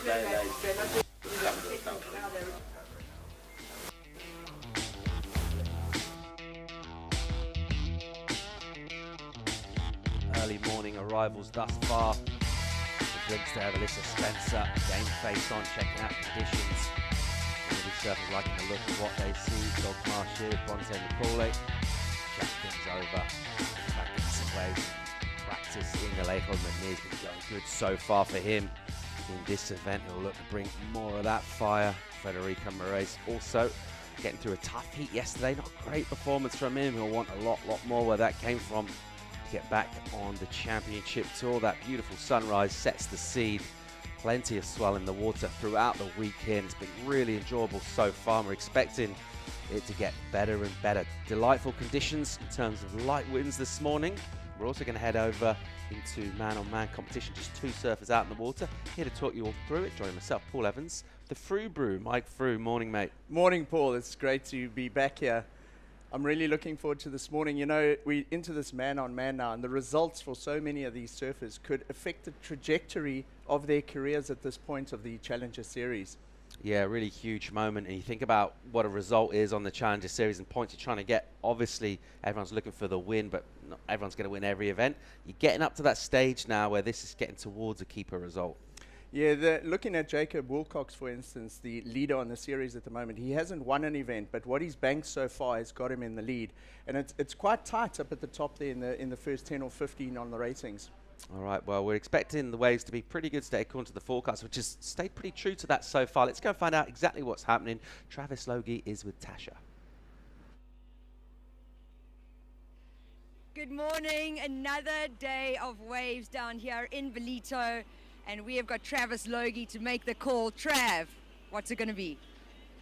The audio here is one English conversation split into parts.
Early morning arrivals thus far. The drinks there, Alyssa Spencer, game face on, checking out conditions. All of these surfers liking the look of what they see. Dog Marshall, Bonze Nicole, check things over. Back in some waves. Practice in the lake on the knees been going good so far for him. In this event, he'll look to bring more of that fire. Federico Moraes also getting through a tough heat yesterday. Not a great performance from him. He'll want a lot more where that came from. Get back on the championship tour. That beautiful sunrise sets the scene. Plenty of swell in the water throughout the weekend. It's been really enjoyable so far. We're expecting it to get better and better. Delightful conditions in terms of light winds this morning. We're also going to head over into man-on-man competition. Just two surfers out in the water. Here to talk you all through it. Joining myself, Paul Evans, the Frew Brew, Mike Frew. Morning, mate. Morning, Paul. It's great to be back here. I'm really looking forward to this morning. You know, we're into this man-on-man now, and the results for so many of these surfers could affect the trajectory of their careers at this point of the Challenger Series. Yeah, really huge moment. And you think about what a result is on the Challenger Series and points you're trying to get. Obviously, everyone's looking for the win, but not everyone's going to win every event. You're getting up to that stage now where this is getting towards a keeper result. Yeah, looking at Jacob Wilcox, for instance, the leader on the series at the moment, he hasn't won an event, but what he's banked so far has got him in the lead. And it's quite tight up at the top there in the first 10 or 15 on the ratings. All right, well, we're expecting the waves to be pretty good today according to the forecast, which has stayed pretty true to that so far. Let's go find out exactly what's happening. Travis Logie is with Tasha. Good morning, another day of waves down here in Ballito, and we have got Travis Logie to make the call. Trav, what's it going to be?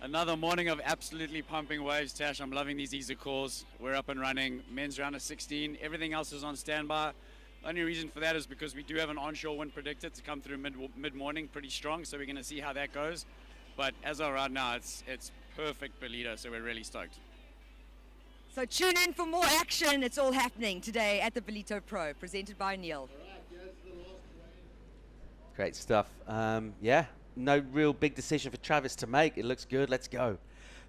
Another morning of absolutely pumping waves, Tash. I'm loving these easy calls. We're up and running. Men's round of 16. Everything else is on standby. Only reason for that is because we do have an onshore wind predicted to come through mid-morning pretty strong, so we're going to see how that goes. But as of right now, it's perfect Ballito, so we're really stoked. So tune in for more action. It's all happening today at the Ballito Pro, presented by Neil. Great stuff. Yeah, no real big decision for Travis to make. It looks good. Let's go.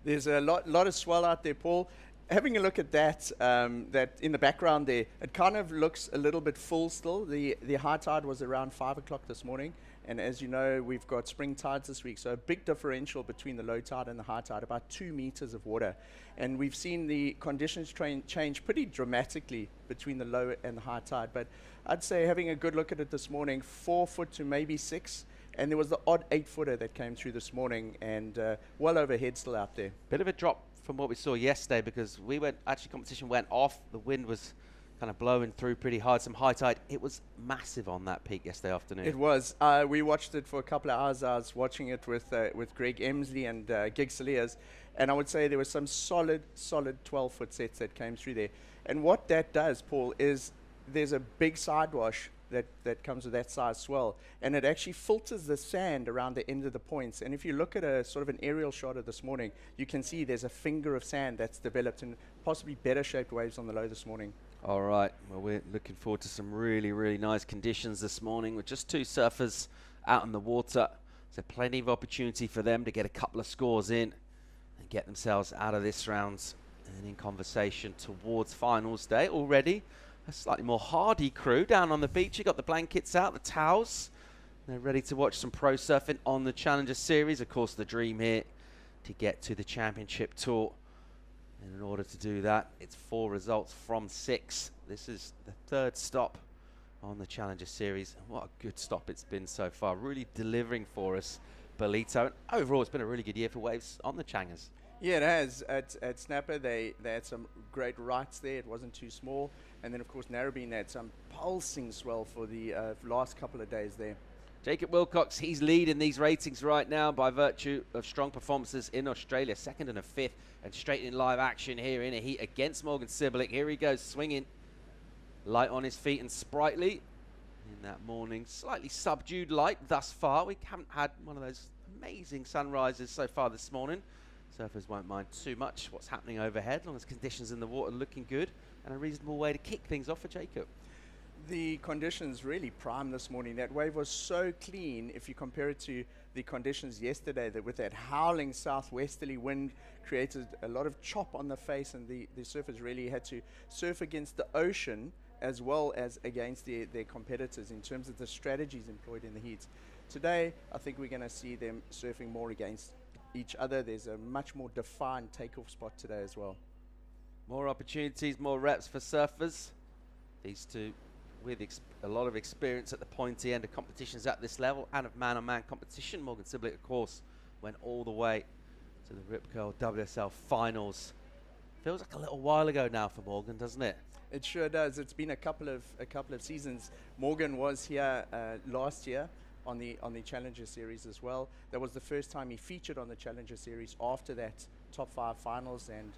There's a lot of swell out there, Paul. Having a look at that, that in the background there, it kind of looks a little bit full still. The high tide was around 5 o'clock this morning, and as you know, we've got spring tides this week, so a big differential between the low tide and the high tide, about 2 meters of water. And we've seen the conditions change pretty dramatically between the low and the high tide, but I'd say having a good look at it this morning, 4 foot to maybe 6, and there was the odd 8-footer that came through this morning, and well overhead still out there. Bit of a drop from what we saw yesterday, because competition went off. The wind was kind of blowing through pretty hard, some high tide. It was massive on that peak yesterday afternoon. It was. We watched it for a couple of hours. I was watching it with Greg Emsley and Gig Saliers, and I would say there was some solid 12-foot sets that came through there. And what that does, Paul, is there's a big sidewash that comes with that size swell, and it actually filters the sand around the end of the points. And if you look at a sort of an aerial shot of this morning, you can see there's a finger of sand that's developed and possibly better shaped waves on the low this morning. All right, well, we're looking forward to some really nice conditions this morning with just two surfers out in the water. So plenty of opportunity for them to get a couple of scores in and get themselves out of this round and in conversation towards finals day already. A slightly more hardy crew down on the beach. You got the blankets out, the towels. They're ready to watch some pro surfing on the Challenger Series. Of course, the dream here to get to the championship tour. And in order to do that, it's 4 results from 6. This is the 3rd stop on the Challenger Series. And what a good stop it's been so far. Really delivering for us, Ballito. And overall, it's been a really good year for waves on the Changers. Yeah, it has. At Snapper, they had some great rights there. It wasn't too small. And then, of course, Narrabeen had some pulsing swell for the last couple of days there. Jacob Wilcox, he's leading these ratings right now by virtue of strong performances in Australia. 2nd and a 5th, and straight in live action here in a heat against Morgan Sibilic. Here he goes, swinging. Light on his feet and sprightly. In that morning, slightly subdued light thus far. We haven't had one of those amazing sunrises so far this morning. Surfers won't mind too much what's happening overhead, as long as conditions in the water looking good, and a reasonable way to kick things off for Jacob. The conditions really prime this morning. That wave was so clean if you compare it to the conditions yesterday, that with that howling southwesterly wind created a lot of chop on the face, and the surfers really had to surf against the ocean as well as against their competitors in terms of the strategies employed in the heats. Today, I think we're going to see them surfing more against each other. There's a much more defined takeoff spot today as well. More opportunities, more reps for surfers. These two with a lot of experience at the pointy end of competitions at this level and of man-on-man competition. Morgan Sibley, of course, went all the way to the Rip Curl WSL finals. Feels like a little while ago now for Morgan, doesn't it? It sure does. It's been a couple of seasons. Morgan was here last year on the Challenger Series as well. That was the first time he featured on the Challenger Series after that top 5 finals, and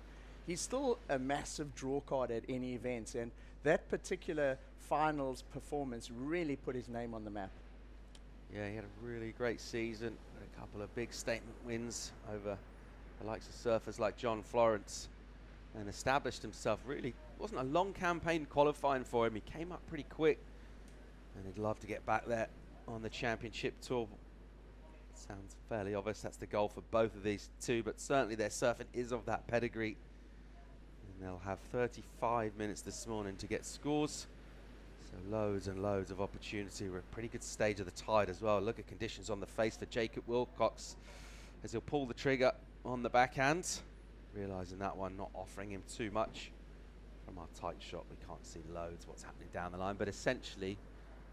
he's still a massive draw card at any event, and that particular finals performance really put his name on the map. Yeah, he had a really great season, a couple of big statement wins over the likes of surfers like John Florence, and established himself. Really wasn't a long campaign qualifying for him. He came up pretty quick, and he'd love to get back there on the championship tour. Sounds fairly obvious that's the goal for both of these two, but certainly their surfing is of that pedigree. And they'll have 35 minutes this morning to get scores. So loads and loads of opportunity. We're at a pretty good stage of the tide as well. Look at conditions on the face for Jacob Wilcox as he'll pull the trigger on the backhand. Realising that one not offering him too much. From our tight shot, we can't see loads what's happening down the line, but essentially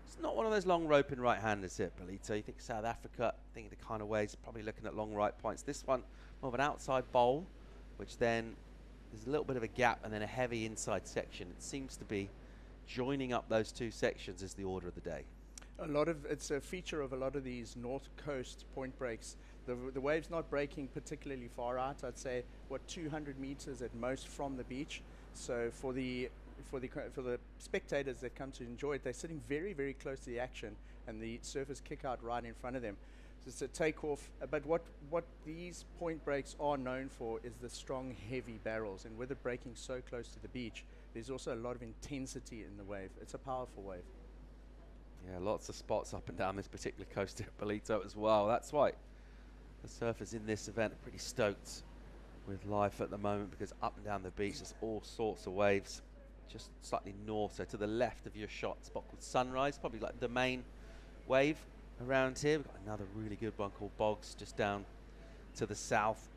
it's not one of those long roping right-handers here, Ballito. You think South Africa, thinking the kind of ways, probably looking at long right points. This one, more of an outside bowl, which then there's a little bit of a gap and then a heavy inside section. It seems to be joining up those two sections is the order of the day. It's a feature of a lot of these North Coast point breaks. The wave's not breaking particularly far out. I'd say, 200 meters at most from the beach. So for the spectators that come to enjoy it, they're sitting very, very close to the action, and the surfers kick out right in front of them. So it's a takeoff. But what these point breaks are known for is the strong, heavy barrels, and with it breaking so close to the beach, there's also a lot of intensity in the wave. It's a powerful wave. Yeah, lots of spots up and down this particular coast here at Ballito as well. That's why the surfers in this event are pretty stoked with life at the moment, because up and down the beach there's all sorts of waves. Just slightly north, so to the left of your shot, spot called Sunrise, probably like the main wave around here. We've got another really good one called Bogs just down to the south,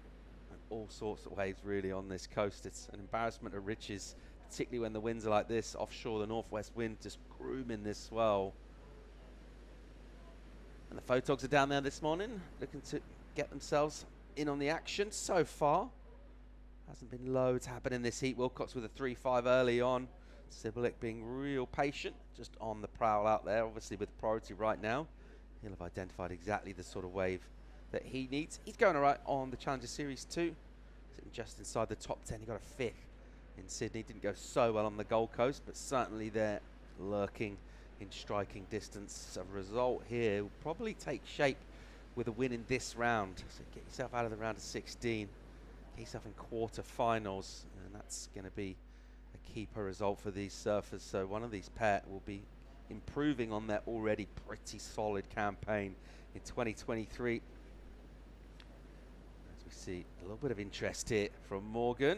and all sorts of waves really on this coast. It's an embarrassment of riches, particularly when the winds are like this. Offshore, the northwest wind just grooming this swell. And the photogs are down there this morning, looking to get themselves in on the action. So far, hasn't been loads happening this heat. Wilcox with a 3-5 early on. Sibulik being real patient, just on the prowl out there, obviously with priority right now. He'll have identified exactly the sort of wave that he needs. He's going all right on the Challenger Series 2, sitting just inside the top 10. He got a 5th in Sydney. Didn't go so well on the Gold Coast, but certainly they're lurking in striking distance. A result here will probably take shape with a win in this round. So get yourself out of the round of 16, get yourself in quarter-finals, and that's going to be a keeper result for these surfers. So one of these pair will be improving on their already pretty solid campaign in 2023. As we see a little bit of interest here from Morgan,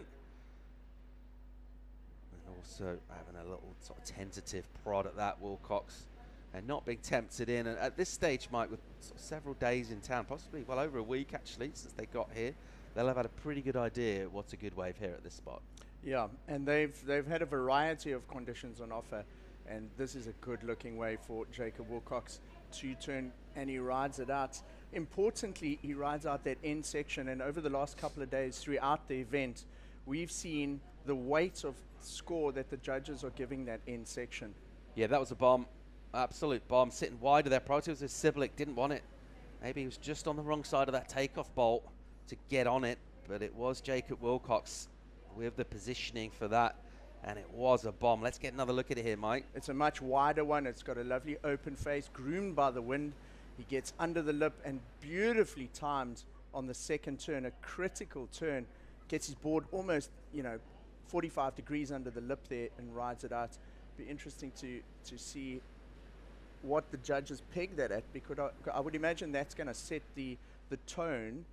and also having a little sort of tentative prod at that Wilcox, and not being tempted in. And at this stage, Mike, with sort of several days in town, possibly well over a week actually since they got here, they'll have had a pretty good idea what's a good wave here at this spot. Yeah, and they've had a variety of conditions on offer, and this is a good looking wave for Jacob Wilcox to turn, and he rides it out. Importantly, he rides out that end section, and over the last couple of days throughout the event, we've seen the weight of score that the judges are giving that end section. Yeah, that was a bomb. Absolute bomb. Sitting wide of their priority was Sibulik. Didn't want it. Maybe he was just on the wrong side of that takeoff bolt to get on it, but it was Jacob Wilcox with the positioning for that, and it was a bomb. Let's get another look at it here, Mike. It's a much wider one. It's got a lovely open face, groomed by the wind. He gets under the lip and beautifully timed on the second turn, a critical turn. Gets his board almost, 45 degrees under the lip there and rides it out. be interesting to see what the judges peg that at, because I would imagine that's going to set the tone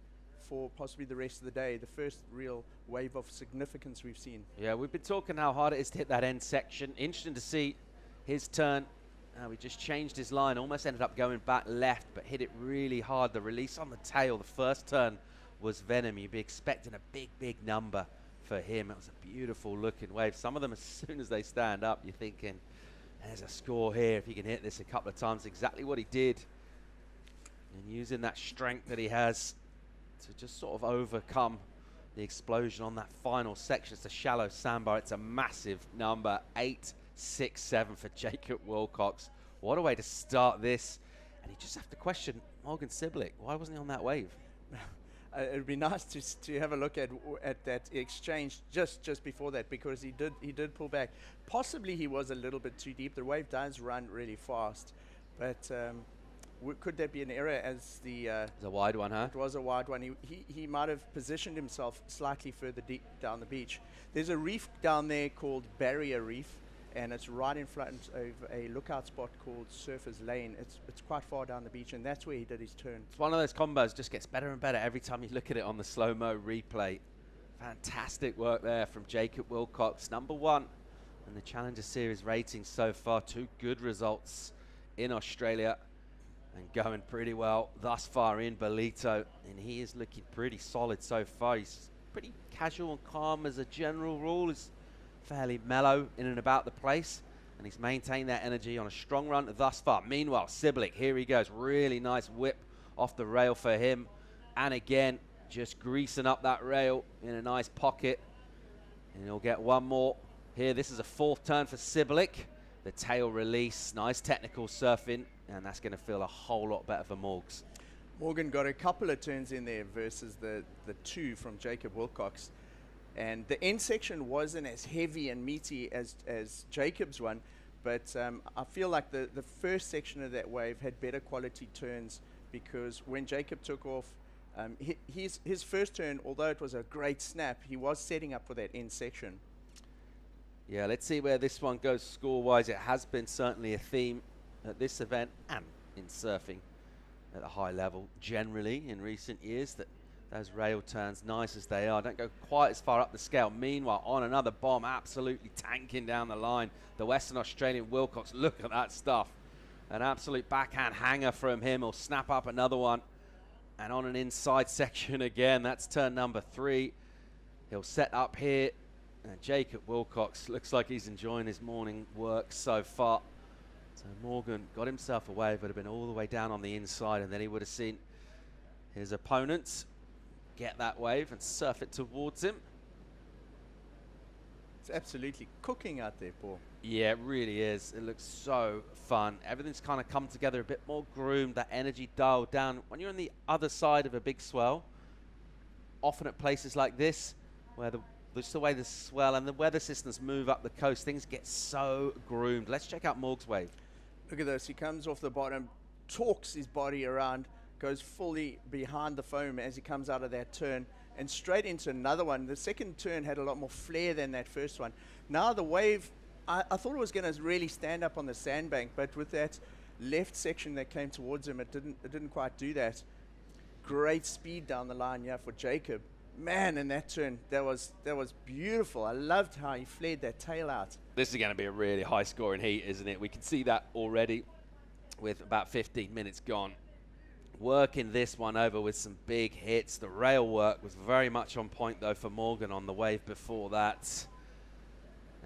for possibly the rest of the day, the first real wave of significance we've seen. Yeah, we've been talking how hard it is to hit that end section. Interesting to see his turn. We just changed his line, almost ended up going back left, but hit it really hard. The release on the tail, the first turn was venom. You'd be expecting a big, big number for him. It was a beautiful looking wave. Some of them, as soon as they stand up, you're thinking, there's a score here if he can hit this a couple of times. Exactly what he did. And using that strength that he has to just sort of overcome the explosion on that final section. It's a shallow sandbar. It's a massive number, 8.67 for Jacob Wilcox. What a way to start this. And you just have to question Morgan Siblick. Why wasn't he on that wave? It would be nice to have a look at that exchange just before that, because he did pull back. Possibly he was a little bit too deep. The wave does run really fast, but could that be an error as the... It's a wide one, huh? It was a wide one. He might have positioned himself slightly further deep down the beach. There's a reef down there called Barrier Reef, and it's right in front of a lookout spot called Surfer's Lane. It's quite far down the beach, and that's where he did his turn. It's one of those combos, just gets better and better every time you look at it on the slow-mo replay. Fantastic work there from Jacob Wilcox, number 1 in the Challenger Series rating so far. 2 good results in Australia and going pretty well thus far in Ballito, and he is looking pretty solid so far. He's pretty casual and calm as a general rule. He's fairly mellow in and about the place, and he's maintained that energy on a strong run thus far. Meanwhile, Siblick, here he goes. Really nice whip off the rail for him, and again, just greasing up that rail in a nice pocket, and he'll get one more here. This is a 4th turn for Siblick. The tail release, nice technical surfing, and that's going to feel a whole lot better for Morgs. Morgan got a couple of turns in there versus the 2 from Jacob Wilcox. And the end section wasn't as heavy and meaty as Jacob's one, but I feel like the first section of that wave had better quality turns, because when Jacob took off, his first turn, although it was a great snap, he was setting up for that end section. Yeah, let's see where this one goes score-wise. It has been certainly a theme at this event and in surfing at a high level generally in recent years, that those rail turns, nice as they are, don't go quite as far up the scale. Meanwhile, on another bomb, absolutely tanking down the line, the Western Australian Wilcox. Look at that stuff. An absolute backhand hanger from him. He'll snap up another one. And on an inside section again, that's turn number 3. He'll set up here. And Jacob Wilcox looks like he's enjoying his morning work so far. So Morgan got himself a wave, would have been all the way down on the inside, and then he would have seen his opponents get that wave and surf it towards him. It's absolutely cooking out there, Paul. Yeah, it really is. It looks so fun. Everything's kind of come together a bit more groomed, that energy dialed down. When you're on the other side of a big swell, often at places like this, where just the way the swell and the weather systems move up the coast, things get so groomed. Let's check out Morg's wave. Look at this. He comes off the bottom, torques his body around, goes fully behind the foam as he comes out of that turn, and straight into another one. The second turn had a lot more flair than that first one. Now the wave, I thought it was going to really stand up on the sandbank, but with that left section that came towards him, it didn't quite do that. Great speed down the line here for Jacob. Man, in that turn, that was beautiful. I loved how he flared that tail out. This is going to be a really high-scoring heat, isn't it? We can see that already with about 15 minutes gone. Working this one over with some big hits. The rail work was very much on point, though, for Morgan on the wave before that.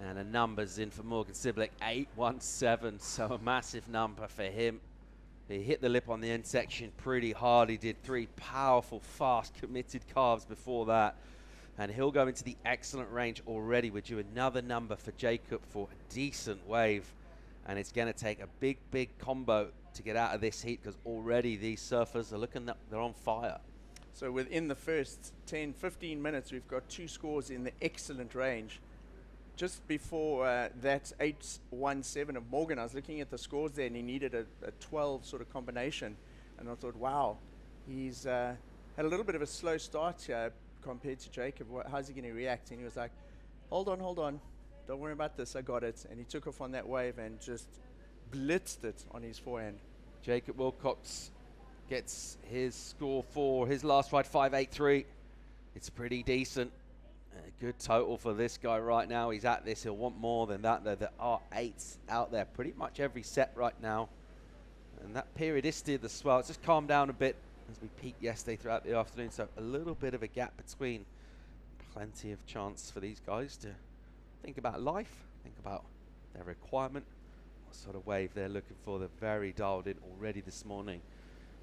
And the numbers in for Morgan Siblick, 8.17, so a massive number for him. He hit the lip on the end section pretty hard. He did 3 powerful, fast, committed carves before that. And he'll go into the excellent range already. Would you another number for Jacob for a decent wave? And it's going to take a big, big combo to get out of this heat, because already these surfers are looking, they're on fire. So within the first 10, 15 minutes, we've got 2 scores in the excellent range. Just before that 8.17 of Morgan, I was looking at the scores there, and he needed a 12 sort of combination. And I thought, wow, he's had a little bit of a slow start here compared to Jacob. How's he going to react? And he was like, hold on. Don't worry about this, I got it. And he took off on that wave and just blitzed it on his forehand. Jacob Wilcox gets his score for his last ride, 5.83. It's pretty decent. A good total for this guy right now. He's at this. He'll want more than that, though. There are 8s out there pretty much every set right now. And that periodicity of the swell, it's just calmed down a bit as we peaked yesterday throughout the afternoon. So a little bit of a gap between. Plenty of chance for these guys to think about life, think about their requirement, what sort of wave they're looking for. They're very dialed in already this morning.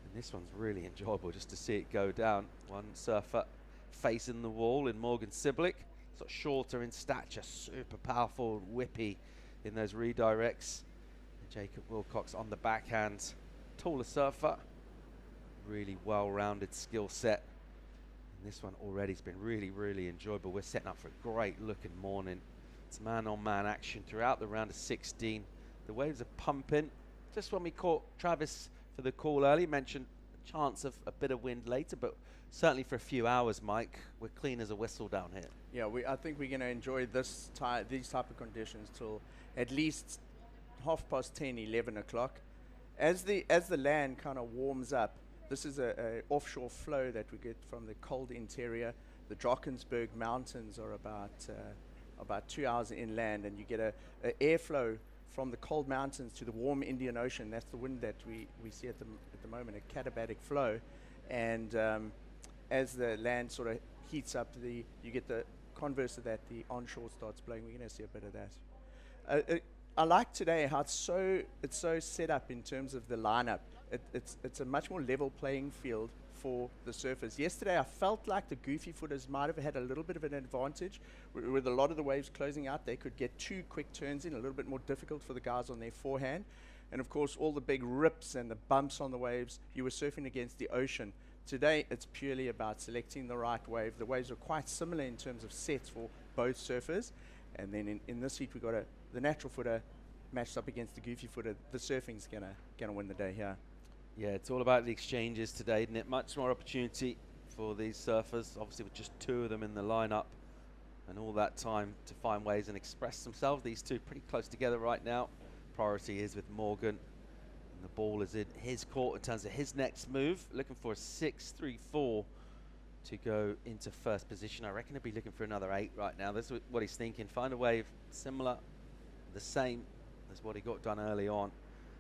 And this one's really enjoyable just to see it go down. One surfer facing the wall in Morgan Siblick, sort of shorter in stature, super powerful, whippy in those redirects. And Jacob Wilcox on the backhand, taller surfer, really well-rounded skill set. And this one already has been really, really enjoyable. We're setting up for a great looking morning. It's man-on-man action throughout the round of 16. The waves are pumping. Just when we caught Travis for the call early, mentioned a chance of a bit of wind later, but certainly for a few hours, Mike, we're clean as a whistle down here. Yeah, I think we're going to enjoy these type of conditions till at least 10:30, 11 o'clock. As the land kind of warms up, this is a offshore flow that we get from the cold interior. The Drakensberg Mountains are about 2 hours inland, and you get a airflow from the cold mountains to the warm Indian Ocean. That's the wind that we see at the moment, a katabatic flow. And as the land sort of heats up, you get the converse of that, the onshore starts blowing. We're going to see a bit of that. I like today how it's so set up in terms of the lineup. It's a much more level playing field for the surfers. Yesterday, I felt like the goofy footers might have had a little bit of an advantage. With a lot of the waves closing out, they could get 2 quick turns in, a little bit more difficult for the guys on their forehand. And of course, all the big rips and the bumps on the waves, you were surfing against the ocean. Today, it's purely about selecting the right wave. The waves are quite similar in terms of sets for both surfers. And then in this heat, we got the natural footer matched up against the goofy footer. The surfing's gonna win the day here. Yeah, it's all about the exchanges today, isn't it? Much more opportunity for these surfers, obviously with just 2 of them in the lineup, and all that time to find ways and express themselves. These 2 pretty close together right now. Priority is with Morgan, and the ball is in his court in terms of his next move, looking for a 6-3-4 to go into first position. I reckon he'll be looking for another 8 right now. That's what he's thinking. Find a wave similar, the same as what he got done early on,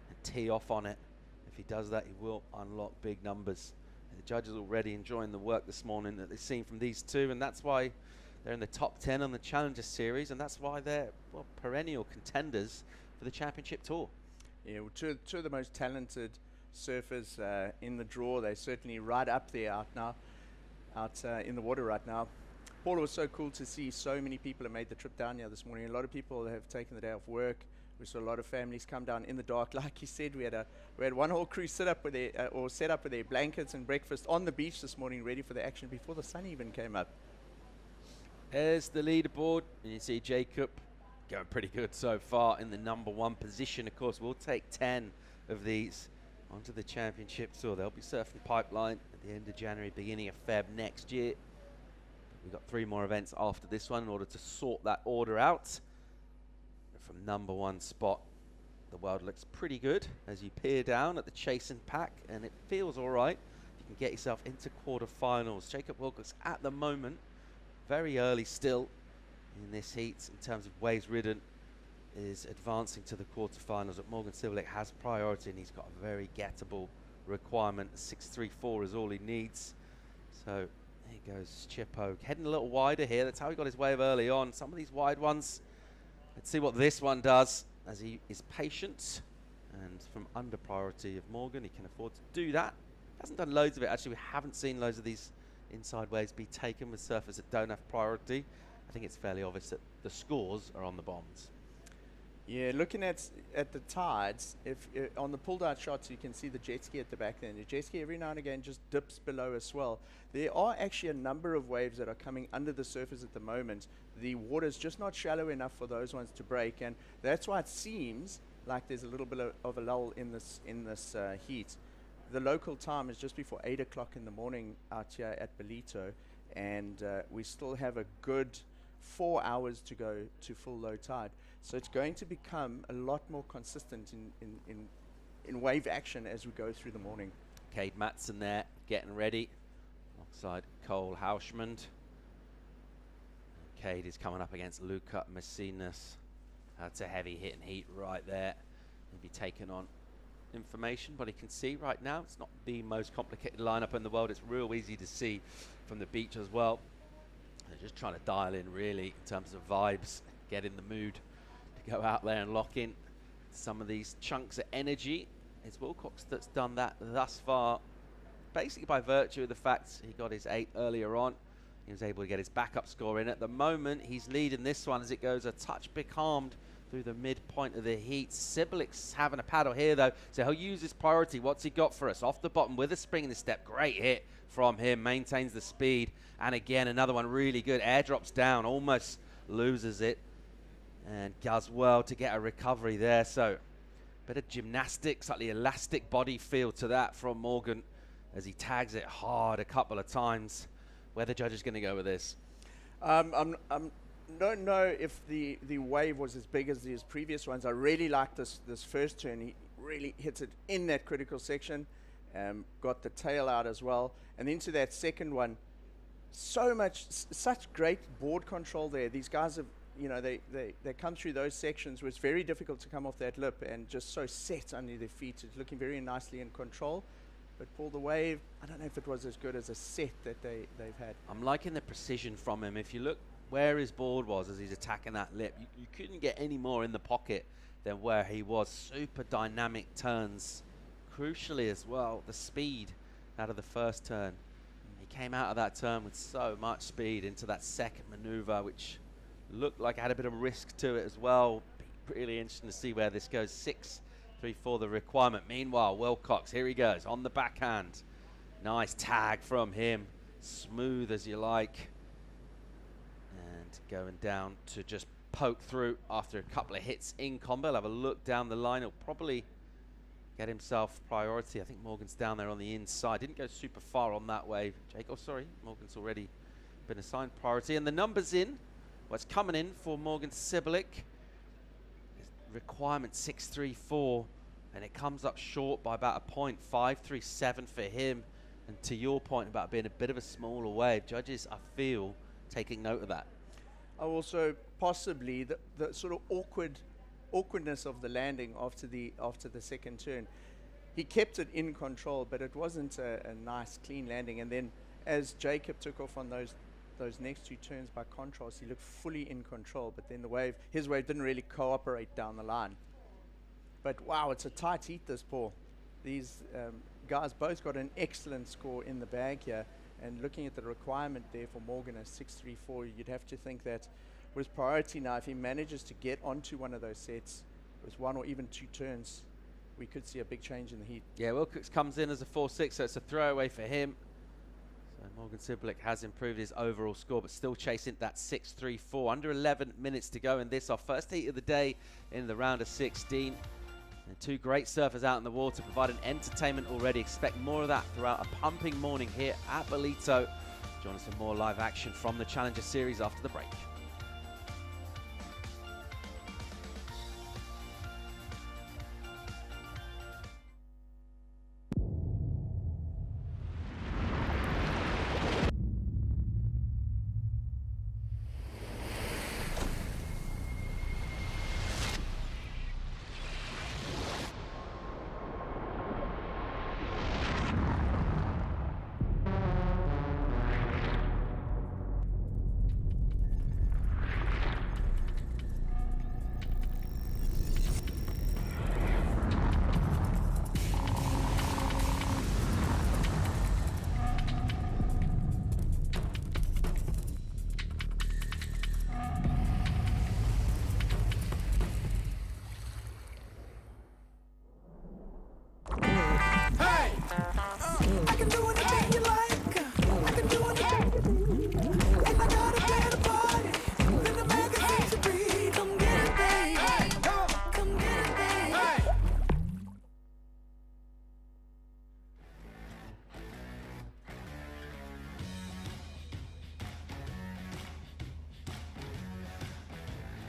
and tee off on it. If he does that, he will unlock big numbers. And the judges already enjoying the work this morning that they've seen from these 2, and that's why they're in the top 10 on the Challenger Series, and that's why they're perennial contenders for the Championship Tour. Yeah, well, two of the most talented surfers in the draw. They're certainly right up there out in the water right now. Paul, it was so cool to see so many people have made the trip down here this morning. A lot of people have taken the day off work. We saw a lot of families come down in the dark. Like you said, we had one whole crew set up with their blankets and breakfast on the beach this morning, ready for the action before the sun even came up. There's the leaderboard, and you see Jacob going pretty good so far in the number 1 position. Of course, we'll take 10 of these onto the Championship Tour. They'll be surfing Pipeline at the end of January, beginning of Feb next year. We've got 3 more events after this one in order to sort that order out. From number 1 spot, the world looks pretty good as you peer down at the chasing pack, and it feels all right. You can get yourself into quarterfinals. Jacob Wilcox at the moment, very early still in this heat in terms of waves ridden, is advancing to the quarterfinals. But Morgan Siblick has priority, and he's got a very gettable requirement. 6-3-4 is all he needs. So there goes Chippo, heading a little wider here. That's how he got his wave early on. Some of these wide ones. Let's see what this one does as he is patient, and from under priority of Morgan, he can afford to do that. Hasn't done loads of it. Actually, we haven't seen loads of these inside waves be taken with surfers that don't have priority. I think it's fairly obvious that the scores are on the bombs. Yeah, looking at the tides, if on the pulled out shots, you can see the jet ski at the back there. And the jet ski every now and again just dips below a swell. There are actually a number of waves that are coming under the surface at the moment. The water's just not shallow enough for those ones to break, and that's why it seems like there's a little bit of a lull in this heat. The local time is just before 8 o'clock in the morning out here at Ballito, and we still have a good 4 hours to go to full low tide. So it's going to become a lot more consistent in wave action as we go through the morning. Cade Matson there, getting ready, alongside Cole Hauschmund. Cade is coming up against Luca Messinas. That's a heavy hit and heat right there. He'll be taking on information, but he can see right now it's not the most complicated lineup in the world. It's real easy to see from the beach as well. They're just trying to dial in really in terms of vibes, get in the mood to go out there and lock in some of these chunks of energy. It's Wilcox that's done that thus far, basically by virtue of the fact he got his 8 earlier on. He was able to get his backup score in. At the moment, he's leading this one as it goes a touch becalmed through the midpoint of the heat. Sibilic's having a paddle here, though, so he'll use his priority. What's he got for us? Off the bottom with a spring in the step. Great hit from him. Maintains the speed. And again, another one really good. Airdrops down. Almost loses it. And does well to get a recovery there. So, bit of gymnastics, slightly elastic body feel to that from Morgan as he tags it hard a couple of times. Where the judge is going to go with this? Don't know if the wave was as big as his previous ones. I really like this first turn. He really hits it in that critical section. Got the tail out as well. And into that second one, such great board control there. These guys have, you know, they come through those sections where it's very difficult to come off that lip and just so set under their feet. It's looking very nicely in control. But Paul, the wave, I don't know if it was as good as a set that they've had. I'm liking the precision from him. If you look where his board was as he's attacking that lip, you couldn't get any more in the pocket than where he was. Super dynamic turns. Crucially as well, the speed out of the first turn. He came out of that turn with so much speed into that second maneuver, which looked like it had a bit of risk to it as well. Be really interesting to see where this goes. 6-3-4 the requirement. Meanwhile, Wilcox, here he goes on the backhand. Nice tag from him. Smooth as you like. And going down to just poke through after a couple of hits in combo. He'll have a look down the line. He'll probably get himself priority. I think Morgan's down there on the inside. Didn't go super far on that wave. Jake, oh sorry, Morgan's already been assigned priority. And the numbers in, what's coming in for Morgan Sibilic. Requirement 6-3-4, and it comes up short by about a point. 5-3-7 for him. And to your point about being a bit of a smaller wave, judges, I feel, taking note of that. Also, possibly the sort of awkwardness of the landing after the second turn. He kept it in control, but it wasn't a nice, clean landing. And then as Jacob took off on those next 2 turns, by contrast, he looked fully in control. But then his wave didn't really cooperate down the line. But wow, it's a tight heat, this, Paul. These guys both got an excellent score in the bag here. And looking at the requirement there for Morgan as 6-3-4, you'd have to think that with priority now, if he manages to get onto one of those sets with 1 or even 2 turns, we could see a big change in the heat. Yeah, Wilcox comes in as a 4-6, so it's a throwaway for him. So Morgan Sibilic has improved his overall score, but still chasing that 6-3-4. Under 11 minutes to go in this, our first heat of the day in the round of 16. And 2 great surfers out in the water, providing entertainment already. Expect more of that throughout a pumping morning here at Ballito. Join us for more live action from the Challenger Series after the break.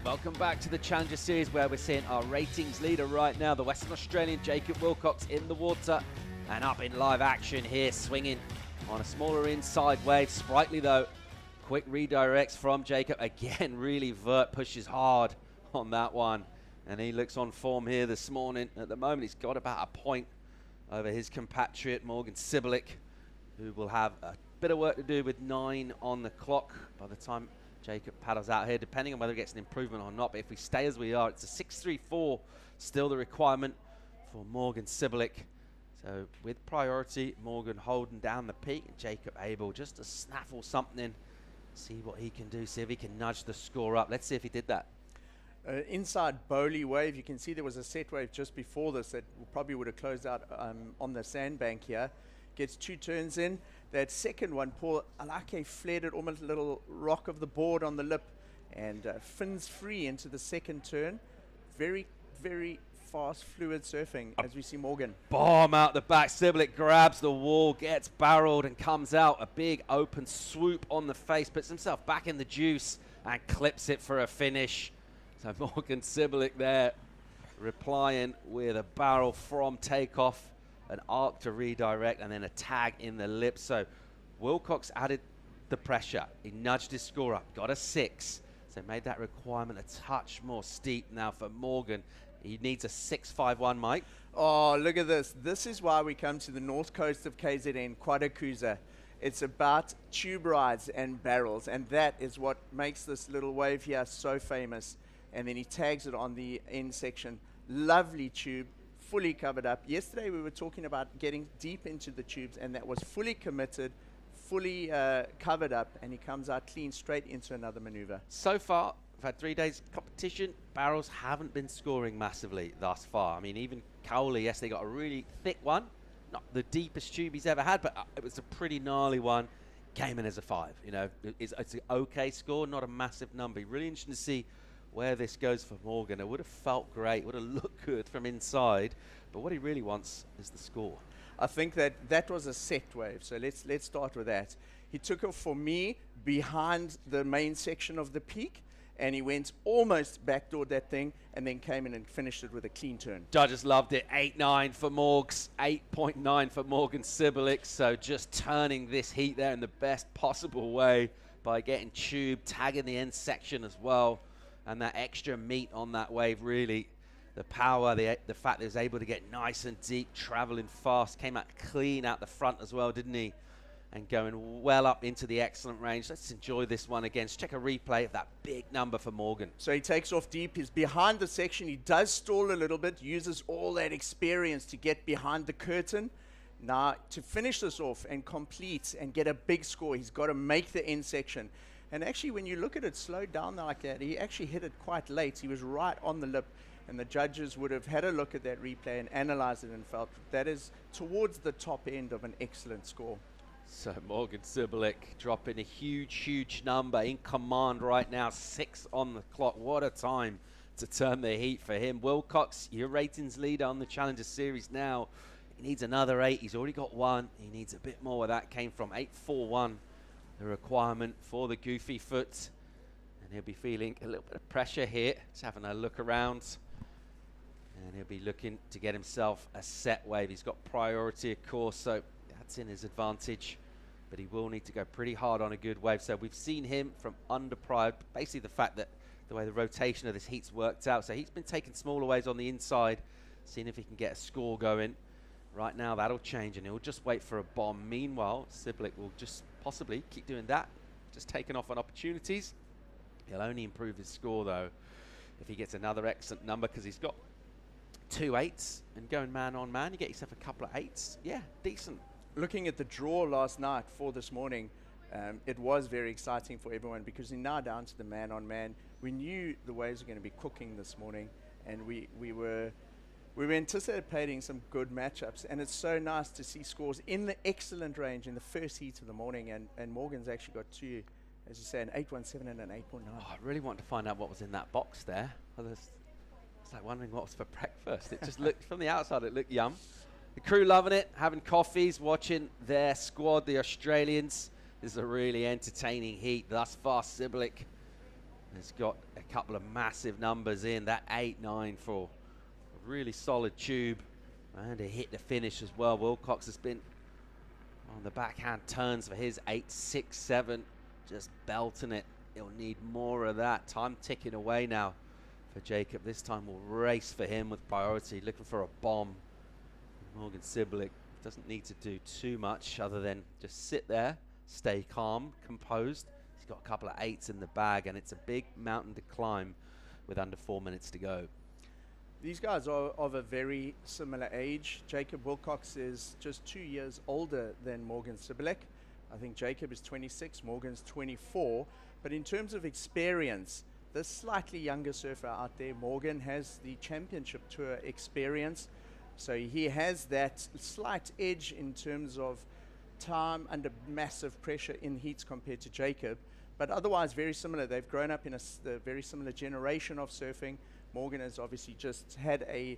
Welcome back to the Challenger Series, where we're seeing our ratings leader right now, the Western Australian Jacob Wilcox, in the water and up in live action here, swinging on a smaller inside wave. Sprightly though, quick redirects from Jacob. Again, really vert pushes hard on that one, and he looks on form here this morning. At the moment, he's got about a point over his compatriot Morgan Sibilic, who will have a bit of work to do with 9 on the clock by the time Jacob paddles out here, depending on whether he gets an improvement or not. But if we stay as we are, it's a 6.34 still the requirement for Morgan Sibilic. So with priority, Morgan holding down the peak, and Jacob able just to snaffle something, see what he can do, see if he can nudge the score up. Let's see if he did that. Inside Bowley wave, you can see there was a set wave just before this that probably would have closed out on the sandbank here. Gets 2 turns in. That second one, Paul Alake flared it almost a little rock of the board on the lip, and fins free into the second turn. Very, very fast, fluid surfing as we see Morgan. Bomb out the back. Sibilic grabs the wall, gets barreled, and comes out. A big open swoop on the face, puts himself back in the juice and clips it for a finish. So Morgan Sibilic there replying with a barrel from takeoff, an arc to redirect, and then a tag in the lip. So Wilcox added the pressure. He nudged his score up, got a 6. So made that requirement a touch more steep now for Morgan. He needs a 6.51, Mike. Oh, look at this. This is why we come to the north coast of KZN, Quadakuza. It's about tube rides and barrels, and that is what makes this little wave here so famous. And then he tags it on the end section. Lovely tube, fully covered up. Yesterday we were talking about getting deep into the tubes, and that was fully committed, fully covered up, and he comes out clean straight into another maneuver. So far, we've had 3 days competition. Barrels haven't been scoring massively thus far. I mean, even Cowley, yes, they got a really thick one. Not the deepest tube he's ever had, but it was a pretty gnarly one. Came in as a 5. You know, it's an okay score, not a massive number. Really interesting to see where this goes for Morgan. It would have felt great, would have looked good from inside, but what he really wants is the score. I think that was a set wave, so let's start with that. He took off for me behind the main section of the peak, and he went almost backdoored that thing, and then came in and finished it with a clean turn. Judges loved it. 8.9 for Morgs, 8.9 for Morgan Sibilic. So just turning this heat there in the best possible way by getting tube, tagging the end section as well. And that extra meat on that wave, really, the power, the fact that he was able to get nice and deep, traveling fast, came out clean out the front as well, didn't he? And going well up into the excellent range. Let's enjoy this one again. Let's check a replay of that big number for Morgan. So he takes off deep. He's behind the section. He does stall a little bit, uses all that experience to get behind the curtain. Now, to finish this off and complete and get a big score, he's got to make the end section. And actually, when you look at it slowed down like that, he actually hit it quite late. He was right on the lip, and the judges would have had a look at that replay and analyzed it and felt that is towards the top end of an excellent score. So Morgan Sibilic dropping a huge, huge number, in command right now, 6 on the clock. What a time to turn the heat for him. Wilcox, your ratings leader on the Challenger Series now. He needs another 8. He's already got 1. He needs a bit more where that came from. 8.41. The requirement for the goofy foot, and he'll be feeling a little bit of pressure here. Just having a look around, and he'll be looking to get himself a set wave. He's got priority, of course, so that's in his advantage, but he will need to go pretty hard on a good wave. So we've seen him from under prior, basically the fact that the way the rotation of this heat's worked out. So he's been taking smaller waves on the inside, seeing if he can get a score going. Right now that'll change, and he'll just wait for a bomb. Meanwhile, Sibilic will just possibly keep doing that, just taking off on opportunities. He'll only improve his score though if he gets another excellent number, because he's got 2 8s, and going man on man, you get yourself a couple of 8s. Yeah, decent. Looking at the draw last night for this morning, it was very exciting for everyone, because we're now down to the man on man. We knew the waves were going to be cooking this morning, and we were anticipating some good matchups, and it's so nice to see scores in the excellent range in the first heat of the morning, and Morgan's actually got 2, as you say, an 8.17 and an 8.9. Oh, I really want to find out what was in that box there. I was like wondering what was for breakfast. It just looked, from the outside, it looked yum. The crew loving it, having coffees, watching their squad, the Australians. This is a really entertaining heat thus far. Sibilic has got a couple of massive numbers in. That 8-9 for a really solid tube. And a hit the finish as well. Wilcox has been on the backhand turns for his 8-6-7. Just belting it. He'll need more of that. Time ticking away now for Jacob. This time will race for him with priority. Looking for a bomb. Morgan Siblick doesn't need to do too much other than just sit there, stay calm, composed. He's got a couple of 8s in the bag, and it's a big mountain to climb with under 4 minutes to go. These guys are of a very similar age. Jacob Wilcox is just 2 years older than Morgan Siblick. I think Jacob is 26, Morgan's 24. But in terms of experience, the slightly younger surfer out there, Morgan, has the championship tour experience. So he has that slight edge in terms of time under massive pressure in heats compared to Jacob. But otherwise very similar. They've grown up in a very similar generation of surfing. Morgan has obviously just had a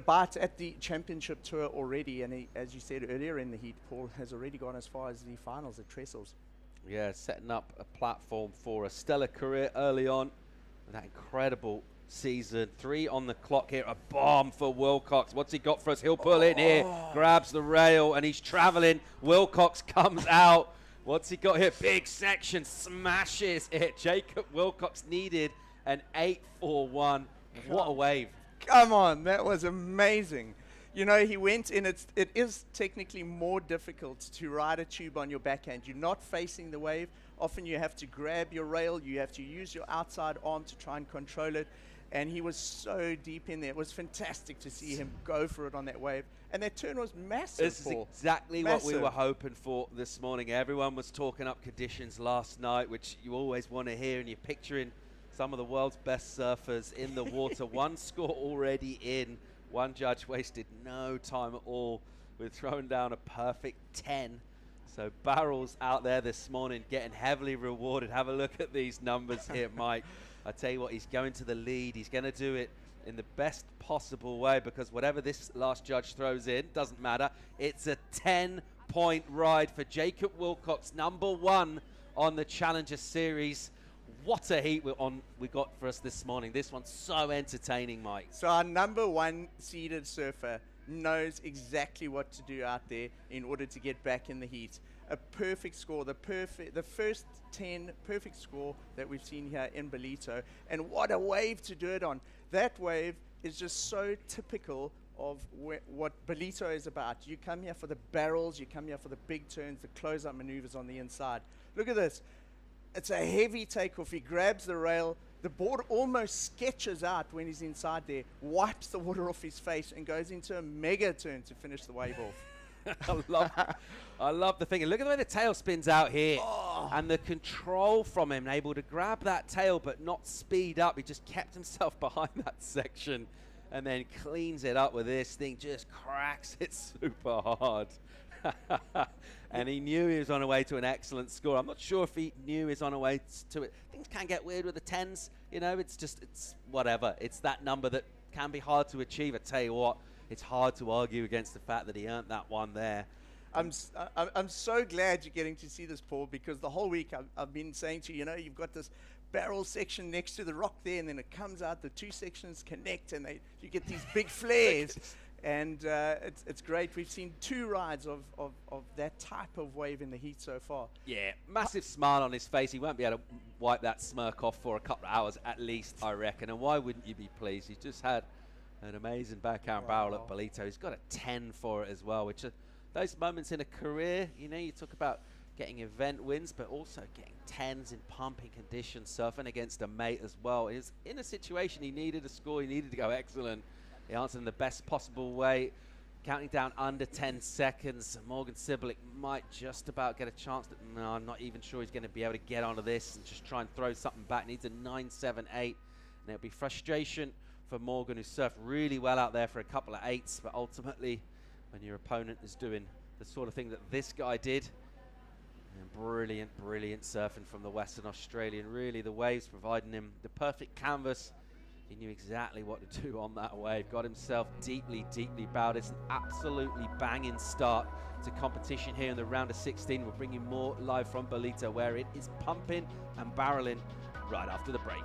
bite at the championship tour already, and he, as you said earlier in the heat, Paul, has already gone as far as the finals at Trestles. Yeah, setting up a platform for a stellar career early on. That incredible season. 3 on the clock here. A bomb for Wilcox. What's he got for us? He'll pull in here, grabs the rail, and he's traveling. Wilcox comes out. What's he got here? Big section, smashes it. Jacob Wilcox needed an 8-4-1. What a wave. Come on, that was amazing. You know, he went in, it is technically more difficult to ride a tube on your backhand. You're not facing the wave. Often you have to grab your rail, you have to use your outside arm to try and control it. And he was so deep in there. It was fantastic to see him go for it on that wave. And that turn was massive, This Paul. is exactly what we Massive. were hoping for this morning. Everyone was talking up conditions last night, which you always want to hear, and you're picturing some of the world's best surfers in the water. One score already in. One judge wasted no time at all with throwing down a perfect 10. So Barrel's out there this morning getting heavily rewarded. Have a look at these numbers here, Mike. I tell you what, he's going to the lead. He's going to do it in the best possible way, because whatever this last judge throws in, doesn't matter. It's a 10-point ride for Jacob Wilcox, #1 on the Challenger Series. What a heat we got for us this morning. This one's so entertaining, Mike. So our #1 seeded surfer knows exactly what to do out there in order to get back in the heat. A perfect score, the first 10 perfect score that we've seen here in Ballito. And what a wave to do it on. That wave is just so typical of what Ballito is about. You come here for the barrels, you come here for the big turns, the close-up maneuvers on the inside. Look at this. It's a heavy takeoff. He grabs the rail. The board almost sketches out when he's inside there, wipes the water off his face, and goes into a mega turn to finish the wave off. I love the thing. And look at the way the tail spins out here. And the control from him, able to grab that tail but not speed up. He just kept himself behind that section and then cleans it up with this thing. Just cracks it super hard. And he knew he was on a way to an excellent score. I'm not sure if he knew he was on a way to it. Things can get weird with the 10s. You know, it's whatever. It's that number that can be hard to achieve. I tell you what, it's hard to argue against the fact that he earned that one there. I'm so glad you're getting to see this, Paul, because the whole week I've been saying to you, you know, you've got this barrel section next to the rock there, and then it comes out, the two sections connect, and you get these big flares. And it's great. We've seen 2 rides of that type of wave in the heat so far. Yeah, massive smile on his face. He won't be able to wipe that smirk off for a couple of hours at least, I reckon. And why wouldn't you be pleased? He's just had an amazing backhand barrel at Ballito. He's got a 10 for it as well, which are those moments in a career. You know, you talk about getting event wins, but also getting 10s in pumping conditions, surfing against a mate as well. He was in a situation he needed a score. He needed to go excellent. He answered in the best possible way, counting down under 10 seconds. Morgan Siblick might just about get a chance. No, I'm not even sure he's going to be able to get onto this and just try and throw something back. Needs a 9.78, and it'll be frustration for Morgan, who surfed really well out there for a couple of 8s, but ultimately, when your opponent is doing the sort of thing that this guy did, and brilliant, brilliant surfing from the Western Australian. Really, the waves providing him the perfect canvas. He knew exactly what to do on that wave. Got himself deeply, deeply bowed. It's an absolutely banging start to competition here in the round of 16. We'll bring you more live from Ballito, where it is pumping and barreling right after the break.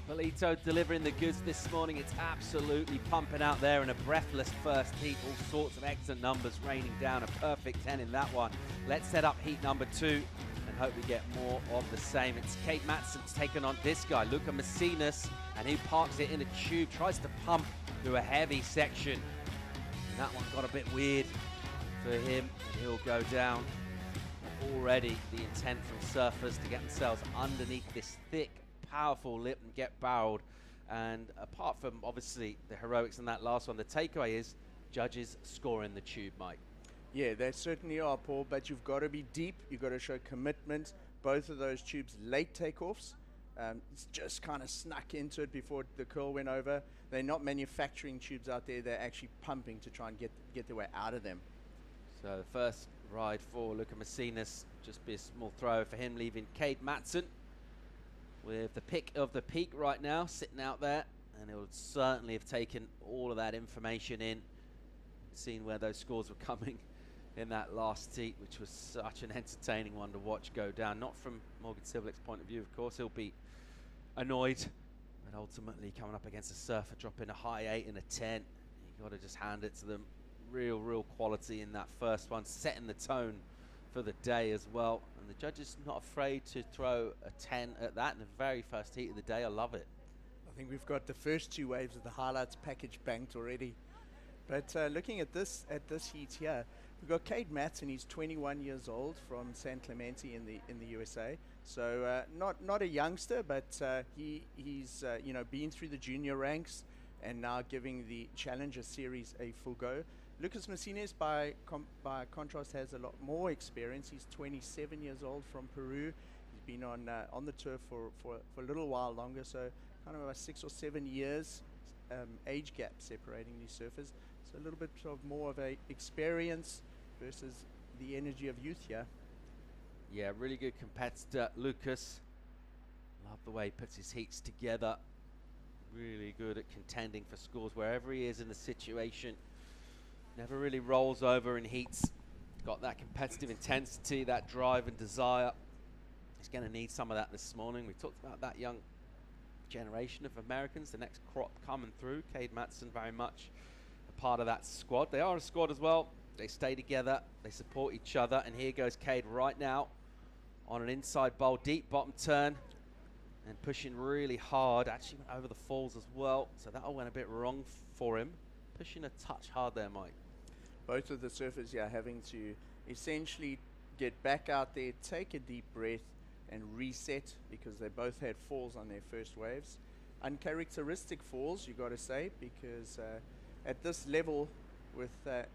Ballito delivering the goods this morning. It's absolutely pumping out there in a breathless first heat. All sorts of excellent numbers raining down. A perfect 10 in that one. Let's set up heat number 2 and hope we get more of the same. It's Kate Matson's taken on this guy, Luca Macinas, and he parks it in a tube, tries to pump through a heavy section. And that one got a bit weird for him, and he'll go down. Already the intent from surfers to get themselves underneath this thick, powerful lip and get barreled. And apart from obviously the heroics in that last one, the takeaway is judges scoring the tube, Mike. Yeah, they certainly are, Paul, but you've got to be deep. You've got to show commitment. Both of those tubes late takeoffs. It's just kind of snuck into it before the curl went over. They're not manufacturing tubes out there. They're actually pumping to try and get their way out of them. So the first ride for Luca Macinas, just be a small throw for him, leaving Cade Matson with the pick of the peak right now, sitting out there, and it would certainly have taken all of that information in, seen where those scores were coming in that last heat, which was such an entertaining one to watch go down. Not from Morgan Civilick's point of view, of course. He'll be annoyed, but ultimately coming up against a surfer, dropping a high 8 and a 10. You got to just hand it to them. Real quality in that first one, setting the tone for the day as well. And the judges not afraid to throw a 10 at that in the very first heat of the day. I love it. I think we've got the first 2 waves of the highlights package banked already. But looking at this heat here, we've got Cade Matson. He's 21 years old from San Clemente in the USA. So not a youngster, but he's been through the junior ranks and now giving the Challenger Series a full go. Lucas Macinas, by contrast, has a lot more experience. He's 27 years old from Peru. He's been on the tour for a little while longer, so kind of about 6 or 7 years age gap separating these surfers. So a little bit of more of a experience versus the energy of youth here. Yeah, really good competitor, Lucas. Love the way he puts his heats together. Really good at contending for scores wherever he is in the situation. Never really rolls over in heats. Got that competitive intensity, that drive and desire. He's going to need some of that this morning. We talked about that young generation of Americans, the next crop coming through. Cade Matson very much a part of that squad. They are a squad as well. They stay together, they support each other, and here goes Cade right now. on an inside bowl, deep bottom turn, and pushing really hard. Actually went over the falls as well, so that all went a bit wrong for him. Pushing a touch hard there, Mike. Both of the surfers here having to essentially get back out there, take a deep breath, and reset, because they both had falls on their first waves. Uncharacteristic falls, you got to say, because at this level, with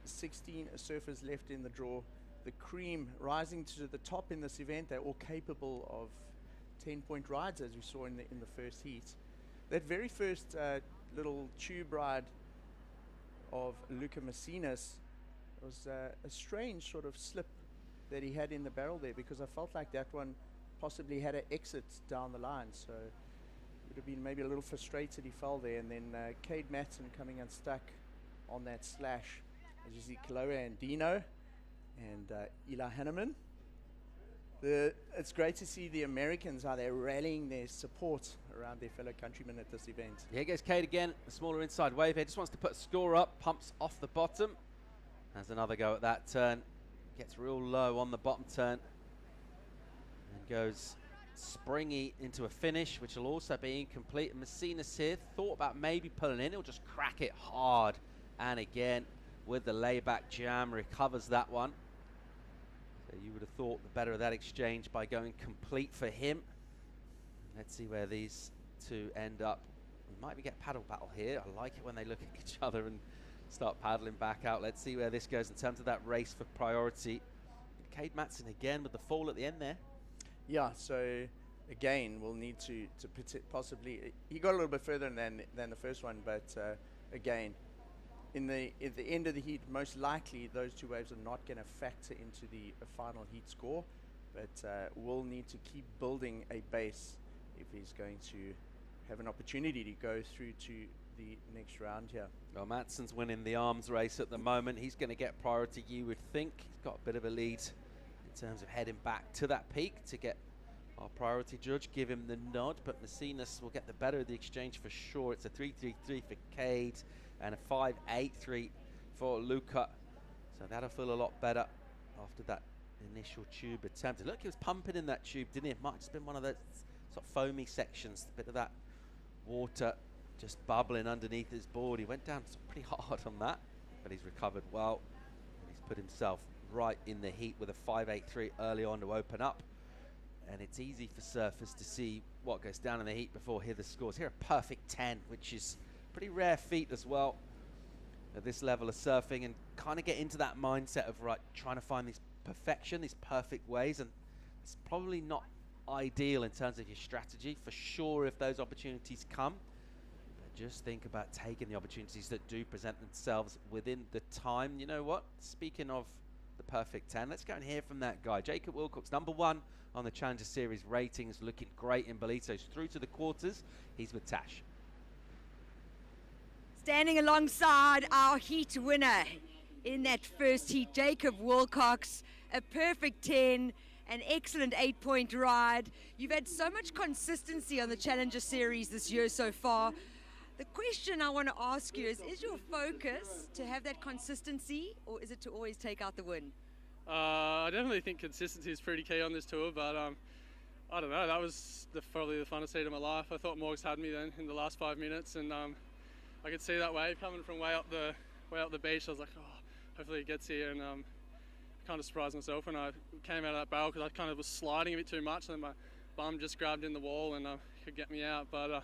16 surfers left in the draw, the cream rising to the top in this event, they're all capable of 10-point rides, as we saw in the first heat. That very first little tube ride of Luca Messinas was a strange sort of slip that he had in the barrel there, because I felt like that one possibly had an exit down the line, so would have been maybe a little frustrated he fell there. And then Cade Matson coming unstuck on that slash, as you see Kaloe and Dino and Eli Hanneman. It's great to see the Americans, how they're rallying their support around their fellow countrymen at this event. Here goes Cade again, a smaller inside wave here, just wants to put a score up, pumps off the bottom. Has another go at that turn, gets real low on the bottom turn, and goes springy into a finish, which will also be incomplete. And Messinas here thought about maybe pulling in, he'll just crack it hard, and again with the layback jam recovers that one. So you would have thought the better of that exchange by going complete for him. Let's see where these two end up. We might get paddle battle here. I like it when they look at each other and start paddling back out. Let's see where this goes in terms of that race for priority. Cade Matson again with the fall at the end there. Yeah, so again, we'll need to possibly, he got a little bit further than the first one, but again, at the end of the heat, most likely those two waves are not going to factor into the final heat score, but we'll need to keep building a base if he's going to have an opportunity to go through to the next round here. Well, Matson's winning the arms race at the moment. He's going to get priority, you would think. He's got a bit of a lead in terms of heading back to that peak to get our priority judge, give him the nod, but Messinas will get the better of the exchange for sure. It's a 3-3-3 for Cade and a 5-8-3 for Luca. So that'll feel a lot better after that initial tube attempt. Look, he was pumping in that tube, didn't he? It might have just been one of those sort of foamy sections, a bit of that water just bubbling underneath his board. He went down pretty hard on that, but he's recovered well. And he's put himself right in the heat with a 5-8-3 early on to open up. And it's easy for surfers to see what goes down in the heat before hear the scores. Here a perfect 10, which is a pretty rare feat as well at this level of surfing, and kind of get into that mindset of trying to find these perfection, these perfect ways, and it's probably not ideal in terms of your strategy for sure if those opportunities come. But just think about taking the opportunities that do present themselves within the time. You know what? Speaking of the perfect 10, let's go and hear from that guy. Jacob Wilcox, #1 on the Challenger Series ratings, looking great in Ballito's through to the quarters. He's with Tash. Standing alongside our heat winner in that first heat, Jacob Wilcox, a perfect 10, an excellent 8-point ride. You've had so much consistency on the Challenger Series this year so far. The question I want to ask you is your focus to have that consistency, or is it to always take out the win? I definitely think consistency is pretty key on this tour, but I don't know, that was probably the funnest heat of my life. I thought Morgs had me then in the last 5 minutes, and I could see that wave coming from way up the beach. I was like, oh, hopefully it gets here, and I kind of surprised myself when I came out of that barrel, because I kind of was sliding a bit too much, and then my bum just grabbed in the wall and could get me out. But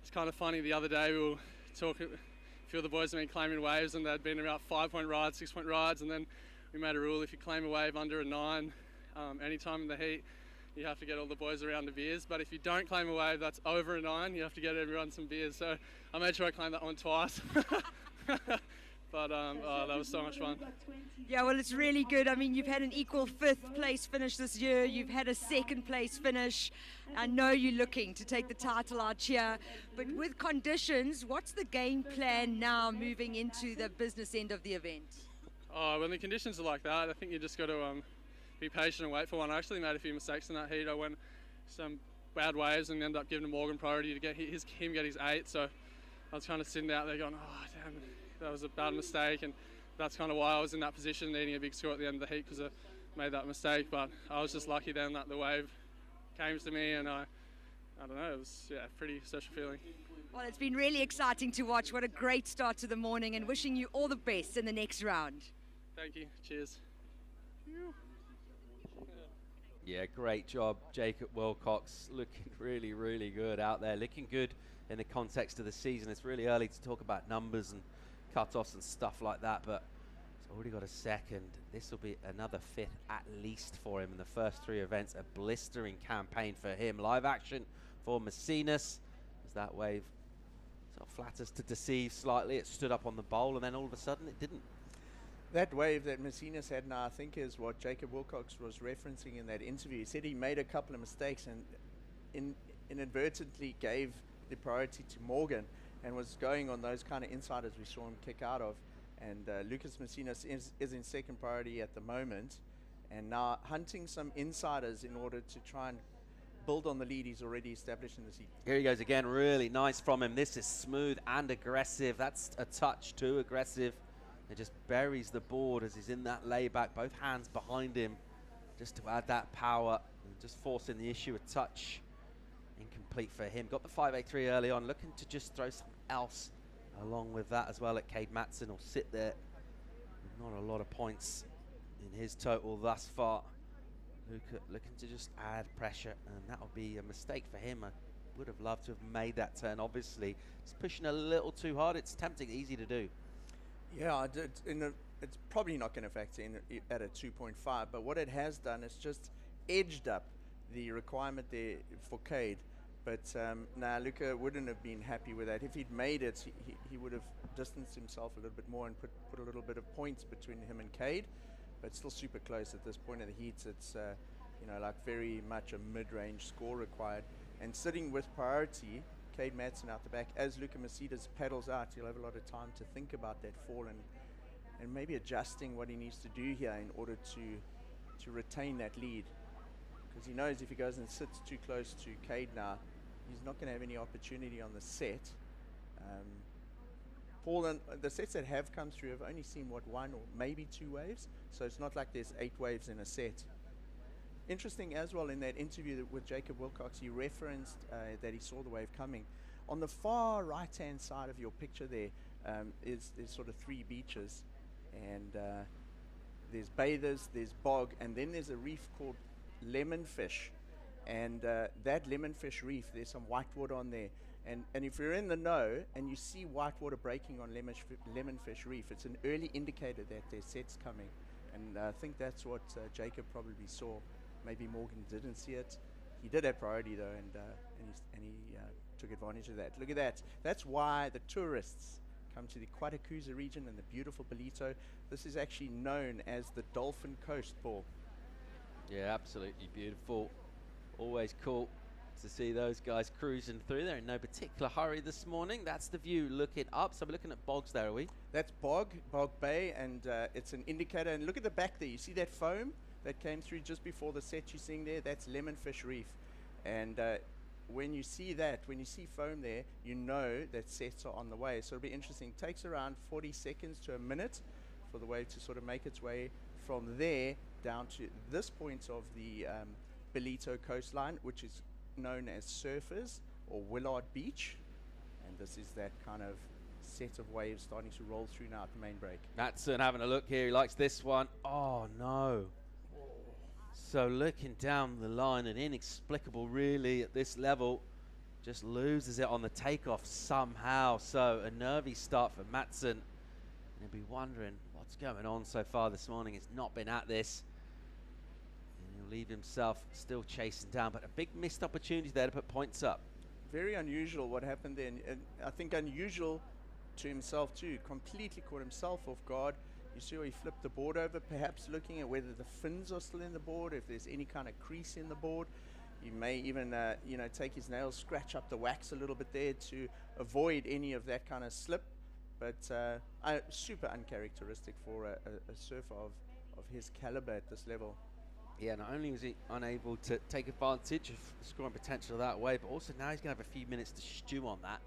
it's kind of funny, the other day we were talking, a few of the boys have been claiming waves, and they'd been about 5-point rides, 6-point rides, and then we made a rule, if you claim a wave under a 9 anytime in the heat, you have to get all the boys around to beers. But if you don't claim a wave that's over a 9, you have to get everyone some beers. So I made sure I claimed that one twice. But oh, that was so much fun. Yeah, well, it's really good. I mean, you've had an equal 5th place finish this year. You've had a 2nd place finish. I know you're looking to take the title out here. But with conditions, what's the game plan now moving into the business end of the event? Oh, when the conditions are like that, I think you just got to be patient and wait for one. I actually made a few mistakes in that heat. I went some bad waves and ended up giving Morgan priority to get him get his 8. So I was kind of sitting out there going, oh, damn, that was a bad mistake. And that's kind of why I was in that position, needing a big score at the end of the heat, because made that mistake. But I was just lucky then that the wave came to me, and I don't know, it was pretty special feeling. Well, it's been really exciting to watch. What a great start to the morning, and wishing you all the best in the next round. Thank you. Cheers. Yeah, great job, Jacob Wilcox. Looking really, really good out there. Looking good in the context of the season. It's really early to talk about numbers and cut-offs and stuff like that, but he's already got a second. This will be another fifth at least for him in the first 3 events. A blistering campaign for him. Live action for Macinas as that wave sort of flatters to deceive slightly. It stood up on the bowl, and then all of a sudden it didn't. That wave that Macinas had now, I think, is what Jacob Wilcox was referencing in that interview. He said he made a couple of mistakes and inadvertently gave the priority to Morgan and was going on those kind of insiders we saw him kick out of. And Lucas Macinas is in second priority at the moment, and now hunting some insiders in order to try and build on the lead he's already established in the seat. Here he goes again, really nice from him. This is smooth and aggressive. That's a touch too aggressive. It just buries the board as he's in that layback, both hands behind him, just to add that power and just forcing the issue a touch. Incomplete for him. Got the 583 early on, looking to just throw something else along with that as well. At Cade Matson will sit there. Not a lot of points in his total thus far. Luca looking to just add pressure, and that'll be a mistake for him. I would have loved to have made that turn, obviously. He's pushing a little too hard. It's tempting, easy to do. Yeah, it's probably not going to factor in at a 2.5, but what it has done is just edged up the requirement there for Cade. But Luca wouldn't have been happy with that. If he'd made it, he would have distanced himself a little bit more and put a little bit of points between him and Cade. But still super close at this point of the heats. It's like very much a mid-range score required. And sitting with priority, Cade Matson out the back, as Luca Macinas paddles out, he'll have a lot of time to think about that fall and maybe adjusting what he needs to do here in order to retain that lead. Because he knows if he goes and sits too close to Cade now, he's not going to have any opportunity on the set. Paul, and the sets that have come through have only seen, 1 or maybe 2 waves, so it's not like there's 8 waves in a set. Interesting as well, in that interview with Jacob Wilcox, he referenced that he saw the wave coming. On the far right-hand side of your picture there is sort of 3 beaches, and there's bathers, there's bog, and then there's a reef called Lemonfish. And that Lemonfish reef, there's some whitewater on there. And if you're in the know and you see whitewater breaking on Lemonfish reef, it's an early indicator that there's sets coming. And I think that's what Jacob probably saw. Maybe Morgan didn't see it. He did have priority though, and he took advantage of that. Look at that. That's why the tourists come to the Quatacusa region and the beautiful Ballito. This is actually known as the Dolphin Coast, Paul. Yeah, absolutely beautiful. Always cool to see those guys cruising through. They're in no particular hurry this morning. That's the view looking up. So we're looking at bogs there, are we? That's Bog Bay, and it's an indicator. And look at the back there. You see that foam that came through just before the set you're seeing there? That's Lemonfish Reef. And when you see that, when you see foam there, you know that sets are on the way. So it'll be interesting. It takes around 40 seconds to a minute for the wave to sort of make its way from there down to this point of the Ballito coastline, which is known as Surfers or Willard Beach. And this is that kind of set of waves starting to roll through now at the main break. Matson having a look here. He likes this one. Oh, no. So looking down the line, and inexplicable really at this level, just loses it on the takeoff somehow. So a nervy start for Matson. And he'll be wondering what's going on so far this morning. He's not been at this. And he'll leave himself still chasing down, but a big missed opportunity there to put points up. Very unusual what happened there, and I think unusual to himself too. Completely caught himself off guard. You see how he flipped the board over, perhaps looking at whether the fins are still in the board, if there's any kind of crease in the board. He may even take his nails, scratch up the wax a little bit there to avoid any of that kind of slip. But super uncharacteristic for a surfer of his caliber at this level. Yeah, not only was he unable to take advantage of the scoring potential that way, but also now he's going to have a few minutes to stew on that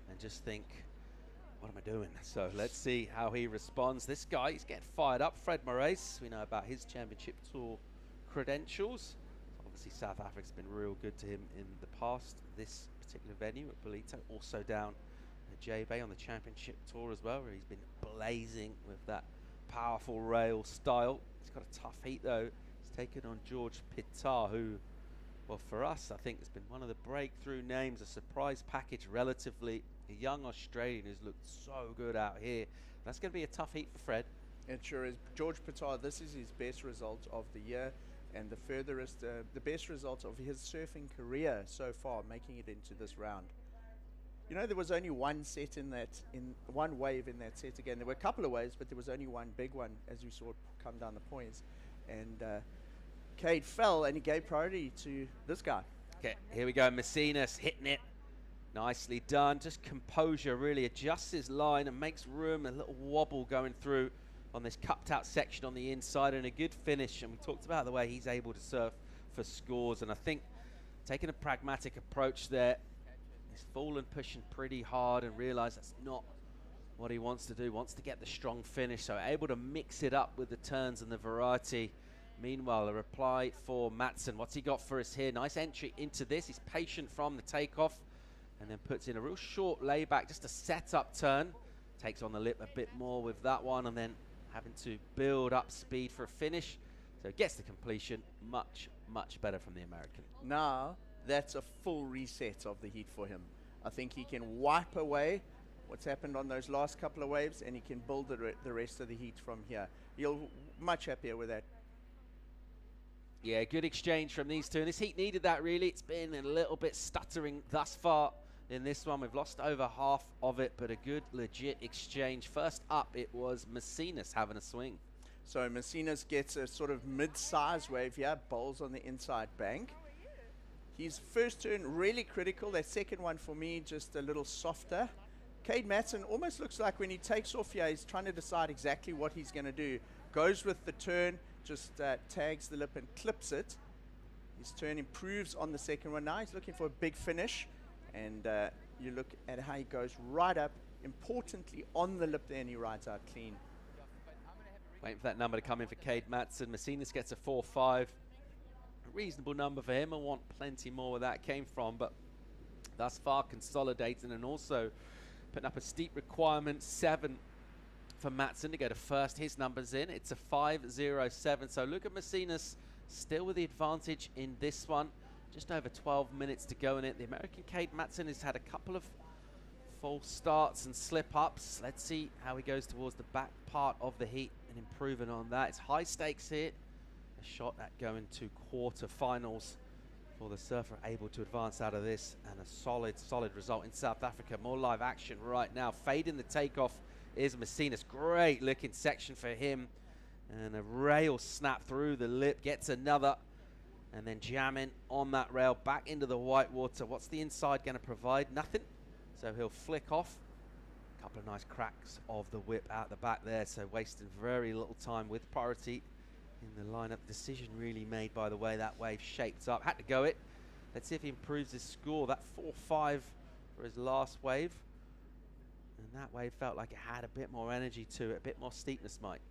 and just think, what am I doing? So let's see how he responds. This guy, he's getting fired up. Fred Moraes, we know about his championship tour credentials. Obviously, South Africa's been real good to him in the past. This particular venue at Ballito, also down at J-Bay on the championship tour as well, where he's been blazing with that powerful rail style. He's got a tough heat though. He's taken on George Pittar, who, well, for us, I think has been one of the breakthrough names, a surprise package relatively. A young Australian who's looked so good out here. That's going to be a tough heat for Fred. It sure is. George Pittar, this is his best result of the year, and the furthest, the best result of his surfing career so far, making it into this round. You know, there was only one set in one wave in that set again. There were a couple of waves, but there was only one big one, as you saw it come down the points. And Cade fell, and he gave priority to this guy. Okay, here we go. Messinas hitting it. Nicely done. Just composure, really adjusts his line and makes room. A little wobble going through on this cupped out section on the inside, and a good finish. And we talked about the way he's able to surf for scores, and I think taking a pragmatic approach there, he's fallen pushing pretty hard and realized that's not what he wants to do. Wants to get the strong finish, so able to mix it up with the turns and the variety. Meanwhile, a reply for Matson. What's he got for us here? Nice entry into this. He's patient from the takeoff, and then puts in a real short layback, just a setup turn. Takes on the lip a bit more with that one, and then having to build up speed for a finish. So gets the completion. Much, much better from the American. Now, that's a full reset of the heat for him. I think he can wipe away what's happened on those last couple of waves, and he can build the rest of the heat from here. He'll much happier with that. Yeah, good exchange from these two. And this heat needed that, really. It's been a little bit stuttering thus far in this one. We've lost over half of it, but a good, legit exchange. First up, it was Messinas having a swing. So Messinas gets a sort of mid-size wave here, bowls on the inside bank. His first turn, really critical. That second one, for me, just a little softer. Cade Matson almost looks like when he takes off here, he's trying to decide exactly what he's going to do. Goes with the turn, just tags the lip and clips it. His turn improves on the second one. Now he's looking for a big finish. And you look at how he goes right up, importantly on the lip there, and he rides out clean. Waiting for that number to come in for Cade Matson. Messinas gets a 4.5. A reasonable number for him. I want plenty more where that came from, but thus far consolidating and also putting up a steep requirement 7 for Matson to go to first. His number's in. It's a 5.07. So look at Messinas still with the advantage in this one. Just over 12 minutes to go in it. The American Cade Matson has had a couple of false starts and slip-ups. Let's see how he goes towards the back part of the heat and improving on that. It's high stakes here. A shot at going to quarter-finals for the surfer, able to advance out of this, and a solid result in South Africa. More live action right now. Fading the takeoff is Messinas. Great looking section for him. And a rail snap through the lip. Gets another. And then jamming on that rail back into the white water. What's the inside going to provide? Nothing. So he'll flick off. A couple of nice cracks of the whip out the back there. So wasting very little time with priority in the lineup. Decision really made by the way that wave shaped up. Had to go it. Let's see if he improves his score. That 4.5 for his last wave. And that wave felt like it had a bit more energy to it, a bit more steepness, Mike.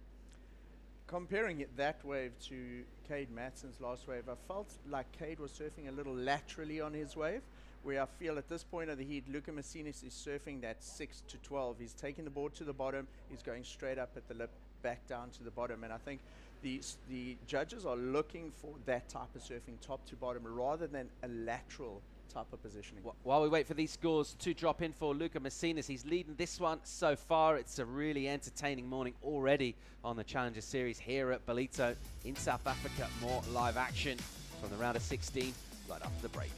Comparing that wave to Cade Matson's last wave, I felt like Cade was surfing a little laterally on his wave, where I feel at this point of the heat, Luca Messinas is surfing that 6 to 12. He's taking the board to the bottom, he's going straight up at the lip, back down to the bottom, and I think the judges are looking for that type of surfing, top to bottom, rather than a lateral type of positioning. While we wait for these scores to drop in for Luca Messinas, he's leading this one so far. It's a really entertaining morning already on the Challenger Series here at Ballito in South Africa. More live action from the round of 16 right after the break.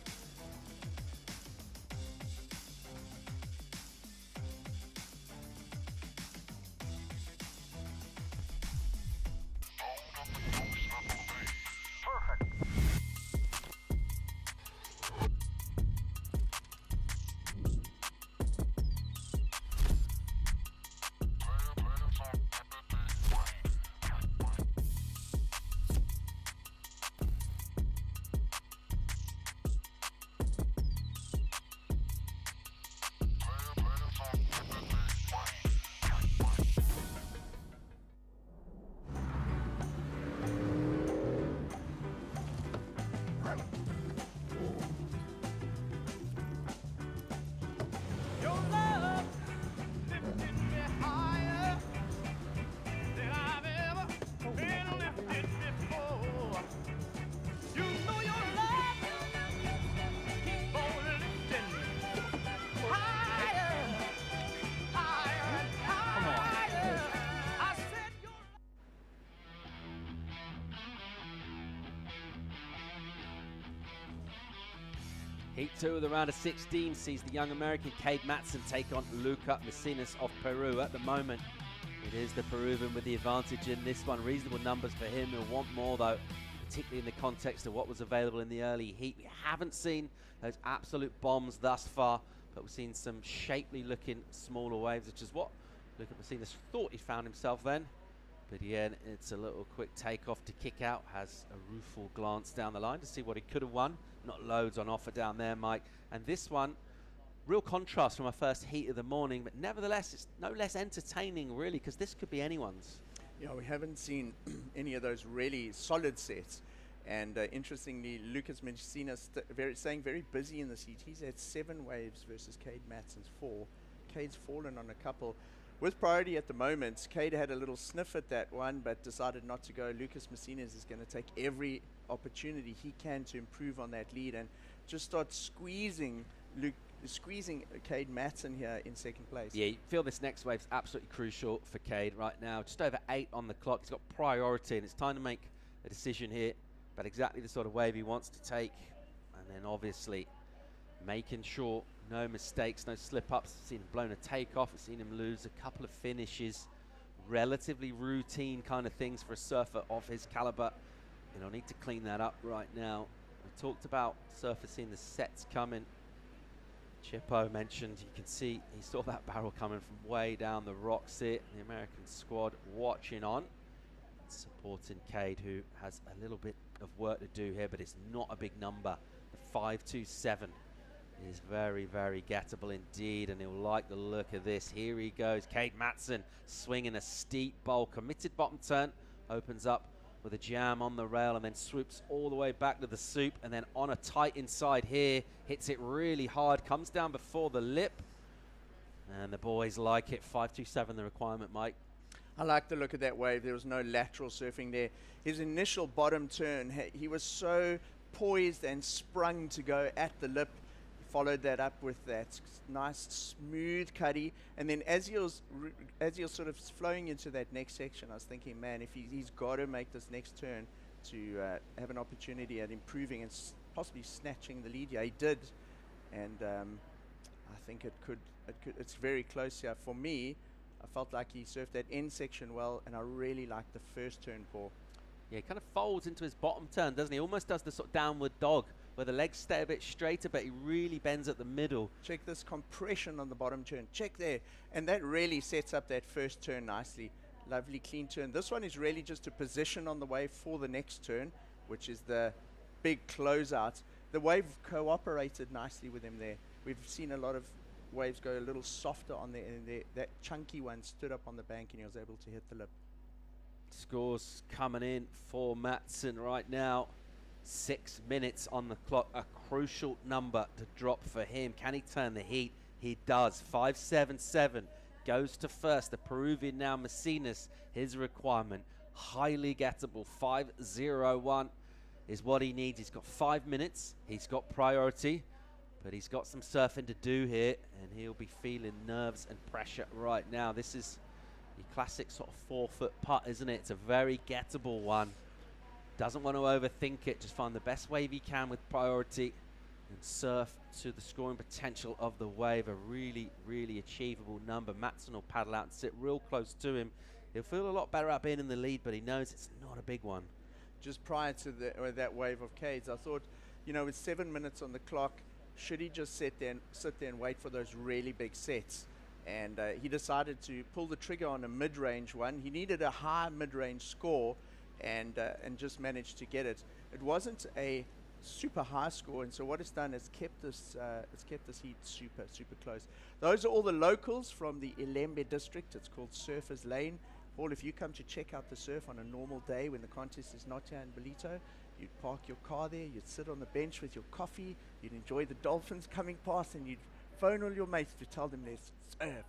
Heat 2 of the round of 16 sees the young American Cade Matson take on Luca Messinas of Peru. At the moment, it is the Peruvian with the advantage in this one. Reasonable numbers for him. He'll want more, though, particularly in the context of what was available in the early heat. We haven't seen those absolute bombs thus far, but we've seen some shapely-looking smaller waves, which is what Luca Messinas thought he found himself then. But yeah, it's a little quick takeoff to kick out. Has a rueful glance down the line to see what he could have won. Not loads on offer down there, Mike. And this one, real contrast from our first heat of the morning, but nevertheless, it's no less entertaining, really, because this could be anyone's. Yeah, we haven't seen any of those really solid sets. And interestingly, Lucas Messinas staying very busy in this heat. He's had 7 waves versus Cade Matson's 4. Cade's fallen on a couple. With priority at the moment, Cade had a little sniff at that one, but decided not to go. Lucas Messinas is going to take every opportunity he can to improve on that lead and just start squeezing Cade Matson here in second place. Yeah, you feel this next wave's absolutely crucial for Cade right now. Just over 8 on the clock. He's got priority, and it's time to make a decision here about exactly the sort of wave he wants to take. And then obviously making sure no mistakes, no slip-ups. Seen him blown a takeoff. I've seen him lose a couple of finishes. Relatively routine kind of things for a surfer of his caliber. You know, need to clean that up right now. We talked about surfacing the sets coming. Chippo mentioned, you can see he saw that barrel coming from way down the rocks here. The American squad watching on, supporting Cade, who has a little bit of work to do here, but it's not a big number. The 5.27 is very, very gettable indeed, and he'll like the look of this. Here he goes, Cade Matson swinging a steep bowl. Committed bottom turn, opens up with a jam on the rail and then swoops all the way back to the soup, and then on a tight inside here, hits it really hard, comes down before the lip, and the boys like it. 5.27 the requirement, Mike. I like the look of that wave. There was no lateral surfing there. His initial bottom turn, he was so poised and sprung to go at the lip. Followed that up with that nice smooth cuddy, and then as he was sort of flowing into that next section, I was thinking, man, if he's got to make this next turn to have an opportunity at improving and possibly snatching the lead. Yeah, he did, and I think it's very close here. For me, I felt like he surfed that end section well, and I really liked the first turn, Paul. Yeah, he kind of folds into his bottom turn, doesn't he? Almost does the sort of downward dog, where the legs stay a bit straighter, but he really bends at the middle. Check this compression on the bottom turn. Check there. And that really sets up that first turn nicely. Lovely clean turn. This one is really just a position on the wave for the next turn, which is the big closeout. The wave cooperated nicely with him there. We've seen a lot of waves go a little softer on there, and that chunky one stood up on the bank and he was able to hit the lip. Scores coming in for Matson right now. 6 minutes on the clock, a crucial number to drop for him. Can he turn the heat? He does. 5.77 goes to first. The Peruvian now, Messinas, his requirement, highly gettable. 5.01 is what he needs. He's got 5 minutes. He's got priority, but he's got some surfing to do here, and he'll be feeling nerves and pressure right now. This is the classic sort of 4-foot putt, isn't it? It's a very gettable one. Doesn't want to overthink it, just find the best wave he can with priority and surf to the scoring potential of the wave. A really, really achievable number. Matson will paddle out and sit real close to him. He'll feel a lot better up in the lead, but he knows it's not a big one. Just prior to that wave of Cade's, I thought, you know, with 7 minutes on the clock, should he just sit there and wait for those really big sets? And he decided to pull the trigger on a mid-range one. He needed a high mid-range score, and just managed to get it. It wasn't a super high score, and so what it's done is kept this heat super close. Those are all the locals from the Ilembe district. It's called Surfers Lane. Paul, if you come to check out the surf on a normal day when the contest is not here in Ballito, you'd park your car there, you'd sit on the bench with your coffee, you'd enjoy the dolphins coming past, and you'd phone all your mates to tell them there's surf.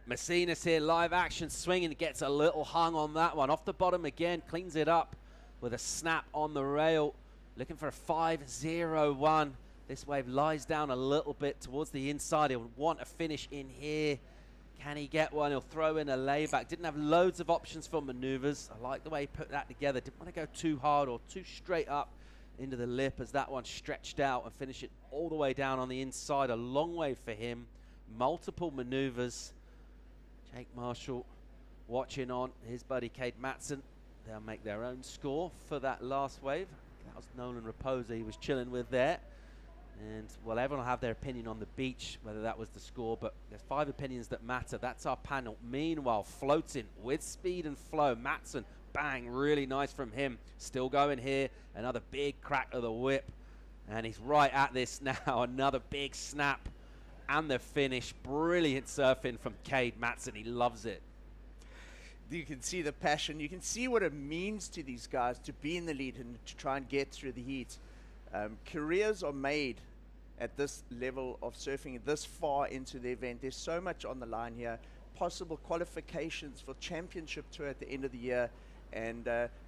Messinas here, live action swinging, gets a little hung on that one. Off the bottom again, cleans it up with a snap on the rail. Looking for a 5.01. This wave lies down a little bit towards the inside. He'll want a finish in here. Can he get one? He'll throw in a layback. Didn't have loads of options for maneuvers. I like the way he put that together. Didn't want to go too hard or too straight up into the lip as that one stretched out and finished it all the way down on the inside. A long wave for him. Multiple maneuvers. Jake Marshall watching on his buddy Cade Matson. They'll make their own score for that last wave. That was Nolan Raposa he was chilling with there. And, well, everyone will have their opinion on the beach, whether that was the score, but there's 5 opinions that matter. That's our panel. Meanwhile, floating with speed and flow, Matson, bang, really nice from him. Still going here. Another big crack of the whip. And he's right at this now. Another big snap. And the finish. Brilliant surfing from Cade Matson. He loves it. You can see the passion. You can see what it means to these guys to be in the lead and to try and get through the heat. Careers are made at this level of surfing, this far into the event. There's so much on the line here. Possible qualifications for championship tour at the end of the year. And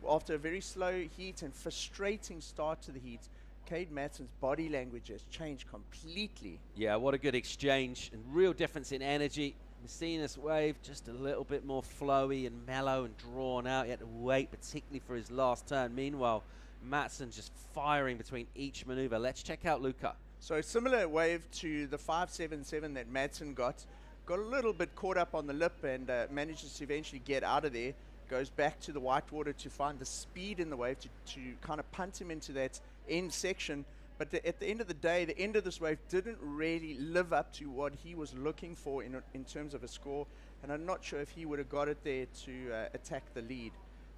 after a very slow heat and frustrating start to the heat, Cade Matson's body language has changed completely. Yeah, what a good exchange and real difference in energy. Messina's wave just a little bit more flowy and mellow and drawn out. He had to wait particularly for his last turn. Meanwhile, Matson just firing between each maneuver. Let's check out Luca. So a similar wave to the 577 that Matson got a little bit caught up on the lip and manages to eventually get out of there. Goes back to the whitewater to find the speed in the wave to kind of punt him into that end section. But at the end of the day, the end of this wave didn't really live up to what he was looking for in terms of a score. And I'm not sure if he would have got it there to attack the lead.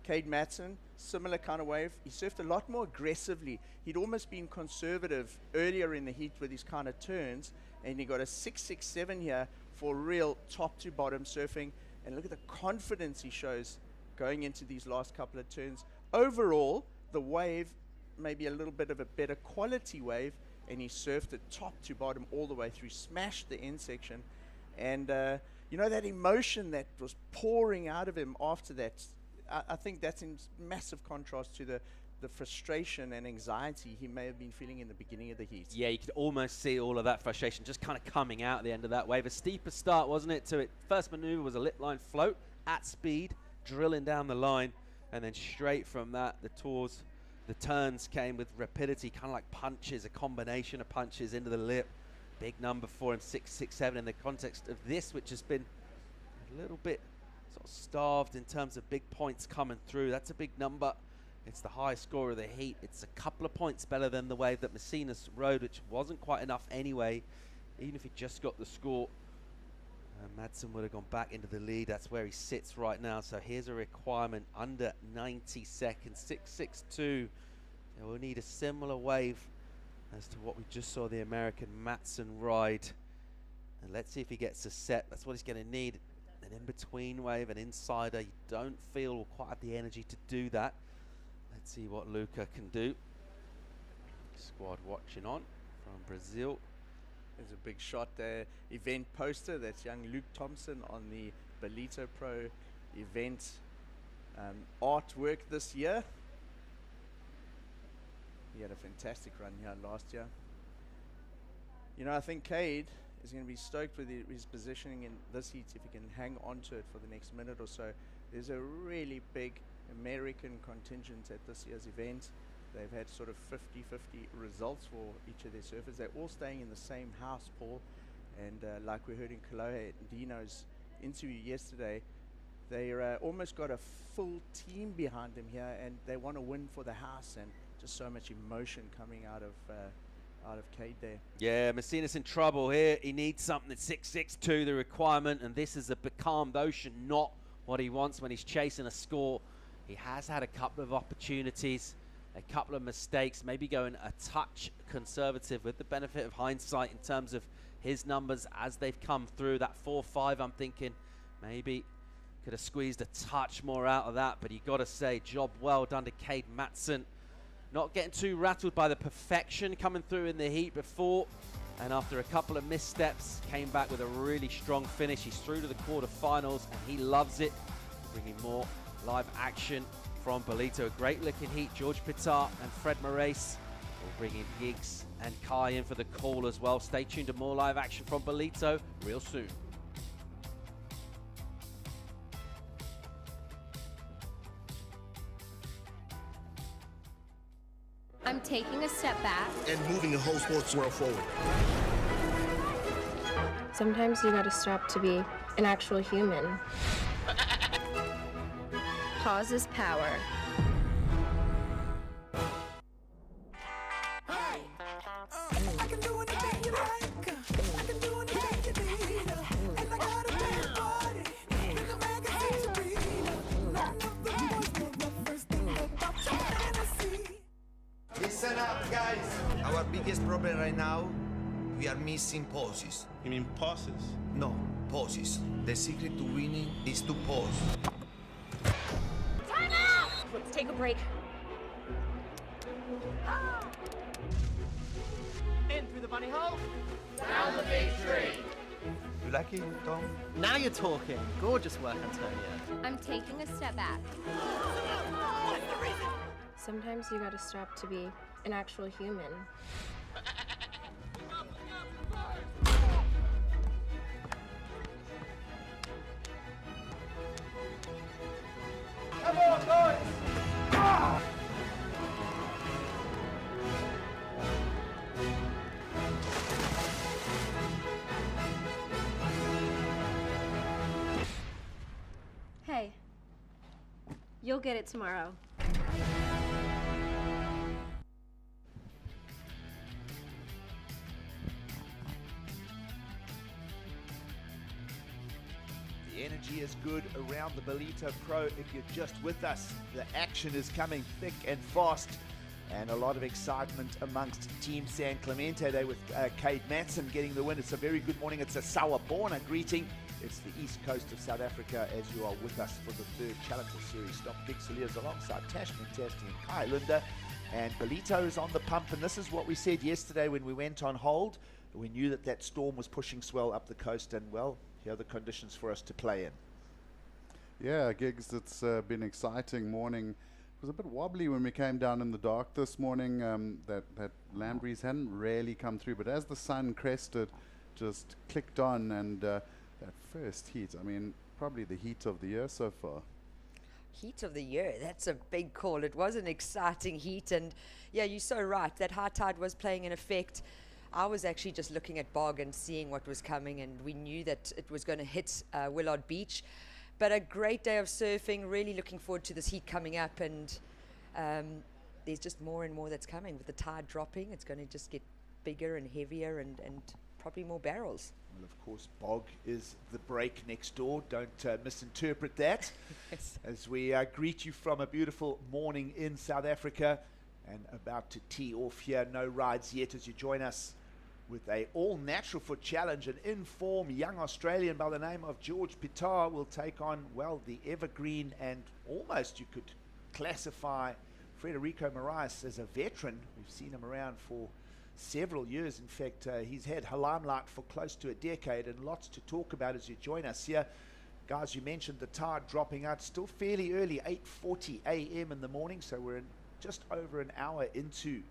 Cade Matson, similar kind of wave. He surfed a lot more aggressively. He'd almost been conservative earlier in the heat with his kind of turns. And he got a 667 here for real top to bottom surfing. And look at the confidence he shows going into these last couple of turns. Overall, the wave may be a little bit of a better quality wave, and he surfed it top to bottom all the way through, smashed the end section. And you know, that emotion that was pouring out of him after that, I think that's in massive contrast to the frustration and anxiety he may have been feeling in the beginning of the heat. Yeah, you could almost see all of that frustration just kind of coming out at the end of that wave. A steeper start, wasn't it, to it. First maneuver was a lip line float at speed, drilling down the line, and then straight from that, the turns came with rapidity, kind of like punches, a combination of punches into the lip. Big number for him, 667 in the context of this, which has been a little bit sort of starved in terms of big points coming through. That's a big number. It's the highest score of the heat. It's a couple of points better than the wave that Messina's rode, which wasn't quite enough anyway, even if he just got the score. Matson would have gone back into the lead. That's where he sits right now. So here's a requirement under 90 seconds, 662. And we'll need a similar wave as to what we just saw the American Matson ride. And let's see if he gets a set. That's what he's going to need. An in-between wave, an insider. You don't feel will quite have the energy to do that. Let's see what Luca can do. Squad watching on from Brazil. There's a big shot there. Event poster. That's young Luke Thompson on the Ballito Pro event artwork this year. He had a fantastic run here last year. You know, I think Cade is going to be stoked with his positioning in this heat if he can hang on to it for the next minute or so. There's a really big American contingent at this year's event. They've had sort of 50-50 results for each of their surfers. They're all staying in the same house, Paul. And like we heard in Kalohe, Dino's interview yesterday, they almost got a full team behind them here, and they want to win for the house. And just so much emotion coming out of Cade there. Yeah, Messina's in trouble here. He needs something at 662, the requirement, and this is a becalmed ocean, not what he wants when he's chasing a score. He has had a couple of opportunities, a couple of mistakes, maybe going a touch conservative with the benefit of hindsight in terms of his numbers as they've come through. That 4-5, I'm thinking maybe could have squeezed a touch more out of that, but you got to say, job well done to Cade Matson. Not getting too rattled by the perfection coming through in the heat before, and after a couple of missteps, came back with a really strong finish. He's through to the quarterfinals, and he loves it. Bringing more live action from Ballito. A great looking heat. George Pitar and Fred Moraes will bring in Giggs and Kai in for the call as well. Stay tuned to more live action from Ballito real soon. I'm I'm taking a step back. And moving the whole sports world forward. Sometimes you gotta stop to be an actual human. Pause is power. Listen up, guys. Our biggest problem right now, we are missing pauses. You mean pauses? No, pauses. The secret to winning is to pause. Time out! Let's take a break. In through the bunny hole. Down the big tree. You like it, Tom? Now you're talking. Gorgeous work, Antonia. I'm taking a step back. Sometimes you gotta stop to be an actual human. Come on, guys! Hey, you'll get it tomorrow. The energy is good around the Ballito Pro. If you're just with us, the action is coming thick and fast, and a lot of excitement amongst Team San Clemente. They with Cade Matson getting the win. It's a very good morning. It's a Sawabona greeting. It's the east coast of South Africa as you are with us for the third Challenger Series. Stop Big Saliers alongside Tash Mintasti and Kai Linda. And Ballito is on the pump, and this is what we said yesterday when we went on hold. We knew that that storm was pushing swell up the coast, and well, here are the conditions for us to play in. Yeah, Gigs, it's been an exciting morning. It was a bit wobbly when we came down in the dark this morning. That land breeze hadn't really come through, but as the sun crested, just clicked on, and that first heat, I mean, probably the heat of the year so far. Heat of the year, that's a big call. It was an exciting heat, and yeah, you're so right. That high tide was playing in effect. I was actually just looking at Bog and seeing what was coming, and we knew that it was going to hit Willard Beach. But a great day of surfing, really looking forward to this heat coming up, and there's just more and more that's coming. With the tide dropping, it's going to just get bigger and heavier and probably more barrels. Well, of course, Bog is the break next door. Don't misinterpret that. Yes. As we greet you from a beautiful morning in South Africa, and about to tee off here. No rides yet as you join us with a all-natural foot challenge. An in-form young Australian by the name of George Pitar will take on, well, the evergreen, and almost you could classify Frederico Moraes as a veteran. We've seen him around for several years. In fact, he's had limelight for close to a decade, and lots to talk about as you join us here. Guys, you mentioned the tide dropping out. Still fairly early, 8:40 a.m. in the morning, so we're in just over an hour into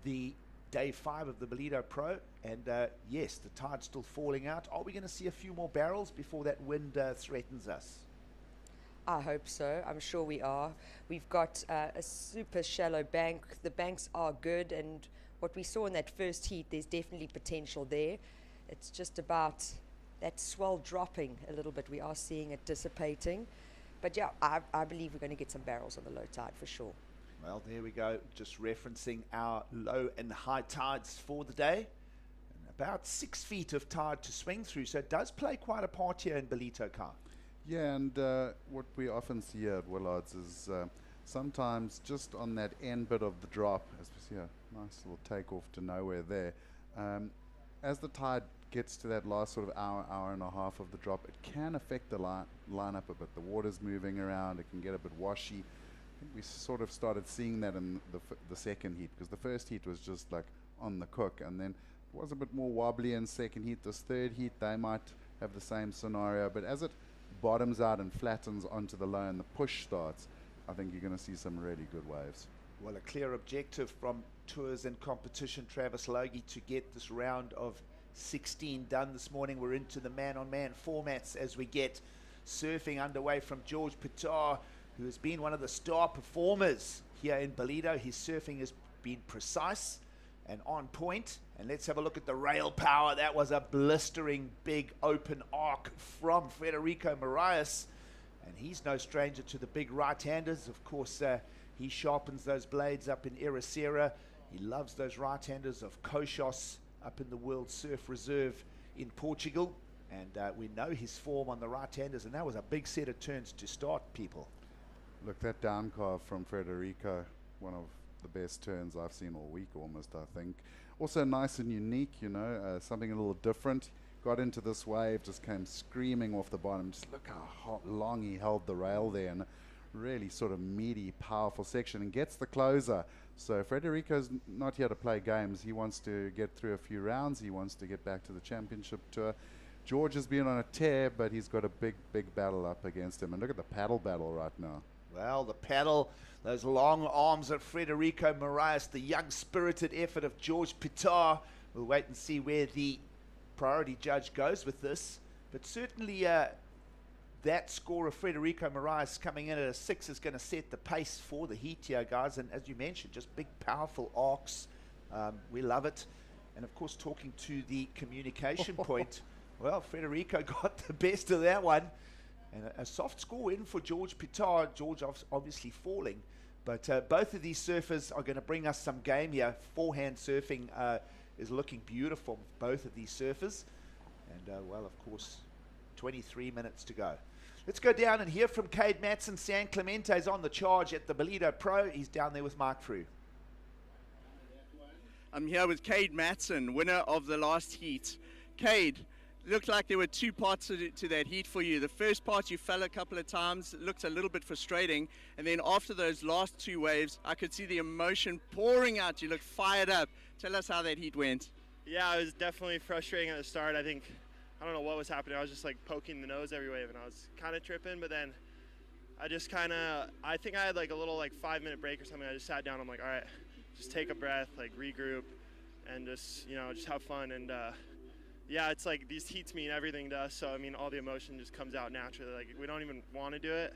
the day 5 of the Ballito Pro, and yes, the tide's still falling out. Are we going to see a few more barrels before that wind threatens us? I hope so. I'm sure we are. We've got a super shallow bank. The banks are good, and what we saw in that first heat, there's definitely potential there. It's just about that swell dropping a little bit. We are seeing it dissipating, but yeah, I believe we're going to get some barrels on the low tide for sure. Well, there we go, just referencing our low and high tides for the day. And about 6 feet of tide to swing through, so it does play quite a part here in Ballito, Car. Yeah, and what we often see here at Willards is sometimes just on that end bit of the drop, as we see a nice little takeoff to nowhere there, as the tide gets to that last sort of hour and a half of the drop, it can affect the lineup a bit. The water's moving around, it can get a bit washy. I think we sort of started seeing that in the second heat, because the first heat was just like on the cook, and then it was a bit more wobbly in second heat. This third heat, they might have the same scenario, but as it bottoms out and flattens onto the low and the push starts, I think you're going to see some really good waves. Well, a clear objective from Tours and Competition, Travis Logie, to get this round of 16 done this morning. We're into the man-on-man formats as we get surfing underway from George Pitar, who has been one of the star performers here in Ballito. His surfing is been precise and on point. And let's have a look at the rail power. That was a blistering big open arc from Federico Moraes. And he's no stranger to the big right-handers. Of course, he sharpens those blades up in Ericeira. He loves those right-handers of Koshos up in the World Surf Reserve in Portugal. And we know his form on the right-handers, and that was a big set of turns to start, people. Look, that down carve from Federico, one of the best turns I've seen all week almost, I think. Also nice and unique, you know, something a little different. Got into this wave, just came screaming off the bottom. Just look how long he held the rail there, and really sort of meaty, powerful section, and gets the closer. So Federico's not here to play games. He wants to get through a few rounds. He wants to get back to the championship tour. George has been on a tear, but he's got a big, big battle up against him. And look at the paddle battle right now. Well, the paddle, those long arms of Federico Moraes, the young-spirited effort of George Pittar. We'll wait and see where the priority judge goes with this. But certainly that score of Federico Moraes coming in at a 6 is going to set the pace for the heat here, guys. And as you mentioned, just big, powerful arcs. We love it. And, of course, talking to the communication point, well, Federico got the best of that one. And a soft score in for George Pittar. George obviously falling. But both of these surfers are going to bring us some game here. Forehand surfing is looking beautiful, both of these surfers. And, well, of course, 23 minutes to go. Let's go down and hear from Cade Matson. San Clemente's on the charge at the Ballito Pro. He's down there with Mark Frew. I'm here with Cade Matson, winner of the last heat. Cade, it looked like there were two parts to that heat for you. The first part, you fell a couple of times. It looked a little bit frustrating. And then after those last two waves, I could see the emotion pouring out. You looked fired up. Tell us how that heat went. Yeah, it was definitely frustrating at the start. I don't know what was happening. I was just like poking the nose every wave, and I was kind of tripping. But then I think I had like a little 5-minute break or something. I just sat down. I'm like, all right, just take a breath, regroup, and just have fun. And yeah, it's like these heats mean everything to us. So I mean, all the emotion just comes out naturally. Like we don't even want to do it,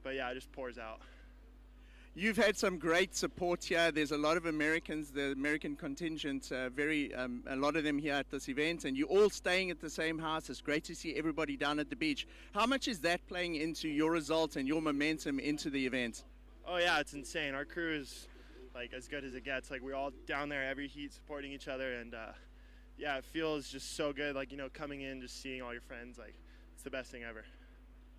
but yeah, it just pours out. You've had some great support here. There's a lot of Americans, the American contingent, a lot of them here at this event, and you're all staying at the same house. It's great to see everybody down at the beach. How much is that playing into your results and your momentum into the event? Oh yeah, it's insane. Our crew is as good as it gets. We're all down there every heat supporting each other, and yeah, it feels just so good. Coming in, just seeing all your friends, it's the best thing ever.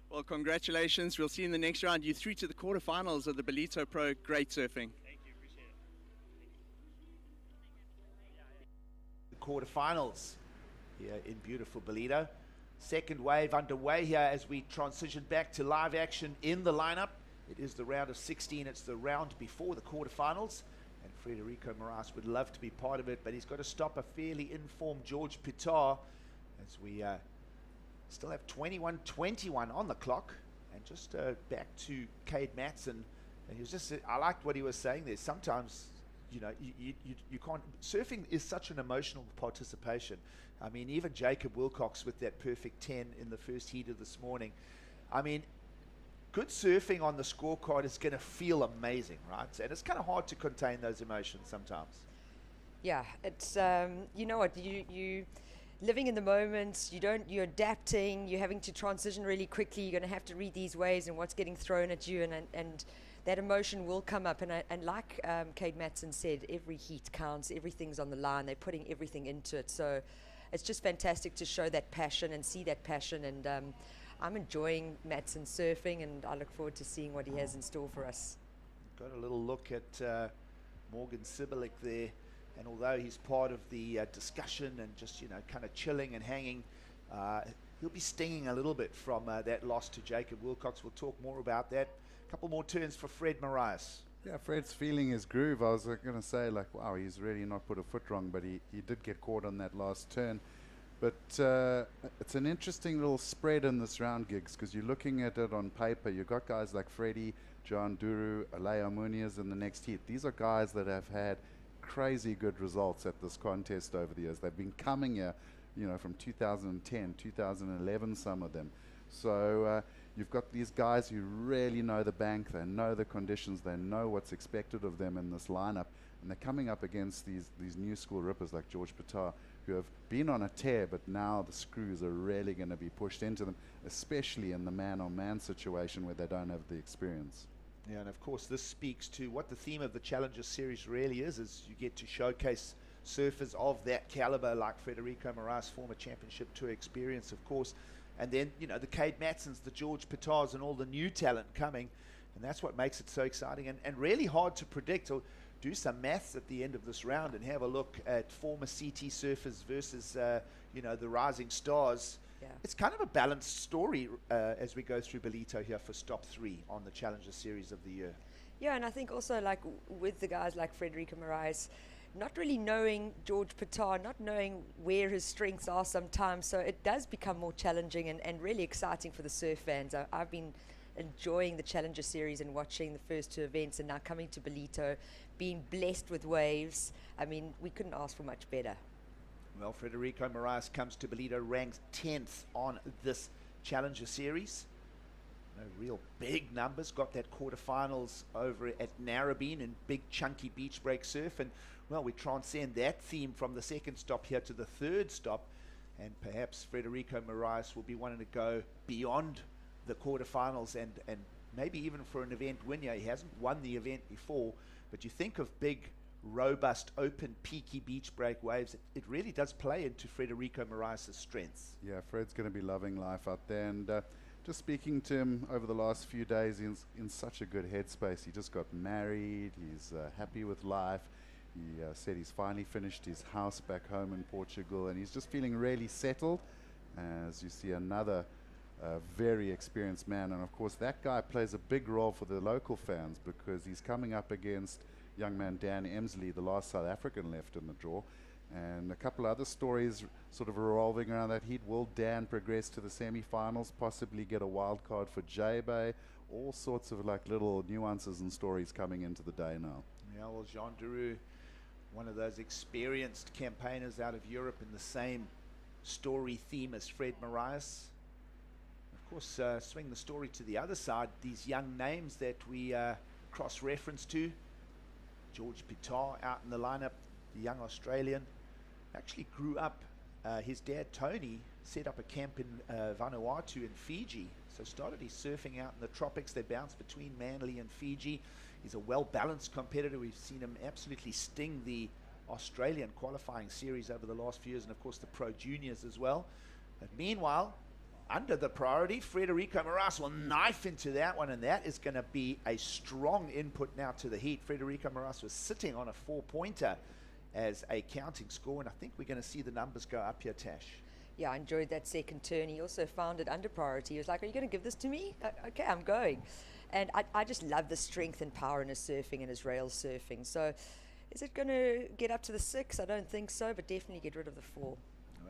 Well, congratulations. We'll see you in the next round. You're through to the quarterfinals of the Ballito Pro. Great surfing. Thank you. Appreciate it. The quarterfinals here in beautiful Ballito. Second wave underway here as we transition back to live action in the lineup. It is the round of 16. It's the round before the quarterfinals. And Federico Moraes would love to be part of it, but he's got to stop a fairly informed George Pittar as we still have 21-21 on the clock. And just back to Cade Matson, and he was just, I liked what he was saying there. Sometimes, you can't, surfing is such an emotional participation. I mean, even Jacob Wilcox with that perfect 10 in the first heat of this morning. I mean, good surfing on the scorecard is going to feel amazing, right? And it's kind of hard to contain those emotions sometimes. Yeah, it's, you know what, you living in the moment, you're adapting, you're having to transition really quickly, you're going to have to read these waves and what's getting thrown at you, and that emotion will come up. And like Cade Matson said, every heat counts, everything's on the line, they're putting everything into it. So it's just fantastic to show that passion and see that passion. And I'm enjoying Matson surfing, and I look forward to seeing what he has in store for us. Got a little look at Morgan Sibilik there. And although he's part of the discussion and just, kind of chilling and hanging, he'll be stinging a little bit from that loss to Jacob Wilcox. We'll talk more about that. A couple more turns for Fred Moraes. Yeah, Fred's feeling his groove. I was going to say, wow, he's really not put a foot wrong, but he did get caught on that last turn. But it's an interesting little spread in this round, Gigs, because you're looking at it on paper. You've got guys like Freddie, John Duru, Aleo Muniz in the next heat. These are guys that have had crazy good results at this contest over the years. They've been coming here, from 2010, 2011, some of them. So you've got these guys who really know the bank, they know the conditions, they know what's expected of them in this lineup, and they're coming up against these new school rippers like George Patar, who have been on a tear, but now the screws are really going to be pushed into them, especially in the man-on-man situation where they don't have the experience. Yeah, and of course this speaks to what the theme of the Challenger Series really is you get to showcase surfers of that caliber like Federico Moraes, former championship tour experience, of course, and then, you know, the Cade Matsons, the George Patars, and all the new talent coming, and that's what makes it so exciting and really hard to predict. Or do some maths at the end of this round and have a look at former CT surfers versus, you know, the rising stars. Yeah. It's kind of a balanced story as we go through Ballito here for stop 3 on the Challenger Series of the year. Yeah, and I think also like with the guys like Federico Moraes, not really knowing George Patar, not knowing where his strengths are sometimes, so it does become more challenging and really exciting for the surf fans. I've been enjoying the Challenger Series and watching the first 2 events, and now coming to Ballito, being blessed with waves. I mean, we couldn't ask for much better. Well, Federico Moraes comes to Ballito, ranks 10th on this Challenger Series. No real big numbers. Got that quarterfinals over at Narrabeen in big chunky beach break surf, and well, we transcend that theme from the second stop here to the third stop, and perhaps Federico Moraes will be wanting to go beyond the quarterfinals and maybe even for an event win. Yeah, he hasn't won the event before, but you think of big, robust, open, peaky beach break waves, it really does play into Federico Moraes' strengths. Yeah, Fred's going to be loving life out there, and just speaking to him over the last few days, he's in such a good headspace. He just got married, he's happy with life. He said he's finally finished his house back home in Portugal, and he's just feeling really settled. As you see, another very experienced man, and of course that guy plays a big role for the local fans because he's coming up against young man Dan Emsley, the last South African left in the draw, and a couple other stories sort of revolving around that heat. Will Dan progress to the semi-finals, possibly get a wild card for J-Bay? All sorts of like little nuances and stories coming into the day now. Yeah, well, Jean Duroux, one of those experienced campaigners out of Europe in the same story theme as Fred Moraes. Of course, swing the story to the other side, these young names that we cross-reference to. George Patar out in the lineup, the young Australian. Actually grew up, his dad Tony set up a camp in Vanuatu in Fiji. So started his surfing out in the tropics. They bounced between Manly and Fiji. He's a well-balanced competitor. We've seen him absolutely sting the Australian qualifying series over the last few years, and of course the Pro Juniors as well. But meanwhile, under the priority, Federico Moraes will knife into that one, and that is going to be a strong input now to the heat. Federico Moraes was sitting on a 4-pointer as a counting score, and I think we're going to see the numbers go up here, Tash. Yeah, I enjoyed that second turn. He also found it under priority. He was like, are you going to give this to me? Okay, I'm going. And I just love the strength and power in his surfing and his rail surfing. So is it going to get up to the 6? I don't think so, but definitely get rid of the 4.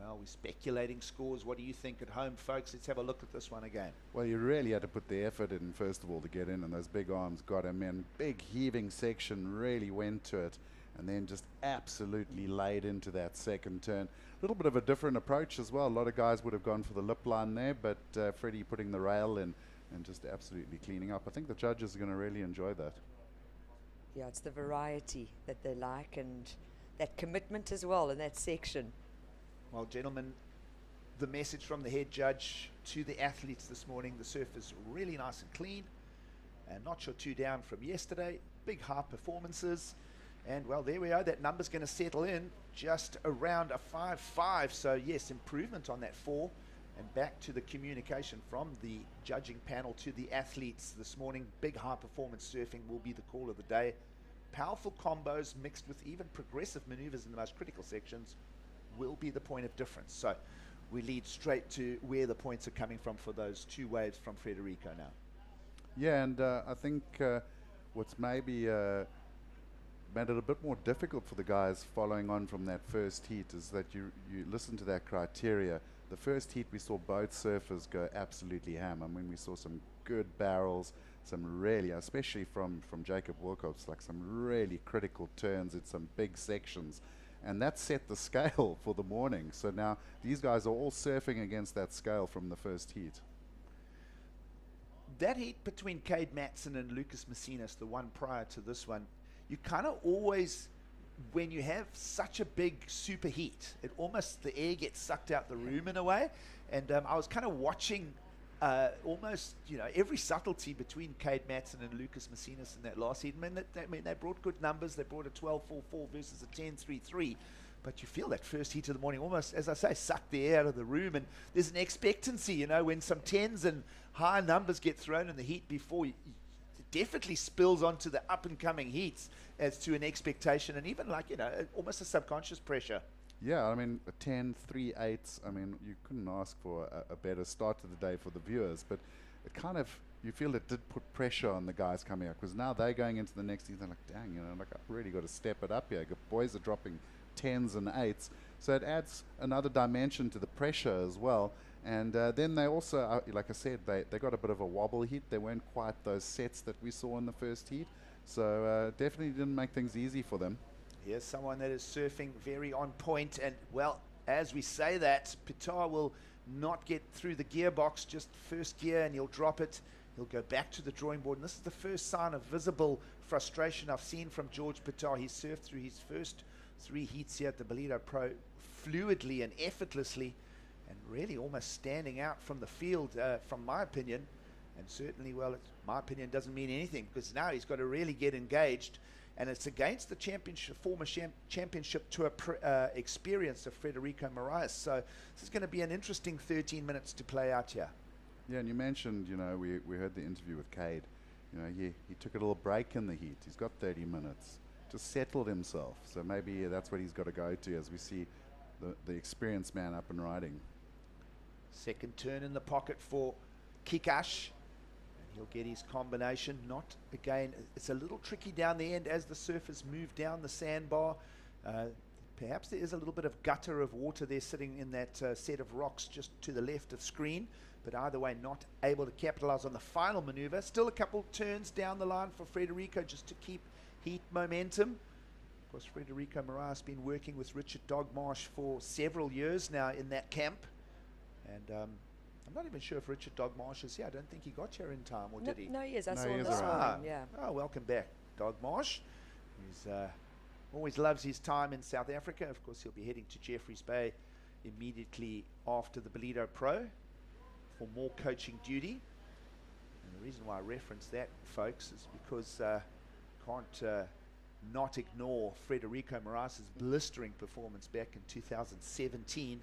Well, we're speculating scores. What do you think at home, folks? Let's have a look at this one again. Well, you really had to put the effort in, first of all, to get in, and those big arms got him in. Big heaving section really went to it, and then just absolutely laid into that second turn. A little bit of a different approach as well. A lot of guys would have gone for the lip line there, but Freddie putting the rail in and just absolutely cleaning up. I think the judges are going to really enjoy that. Yeah, it's the variety that they like and that commitment as well in that section. Well, gentlemen, the message from the head judge to the athletes this morning: the surf is really nice and clean, and not your 2 down from yesterday. Big high performances, and well, there we are. That number's going to settle in just around a 5.5. So yes, improvement on that 4, and back to the communication from the judging panel to the athletes this morning. Big high performance surfing will be the call of the day. Powerful combos mixed with even progressive maneuvers in the most critical sections will be the point of difference. So we lead straight to where the points are coming from for those 2 waves from Federico now. Yeah, and I think what's maybe made it a bit more difficult for the guys following on from that first heat is that you listen to that criteria. The first heat we saw both surfers go absolutely ham. I mean, we saw some good barrels, some really, especially from Jacob Wilcox, like some really critical turns in some big sections. And that set the scale for the morning. So now these guys are all surfing against that scale from the first heat. That heat between Cade Matson and Lucas Macinas, the one prior to this one, you kind of always when you have such a big superheat, it almost, the air gets sucked out the room in a way. And I was kind of watching almost, every subtlety between Cade Matson and Lucas Macinas in that last heat. I mean, they brought good numbers. They brought a 12.44 versus a 10.33. But you feel that first heat of the morning almost, as I say, suck the air out of the room. And there's an expectancy, when some 10s and high numbers get thrown in the heat before, it definitely spills onto the up-and-coming heats as to an expectation and even like, almost a subconscious pressure. Yeah, I mean, a 10, 3 8s, I mean, you couldn't ask for a better start to the day for the viewers, but it kind of, you feel it did put pressure on the guys coming up, because now they're going into the next season like, dang, I've really got to step it up here. Boys are dropping 10s and 8s, so it adds another dimension to the pressure as well. And then they also, like I said, they got a bit of a wobble heat. They weren't quite those sets that we saw in the first heat, so definitely didn't make things easy for them. Here's someone that is surfing very on point, and well, as we say that, Pitar will not get through the gearbox, just first gear, and he'll drop it. He'll go back to the drawing board, and this is the first sign of visible frustration I've seen from George Pitar. He surfed through his first 3 heats here at the Ballito Pro fluidly and effortlessly, and really almost standing out from the field, from my opinion. And certainly, well, my opinion doesn't mean anything, because now he's got to really get engaged. And it's against the former championship tour experience of Frederico Moraes. So this is going to be an interesting 13 minutes to play out here. Yeah, and you mentioned, we heard the interview with Cade. He took a little break in the heat. He's got 30 minutes. Just settled himself. So maybe that's what he's got to go to as we see the experienced man up and riding. Second turn in the pocket for Kikash. He'll get his combination. Not again, it's a little tricky down the end as the surfers move down the sandbar. Perhaps there is a little bit of gutter of water there sitting in that set of rocks just to the left of screen, but either way not able to capitalize on the final maneuver. Still a couple turns down the line for Frederico just to keep heat momentum. Of course, Frederico Moraes has been working with Richard Dogmarsh for several years now in that camp, and I'm not even sure if Richard Dogmarsh is here. I don't think he got here in time, or did he? No, he is. I saw he him is this around. morning, yeah. Oh, welcome back, Dogmarsh. He's always loves his time in South Africa. Of course, he'll be heading to Jeffreys Bay immediately after the Ballito Pro for more coaching duty. And the reason why I reference that, folks, is because can't not ignore Frederico Moraes' blistering performance back in 2017,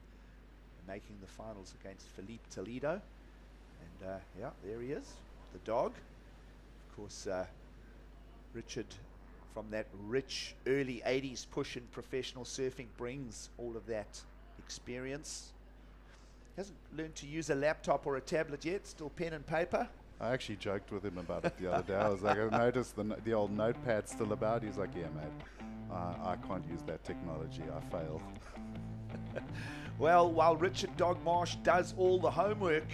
making the finals against Felipe Toledo. And yeah, there he is, the dog. Of course, Richard, from that rich early 80s push in professional surfing, brings all of that experience. Hasn't learned to use a laptop or a tablet yet, still pen and paper. I actually joked with him about it the other day. I was like, I noticed the old notepad still about. He's like, yeah, mate, I can't use that technology. I fail. Well, while Richard Dogmarsh does all the homework,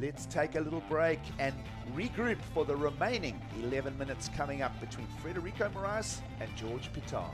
let's take a little break and regroup for the remaining 11 minutes coming up between Frederico Moraes and George Pitar.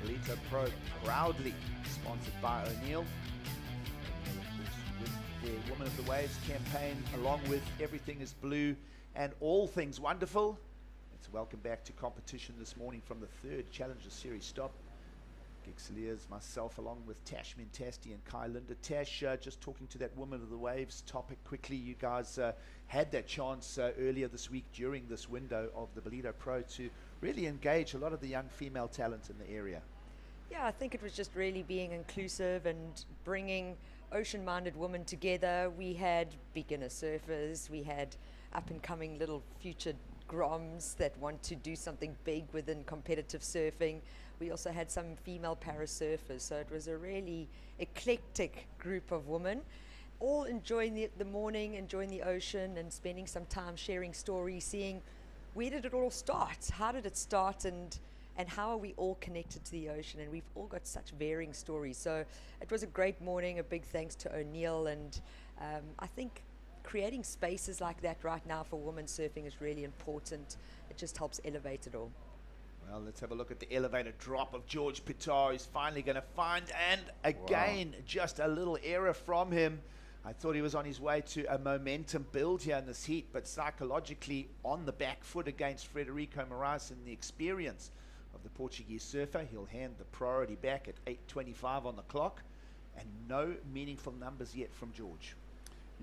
Ballito Pro, proudly sponsored by O'Neill. With the Woman of the Waves campaign, along with Everything is Blue and All Things Wonderful. So welcome back to competition this morning from the third Challenger Series stop. Gixeliers, myself, along with Tash Mintasti and Kai Linda. Tash, just talking to that Woman of the Waves topic quickly. You guys had that chance earlier this week during this window of the Ballito Pro to really engage a lot of the young female talent in the area. Yeah, I think it was just really being inclusive and bringing ocean-minded women together. We had beginner surfers, we had up-and-coming little future groms that want to do something big within competitive surfing. We also had some female parasurfers, so it was a really eclectic group of women, all enjoying the morning, enjoying the ocean, and spending some time sharing stories, seeing where did it all start, how did it start, and how are we all connected to the ocean. And we've all got such varying stories. So it was a great morning. A big thanks to O'Neill, and I think creating spaces like that right now for women surfing is really important. It just helps elevate it all. Well, let's have a look at the elevator drop of George Pitar. He's finally going to find, and again, just a little error from him. I thought he was on his way to a momentum build here in this heat, but psychologically on the back foot against Frederico Moraes and the experience of the Portuguese surfer. He'll hand the priority back at 8:25 on the clock, and no meaningful numbers yet from George.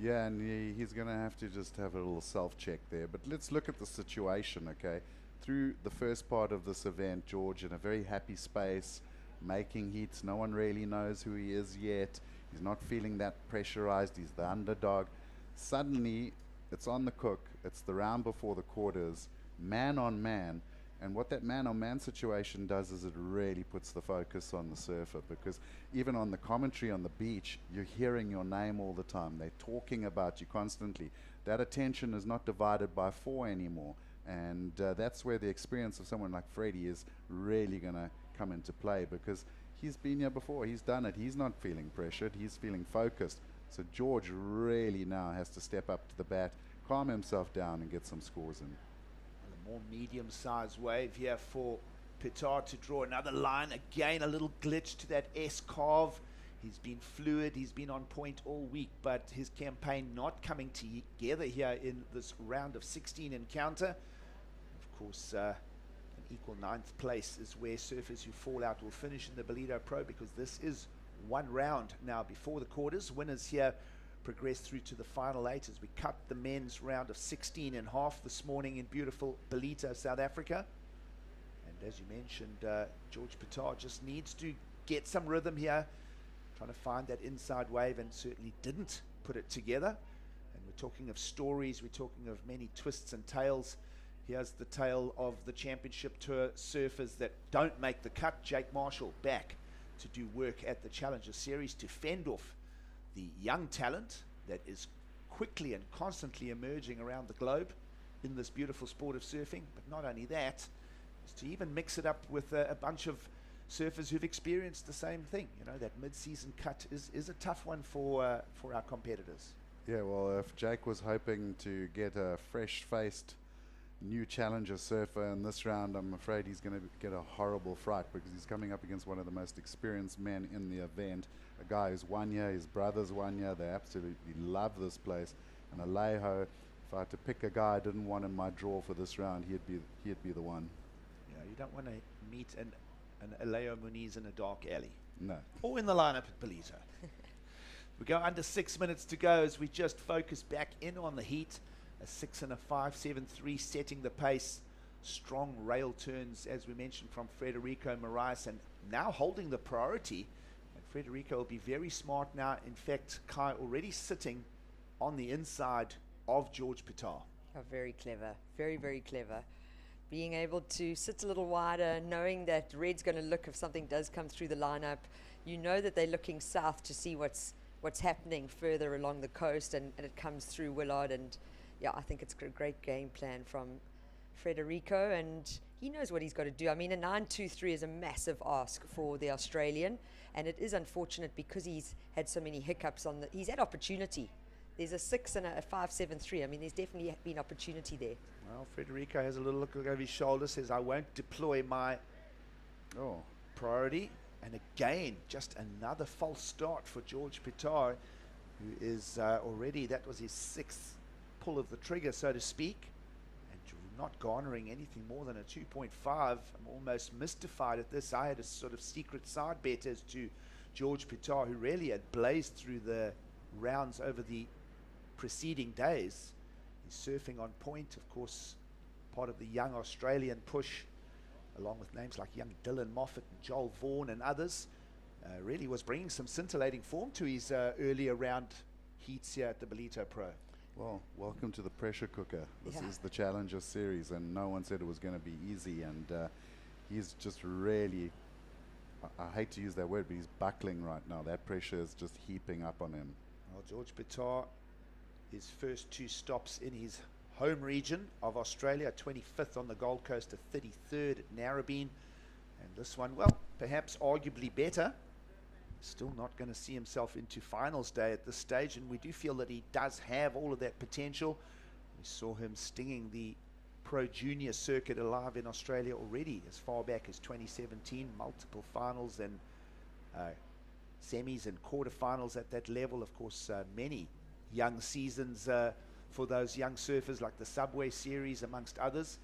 Yeah, and he's going to have to just have a little self-check there. But let's look at the situation, okay? Through the first part of this event, George in a very happy space, making heats. No one really knows who he is yet. He's not feeling that pressurized. He's the underdog. Suddenly, it's on the cook. It's the round before the quarters, man on man. And what that man-on-man situation does is it really puts the focus on the surfer, because even on the commentary on the beach, you're hearing your name all the time. They're talking about you constantly. That attention is not divided by 4 anymore. And that's where the experience of someone like Freddie is really going to come into play, because he's been here before. He's done it. He's not feeling pressured. He's feeling focused. So George really now has to step up to the bat, calm himself down, and get some scores in. More medium-sized wave here for Pitar to draw another line. Again, a little glitch to that S-carve. He's been fluid, he's been on point all week, but his campaign not coming together here in this round of 16 encounter. Of course, an equal 9th place is where surfers who fall out will finish in the Ballito Pro, because this is one round now before the quarters. Winners here progress through to the final 8 as we cut the men's round of 16 in half this morning in beautiful Ballito, South Africa. And as you mentioned, George Pitar just needs to get some rhythm here, trying to find that inside wave, and certainly didn't put it together. And we're talking of stories, we're talking of many twists and tales. Here's the tale of the Championship Tour surfers that don't make the cut. Jake Marshall back to do work at the Challenger Series to fend off the young talent that is quickly and constantly emerging around the globe in this beautiful sport of surfing. But not only that, is to even mix it up with a bunch of surfers who've experienced the same thing. You know, that mid-season cut is a tough one for our competitors. Yeah, well, if Jake was hoping to get a fresh-faced new challenger surfer in this round, I'm afraid he's going to get a horrible fright, because he's coming up against one of the most experienced men in the event. A guy who's won here, his brother's won here. They absolutely love this place. And Alejo, if I had to pick a guy I didn't want in my draw for this round, he'd be the one. Yeah, you don't want to meet an Alejo Muniz in a dark alley. No. Or in the lineup at Ballito. We go under 6 minutes to go as we just focus back in on the heat. A 6 and a 5.73 setting the pace. Strong rail turns, as we mentioned, from Frederico Moraes, and now holding the priority. And Frederico will be very smart now. In fact, Kai already sitting on the inside of George Pitar. Oh, very clever. Very, very clever. Being able to sit a little wider, knowing that red's going to look if something does come through the lineup. You know that they're looking south to see what's happening further along the coast, and it comes through Willard. And yeah, I think it's a great game plan from Frederico, and he knows what he's got to do. I mean, a 9.23 is a massive ask for the Australian, and it is unfortunate because he's had so many hiccups he's had opportunity. There's a 6 and a 5.73. I mean, there's definitely been opportunity there. Well, Frederico has a little look over his shoulder, says, I won't deploy my priority. And again, just another false start for George Pitar, who is already, that was his 6th pull of the trigger, so to speak. And not garnering anything more than a 2.5. I'm almost mystified at this. I had a sort of secret side bet as to George Pittar, who really had blazed through the rounds over the preceding days. He's surfing on point, of course, part of the young Australian push, along with names like young Dylan Moffat and Joel Vaughan and others. Really was bringing some scintillating form to his earlier round heats here at the Ballito Pro. Well, welcome to the pressure cooker. This Yeah. is the Challenger Series, and no one said it was going to be easy. And he's just really, I hate to use that word, but he's buckling right now. That pressure is just heaping up on him. Well, George Pittar, his first 2 stops in his home region of Australia, 25th on the Gold Coast, a 33rd at Narrabeen. And this one, well, perhaps arguably better. Still not going to see himself into finals day at this stage, and we do feel that he does have all of that potential. We saw him stinging the Pro Junior circuit alive in Australia already as far back as 2017, multiple finals and semis and quarterfinals at that level. Of course, many young seasons for those young surfers, like the Subway Series amongst others.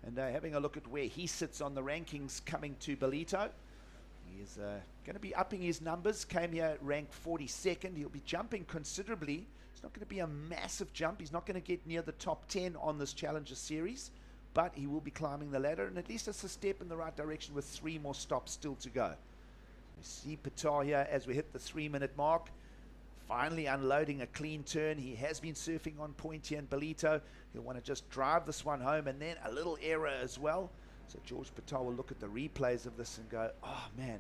And having a look at where he sits on the rankings coming to Ballito, he is going to be upping his numbers. Came here ranked 42nd. He'll be jumping considerably. It's not going to be a massive jump. He's not going to get near the top 10 on this Challenger Series, but he will be climbing the ladder, and at least it's a step in the right direction with 3 more stops still to go. We see Pittar here as we hit the 3-minute mark, finally unloading a clean turn. He has been surfing on point here in Ballito. He'll want to just drive this one home, and then a little error as well. So George Pittar will look at the replays of this and go, oh man,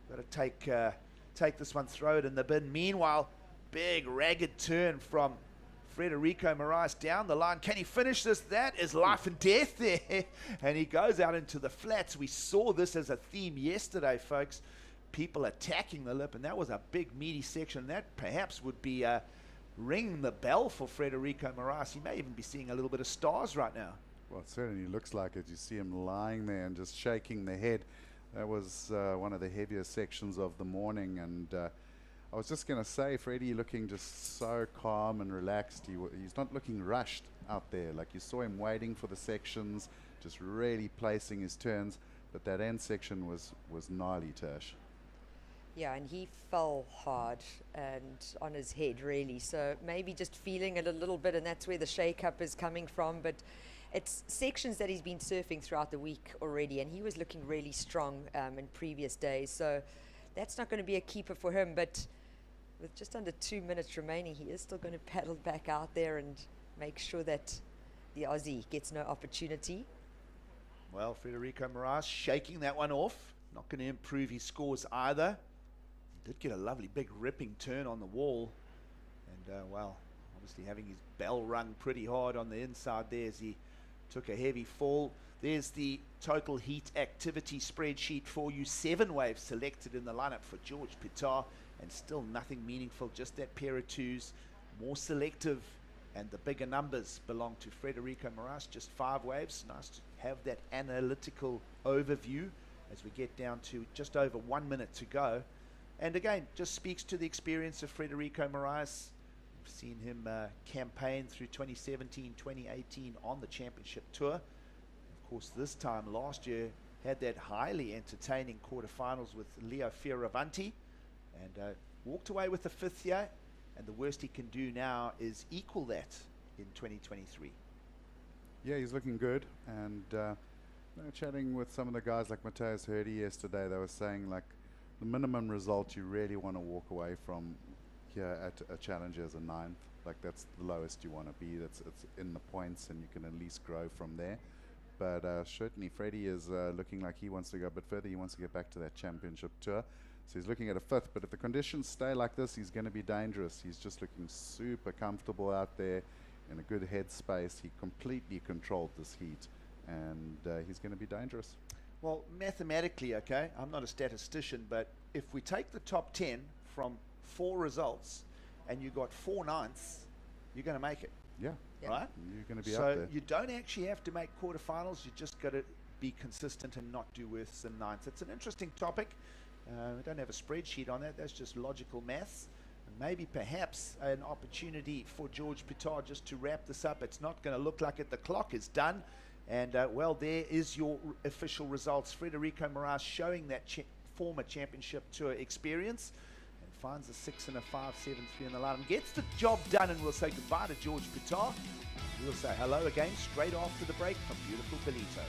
got to take this one, throw it in the bin. Meanwhile, big ragged turn from Frederico Moraes down the line. Can he finish this? That is life and death there. And he goes out into the flats. We saw this as a theme yesterday, folks. People attacking the lip, and that was a big meaty section. That perhaps would be ringing the bell for Frederico Moraes. He may even be seeing a little bit of stars right now. Well, it certainly looks like it. You see him lying there and just shaking the head. That was one of the heavier sections of the morning, and I was just going to say, Freddie looking just so calm and relaxed. He's not looking rushed out there. Like, you saw him waiting for the sections, just really placing his turns, but that end section was gnarly, Tash. Yeah, and he fell hard and on his head, really. So maybe just feeling it a little bit, and that's where the shake-up is coming from. But it's sections that he's been surfing throughout the week already, and he was looking really strong in previous days. So that's not going to be a keeper for him. But with just under 2 minutes remaining, he is still going to paddle back out there and make sure that the Aussie gets no opportunity. Well, Frederico Moraes shaking that one off. Not going to improve his scores either. Did get a lovely big ripping turn on the wall, and well, obviously having his bell rung pretty hard on the inside there as he took a heavy fall. There's the total heat activity spreadsheet for you. 7 waves selected in the lineup for George Pittar, and still nothing meaningful, just that pair of 2s. More selective, and the bigger numbers belong to Frederico Moraes, just 5 waves. Nice to have that analytical overview as we get down to just over 1 minute to go. And again, just speaks to the experience of Frederico Moraes. We've seen him campaign through 2017, 2018 on the championship tour. Of course, this time last year had that highly entertaining quarterfinals with Leo Fioravanti, and walked away with the 5th year. And the worst he can do now is equal that in 2023. Yeah, he's looking good. And chatting with some of the guys like Mateus Hurdy yesterday, they were saying, like, the minimum result you really want to walk away from here at a Challenger as a 9th. Like, that's the lowest you want to be. It's in the points, and you can at least grow from there. But certainly Freddie is looking like he wants to go a bit further. He wants to get back to that championship tour. So he's looking at a 5th. But if the conditions stay like this, he's going to be dangerous. He's just looking super comfortable out there in a good headspace. He completely controlled this heat, and he's going to be dangerous. Well, mathematically, okay, I'm not a statistician, but if we take the top 10 from 4 results and you got 4 9ths, you're going to make it. Yeah. Right? You're going to be so up there. You don't actually have to make quarterfinals. You just got to be consistent and not do worse than 9ths. It's an interesting topic. We don't have a spreadsheet on that. That's just logical maths. And maybe perhaps an opportunity for George Pittar just to wrap this up. It's not going to look like it. The clock is done. And, well, there is your official results. Federico Moraes showing that former championship tour experience and finds a 6 and a 5.73 in the line and gets the job done. And we'll say goodbye to George Pitar. We'll say hello again straight after the break from beautiful Ballito.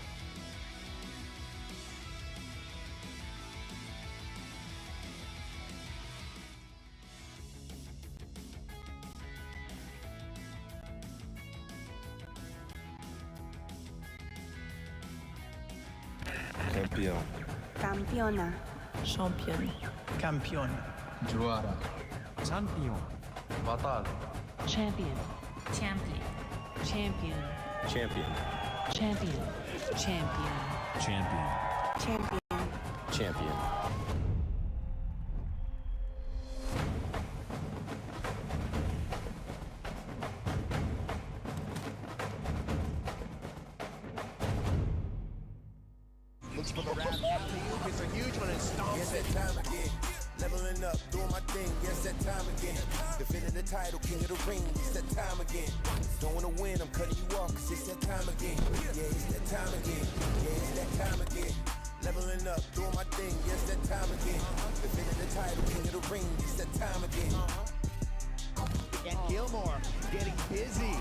Campeão. Campiona. Champion. Campione. Juara. Champion. Batal. Champion. Champion. Champion. Champion. Champion. Champion. Champion. Champion. Champion. Looks for the round. It's a huge one and stomps. Yes, that time again. Leveling up, doing my thing. Yes, that time again. Defending the title, king of the ring. It's that time again. Don't wanna win, I'm cutting you off, 'cause it's that time again. Yeah, it's that time again. Yeah, it's that time again. Leveling up, doing my thing. Yes, that time again. Defending the title, king of the ring. It's that time again. And Gilmore getting busy.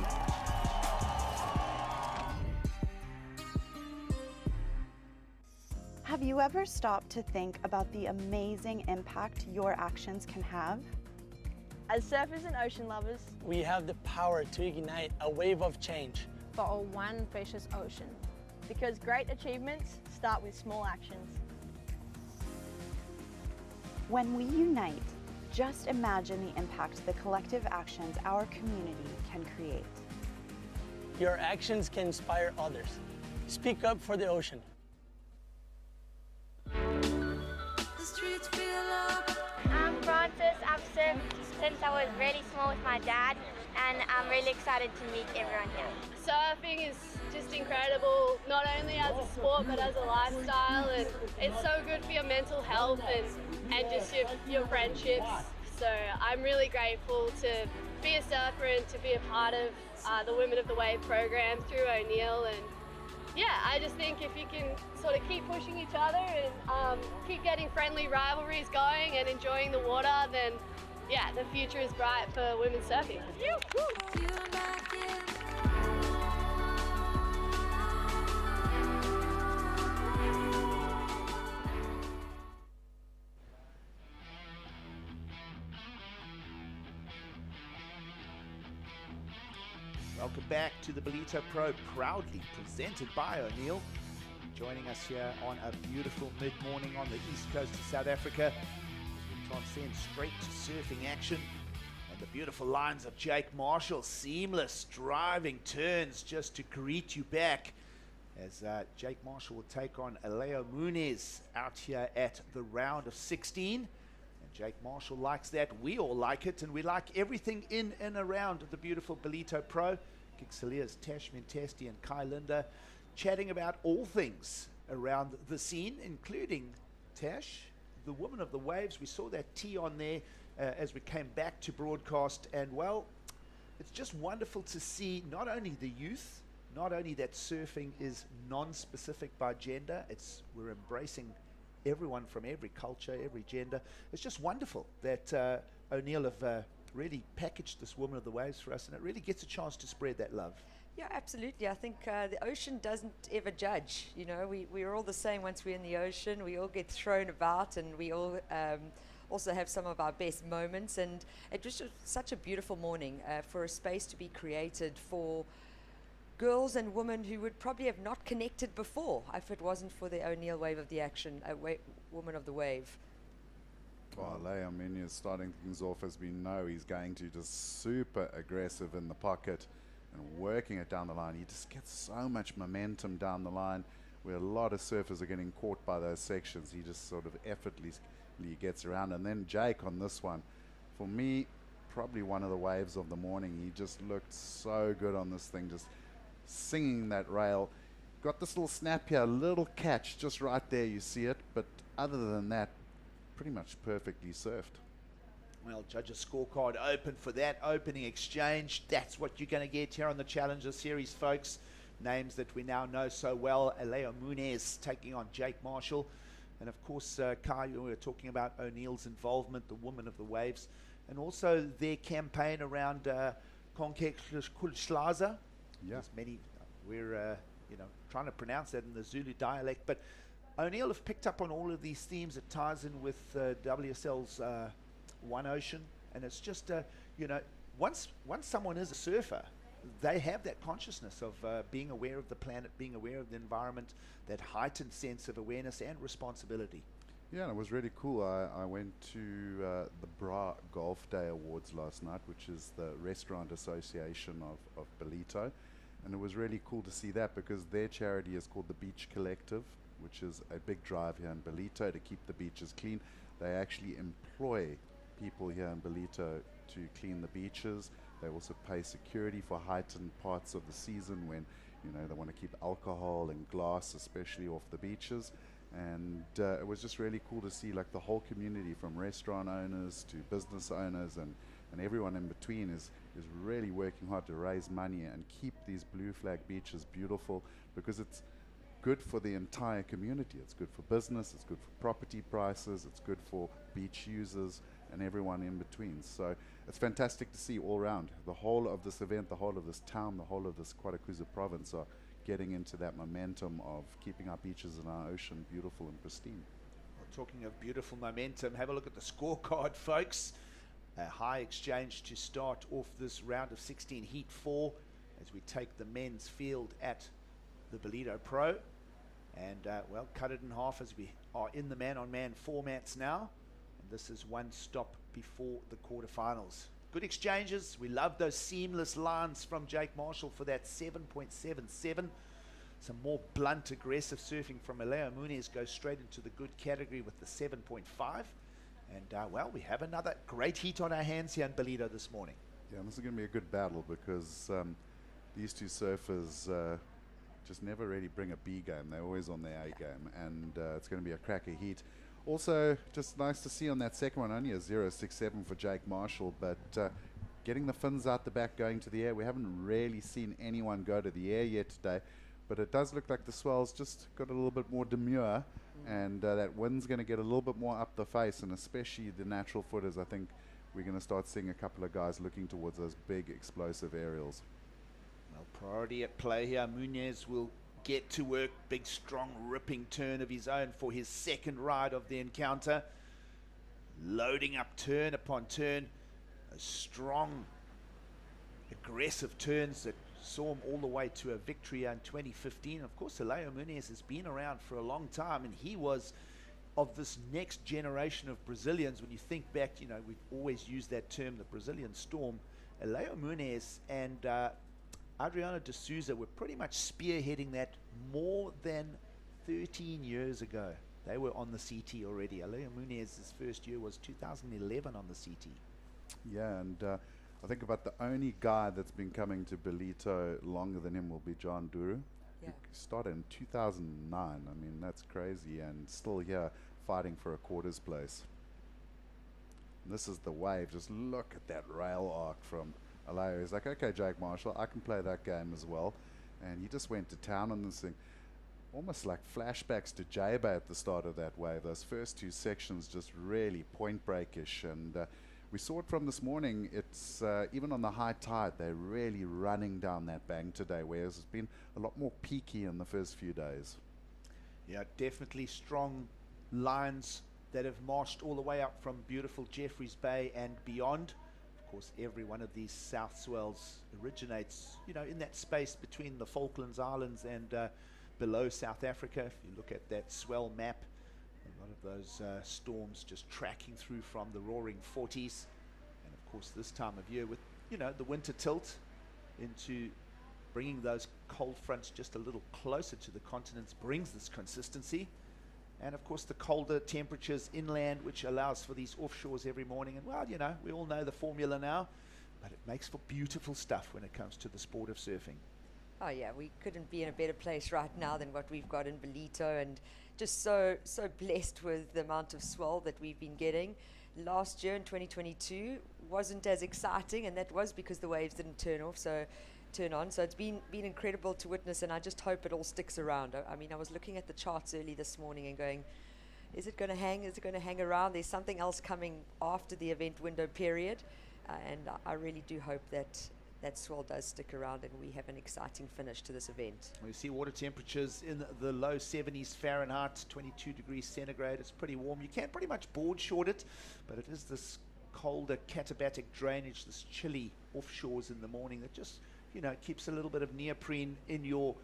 Have you ever stopped to think about the amazing impact your actions can have? As surfers and ocean lovers, we have the power to ignite a wave of change for our one precious ocean. Because great achievements start with small actions. When we unite, just imagine the impact the collective actions our community can create. Your actions can inspire others. Speak up for the ocean. I'm Francis. I've surfed since I was really small with my dad, and I'm really excited to meet everyone here. Surfing is just incredible, not only as a sport but as a lifestyle, and it's so good for your mental health and just your friendships. So I'm really grateful to be a surfer and to be a part of the Women of the Wave program through O'Neill. And yeah, I just think if you can sort of keep pushing each other and keep getting friendly rivalries going and enjoying the water, then yeah, the future is bright for women's surfing. Welcome back to the Ballito Pro, proudly presented by O'Neill. Joining us here on a beautiful mid-morning on the east coast of South Africa. We transcend straight to surfing action. And the beautiful lines of Jake Marshall, seamless driving turns just to greet you back. As Jake Marshall will take on Aleo Muniz out here at the round of 16. And Jake Marshall likes that. We all like it, and we like everything in and around the beautiful Ballito Pro. Kixalia's Tash Mentesti and Kai Linda chatting about all things around the scene, including Tash, the woman of the waves. We saw that tee on there as we came back to broadcast, and well, it's just wonderful to see not only the youth, not only that surfing is non-specific by gender, we're embracing everyone from every culture, every gender. It's just wonderful that O'Neill have really packaged this woman of the waves for us, and it really gets a chance to spread that love. Yeah, absolutely. I think the ocean doesn't ever judge. You know, we're all the same once we're in the ocean. We all get thrown about, and we all also have some of our best moments. And it was just such a beautiful morning for a space to be created for girls and women who would probably have not connected before if it wasn't for the O'Neill Wave of the Action, woman of the wave. Well, Leo Menu is starting things off as we know he's going to just super aggressive in the pocket and working it down the line. He just gets so much momentum down the line where a lot of surfers are getting caught by those sections. He just sort of effortlessly gets around. And then Jake on this one, for me, probably one of the waves of the morning. He just looked so good on this thing, just singing that rail. Got this little snap here, a little catch just right there, you see it, but other than that, pretty much perfectly surfed. Well, judges' scorecard open for that opening exchange. That's what you're going to get here on the Challenger Series, folks. names that we now know so well. Aleo Muniz taking on Jake Marshall. And of course, Kai, we were talking about O'Neill's involvement, the Woman of the Waves, and also their campaign around Konkekulslaza. Yeah. There's many, we're trying to pronounce that in the Zulu dialect, but O'Neill have picked up on all of these themes. It ties in with WSL's One Ocean, and it's just, once someone is a surfer, they have that consciousness of being aware of the planet, being aware of the environment, that heightened sense of awareness and responsibility. Yeah, and it was really cool. I went to the Bra Golf Day Awards last night, which is the restaurant association of Ballito, and it was really cool to see that because their charity is called the Beach Collective, which is a big drive here in Ballito to keep the beaches clean. They actually employ people here in Ballito to clean the beaches. They also pay security for heightened parts of the season when they want to keep alcohol and glass especially off the beaches. And it was just really cool to see like the whole community, from restaurant owners to business owners and everyone in between is really working hard to raise money and keep these blue flag beaches beautiful, because it's good for the entire community. It's good for business, it's good for property prices, it's good for beach users and everyone in between. So it's fantastic to see all around. The whole of this event, the whole of this town, the whole of this Kwadakuza province are getting into that momentum of keeping our beaches and our ocean beautiful and pristine. Well, talking of beautiful momentum, have a look at the scorecard, folks. A high exchange to start off this round of 16, Heat 4, as we take the men's field at the Ballito Pro. And, cut it in half as we are in the man-on-man formats now. And this is one stop before the quarterfinals. Good exchanges. We love those seamless lines from Jake Marshall for that 7.77. Some more blunt, aggressive surfing from Aleo Muniz goes straight into the good category with the 7.5. And, we have another great heat on our hands here in Ballito this morning. Yeah, this is going to be a good battle because these two surfers just never really bring a B game. They're always on their A game, and it's going to be a cracker heat. Also, just nice to see on that second one, only a 0.67 for Jake Marshall, but getting the fins out the back, going to the air. We haven't really seen anyone go to the air yet today, but it does look like the swell's just got a little bit more demure, and that wind's going to get a little bit more up the face, and especially the natural footers. I think we're going to start seeing a couple of guys looking towards those big explosive aerials. Well, priority at play here. Muniz will get to work. Big, strong, ripping turn of his own for his second ride of the encounter. Loading up turn upon turn. A strong, aggressive turns that saw him all the way to a victory in 2015. Of course, Aleo Muniz has been around for a long time, and he was of this next generation of Brazilians. When you think back, we've always used that term, the Brazilian Storm. Aleo Muniz and Adriano de Souza were pretty much spearheading that more than 13 years ago. They were on the CT already. Aleo Muniz's first year was 2011 on the CT. Yeah, and I think about the only guy that's been coming to Ballito longer than him will be John Duru. Yeah. He started in 2009. I mean, that's crazy, and still here fighting for a quarters place. And this is the wave. Just look at that rail arc from Aleo. He's like, okay, Jake Marshall, I can play that game as well. And he just went to town on this thing. Almost like flashbacks to J-Bay at the start of that wave. Those first two sections just really point breakish. And we saw it from this morning. It's even on the high tide, they're really running down that bank today, whereas it's been a lot more peaky in the first few days. Yeah, definitely strong lines that have marched all the way up from beautiful Jeffreys Bay and beyond. Of course, every one of these south swells originates, in that space between the Falklands Islands and below South Africa. If you look at that swell map, a lot of those storms just tracking through from the roaring 40s. And of course, this time of year with, the winter tilt into bringing those cold fronts just a little closer to the continents brings this consistency. And of course the colder temperatures inland, which allows for these offshores every morning. And we all know the formula now, but it makes for beautiful stuff when it comes to the sport of surfing. Oh yeah, we couldn't be in a better place right now than what we've got in Ballito, and just so blessed with the amount of swell that we've been getting. Last year in 2022 wasn't as exciting, and that was because the waves didn't turn off. So turn on. So it's been incredible to witness, and I just hope it all sticks around. I mean, I was looking at the charts early this morning and going, is it going to hang? Is it going to hang around? There's something else coming after the event window period, and I really do hope that that swell does stick around and we have an exciting finish to this event. We see water temperatures in the low 70s Fahrenheit, 22 degrees centigrade. It's pretty warm. You can pretty much board short it, but it is this colder katabatic drainage, this chilly offshores in the morning that just, you know, keeps a little bit of neoprene in your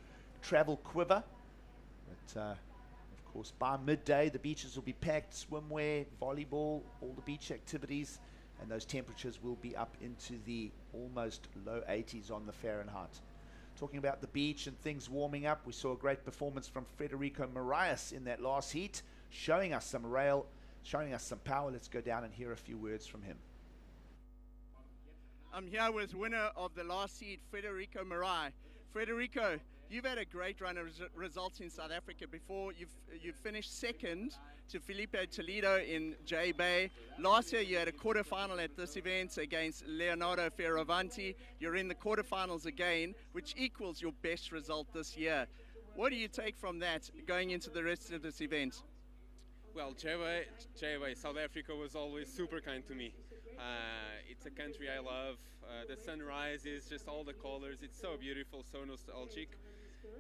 travel quiver. But of course, by midday, the beaches will be packed, swimwear, volleyball, all the beach activities, and those temperatures will be up into the almost low 80s on the Fahrenheit. Talking about the beach and things warming up, we saw a great performance from Federico Moraes in that last heat, showing us some power. Let's go down and hear a few words from him. I'm here with winner of the last heat, Federico Moraes. Federico, you've had a great run of results in South Africa before. You've finished second to Felipe Toledo in J Bay. Last year you had a quarterfinal at this event against Leonardo Fioravanti. You're in the quarterfinals again, which equals your best result this year. What do you take from that going into the rest of this event? Well, J Bay, South Africa was always super kind to me. It's a country I love. The sunrise is just all the colors. It's so beautiful, so nostalgic.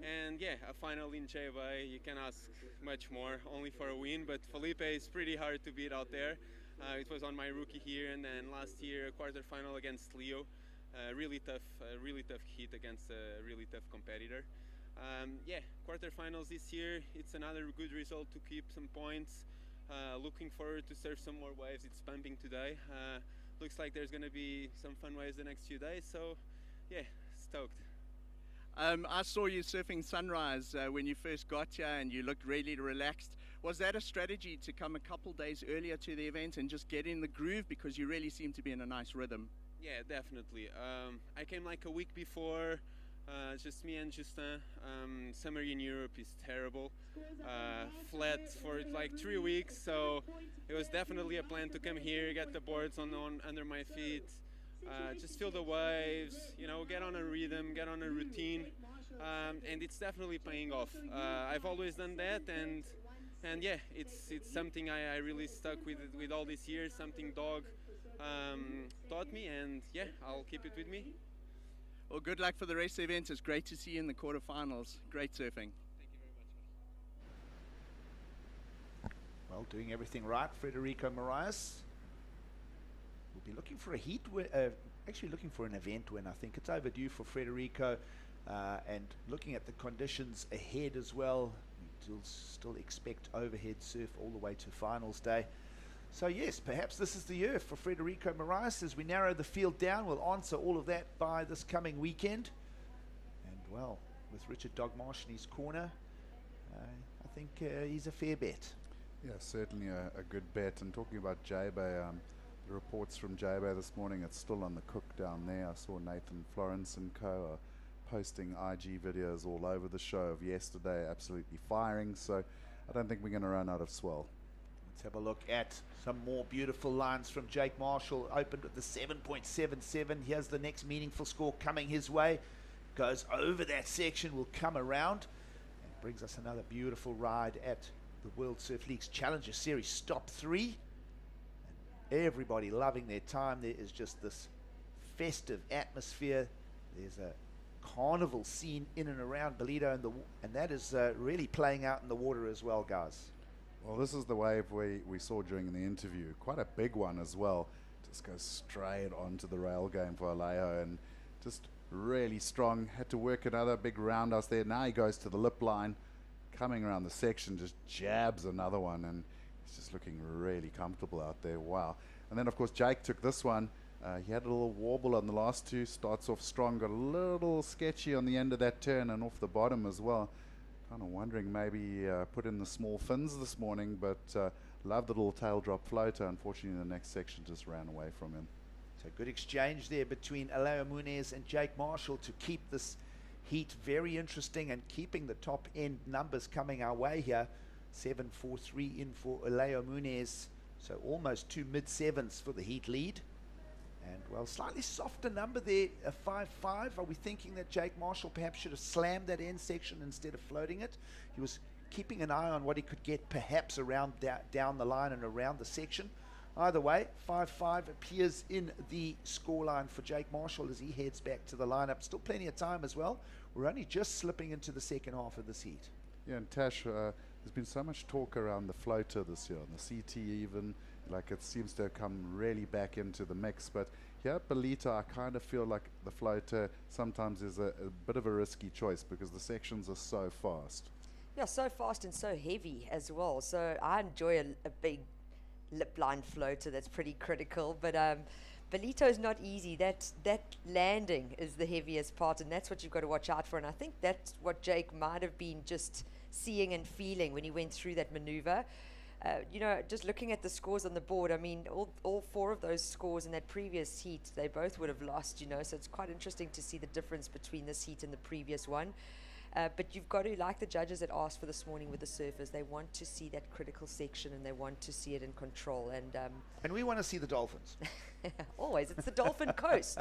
And yeah, a final in J Bay, you can ask much more, only for a win. But Felipe is pretty hard to beat out there. It was on my rookie year, and then last year a quarterfinal against Leo. Really tough hit against a really tough competitor. Yeah, quarterfinals this year, it's another good result to keep some points. Looking forward to surf some more waves. It's pumping today. Looks like there's going to be some fun waves the next few days, so yeah, stoked. I saw you surfing sunrise when you first got here and you looked really relaxed. Was that a strategy to come a couple days earlier to the event and just get in the groove, because you really seem to be in a nice rhythm? Yeah, definitely. I came like a week before. Just me and Justin. Summer in Europe is terrible. Flat for like 3 weeks, so it was definitely a plan to come here, get the boards on under my feet, just feel the waves, you know, get on a rhythm, get on a routine, and it's definitely paying off. I've always done that, and yeah, it's something I really stuck with all these years. Something Dog taught me, and yeah, I'll keep it with me. Well, good luck for the rest of the event. It's great to see you in the quarterfinals. Great surfing. Thank you very much. Well, doing everything right, Federico Moraes. We'll be looking for a heat win, actually looking for an event win. I think it's overdue for Federico, and looking at the conditions ahead as well, we'll still expect overhead surf all the way to finals day. So yes, perhaps this is the year for Federico Moraes. As we narrow the field down, we'll answer all of that by this coming weekend. And well, with Richard Dogmarsh in his corner, I think he's a fair bet. Yeah, certainly a good bet. And talking about J-Bay, the reports from J-Bay this morning, it's still on the cook down there. I saw Nathan Florence and co posting IG videos all over the show of yesterday, absolutely firing. So I don't think we're going to run out of swell. Let's have a look at some more beautiful lines from Jake Marshall. Opened with the 7.77. Here's the next meaningful score coming his way. Goes over that section, will come around, and brings us another beautiful ride at the World Surf League's Challenger Series Stop 3. And everybody loving their time. There is just this festive atmosphere. There's a carnival scene in and around Ballito, and that is really playing out in the water as well, guys. Well, this is the wave we saw during the interview. Quite a big one as well. Just goes straight onto the rail game for Alejo, and just really strong. Had to work another big roundhouse there. Now he goes to the lip line, coming around the section, just jabs another one, and he's just looking really comfortable out there. Wow. And then, of course, Jake took this one. He had a little warble on the last two. Starts off strong, got a little sketchy on the end of that turn and off the bottom as well. Kind of wondering maybe put in the small fins this morning, but loved the little tail drop floater. Unfortunately, the next section just ran away from him. So good exchange there between Alejo Muniz and Jake Marshall to keep this heat very interesting and keeping the top end numbers coming our way here. 7.43 in for Alejo Muniz, so almost 2 mid-sevens for the heat lead. And, well, slightly softer number there, a 5.5. Are we thinking that Jake Marshall perhaps should have slammed that end section instead of floating it? He was keeping an eye on what he could get perhaps around down the line and around the section. Either way, 5.5 appears in the scoreline for Jake Marshall as he heads back to the lineup. Still plenty of time as well. We're only just slipping into the second half of this heat. Yeah, and Tash, there's been so much talk around the floater this year, on the CT even, like it seems to have come really back into the mix. But here at Ballito, I kind of feel like the floater sometimes is a bit of a risky choice because the sections are so fast. Yeah, so fast and so heavy as well. So I enjoy a big lip line floater that's pretty critical, but Ballito's not easy. That landing is the heaviest part, and that's what you've got to watch out for. And I think that's what Jake might have been just seeing and feeling when he went through that maneuver. You know, just looking at the scores on the board, I mean, all 4 of those scores in that previous heat, they both would have lost, you know, so it's quite interesting to see the difference between this heat and the previous one. But you've got to, like the judges that asked for this morning with the surfers, they want to see that critical section and they want to see it in control. And we want to see the dolphins. Always. It's the Dolphin Coast.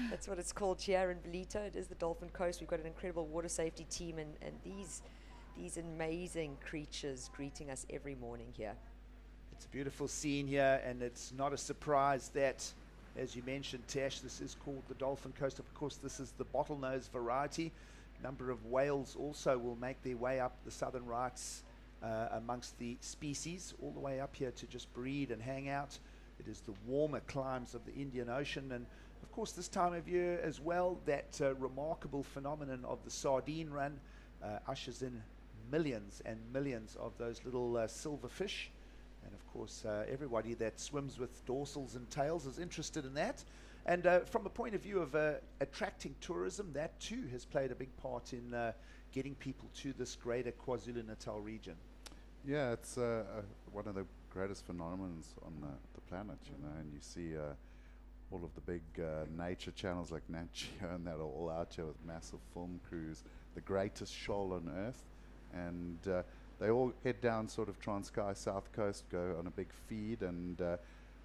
That's what it's called here in Ballito. It is the Dolphin Coast. We've got an incredible water safety team and these amazing creatures greeting us every morning here. It's a beautiful scene here, and it's not a surprise that, as you mentioned, Tash, this is called the Dolphin Coast. Of course, this is the bottlenose variety. Number of whales also will make their way up the southern rights amongst the species, all the way up here to just breed and hang out. It is the warmer climes of the Indian Ocean, and of course this time of year as well, that remarkable phenomenon of the sardine run ushers in millions and millions of those little silverfish. And of course everybody that swims with dorsals and tails is interested in that. And from a point of view of attracting tourism, that too has played a big part in getting people to this greater KwaZulu-Natal region. Yeah, it's one of the greatest phenomena on the planet, you know, and you see all of the big nature channels like Nat Geo and that are all out here with massive film crews, the greatest shoal on earth, and they all head down sort of Transkei South Coast, go on a big feed, and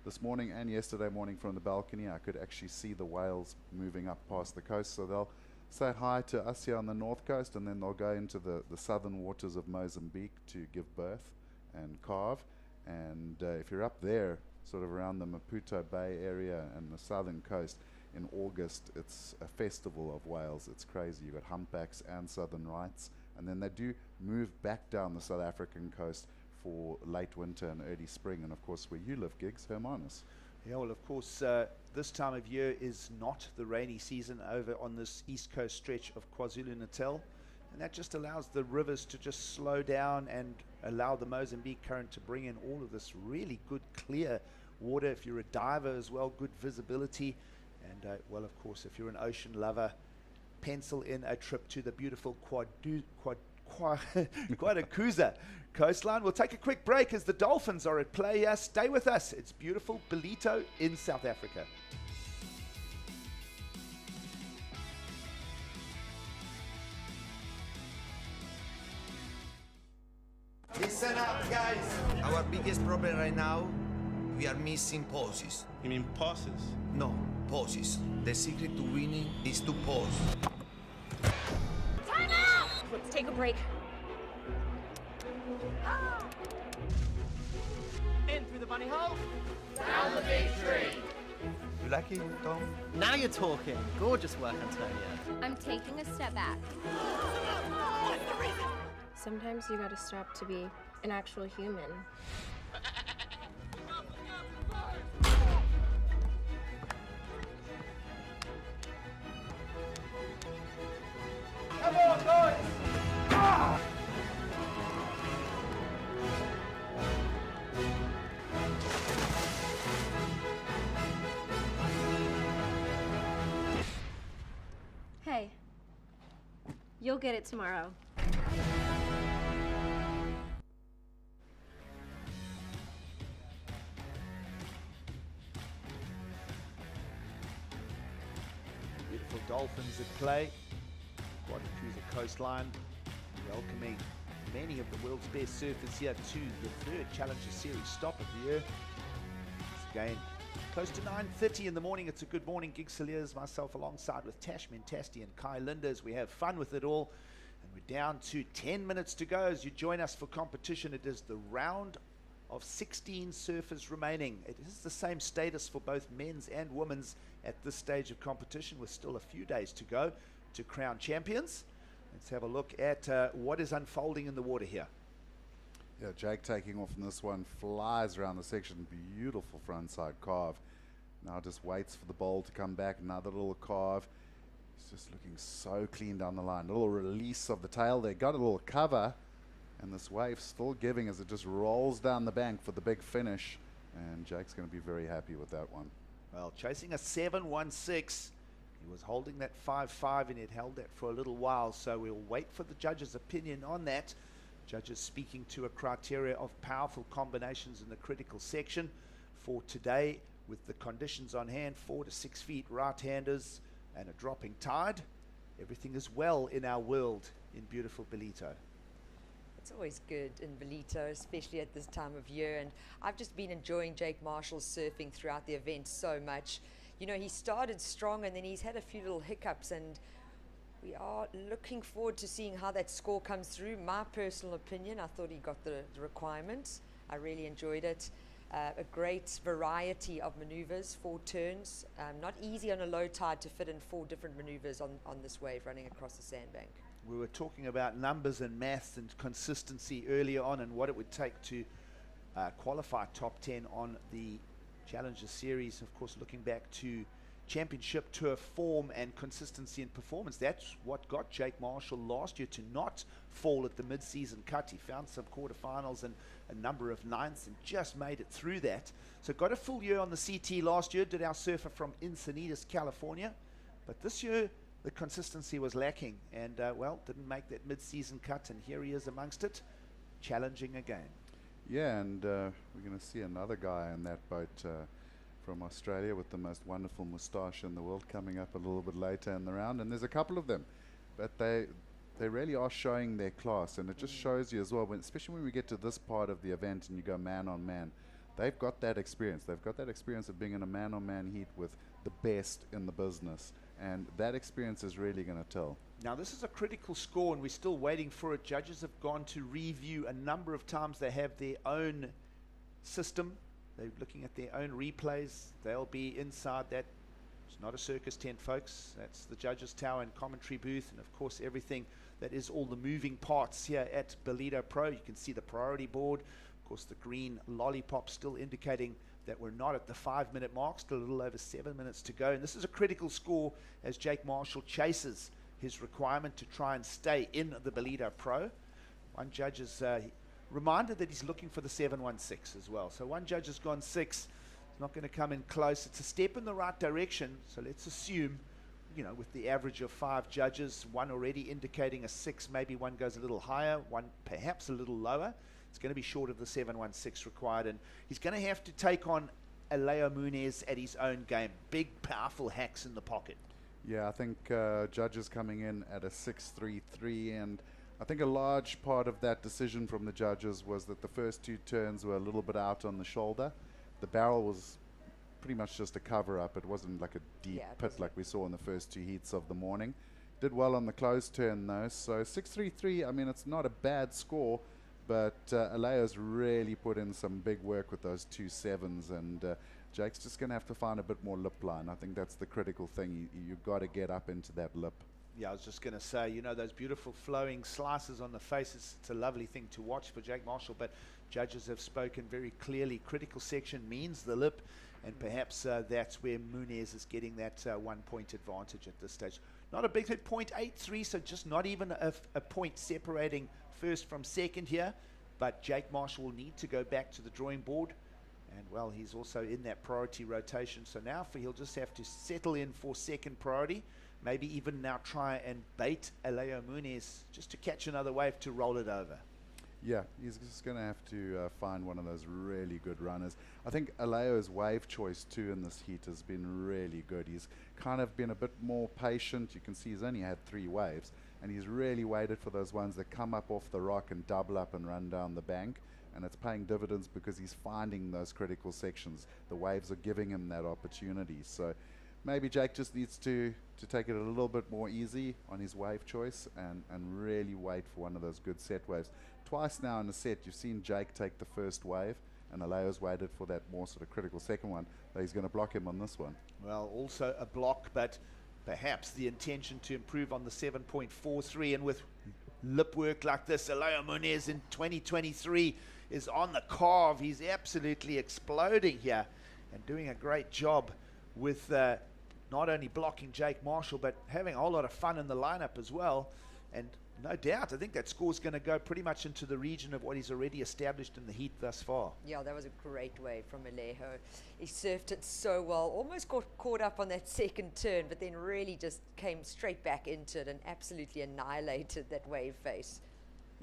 this morning and yesterday morning from the balcony I could actually see the whales moving up past the coast, so they'll say hi to us here on the north coast and then they'll go into the southern waters of Mozambique to give birth and calve. And if you're up there sort of around the Maputo Bay area and the southern coast in August, it's a festival of whales. It's crazy. You've got humpbacks and southern rights, and then they do move back down the South African coast for late winter and early spring, and of course where you live, Gigs, Hermanus. Yeah, well, of course, this time of year is not the rainy season over on this east coast stretch of KwaZulu-Natal, and that just allows the rivers to just slow down and allow the Mozambique current to bring in all of this really good clear water. If you're a diver as well, good visibility, and well, of course, if you're an ocean lover, pencil in a trip to the beautiful Quadakuza coastline. We'll take a quick break as the Dolphins are at play here. Stay with us. It's beautiful Ballito in South Africa. Listen up, guys. Our biggest problem right now, we are missing poses. You mean pauses? No, poses. The secret to winning is to pause. Time out! Let's take a break. In through the bunny hole. Down the big tree. You like it, Tom? Now you're talking. Gorgeous work, Antonia. I'm taking a step back. Sometimes you gotta stop to be an actual human. Come on, guys! Ah! Hey, you'll get it tomorrow. Beautiful dolphins at play. Quadakuza coastline, welcoming many of the world's best surfers here to the third Challenger Series stop of the year. Once again, Close to 9:30 in the morning. It's a good morning. Gig Saliers, myself alongside with Tash Mentasti and Kai Linders. We have fun with it all. And we're down to 10 minutes to go as you join us for competition. It is the round of 16 surfers remaining. It is the same status for both men's and women's at this stage of competition, with still a few days to go to crown champions. Let's have a look at what is unfolding in the water here. Yeah, Jake taking off in this one, flies around the section, beautiful frontside carve. Now just waits for the bowl to come back, another little carve. He's just looking so clean down the line. A little release of the tail there, got a little cover, and this wave still giving as it just rolls down the bank for the big finish. And Jake's going to be very happy with that one. Well, chasing a 7.16. He was holding that 5.5 and he'd held that for a little while, so we'll wait for the judges' opinion on that. Judges speaking to a criteria of powerful combinations in the critical section for today, with the conditions on hand, 4 to 6 feet right-handers and a dropping tide. Everything is well in our world in beautiful Ballito. It's always good in Ballito, especially at this time of year, and I've just been enjoying Jake Marshall's surfing throughout the event so much. You know, he started strong and then he's had a few little hiccups, and we are looking forward to seeing how that score comes through. My personal opinion, I thought he got the requirements. I really enjoyed it. A great variety of maneuvers, 4 turns. Not easy on a low tide to fit in 4 different maneuvers on this wave running across the sandbank. We were talking about numbers and maths and consistency earlier on, and what it would take to qualify top 10 on the Challenger Series. Of course, looking back to Championship Tour form and consistency in performance. That's what got Jake Marshall last year to not fall at the mid-season cut. He found some quarterfinals and a number of ninths and just made it through that. So got a full year on the CT last year, did our surfer from Encinitas, California. But this year, the consistency was lacking and, well, didn't make that mid-season cut, and here he is amongst it, challenging again. Yeah, and we're going to see another guy in that boat from Australia with the most wonderful moustache in the world coming up a little bit later in the round, and there's a couple of them, but they really are showing their class, and it just shows you as well, especially when we get to this part of the event and you go man on man. They've got that experience. They've got that experience of being in a man-on-man heat with the best in the business, and that experience is really going to tell. Now, this is a critical score, and we're still waiting for it. Judges have gone to review a number of times. They have their own system. They're looking at their own replays. They'll be inside that. It's not a circus tent, folks. That's the judges' tower and commentary booth, and of course everything that is all the moving parts here at Ballito Pro. You can see the priority board. Of course, the green lollipop still indicating that we're not at the 5-minute mark, still a little over 7 minutes to go. And this is a critical score as Jake Marshall chases his requirement to try and stay in the Ballito Pro. One judge is reminded that he's looking for the 7.16 as well. So one judge has gone 6. It's not going to come in close. It's a step in the right direction. So let's assume, you know, with the average of 5 judges, one already indicating a 6, maybe one goes a little higher, one perhaps a little lower. It's going to be short of the 7.16 required, and he's going to have to take on Aleo Munez at his own game. Big, powerful hacks in the pocket. Yeah, I think judges coming in at a 6.33, and I think a large part of that decision from the judges was that the first 2 turns were a little bit out on the shoulder. The barrel was pretty much just a cover-up. It wasn't like a deep pit like we saw in the first 2 heats of the morning. Did well on the closed turn though, so 6.33, I mean, it's not a bad score, but Aleo's really put in some big work with those 2 7s, and Jake's just going to have to find a bit more lip line. I think that's the critical thing. You've got to get up into that lip. Yeah, I was just going to say, you know, those beautiful flowing slices on the faces, it's a lovely thing to watch for Jake Marshall, but judges have spoken very clearly. Critical section means the lip, and perhaps that's where Munez is getting that 1-point advantage at this stage. Not a big hit, 0.83, so just not even a point separating first from second here, but Jake Marshall will need to go back to the drawing board, and well, he's also in that priority rotation, so now he'll just have to settle in for second priority, maybe even now try and bait Aleo Munez just to catch another wave to roll it over. Yeah, he's just going to have to find one of those really good runners. I think Aleo's wave choice too in this heat has been really good. He's kind of been a bit more patient. You can see he's only had 3 waves, and he's really waited for those ones that come up off the rock and double up and run down the bank. and it's paying dividends because he's finding those critical sections. The waves are giving him that opportunity. So maybe Jake just needs to take it a little bit more easy on his wave choice and really wait for one of those good set waves. Twice now in a set, you've seen Jake take the first wave, and Aleo's waited for that more sort of critical second one, but he's going to block him on this one. Well, also a block, but perhaps the intention to improve on the 7.43, and with lip work like this, Aleo Munez in 2023 is on the carve. He's absolutely exploding here and doing a great job with not only blocking Jake Marshall, but having a whole lot of fun in the lineup as well. And no doubt, I think that score's going to go pretty much into the region of what he's already established in the heat thus far. Yeah, that was a great wave from Alejo. He surfed it so well, almost got caught up on that second turn, but then really just came straight back into it and absolutely annihilated that wave face.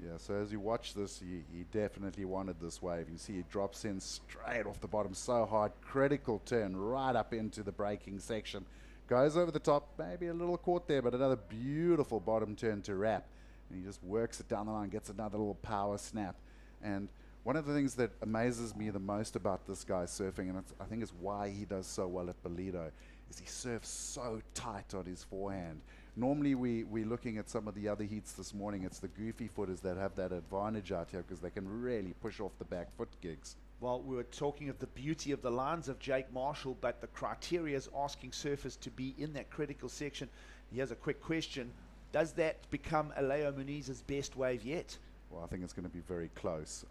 Yeah, so as you watch this, he definitely wanted this wave. You see he drops in straight off the bottom so hard, critical turn right up into the braking section. Goes over the top, maybe a little caught there, but another beautiful bottom turn to wrap. And he just works it down the line, gets another little power snap. And one of the things that amazes me the most about this guy surfing, and I think is why he does so well at Ballito, is he surfs so tight on his forehand. Normally we're looking at some of the other heats this morning, it's the goofy footers that have that advantage out here because they can really push off the back foot gigs. Well, we were talking of the beauty of the lines of Jake Marshall, but the criteria is asking surfers to be in that critical section. Here's a quick question. Does that become Aleo Muniz's best wave yet? Well, I think it's going to be very close.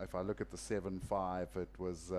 If I look at the 7.5, it was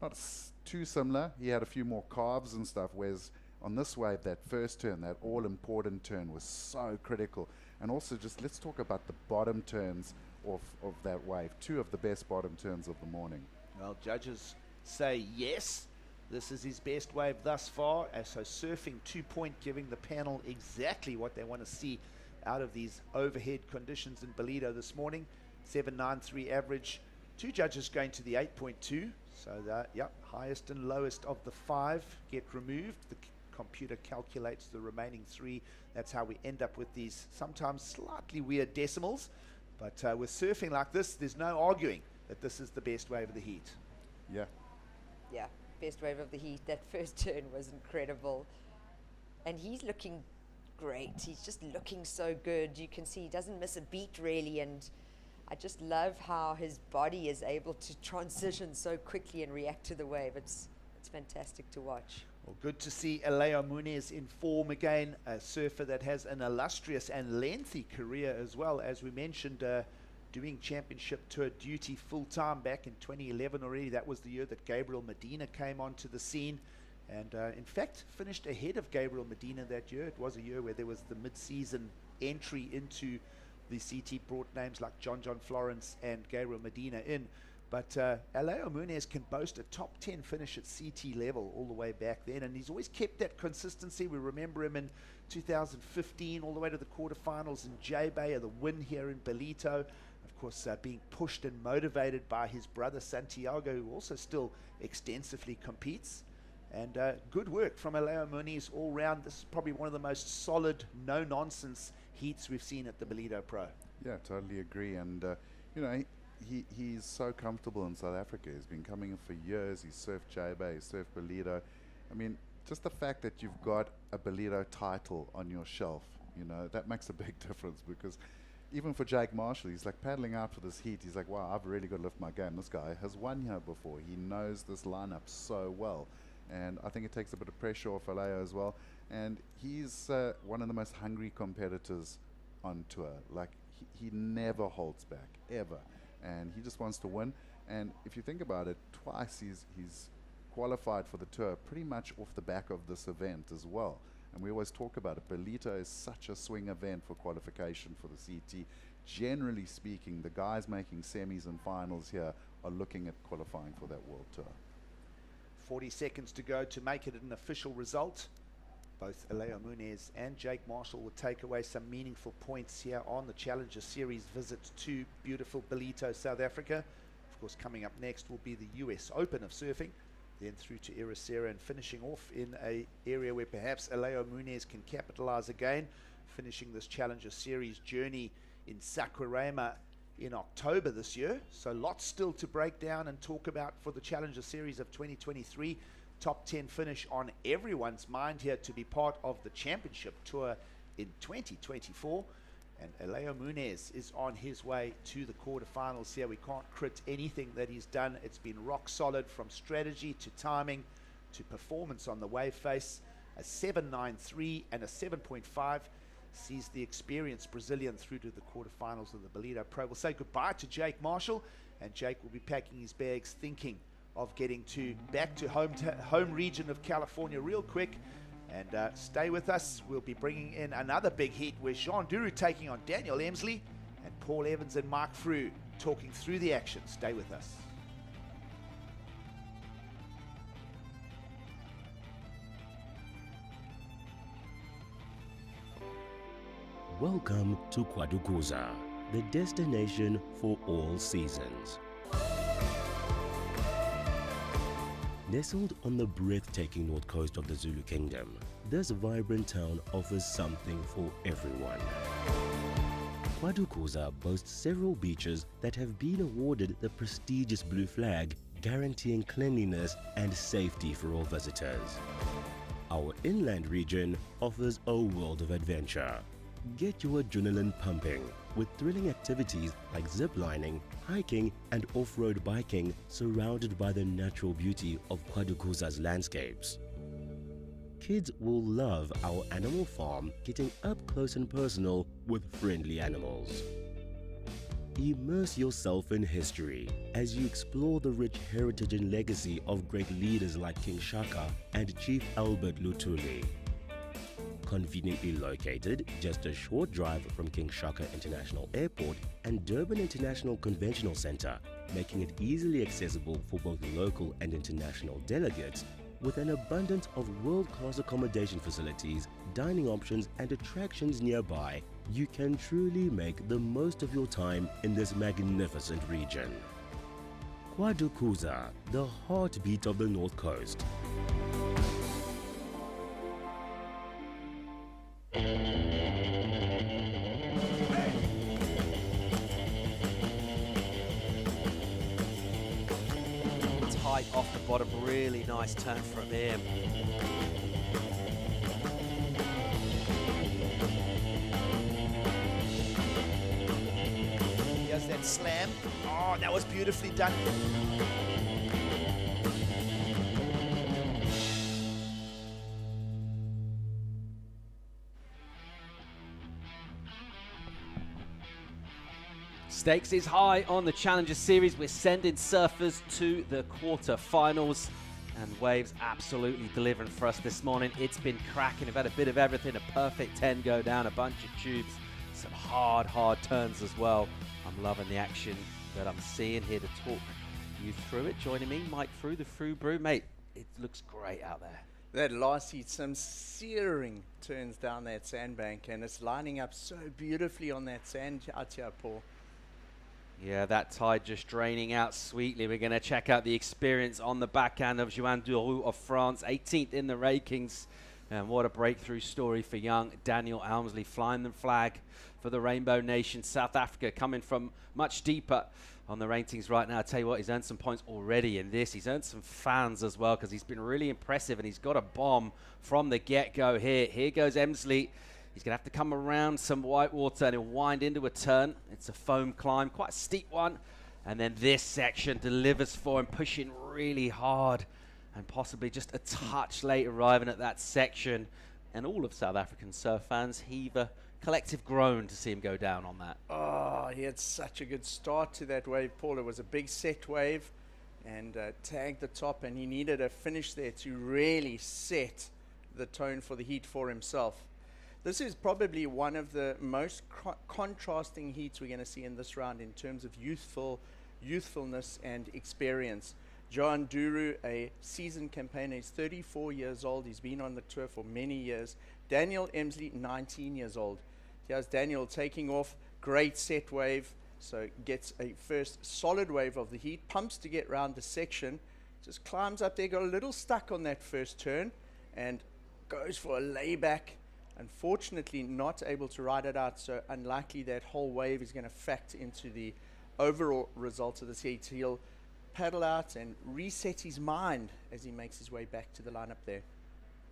not too similar. He had a few more carves and stuff, whereas on this wave, that first turn, that all-important turn was so critical. And also just let's talk about the bottom turns of that wave. Two of the best bottom turns of the morning. Well, judges say yes. This is his best wave thus far. So surfing 2 point, giving the panel exactly what they want to see out of these overhead conditions in Ballito this morning. 7.93 average. Two judges going to the 8.2. So that, yep, highest and lowest of the 5 get removed. The computer calculates the remaining 3. That's how we end up with these sometimes slightly weird decimals. But with surfing like this, there's no arguing that this is the best wave of the heat. Yeah. Yeah, best wave of the heat. That first turn was incredible. And he's looking great. He's just looking so good. You can see he doesn't miss a beat really, and I just love how his body is able to transition so quickly and react to the wave. It's fantastic to watch. Well, good to see Aleo Munez in form again, a surfer that has an illustrious and lengthy career as well. As we mentioned, doing championship tour duty full-time back in 2011 already. That was the year that Gabriel Medina came onto the scene, and in fact finished ahead of Gabriel Medina that year. It was a year where there was the mid-season entry into the CT, brought names like John Florence and Gabriel Medina in. But Aleo Munez can boast a top 10 finish at CT level all the way back then, and he's always kept that consistency. We remember him in 2015 all the way to the quarterfinals in J-Bay, the win here in Ballito. Of course, being pushed and motivated by his brother Santiago, who also still extensively competes. And good work from Aleo Munez all round. This is probably one of the most solid, no-nonsense heats we've seen at the Ballito Pro. Yeah, totally agree. And, you know, he's so comfortable in South Africa. He's been coming in for years. He's surfed J-Bay, he's surfed Ballito. I mean, just the fact that you've got a Ballito title on your shelf, you know, that makes a big difference, because even for Jake Marshall, he's like paddling out for this heat. He's like, wow, I've really got to lift my game. This guy has won here before. He knows this lineup so well. And I think it takes a bit of pressure off Aleo as well. And he's one of the most hungry competitors on tour. Like, he never holds back, ever. And he just wants to win. And if you think about it, twice he's qualified for the tour pretty much off the back of this event as well. And we always talk about it. Ballito is such a swing event for qualification for the CT. Generally speaking, the guys making semis and finals here are looking at qualifying for that World Tour. 40 seconds to go to make it an official result. Both Aleo Munez and Jake Marshall will take away some meaningful points here on the Challenger Series visit to beautiful Ballito, South Africa. Of course, coming up next will be the US Open of surfing, then through to Ericeira, and finishing off in an area where perhaps Aleo Munez can capitalize again, finishing this Challenger Series journey in Saquarema in October this year. So lots still to break down and talk about for the Challenger Series of 2023. Top 10 finish on everyone's mind here to be part of the championship tour in 2024. And Eleo Munez is on his way to the quarterfinals here. We can't crit anything that he's done. It's been rock solid from strategy to timing to performance on the wave face. A 7.93 and a 7.5 sees the experienced Brazilian through to the quarterfinals of the Ballito Pro. We'll say goodbye to Jake Marshall, and Jake will be packing his bags, thinking of getting back to home region of California real quick. And stay with us. We'll be bringing in another big heat with Jean Duru taking on Daniel Emsley, and Paul Evans and Mark Frew talking through the action. Stay with us. Welcome to Kwadukuza, the destination for all seasons. Nestled on the breathtaking north coast of the Zulu Kingdom, this vibrant town offers something for everyone. Kwadukuza boasts several beaches that have been awarded the prestigious Blue Flag, guaranteeing cleanliness and safety for all visitors. Our inland region offers a world of adventure. Get your adrenaline pumping with thrilling activities like ziplining, hiking and off-road biking, surrounded by the natural beauty of Kwadukuza's landscapes. Kids will love our animal farm, getting up close and personal with friendly animals. Immerse yourself in history as you explore the rich heritage and legacy of great leaders like King Shaka and Chief Albert Lutuli. Conveniently located just a short drive from King Shaka International Airport and Durban International Conventional Center, making it easily accessible for both local and international delegates, with an abundance of world-class accommodation facilities, dining options and attractions nearby, you can truly make the most of your time in this magnificent region. Kwadukuza, the heartbeat of the North Coast. Tight off the bottom, really nice turn from him. Here's that slam. Oh, that was beautifully done. Stakes is high on the Challenger Series. We're sending surfers to the quarter-finals, and Waves absolutely delivering for us this morning. It's been cracking. We've had a bit of everything, a perfect 10 go down, a bunch of tubes, some hard turns as well. I'm loving the action that I'm seeing here to talk you through it. Joining me, Mike Frew, the Frew Brew. Mate, it looks great out there. That last heat, some searing turns down that sandbank, and it's lining up so beautifully on that sand out here, Paul. Yeah, that tide just draining out sweetly. We're going to check out the experience on the backhand of Johan Duru of France, 18th in the rankings. And what a breakthrough story for young Daniel Elmsley, flying the flag for the Rainbow Nation. South Africa coming from much deeper on the ratings right now. I tell you what, he's earned some points already in this. He's earned some fans as well because he's been really impressive, and he's got a bomb from the get-go here. Here goes Emsley. He's going to have to come around some white water and he'll wind into a turn. It's a foam climb, quite a steep one. And then this section delivers for him, pushing really hard and possibly just a touch late arriving at that section. And all of South African surf fans heave a collective groan to see him go down on that. Oh, he had such a good start to that wave, Paul. It was a big set wave and tagged the top, and he needed a finish there to really set the tone for the heat for himself. This is probably one of the most contrasting heats we're going to see in this round in terms of youthfulness and experience. Johan Duru, a seasoned campaigner, he's 34 years old. He's been on the tour for many years. Daniel Emsley, 19 years old. Here's Daniel taking off, great set wave, so gets a first solid wave of the heat, pumps to get round the section, just climbs up there, got a little stuck on that first turn, and goes for a layback. Unfortunately, not able to ride it out, so unlikely that whole wave is going to factor into the overall result of this heat. He'll paddle out and reset his mind as he makes his way back to the lineup there.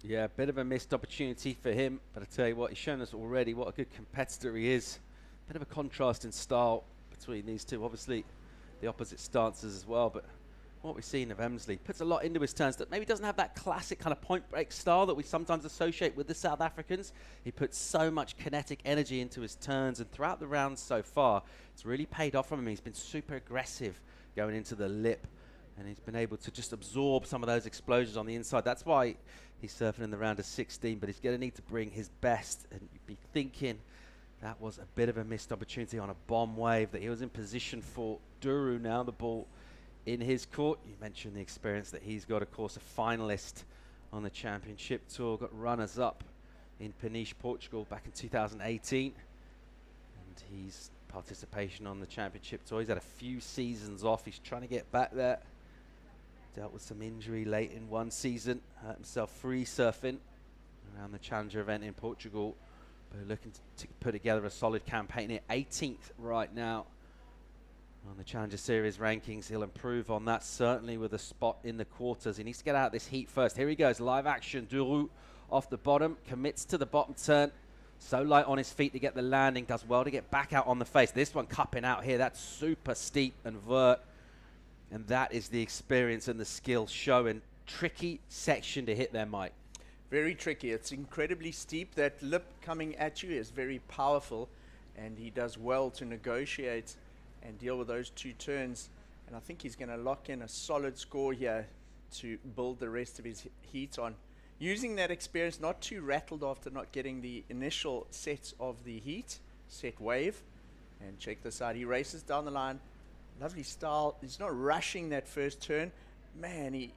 Yeah, a bit of a missed opportunity for him, but I tell you what, he's shown us already what a good competitor he is. Bit of a contrast in style between these two. Obviously, the opposite stances as well, but what we've seen of Emsley puts a lot into his turns that maybe doesn't have that classic kind of point break style that we sometimes associate with the South Africans. He puts so much kinetic energy into his turns, and throughout the rounds so far, it's really paid off from him. He's been super aggressive going into the lip, and he's been able to just absorb some of those explosions on the inside. That's why he's surfing in the round of 16, but he's going to need to bring his best, and you'd be thinking that was a bit of a missed opportunity on a bomb wave that he was in position for. Duru now, the ball in his court. You mentioned the experience that he's got, of course, a finalist on the championship tour, got runners-up in Peniche, Portugal back in 2018, and his participation on the championship tour, he's had a few seasons off. He's trying to get back there. Dealt with some injury late in one season, hurt himself free surfing around the Challenger event in Portugal, but looking to put together a solid campaign here. 18th right now on the Challenger Series rankings. He'll improve on that, certainly with a spot in the quarters. He needs to get out of this heat first. Here he goes, live action. Duru off the bottom, commits to the bottom turn. So light on his feet to get the landing, does well to get back out on the face. This one cupping out here, that's super steep and vert. And that is the experience and the skill showing. Tricky section to hit there, Mike. Very tricky. It's incredibly steep. That lip coming at you is very powerful, and he does well to negotiate and deal with those two turns. And I think he's going to lock in a solid score here to build the rest of his heat on. Using that experience, not too rattled after not getting the initial set of the heat, set wave. And check this out. He races down the line. Lovely style. He's not rushing that first turn. Man, he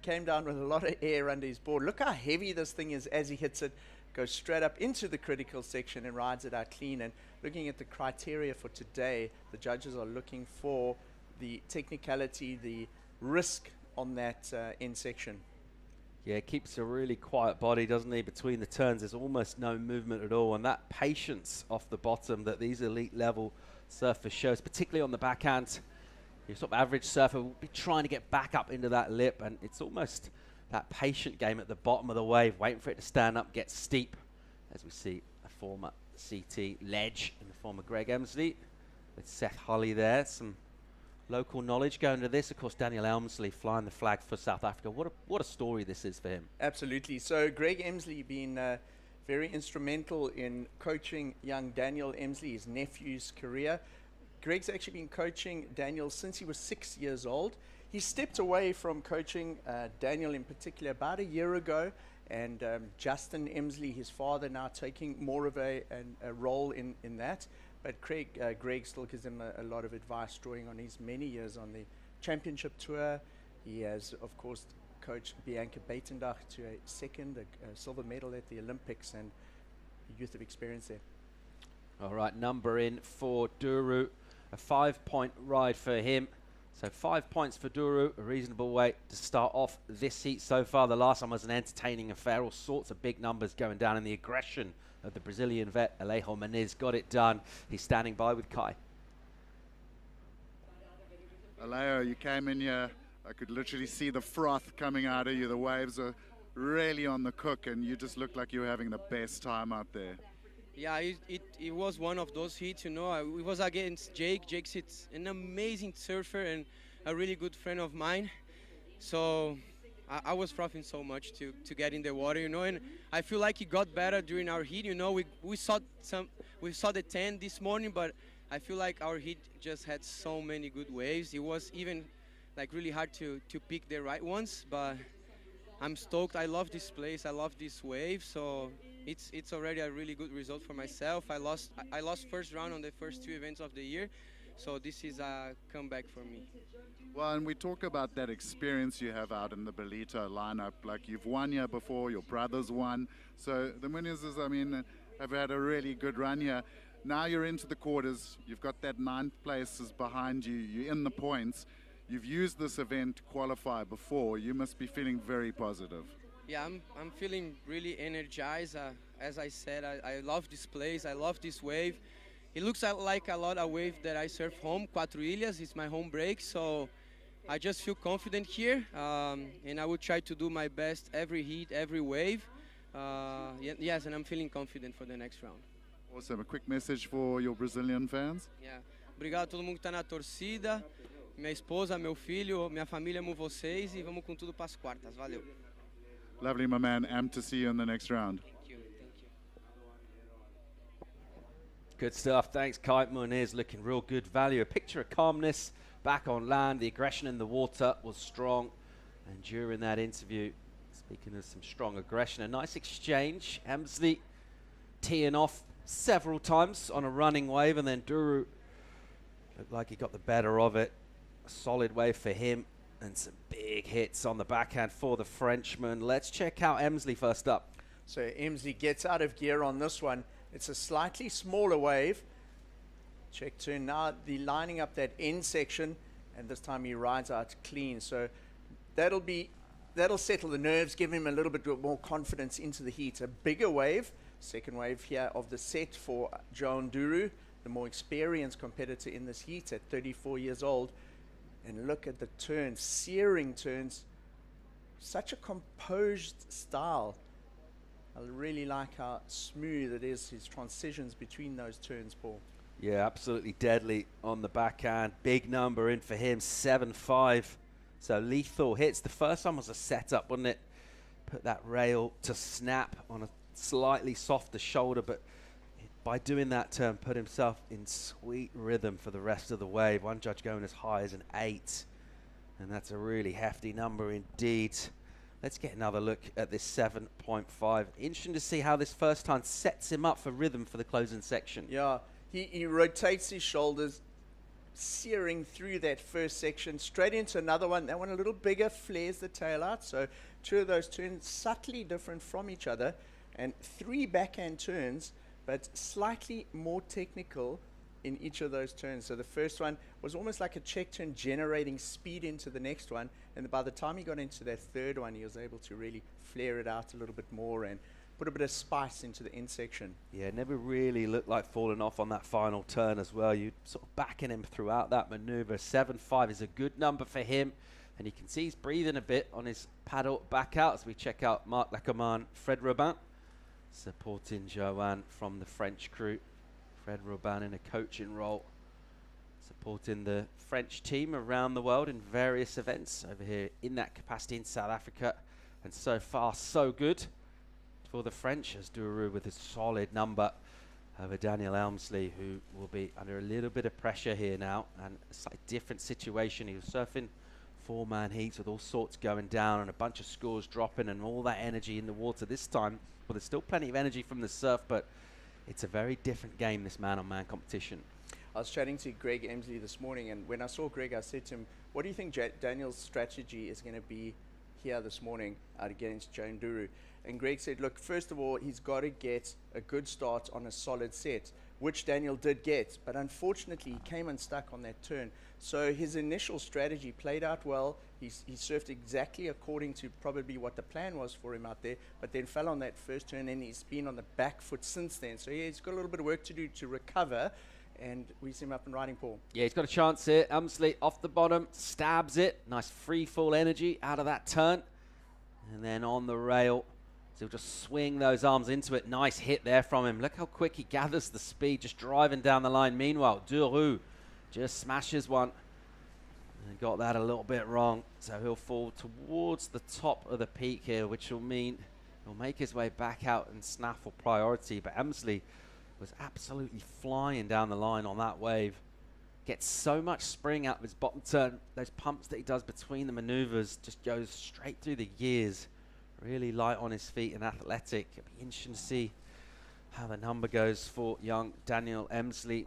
came down with a lot of air under his board. Look how heavy this thing is as he hits it. Goes straight up into the critical section and rides it out clean. And looking at the criteria for today, the judges are looking for the technicality, the risk on that end section. Yeah, keeps a really quiet body, doesn't he? Between the turns, there's almost no movement at all. And that patience off the bottom that these elite level surfer shows, particularly on the backhand. Your sort of average surfer will be trying to get back up into that lip, and it's almost that patient game at the bottom of the wave, waiting for it to stand up, get steep, as we see a former CT ledge in the form of Greg Emsley with Seth Hulley there. Some local knowledge going to this. Of course, Daniel Elmsley flying the flag for South Africa. What a story this is for him. Absolutely. So Greg Emsley been very instrumental in coaching young Daniel Emsley, his nephew's career. Greg's actually been coaching Daniel since he was 6 years old. He stepped away from coaching Daniel in particular about a year ago, and Justin Emsley, his father, now taking more of a role in that. But Greg still gives him a lot of advice, drawing on his many years on the championship tour. He has, of course, coached Bianca Buitendach to a second, a silver medal at the Olympics, and a youth of experience there. All right, number in for Duru. A 5-point ride for him. So 5 points for Duru, a reasonable way to start off this heat so far. The last one was an entertaining affair, all sorts of big numbers going down, and the aggression of the Brazilian vet, Alejo Muniz, got it done. He's standing by with Kai. Alejo, you came in here, I could literally see the froth coming out of you. The waves are really on the cook, and you just looked like you were having the best time out there. Yeah, it was one of those heats, you know. It was against Jake. Jake's an amazing surfer and a really good friend of mine. So I was frothing so much to get in the water, you know. And I feel like it got better during our heat, you know. We saw the 10 this morning, but I feel like our heat just had so many good waves. It was even like really hard to pick the right ones, but I'm stoked. I love this place. I love this wave. So it's already a really good result for myself. I lost first round on the first two events of the year, so this is a comeback for me. Well, and we talk about that experience you have out in the Ballito lineup. Like, you've won here before, your brothers won. So the Munizes, I mean, have had a really good run here. Now you're into the quarters. You've got that 9th places behind you. You're in the points. You've used this event to qualify before. You must be feeling very positive. Yeah, I'm feeling really energized. As I said, I love this place. I love this wave. it looks like a lot of wave that I surf home. Quatro Ilhas, it's my home break, so I just feel confident here, and I will try to do my best every heat, every wave. Yes, and I'm feeling confident for the next round. Awesome. A quick message for your Brazilian fans. Yeah. Obrigado a todo mundo que está na torcida, minha esposa, meu filho, minha família, amo vocês e vamos com tudo para as quartas. Valeu. Lovely, my man. Amped to see you in the next round. Thank you. Good stuff. Thanks, Kite. Muniz looking real good value. A picture of calmness back on land. The aggression in the water was strong. And during that interview, speaking of some strong aggression, a nice exchange. Emsley teeing off several times on a running wave, and then Duru looked like he got the better of it. A solid wave for him, and some big hits on the backhand for the Frenchman. Let's check out Emsley first up. So Emsley gets out of gear on this one. It's a slightly smaller wave. Check turn now, the lining up that end section, and this time he rides out clean. So that'll settle the nerves, give him a little bit more confidence into the heat. A bigger wave, second wave here of the set for Joan Duru, the more experienced competitor in this heat at 34 years old. And look at the turns, searing turns. Such a composed style. I really like how smooth it is, his transitions between those turns, Paul. Yeah, absolutely deadly on the backhand. Big number in for him, 7-5. So lethal hits. The first one was a setup, wasn't it? Put that rail to snap on a slightly softer shoulder, but by doing that turn, put himself in sweet rhythm for the rest of the wave. One judge going as high as an 8. And that's a really hefty number indeed. Let's get another look at this 7.5. Interesting to see how this first time sets him up for rhythm for the closing section. Yeah, he rotates his shoulders, searing through that first section, straight into another one. That one a little bigger, flares the tail out. So two of those turns subtly different from each other. And 3 backhand turns, but slightly more technical in each of those turns. So the first one was almost like a check turn, generating speed into the next one. And by the time he got into that third one, he was able to really flare it out a little bit more and put a bit of spice into the end section. Yeah, never really looked like falling off on that final turn as well. You sort of backing him throughout that maneuver. 7.5 is a good number for him. And you can see he's breathing a bit on his paddle back out as we check out Marc Lacomane, Fred Robin, supporting Joanne from the French crew. Fred Robin in a coaching role, supporting the French team around the world in various events over here in that capacity in South Africa. And so far, so good for the French, as Duru with a solid number over Daniel Elmsley, who will be under a little bit of pressure here now. And a slightly different situation. He was surfing 4-man heats with all sorts going down and a bunch of scores dropping and all that energy in the water. This time, well, there's still plenty of energy from the surf, but it's a very different game, this man-on-man competition. I was chatting to Greg Emsley this morning, and when I saw Greg, I said to him, what do you think Daniel's strategy is going to be here this morning against Joan Duru? And Greg said, look, first of all, he's got to get a good start on a solid set, which Daniel did get, but unfortunately he came unstuck on that turn. So his initial strategy played out well. He surfed exactly according to probably what the plan was for him out there, but then fell on that first turn, and he's been on the back foot since then. So yeah, he's got a little bit of work to do to recover, and we see him up and riding, Paul. Yeah, he's got a chance here. Elmsley off the bottom, stabs it. Nice free fall energy out of that turn. And then on the rail, so he'll just swing those arms into it. Nice hit there from him. Look how quick he gathers the speed, just driving down the line. Meanwhile, Duru just smashes one and got that a little bit wrong. So he'll fall towards the top of the peak here, which will mean he'll make his way back out and snaffle priority. But Emsley was absolutely flying down the line on that wave. Gets so much spring out of his bottom turn. Those pumps that he does between the maneuvers just goes straight through the gears. Really light on his feet and athletic. It'll be interesting to see how the number goes for young Daniel Emsley.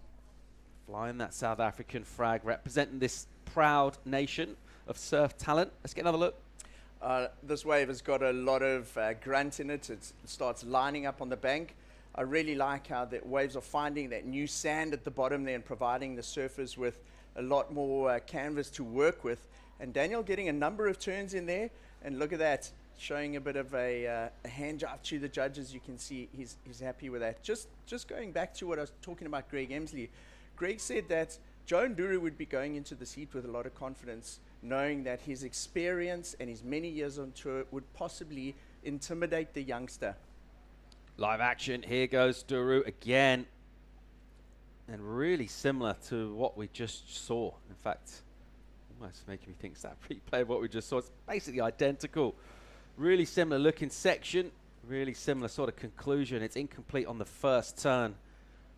Flying that South African flag, representing this proud nation of surf talent. Let's get another look. This wave has got a lot of grunt in it. It starts lining up on the bank. I really like how the waves are finding that new sand at the bottom there and providing the surfers with a lot more canvas to work with. And Daniel getting a number of turns in there. And look at that. showing a bit of a hand jive to the judges. You can see he's happy with that. Just going back to what I was talking about Greg Emsley. Greg said that Joe Nduru would be going into this heat with a lot of confidence, knowing that his experience and his many years on tour would possibly intimidate the youngster. Live action, here goes Nduru again. And really similar to what we just saw. In fact, almost making me think it's that replay of what we just saw. It's basically identical. Really similar looking section. Really similar sort of conclusion. It's incomplete on the first turn.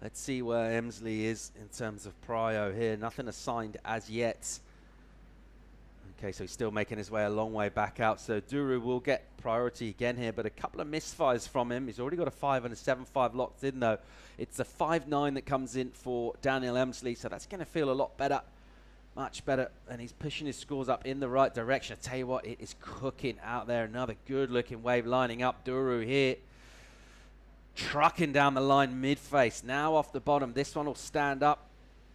Let's see where Emsley is in terms of prio here. Nothing assigned as yet. Okay, so he's still making his way a long way back out. So Nduru will get priority again here, but a couple of misfires from him. He's already got a 5 and a 7.5 locked in, though. It's a 5.9 that comes in for Daniel Emsley, so that's going to feel a lot better. Much better, and he's pushing his scores up in the right direction. I tell you what, it is cooking out there. Another good-looking wave lining up. Nduru here, trucking down the line mid-face. Now off the bottom. This one will stand up,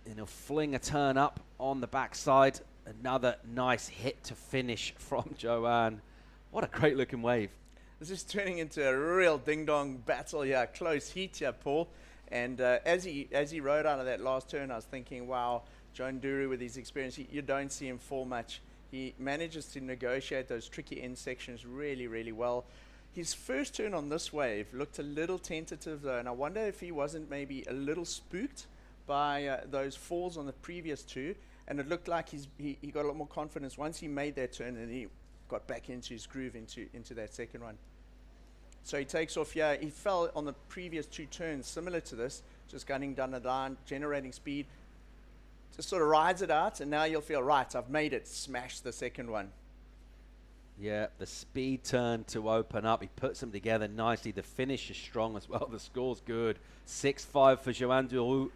and he'll fling a turn up on the backside. Another nice hit to finish from Joanne. What a great-looking wave. This is turning into a real ding-dong battle here, close heat here, Paul. And as he rode out of that last turn, I was thinking, wow, Joe Nduru with his experience, you don't see him fall much. He manages to negotiate those tricky end sections really, really well. His first turn on this wave looked a little tentative, though, and I wonder if he wasn't maybe a little spooked by those falls on the previous two. And it looked like he got a lot more confidence once he made that turn, and he got back into his groove into that second one. So he takes off here. He fell on the previous two turns, similar to this, just gunning down the line, generating speed. Just sort of rides it out, and now you'll feel, right, I've made it. Smash the second one. Yeah, the speed turn to open up. He puts them together nicely. The finish is strong as well. The score's good. 6-5 for Joanne Nduru.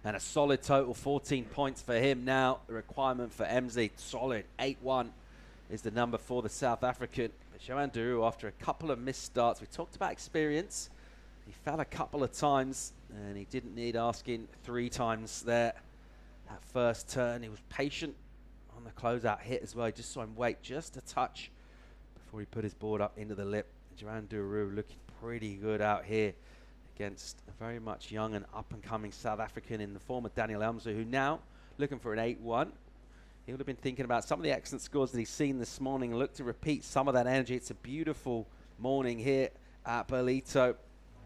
And a solid total, 14 points for him now. The requirement for Emsley, solid, 8-1 is the number for the South African. But Joanne Nduru, after a couple of missed starts, we talked about experience. He fell a couple of times, and he didn't need asking 3 times there. That first turn, he was patient on the closeout hit as well. He just saw him wait just a touch before he put his board up into the lip. Joanne Nduru looking pretty good out here against a very much young and up-and-coming South African in the form of Daniel Emsley, who now looking for an 8-1. He would have been thinking about some of the excellent scores that he's seen this morning and look to repeat some of that energy. It's a beautiful morning here at Ballito.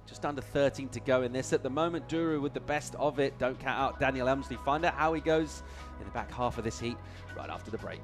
Just under 13 to go in this. At the moment, Nduru with the best of it. Don't count out Daniel Emsley. Find out how he goes in the back half of this heat right after the break.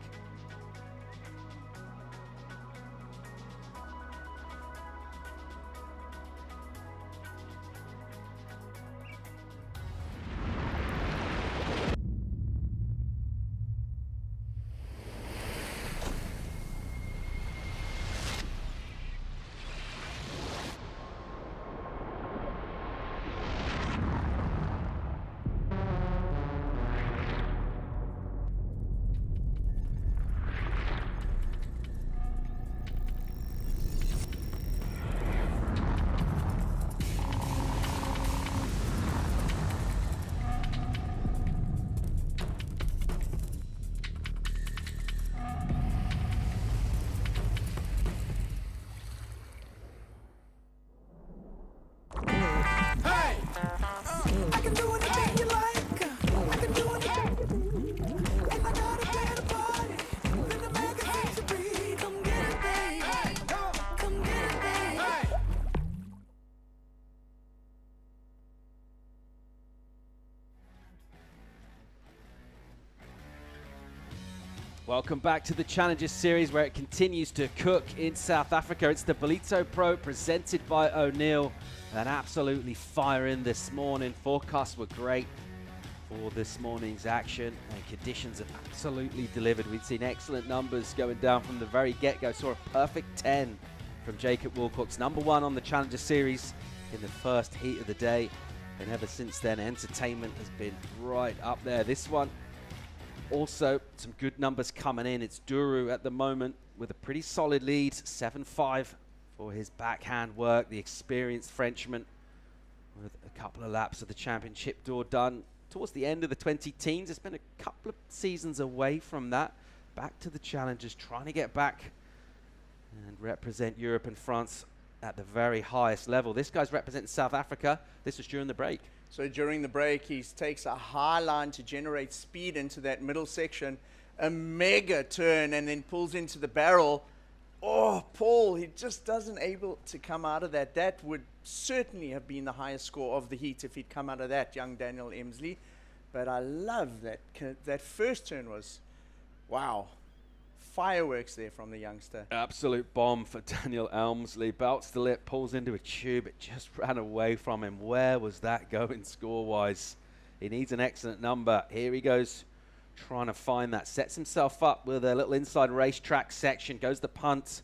Welcome back to the Challenges Series, where it continues to cook in South Africa. It's the Ballito Pro presented by O'Neill. And absolutely firing this morning. Forecasts were great for this morning's action, and conditions have absolutely delivered. We've seen excellent numbers going down from the very get-go. Saw a perfect 10 from Jacob Wilcox, #1 on the Challenger Series in the first heat of the day. And ever since then, entertainment has been right up there. This one, also some good numbers coming in. It's Nduru at the moment with a pretty solid lead, 7-5 for his backhand work. The experienced Frenchman with a couple of laps of the championship door done towards the end of the 20-teens. It's been a couple of seasons away from that. Back to the Challengers, trying to get back and represent Europe and France at the very highest level. This guy's representing South Africa. This was during the break. So during the break, he takes a high line to generate speed into that middle section, a mega turn, and then pulls into the barrel. Oh, Paul, he just doesn't able to come out of that. That would certainly have been the highest score of the heat if he'd come out of that, young Daniel Emsley. But I love that. That first turn was, wow, fireworks there from the youngster. Absolute bomb for Daniel Elmsley. Belts the lip, pulls into a tube. It just ran away from him. Where was that going score-wise? He needs an excellent number. Here he goes, trying to find that. Sets himself up with a little inside racetrack section. Goes the punt,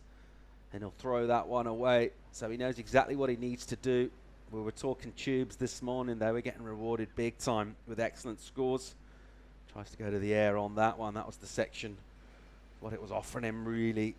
and he'll throw that one away. So he knows exactly what he needs to do. We were talking tubes this morning. They were getting rewarded big time with excellent scores. Tries to go to the air on that one. That was the section what it was offering him, really,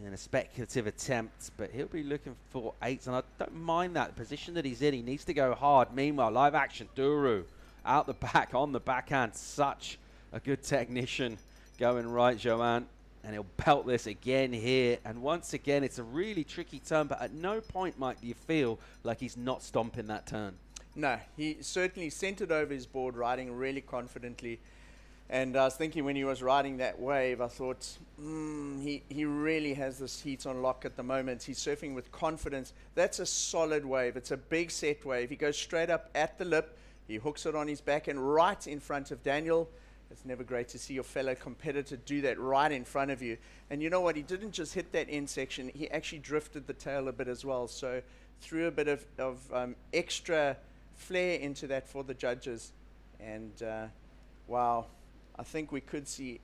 in a speculative attempt, but he'll be looking for 8s, and I don't mind that position that he's in. He needs to go hard. Meanwhile, live action, Duru out the back on the backhand. Such a good technician going right, Joanne, and he'll belt this again here. And once again, it's a really tricky turn, but at no point might you feel like he's not stomping that turn. No, he certainly sent it over his board, riding really confidently. And I was thinking when he was riding that wave, I thought, he really has this heat on lock at the moment. He's surfing with confidence. That's a solid wave. It's a big set wave. He goes straight up at the lip. He hooks it on his back and right in front of Daniel. It's never great to see your fellow competitor do that right in front of you. And you know what? He didn't just hit that end section. He actually drifted the tail a bit as well. So threw a bit of extra flair into that for the judges. And wow. I think we could see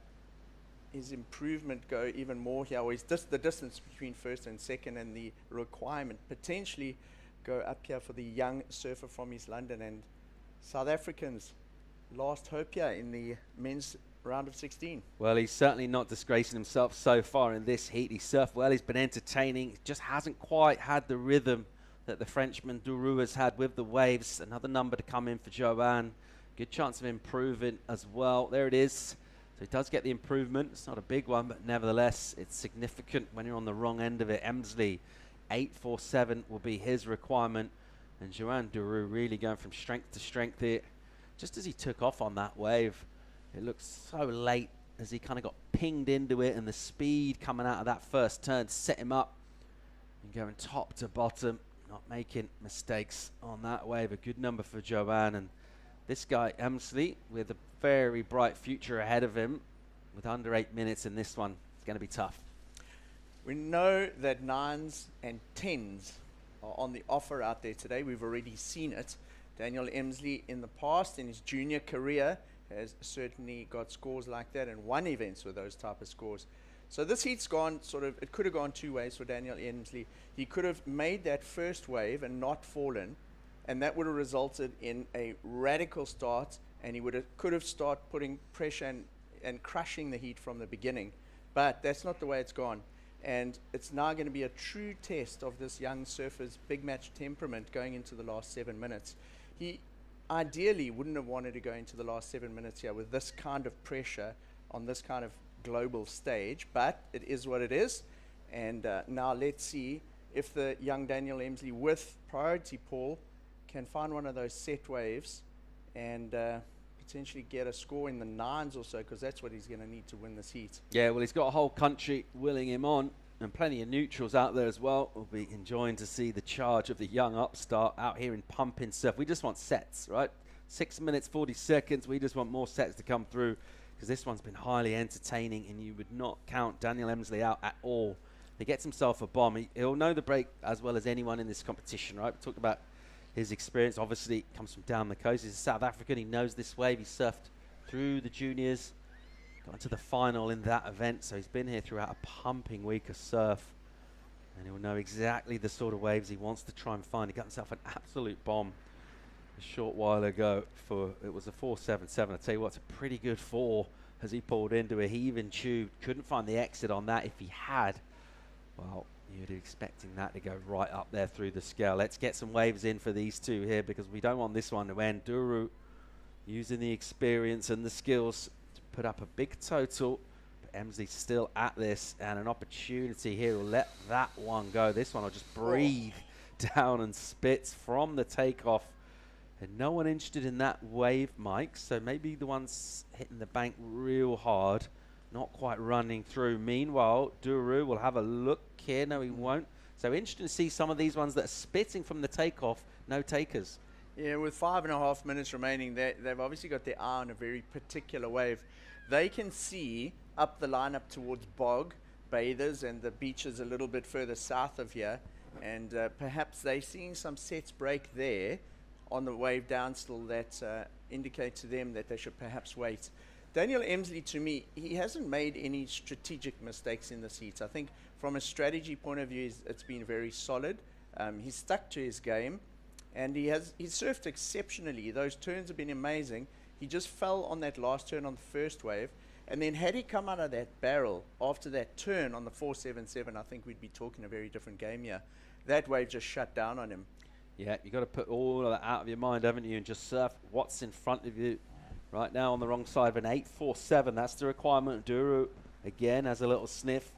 his improvement go even more here. Or the distance between first and second and the requirement potentially go up here for the young surfer from East London. And South Africans, last hope here in the men's round of 16. Well, he's certainly not disgracing himself so far in this heat. He surfed well, he's been entertaining. He just hasn't quite had the rhythm that the Frenchman Duru has had with the waves. Another number to come in for Joanne. Good chance of improving as well. There it is. So he does get the improvement. It's not a big one, but nevertheless, it's significant when you're on the wrong end of it. Emsley, 847 will be his requirement. And Joanne Duru really going from strength to strength here. Just as he took off on that wave, it looks so late as he kind of got pinged into it, and the speed coming out of that first turn set him up and going top to bottom, not making mistakes on that wave. A good number for Joanne. And this guy, Emsley, with a very bright future ahead of him, with under 8 minutes in this one, it's going to be tough. We know that 9s and 10s are on the offer out there today. We've already seen it. Daniel Emsley in the past, in his junior career, has certainly got scores like that and won events with those type of scores. So this heat's gone it could have gone two ways for Daniel Emsley. He could have made that first wave and not fallen, and that would have resulted in a radical start, and he could have started putting pressure and crushing the heat from the beginning. But that's not the way it's gone. And it's now going to be a true test of this young surfer's big match temperament going into the last 7 minutes. He ideally wouldn't have wanted to go into the last 7 minutes here with this kind of pressure on this kind of global stage, but it is what it is. And now let's see if the young Daniel Emsley with priority Paul can find one of those set waves and potentially get a score in the 9s or so, because that's what he's going to need to win this heat. Yeah, well, he's got a whole country willing him on, and plenty of neutrals out there as well. We'll be enjoying to see the charge of the young upstart out here in pumping surf. We just want sets, right? 6 minutes, 40 seconds. We just want more sets to come through, because this one's been highly entertaining, and you would not count Daniel Emsley out at all. He gets himself a bomb. He'll know the break as well as anyone in this competition, right? We talked about his experience. Obviously comes from down the coast. He's a South African. He knows this wave. He surfed through the juniors, got into the final in that event. So he's been here throughout a pumping week of surf, and he'll know exactly the sort of waves he wants to try and find. He got himself an absolute bomb a short while ago. It was a 4.77. I tell you what, it's a pretty good 4 as he pulled into a heaving tube. Couldn't find the exit on that. If he had, well, you'd be expecting that to go right up there through the scale. Let's get some waves in for these two here, because we don't want this one to end. Duru using the experience and the skills to put up a big total. But Emsley still at this, and an opportunity here will let that one go. This one will just breathe down and spits from the takeoff. And no one interested in that wave, Mike, so maybe the ones hitting the bank real hard, not quite running through. Meanwhile, Duru will have a look here. No, he won't. So interesting to see some of these ones that are spitting from the takeoff, no takers. Yeah, with 5.5 minutes remaining, they've obviously got their eye on a very particular wave. They can see up the line up towards Bog, Bathers, and the beaches a little bit further south of here. And perhaps they're seeing some sets break there on the wave down still that indicate to them that they should perhaps wait. Daniel Emsley, to me, he hasn't made any strategic mistakes in this heat. I think from a strategy point of view, it's been very solid. He's stuck to his game, and he's surfed exceptionally. Those turns have been amazing. He just fell on that last turn on the first wave, and then had he come out of that barrel after that turn on the 477, I think we'd be talking a very different game here. That wave just shut down on him. Yeah, you've got to put all of that out of your mind, haven't you, and just surf what's in front of you. Right now on the wrong side of an 847, that's the requirement. Duru, again, has a little sniff.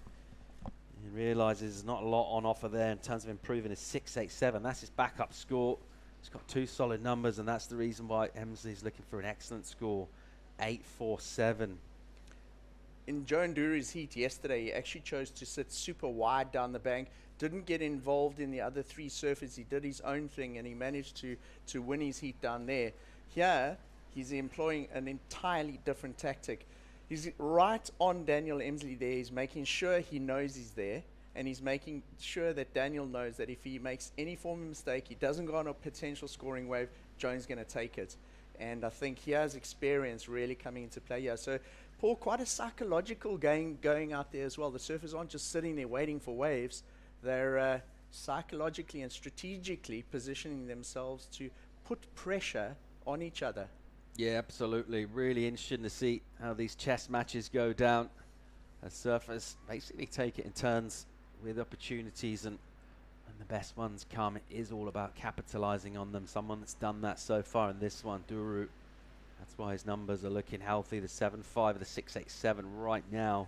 He realises there's not a lot on offer there in terms of improving his 687. That's his backup score. He's got 2 solid numbers, and that's the reason why Emsley's looking for an excellent score, 847. In Joan Duru's heat yesterday, he actually chose to sit super wide down the bank, didn't get involved in the other 3 surfers. He did his own thing, and he managed to win his heat down there. Here, he's employing an entirely different tactic. He's right on Daniel Emsley there. He's making sure he knows he's there, and he's making sure that Daniel knows that if he makes any form of mistake, he doesn't go on a potential scoring wave, Joan's going to take it. And I think he has experience really coming into play here. So, Paul, quite a psychological game going out there as well. The surfers aren't just sitting there waiting for waves. They're psychologically and strategically positioning themselves to put pressure on each other. Yeah, absolutely. Really interesting to see how these chess matches go down. As surfers basically take it in turns with opportunities, and when the best ones come, it is all about capitalizing on them. Someone that's done that so far in this one, Duru. That's why his numbers are looking healthy. The 7.5, the 6.87 right now.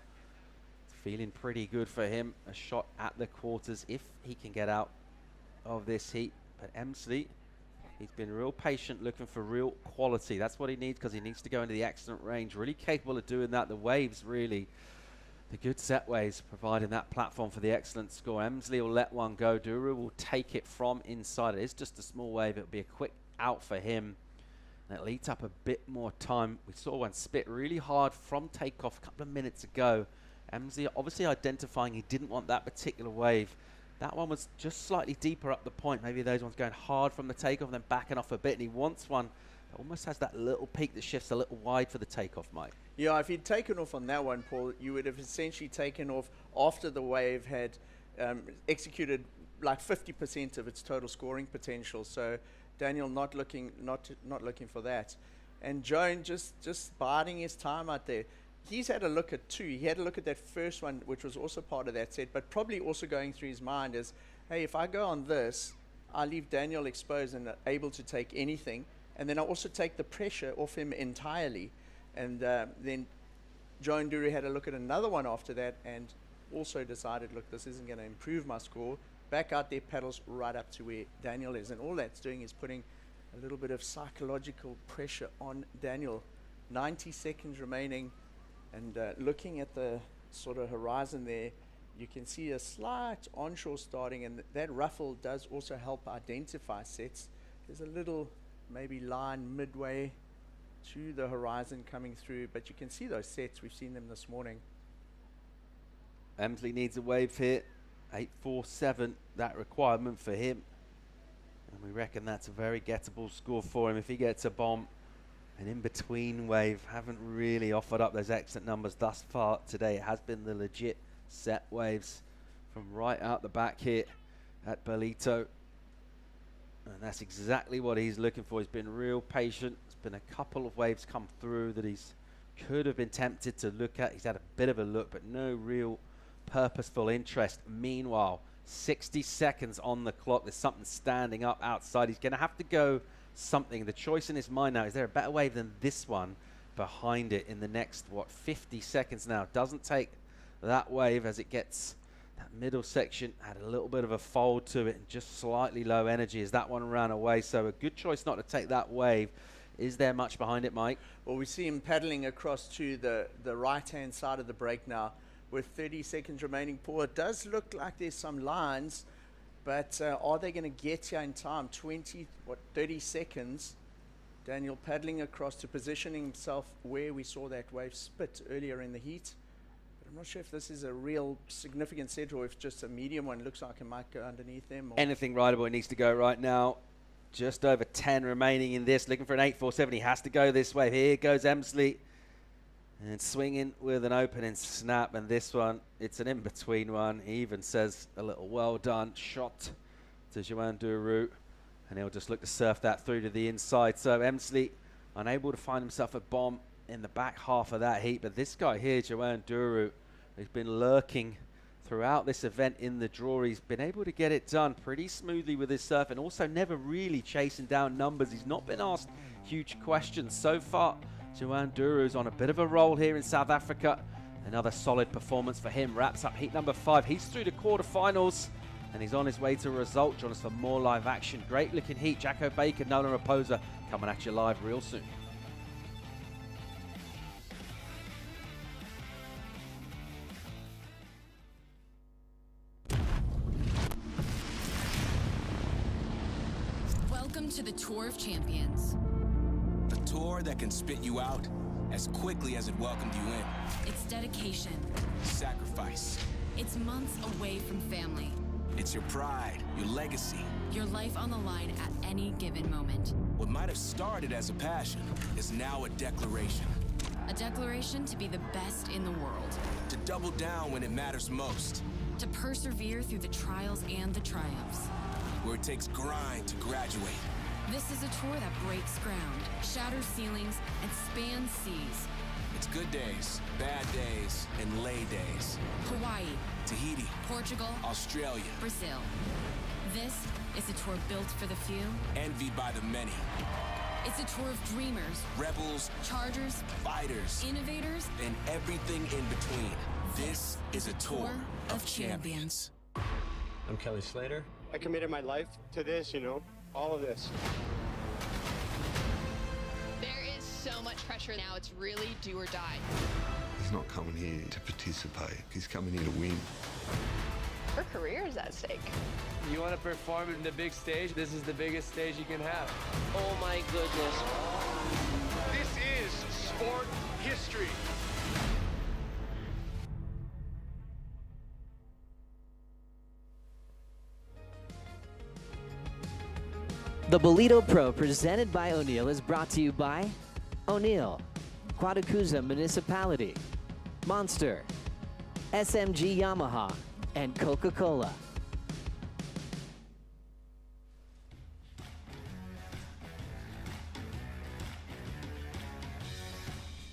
Feeling pretty good for him. A shot at the quarters if he can get out of this heat. But Emsley, he's been real patient, looking for real quality. That's what he needs, because he needs to go into the excellent range. Really capable of doing that. The waves, really, the good set waves, providing that platform for the excellent score. Emsley will let one go. Duru will take it from inside. It is just a small wave. It'll be a quick out for him. And it leads up a bit more time. We saw one spit really hard from takeoff a couple of minutes ago. Emsley obviously identifying he didn't want that particular wave. That one was just slightly deeper up the point. Maybe those ones going hard from the takeoff and then backing off a bit. And he wants one that almost has that little peak that shifts a little wide for the takeoff, Mike. Yeah, if he'd taken off on that one, Paul, you would have essentially taken off after the wave had executed like 50% of its total scoring potential. So Daniel not looking for that. And Joan just biding his time out there. He's had a look at 2. He had a look at that first one, which was also part of that set, but probably also going through his mind is, hey, if I go on this, I leave Daniel exposed and able to take anything, and then I also take the pressure off him entirely. And then Joan Duru had a look at another one after that and also decided, look, this isn't going to improve my score. Back out there, paddles right up to where Daniel is. And all that's doing is putting a little bit of psychological pressure on Daniel. 90 seconds remaining. And looking at the sort of horizon there, you can see a slight onshore starting, and that ruffle does also help identify sets. There's a little maybe line midway to the horizon coming through, but you can see those sets. We've seen them this morning. Emsley needs a wave here. 847, that requirement for him. And we reckon that's a very gettable score for him if he gets a bomb. An in-between wave, haven't really offered up those excellent numbers thus far today. It has been the legit set waves from right out the back here at Ballito. And that's exactly what he's looking for. He's been real patient. There's been a couple of waves come through that he's could have been tempted to look at. He's had a bit of a look, but no real purposeful interest. Meanwhile, 60 seconds on the clock. There's something standing up outside. He's going to have to go something. The choice in his mind now, is there a better wave than this one? behind it in the next, 50 seconds now. Doesn't take that wave as it gets that middle section, had a little bit of a fold to it and just slightly low energy as that one ran away. So a good choice not to take that wave. Is there much behind it, Mike? Well, we see him paddling across to the right-hand side of the break now with 30 seconds remaining. Paul, it does look like there's some lines, but are they going to get here in time? 30 seconds. Daniel paddling across to positioning himself where we saw that wave spit earlier in the heat. But I'm not sure if this is a real significant set or if just a medium one. Looks like it might go underneath them. Anything rideable, it needs to go right now. Just over 10 remaining in this. Looking for an 8.47. He has to go this way. Here goes Emsley. And swinging with an opening snap. And this one, it's an in-between one. He even says a little well done shot to Joan Duru. And he'll just look to surf that through to the inside. So Emsley unable to find himself a bomb in the back half of that heat. But this guy here, Joan Duru, who's been lurking throughout this event in the draw, he's been able to get it done pretty smoothly with his surf and also never really chasing down numbers. He's not been asked huge questions. So far, Joan Duru's on a bit of a roll here in South Africa. Another solid performance for him. Wraps up heat number 5. He's through the quarterfinals. And he's on his way to a result. Join us for more live action. Great looking heat. Jacko Baker, Nolan Raposa coming at you live real soon. Welcome to the Tour of Champions. A tour that can spit you out as quickly as it welcomed you in. It's dedication. Sacrifice. It's months away from family. It's your pride, your legacy. Your life on the line at any given moment. What might have started as a passion is now a declaration. A declaration to be the best in the world. To double down when it matters most. To persevere through the trials and the triumphs. Where it takes grind to graduate. This is a tour that breaks ground, shatters ceilings, and spans seas. It's good days, bad days, and lay days. Hawaii, Tahiti, Portugal, Australia, Brazil. This is a tour built for the few, envied by the many. It's a tour of dreamers, rebels, chargers, fighters, innovators, and everything in between. This is a tour of champions. I'm Kelly Slater. I committed my life to this, all of this. There is so much pressure now. It's really do or die. He's not coming here to participate. He's coming here to win. Her career is at stake. You want to perform in the big stage? This is the biggest stage you can have. Oh my goodness. This is sport history. The Ballito Pro, presented by O'Neill, is brought to you by O'Neill, Quadakuza Municipality, Monster, SMG Yamaha, and Coca-Cola.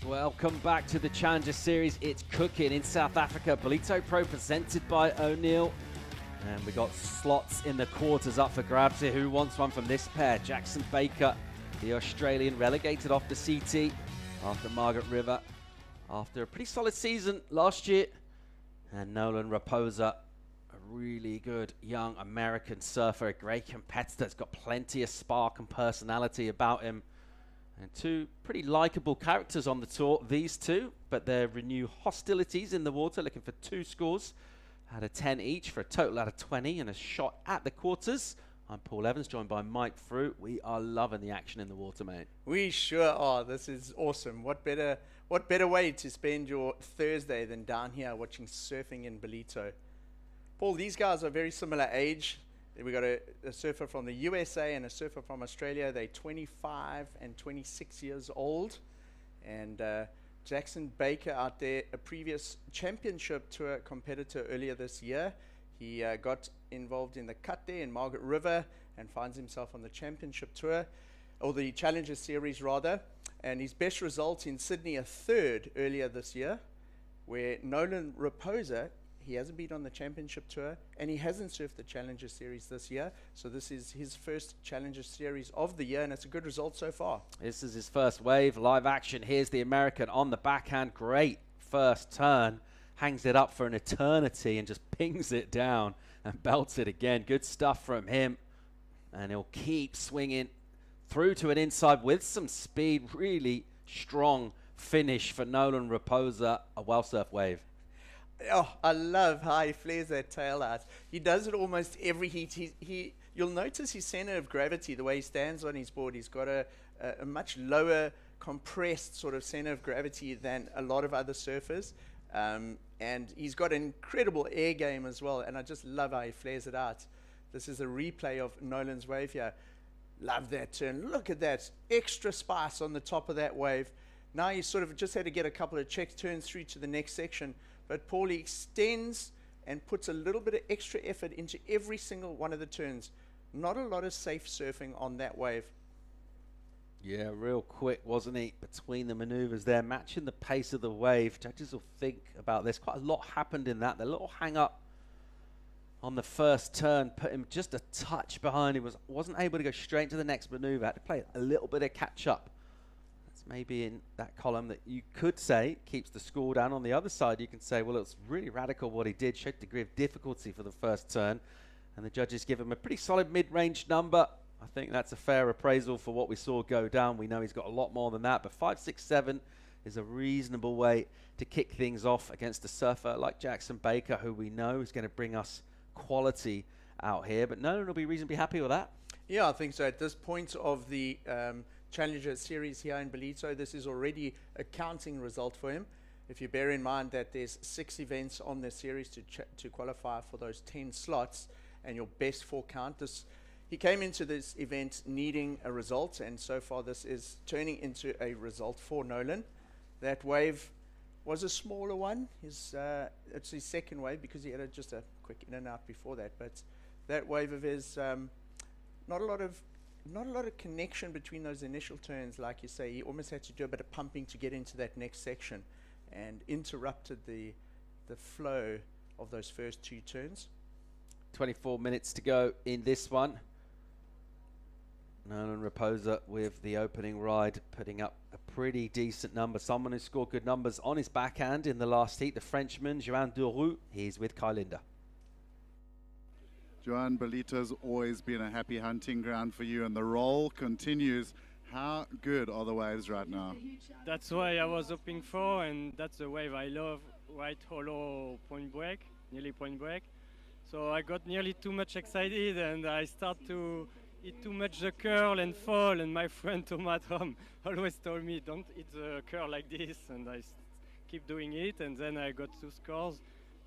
Welcome back to the Challenger Series. It's cooking in South Africa. Ballito Pro presented by O'Neill. And we got slots in the quarters up for grabs here. Who wants one from this pair? Jackson Baker, the Australian, relegated off the CT after Margaret River, after a pretty solid season last year. And Nolan Raposa, a really good young American surfer, a great competitor. Has got plenty of spark and personality about him. And two pretty likable characters on the tour, these two. But they renew hostilities in the water, looking for 2 scores. Had a 10 each for a total out of 20 and a shot at the quarters. I'm Paul Evans, joined by Mike Fruit. We are loving the action in the water, mate. We sure are. This is awesome. What better way to spend your Thursday than down here watching surfing in Ballito? Paul, these guys are very similar age. We got a surfer from the USA and a surfer from Australia. They're 25 and 26 years old. And Jackson Baker out there, a previous championship tour competitor earlier this year. He got involved in the cut there in Margaret River and finds himself on the championship tour, or the Challenger Series rather. And his best result in Sydney, a 3rd earlier this year, where Nolan Raposa, He hasn't been on the championship tour, and he hasn't surfed the Challenger Series this year. So this is his first Challenger Series of the year, and it's a good result so far. This is his first wave, live action. Here's the American on the backhand. Great first turn. Hangs it up for an eternity and just pings it down and belts it again. Good stuff from him. And he'll keep swinging through to an inside with some speed. Really strong finish for Nolan Raposa. A well-surfed wave. Oh, I love how he flares that tail out. He does it almost every heat. You'll notice his center of gravity, the way he stands on his board. He's got a much lower, compressed sort of center of gravity than a lot of other surfers. And he's got an incredible air game as well, and I just love how he flares it out. This is a replay of Nolan's wave here. Love that turn. Look at that extra spice on the top of that wave. Now he sort of just had to get a couple of check turns through to the next section, but Paulie extends and puts a little bit of extra effort into every single one of the turns. Not a lot of safe surfing on that wave. Yeah, real quick, wasn't he, between the maneuvers there, matching the pace of the wave. Judges will think about this. Quite a lot happened in that. The little hang-up on the first turn put him just a touch behind. He wasn't able to go straight to the next maneuver. Had to play a little bit of catch-up. That's maybe in that column that you could say keeps the score down. On the other side, you can say, well, it's really radical what he did. Showed a degree of difficulty for the first turn. And the judges give him a pretty solid mid-range number. I think that's a fair appraisal for what we saw go down. We know he's got a lot more than that, but 5.67 is a reasonable way to kick things off against a surfer like Jackson Baker, who we know is going to bring us quality out here. But Nolan will be reasonably happy with that. Yeah, I think so. At this point of the Challenger Series here in Ballito, this is already a counting result for him. If you bear in mind that there's 6 events on the series to qualify for those 10 slots, and your best 4 count, he came into this event needing a result, and so far this is turning into a result for Nolan. That wave was a smaller one. It's his second wave because he had just a quick in and out before that. But that wave of his, not a lot of connection between those initial turns, like you say. He almost had to do a bit of pumping to get into that next section, and interrupted the flow of those first 2 turns. 24 minutes to go in this one. Nolan Raposa with the opening ride, putting up a pretty decent number. Someone who scored good numbers on his backhand in the last heat, the Frenchman, Johan Duroux. He's with Kai Linda. Johan, Ballito's always been a happy hunting ground for you, and the roll continues. How good are the waves right now? That's what I was hoping for, and that's the wave I love, right hollow point break, nearly point break. So I got nearly too much excited, and I start to eat too much the curl and fall, and my friend Thomas always told me, don't eat the curl like this, and I keep doing it, and then I got 2 scores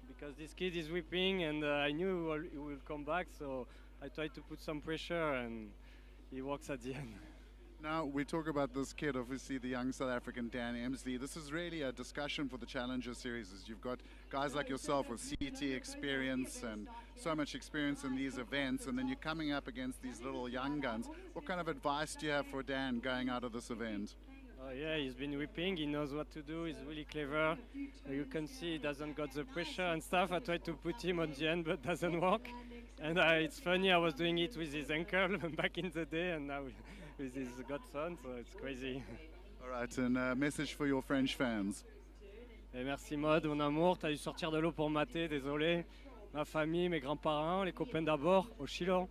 because this kid is whipping, and I knew he will come back, so I tried to put some pressure, and he works at the end. Now, we talk about this kid, obviously the young South African Dan Emsley. This is really a discussion for the Challenger Series, as you've got guys like yourself with CT experience and so much experience in these events, and then you're coming up against these little young guns. What kind of advice do you have for Dan going out of this event? Yeah, he's been whipping, he knows what to do, he's really clever. You can see he doesn't got the pressure and stuff. I tried to put him on the end, but doesn't work. And it's funny, I was doing it with his ankle back in the day, and now with his godson, so it's crazy. All right, and a message for your French fans. Et merci Maud, mon amour, t'as dû sortir de l'eau pour mater, désolé. Ma famille, mes grands-parents, les copains d'abord, au Chilon.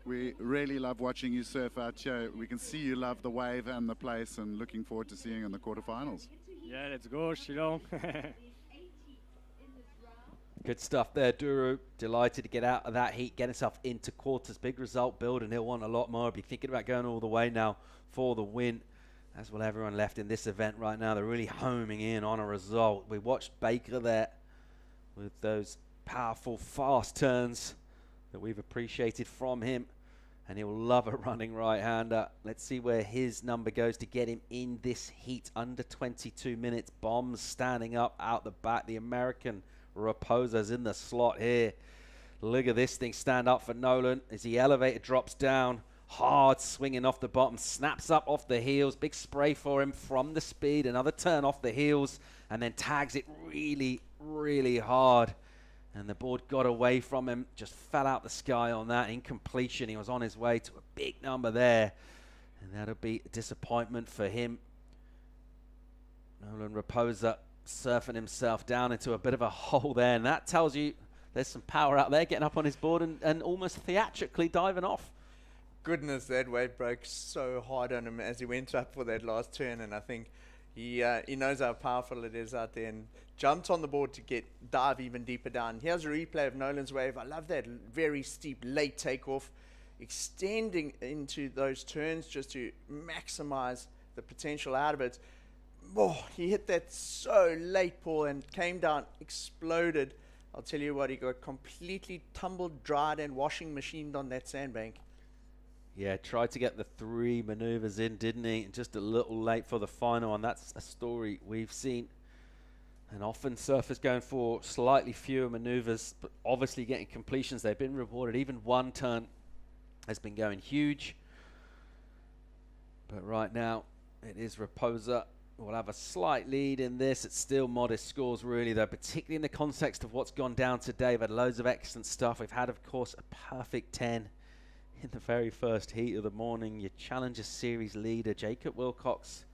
We really love watching you surf out here. We can see you love the wave and the place, and looking forward to seeing you in the quarterfinals. Yeah, let's go, Chilon. Good stuff there, Duru. Delighted to get out of that heat, get himself into quarters. Big result build, and he'll want a lot more. Be thinking about going all the way now for the win, as will everyone left in this event right now. They're really homing in on a result. We watched Baker there with those powerful, fast turns that we've appreciated from him, and he'll love a running right-hander. Let's see where his number goes to get him in this heat. Under 22 minutes. Bombs standing up out the back. The American Raposa's in the slot here. Look at this thing stand up for Nolan as the elevator drops down. Hard swinging off the bottom, snaps up off the heels. Big spray for him from the speed. Another turn off the heels, and then tags it really really hard. And the board got away from him, just fell out the sky on that incompletion. He was on his way to a big number there. And that'll be a disappointment for him. Nolan Raposa surfing himself down into a bit of a hole there. And that tells you there's some power out there, getting up on his board and almost theatrically diving off. Goodness, that wave broke so hard on him as he went up for that last turn. And I think he knows how powerful it is out there and jumped on the board to dive even deeper down. Here's a replay of Nolan's wave. I love that very steep late takeoff, extending into those turns just to maximize the potential out of it. Oh, he hit that so late, Paul, and came down, exploded. I'll tell you what, he got completely tumbled, dried, and washing machined on that sandbank. Yeah, tried to get the 3 maneuvers in, didn't he? Just a little late for the final, and that's a story we've seen. And often surfers going for slightly fewer maneuvers, but obviously getting completions. They've been rewarded. Even one turn has been going huge. But right now, it is Raposa. We'll have a slight lead in this. It's still modest scores, really, though, particularly in the context of what's gone down today. We've had loads of excellent stuff. We've had, of course, a perfect 10 in the very first heat of the morning. Your Challenger Series leader, Jacob Wilcox,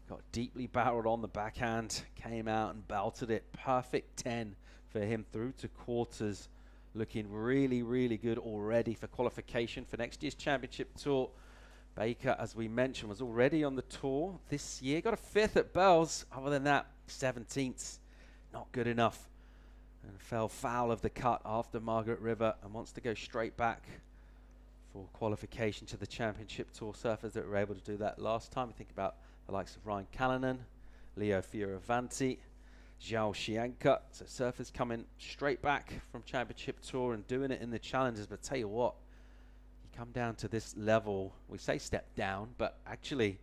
got deeply barreled on the backhand, came out and belted it. Perfect 10 for him through to quarters. Looking really, really good already for qualification for next year's championship tour. Baker, as we mentioned, was already on the tour this year. Got a 5th at Bells. Other than that, 17th. Not good enough. And fell foul of the cut after Margaret River and wants to go straight back for qualification to the championship tour. Surfers that were able to do that last time. I think about the likes of Ryan Callanan, Leo Fioravanti, Zhao Xianka. So surfers coming straight back from championship tour and doing it in the challenges. But tell you what, you come down to this level, we say step down, but actually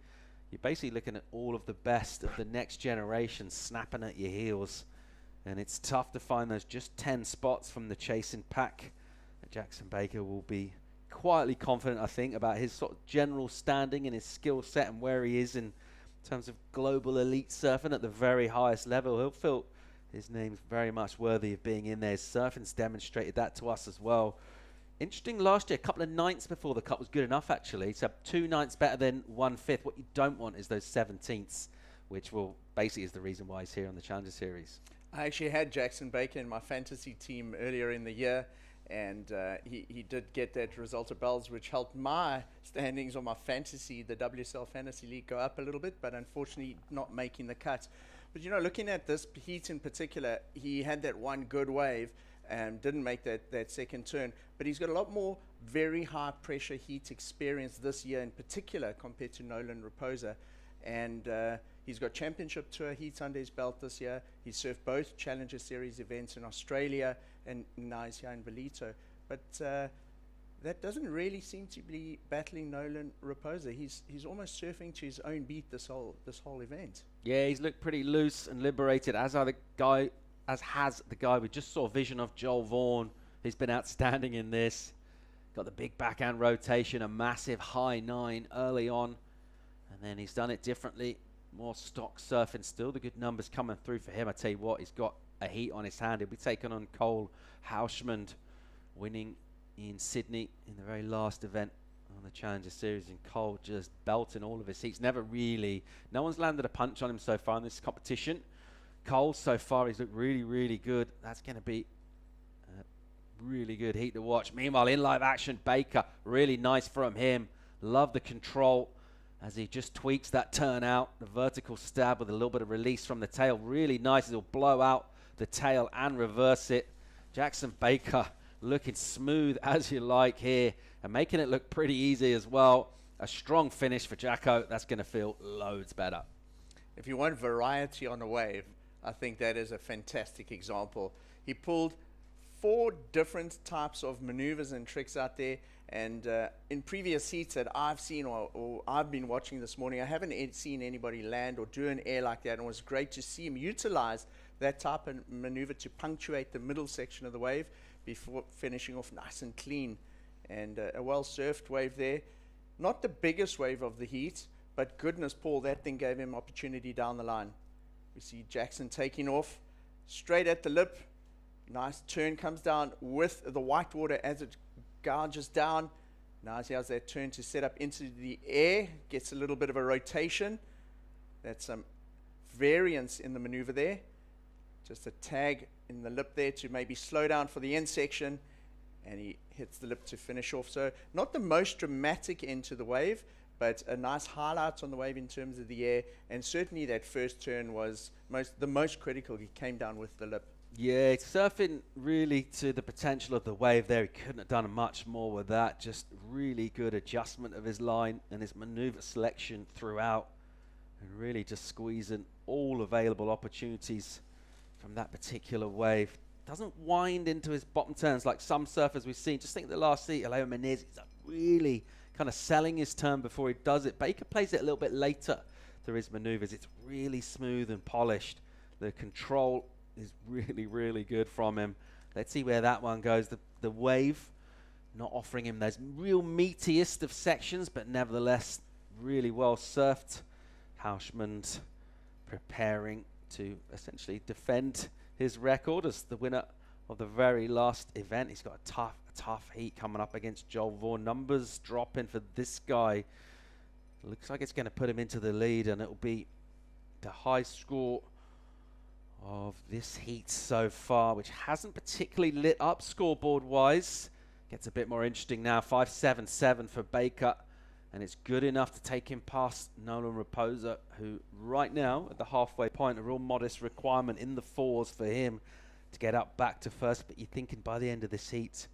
you're basically looking at all of the best of the next generation snapping at your heels. And it's tough to find those just 10 spots from the chasing pack. Jackson Baker will be quietly confident, I think, about his sort of general standing and his skill set and where he is in terms of global elite surfing at the very highest level. He'll feel his name's very much worthy of being in there. Surfing's demonstrated that to us as well. Interesting last year, a couple of 9ths before the cut was good enough, actually. So 2 9ths better than 1/5. What you don't want is those 17ths, which will basically is the reason why he's here on the Challenger Series. I actually had Jackson Baker in my fantasy team earlier in the year, and he did get that result at Bells, which helped my standings on my fantasy, the WSL Fantasy League, go up a little bit, but unfortunately not making the cut. But, you know, looking at this heat in particular, he had that one good wave and didn't make that second turn, but he's got a lot more very high pressure heat experience this year in particular compared to Nolan Raposa. And he's got championship tour heats under his belt this year. He's surfed both Challenger Series events in Australia, and now he's here in Ballito. But that doesn't really seem to be battling Nolan Raposa. He's almost surfing to his own beat this whole event. Yeah, he's looked pretty loose and liberated, as has the guy we just saw vision of, Joel Vaughan. He's been outstanding in this. Got the big backhand rotation, a massive high 9 early on. And then he's done it differently. More stock surfing still. The good numbers coming through for him. I tell you what, he's got a heat on his hand. He'll be taking on Cole Hausmand, winning in Sydney in the very last event on the Challenger Series. And Cole just belting all of his heats. No one's landed a punch on him so far in this competition. Cole, so far, he's looked really, really good. That's going to be a really good heat to watch. Meanwhile, in live action, Baker, really nice from him. Love the control as he just tweaks that turn out. The vertical stab with a little bit of release from the tail. Really nice. He'll blow out the tail and reverse it. Jackson Baker looking smooth as you like here and making it look pretty easy as well. A strong finish for Jacko. That's going to feel loads better. If you want variety on a wave, I think that is a fantastic example. He pulled 4 different types of maneuvers and tricks out there. And in previous heats that I've seen or I've been watching this morning, I haven't seen anybody land or do an air like that. And it was great to see him utilize that type of maneuver to punctuate the middle section of the wave before finishing off nice and clean. And a well-surfed wave there. Not the biggest wave of the heat, but goodness, Paul, that thing gave him opportunity down the line. We see Jackson taking off, straight at the lip. Nice turn, comes down with the white water as it gouges down. Now he has that turn to set up into the air, gets a little bit of a rotation. That's some variance in the maneuver there. Just a tag in the lip there to maybe slow down for the end section, and he hits the lip to finish off. So not the most dramatic end to the wave, but a nice highlight on the wave in terms of the air, and certainly that first turn was the most critical. He came down with the lip. Yeah, surfing really to the potential of the wave there. He couldn't have done much more with that. Just really good adjustment of his line and his maneuver selection throughout, and really just squeezing all available opportunities from that particular wave. Doesn't wind into his bottom turns like some surfers we've seen. Just think the last seat, Leo Menezes, is really kind of selling his turn before he does it. Baker plays it a little bit later through his maneuvers. It's really smooth and polished. The control is really, really good from him. Let's see where that one goes. The wave not offering him those real meatiest of sections, but nevertheless really well surfed. Hausmann preparing to essentially defend his record as the winner of the very last event. He's got a tough heat coming up against Joel Vaughan. Numbers dropping for this guy. Looks like it's going to put him into the lead, and it'll be the high score of this heat so far, which hasn't particularly lit up scoreboard-wise. Gets a bit more interesting now. 5.77 for Baker, and it's good enough to take him past Nolan Raposa, who right now at the halfway point, a real modest requirement in the fours for him to get up back to first. But you're thinking by the end of this heat,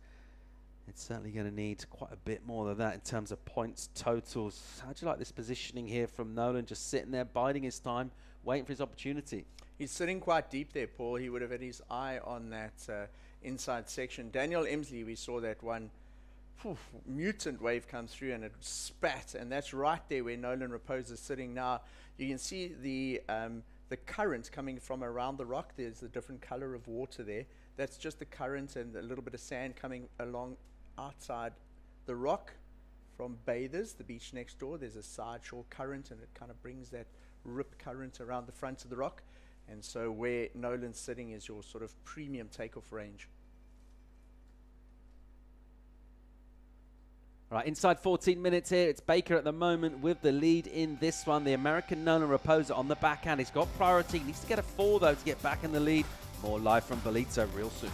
it's certainly going to need quite a bit more than that in terms of points totals. How do you like this positioning here from Nolan? Just sitting there, biding his time, waiting for his opportunity. He's sitting quite deep there, Paul. He would have had his eye on that inside section. Daniel Emsley, we saw that one mutant wave come through and it spat, and that's right there where Nolan Raposa is sitting now. You can see the current coming from around the rock. There's a different color of water there. That's just the current and a little bit of sand coming along outside the rock from Bathers, the beach next door. There's a side shore current, and it kind of brings that rip current around the front of the rock. And so where Nolan's sitting is your sort of premium takeoff range. Right, inside 14 minutes here. It's Baker at the moment with the lead in this one. The American Nolan Raposa on the backhand. He's got priority. He needs to get a 4 though to get back in the lead. More live from Ballito real soon.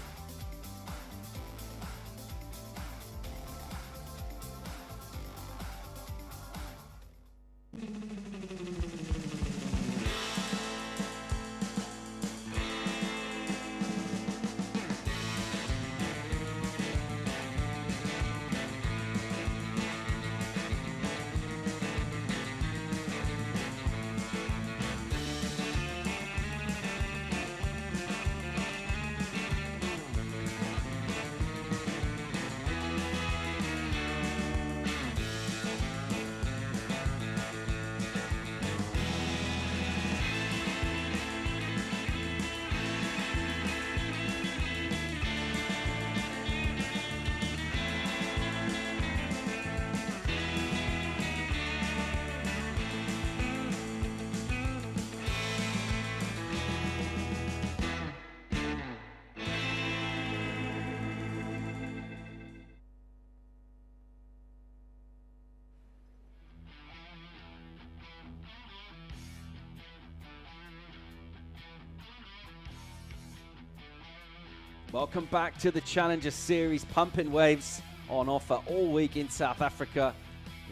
Welcome back to the Challenger Series. Pumping waves on offer all week in South Africa.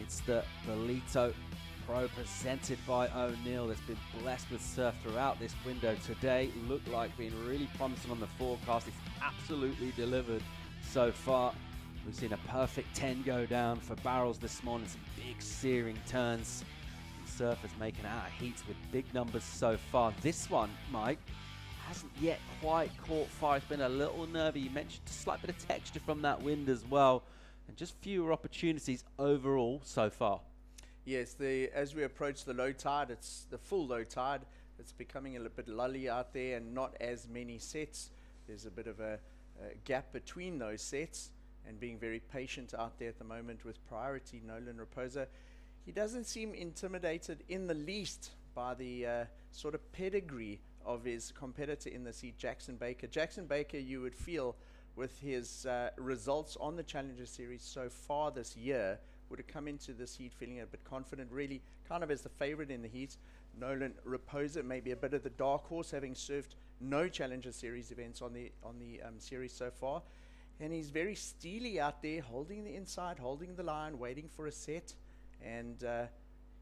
It's the Ballito Pro presented by O'Neill that's been blessed with surf throughout this window today. Looked like being really promising on the forecast. It's absolutely delivered so far. We've seen a perfect 10 go down for barrels this morning. Some big searing turns. Surfers making out of heats with big numbers so far. This one, Mike, hasn't yet quite caught fire. It's been a little nervy. You mentioned a slight bit of texture from that wind as well, and just fewer opportunities overall so far. Yes, as we approach the low tide, it's the full low tide. It's becoming a little bit lully out there, and not as many sets. There's a bit of a gap between those sets, and being very patient out there at the moment with priority Nolan Raposa. He doesn't seem intimidated in the least by the sort of pedigree of his competitor in this heat, Jackson Baker. Jackson Baker, you would feel, with his results on the Challenger Series so far this year, would have come into this heat feeling a bit confident, really kind of as the favorite in the heat. Nolan Raposa, maybe a bit of the dark horse, having served no Challenger Series events on the series so far. And he's very steely out there, holding the inside, holding the line, waiting for a set. And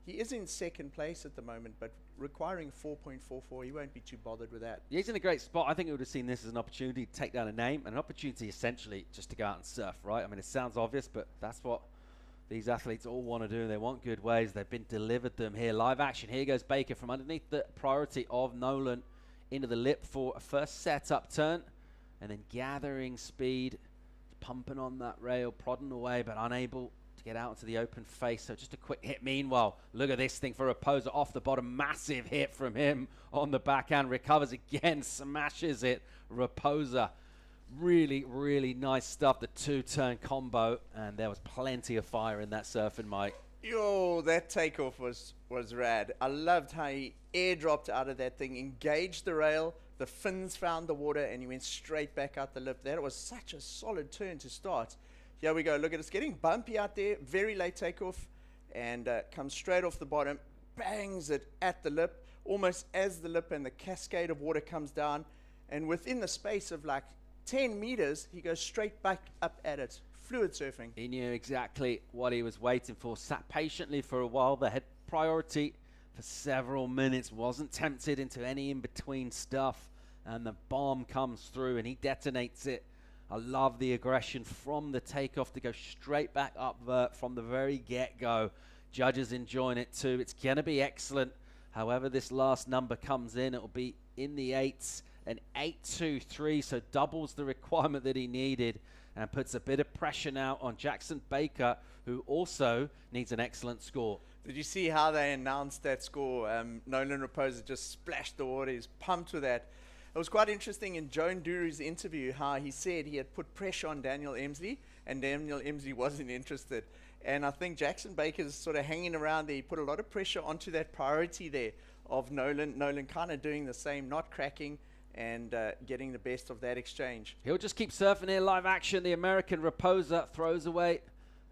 he is in second place at the moment, but requiring 4.44, he won't be too bothered with that. Yeah, he's in a great spot. I think we would have seen this as an opportunity to take down a name, and an opportunity essentially just to go out and surf, right? I mean, it sounds obvious, but that's what these athletes all want to do. They want good waves. They've been delivered them here. Live action. Here goes Baker from underneath the priority of Nolan into the lip for a first setup turn, and then gathering speed, pumping on that rail, prodding away, but unable to get out into the open face. So just a quick hit. Meanwhile, look at this thing for Raposa off the bottom. Massive hit from him on the backhand. Recovers again, smashes it. Raposa. Really, really nice stuff. The two-turn combo, and there was plenty of fire in that surfing, Mike. Yo, that takeoff was rad. I loved how he airdropped out of that thing, engaged the rail, the fins found the water, and he went straight back out the lip. That was such a solid turn to start. Here we go. Look at it. It's getting bumpy out there. Very late takeoff, and comes straight off the bottom, bangs it at the lip, almost as the lip and the cascade of water comes down, and within the space of like 10 meters, he goes straight back up at it. Fluid surfing. He knew exactly what he was waiting for. Sat patiently for a while. They had priority for several minutes. Wasn't tempted into any in-between stuff. And the bomb comes through and he detonates it. I love the aggression from the takeoff to go straight back up from the very get-go. Judges enjoying it too. It's going to be excellent. However this last number comes in, it'll be in the 8s. An 8.23, so doubles the requirement that he needed and puts a bit of pressure now on Jackson Baker, who also needs an excellent score. Did you see how they announced that score? Nolan Raposa just splashed the water. He's pumped with that. It was quite interesting in Joan Duru's interview how he said he had put pressure on Daniel Emsley and Daniel Emsley wasn't interested. And I think Jackson Baker's sort of hanging around there. He put a lot of pressure onto that priority there of Nolan. Nolan kind of doing the same, not cracking, and getting the best of that exchange. He'll just keep surfing here. Live action. The American Raposa throws away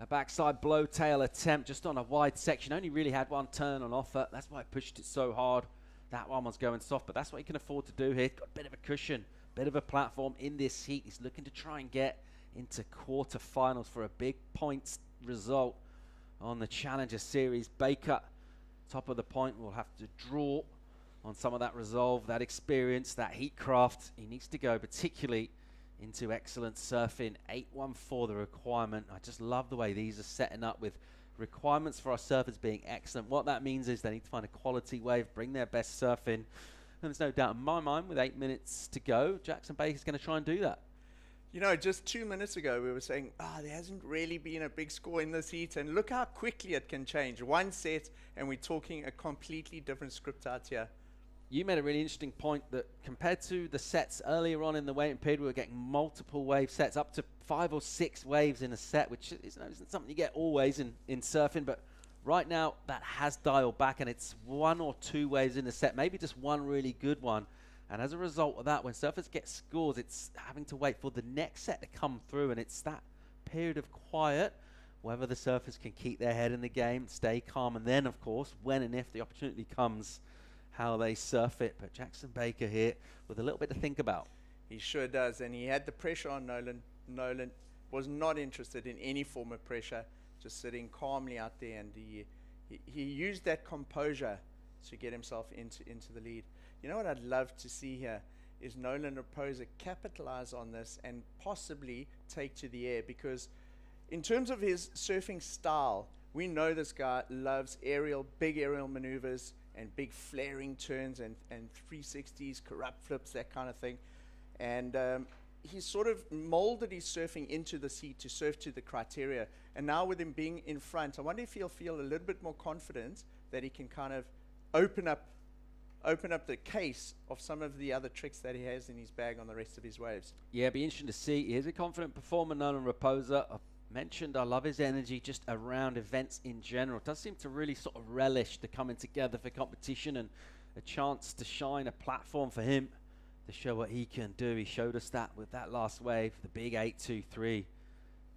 a backside blowtail attempt just on a wide section. Only really had one turn on offer. That's why I pushed it so hard. That one was going soft, but that's what he can afford to do here. Got a bit of a cushion, bit of a platform in this heat. He's looking to try and get into quarterfinals for a big points result on the Challenger Series. Baker, top of the point, will have to draw on some of that resolve, that experience, that heat craft. He needs to go particularly into excellent surfing. 8.14 the requirement. I just love the way these are setting up with requirements for our surfers being excellent. What that means is they need to find a quality wave, bring their best surfing. And there's no doubt in my mind, with 8 minutes to go, Jackson Baker's going to try and do that. You know, just 2 minutes ago, we were saying, there hasn't really been a big score in this heat. And look how quickly it can change. One set, and we're talking a completely different script out here. You made a really interesting point that compared to the sets earlier on in the waiting period, we were getting multiple wave sets, up to 5 or 6 waves in a set, which isn't something you get always in surfing. But right now, that has dialed back, and it's 1 or 2 waves in a set, maybe just one really good one. And as a result of that, when surfers get scores, it's having to wait for the next set to come through, and it's that period of quiet, whether the surfers can keep their head in the game, stay calm, and then, of course, when and if the opportunity comes, how they surf it. But Jackson Baker here with a little bit to think about. He sure does, and he had the pressure on Nolan. Nolan was not interested in any form of pressure, just sitting calmly out there, and he used that composure to get himself into the lead. You know what I'd love to see here is Nolan Raposa capitalize on this and possibly take to the air, because in terms of his surfing style, we know this guy loves big aerial maneuvers and big flaring turns and 360s, corrupt flips, that kind of thing. And he's sort of molded his surfing into the seat to surf to the criteria. And now with him being in front, I wonder if he'll feel a little bit more confident that he can kind of open up the case of some of the other tricks that he has in his bag on the rest of his waves. Yeah, it'd be interesting to see. He is a confident performer, Nolan Raposa. I mentioned I love his energy just around events in general. Does seem to really sort of relish the coming together for competition, and a chance to shine, a platform for him to show what he can do. He showed us that with that last wave, the big 8-2-3.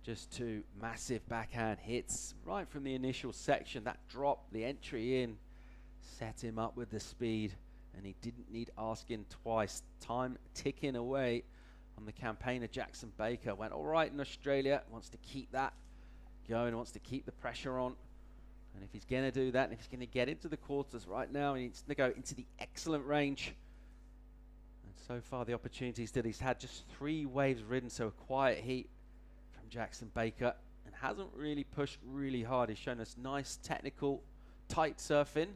Just 2 massive backhand hits right from the initial section. That drop, the entry in, set him up with the speed, and he didn't need asking twice. Time ticking away on the campaigner. Jackson Baker went all right in Australia, wants to keep that going, wants to keep the pressure on. And if he's going to do that, and if he's going to get into the quarters right now, he needs to go into the excellent range. And so far, the opportunities that he's had, just 3 waves ridden, so a quiet heat from Jackson Baker, and hasn't really pushed really hard. He's shown us nice, technical, tight surfing.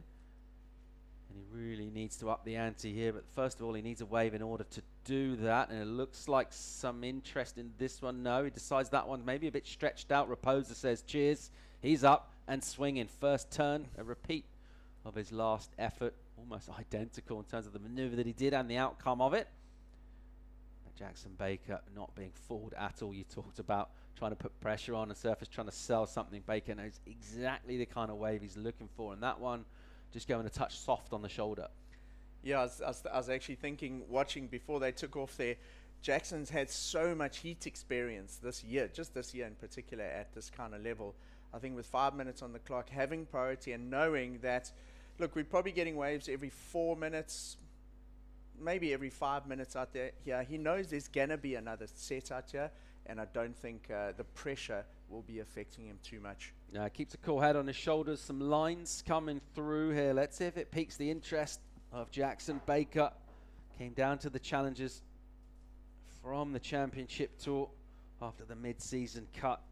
And he really needs to up the ante here. But first of all, he needs a wave in order to do that. And it looks like some interest in this one. No, he decides that one's maybe a bit stretched out. Raposa says cheers. He's up and swinging. First turn, a repeat of his last effort. Almost identical in terms of the maneuver that he did and the outcome of it. But Jackson Baker not being fooled at all. You talked about trying to put pressure on a surface, trying to sell something. Baker knows exactly the kind of wave he's looking for. And that one, just going a touch soft on the shoulder. Yeah, I was actually thinking, watching before they took off there, Jackson's had so much heat experience this year, just this year in particular at this kind of level. I think with 5 minutes on the clock, having priority and knowing that, look, we're probably getting waves every 4 minutes, maybe every 5 minutes out there. Yeah, he knows there's going to be another set out here, and I don't think the pressure will be affecting him too much. Keeps a cool head on his shoulders. Some lines coming through here. Let's see if it piques the interest of Jackson Baker. Came down to the challenges from the championship tour after the mid-season cut.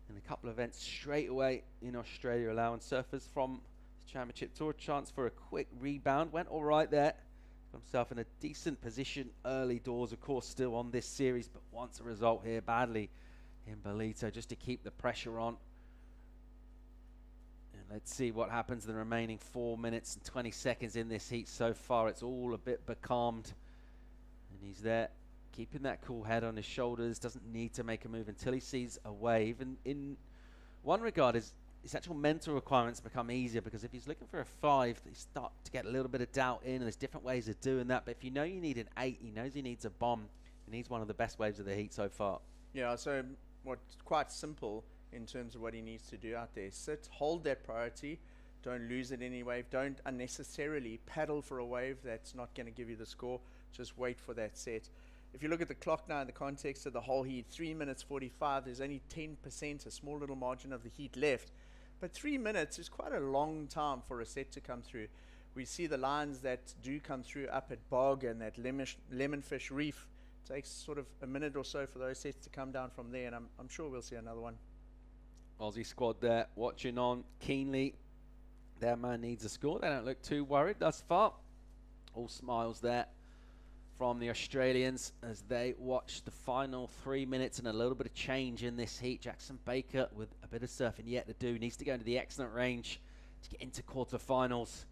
And a couple of events straight away in Australia, allowing surfers from the championship tour a chance for a quick rebound. Went all right there. Got himself in a decent position early doors, of course, still on this series, but wants a result here badly in Ballito just to keep the pressure on. And let's see what happens in the remaining 4 minutes and 20 seconds in this heat so far. It's all a bit becalmed. And he's there, keeping that cool head on his shoulders. Doesn't need to make a move until he sees a wave. And in one regard, his actual mental requirements become easier, because if he's looking for a 5, they start to get a little bit of doubt in, and there's different ways of doing that. But if you know you need an 8, he knows he needs a bomb. He needs one of the best waves of the heat so far. Yeah, so what's quite simple in terms of what he needs to do out there. Sit, hold that priority, don't lose it any wave, don't unnecessarily paddle for a wave that's not going to give you the score, just wait for that set. If you look at the clock now in the context of the whole heat, 3 minutes 45, there's only 10%, a small little margin of the heat left. But 3 minutes is quite a long time for a set to come through. We see the lines that do come through up at Bog and that Lemonfish Reef. It takes sort of a minute or so for those sets to come down from there, and I'm sure we'll see another one. Aussie squad there watching on keenly. Their man needs a score. They don't look too worried thus far. All smiles there from the Australians as they watch the final 3 minutes and a little bit of change in this heat. Jackson Baker with a bit of surfing yet to do. Needs to go into the excellent range to get into quarterfinals.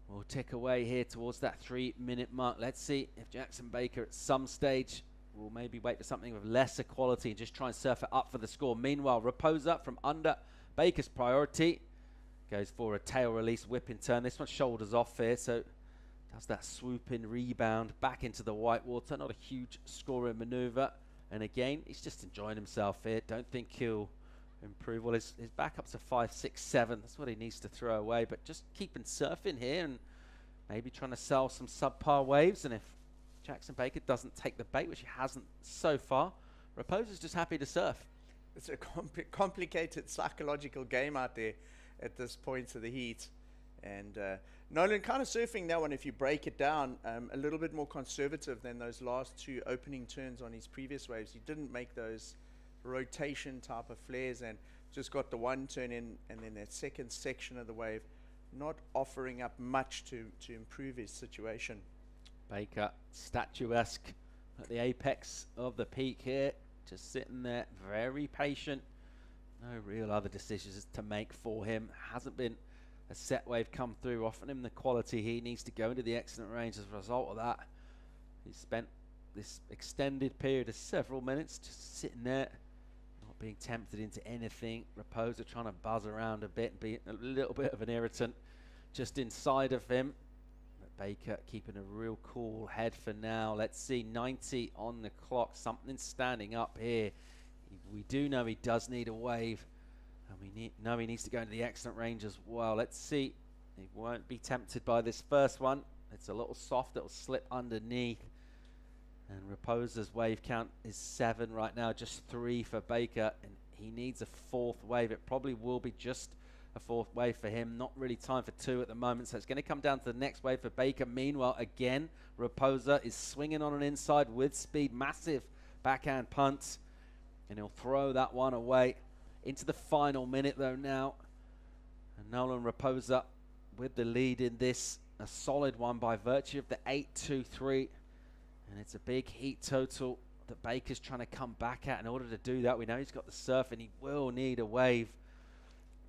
We'll tick away here towards that 3 minute mark. Let's see if Jackson Baker at some stage will maybe wait for something of lesser quality and just try and surf it up for the score. Meanwhile, Raposa from under Baker's priority goes for a tail release whipping turn. This one shoulders off here, so does that swooping rebound back into the white water. Not a huge scoring maneuver. And again, he's just enjoying himself here. Don't think he'll improve. Well, his backup's a 5, 6, 7. That's what he needs to throw away. But just keeping surfing here and maybe trying to sell some subpar waves. And if Jackson Baker doesn't take the bait, which he hasn't so far, Raposa's just happy to surf. It's a complicated psychological game out there at this point of the heat. And Nolan kind of surfing that one, if you break it down, a little bit more conservative than those last 2 opening turns on his previous waves. He didn't make those rotation type of flares and just got the one turn in, and then that second section of the wave, not offering up much to improve his situation. Baker, statuesque at the apex of the peak here, just sitting there, very patient. No real other decisions to make for him. Hasn't been a set wave come through, offering him the quality he needs to go into the excellent range. As a result of that, he spent this extended period of several minutes just sitting there, not being tempted into anything. Raposa trying to buzz around a bit and be a little bit of an irritant. just inside of him. But Baker keeping a real cool head for now. Let's see, 90 on the clock. Something standing up here. We do know he does need a wave. And we know he needs to go into the excellent range as well. Let's see. He won't be tempted by this first one. It's a little soft. It'll slip underneath. And Raposa's wave count is 7 right now. Just 3 for Baker. And he needs a 4th wave. It probably will be just a 4th wave for him. Not really time for 2 at the moment. So it's going to come down to the next wave for Baker. Meanwhile, again, Raposa is swinging on an inside with speed. Massive backhand punt. And he'll throw that one away. Into the final minute though now. And Nolan Raposa with the lead in this. A solid one by virtue of the 8-2-3. And it's a big heat total that Baker's trying to come back at. In order to do that, we know he's got the surf and he will need a wave.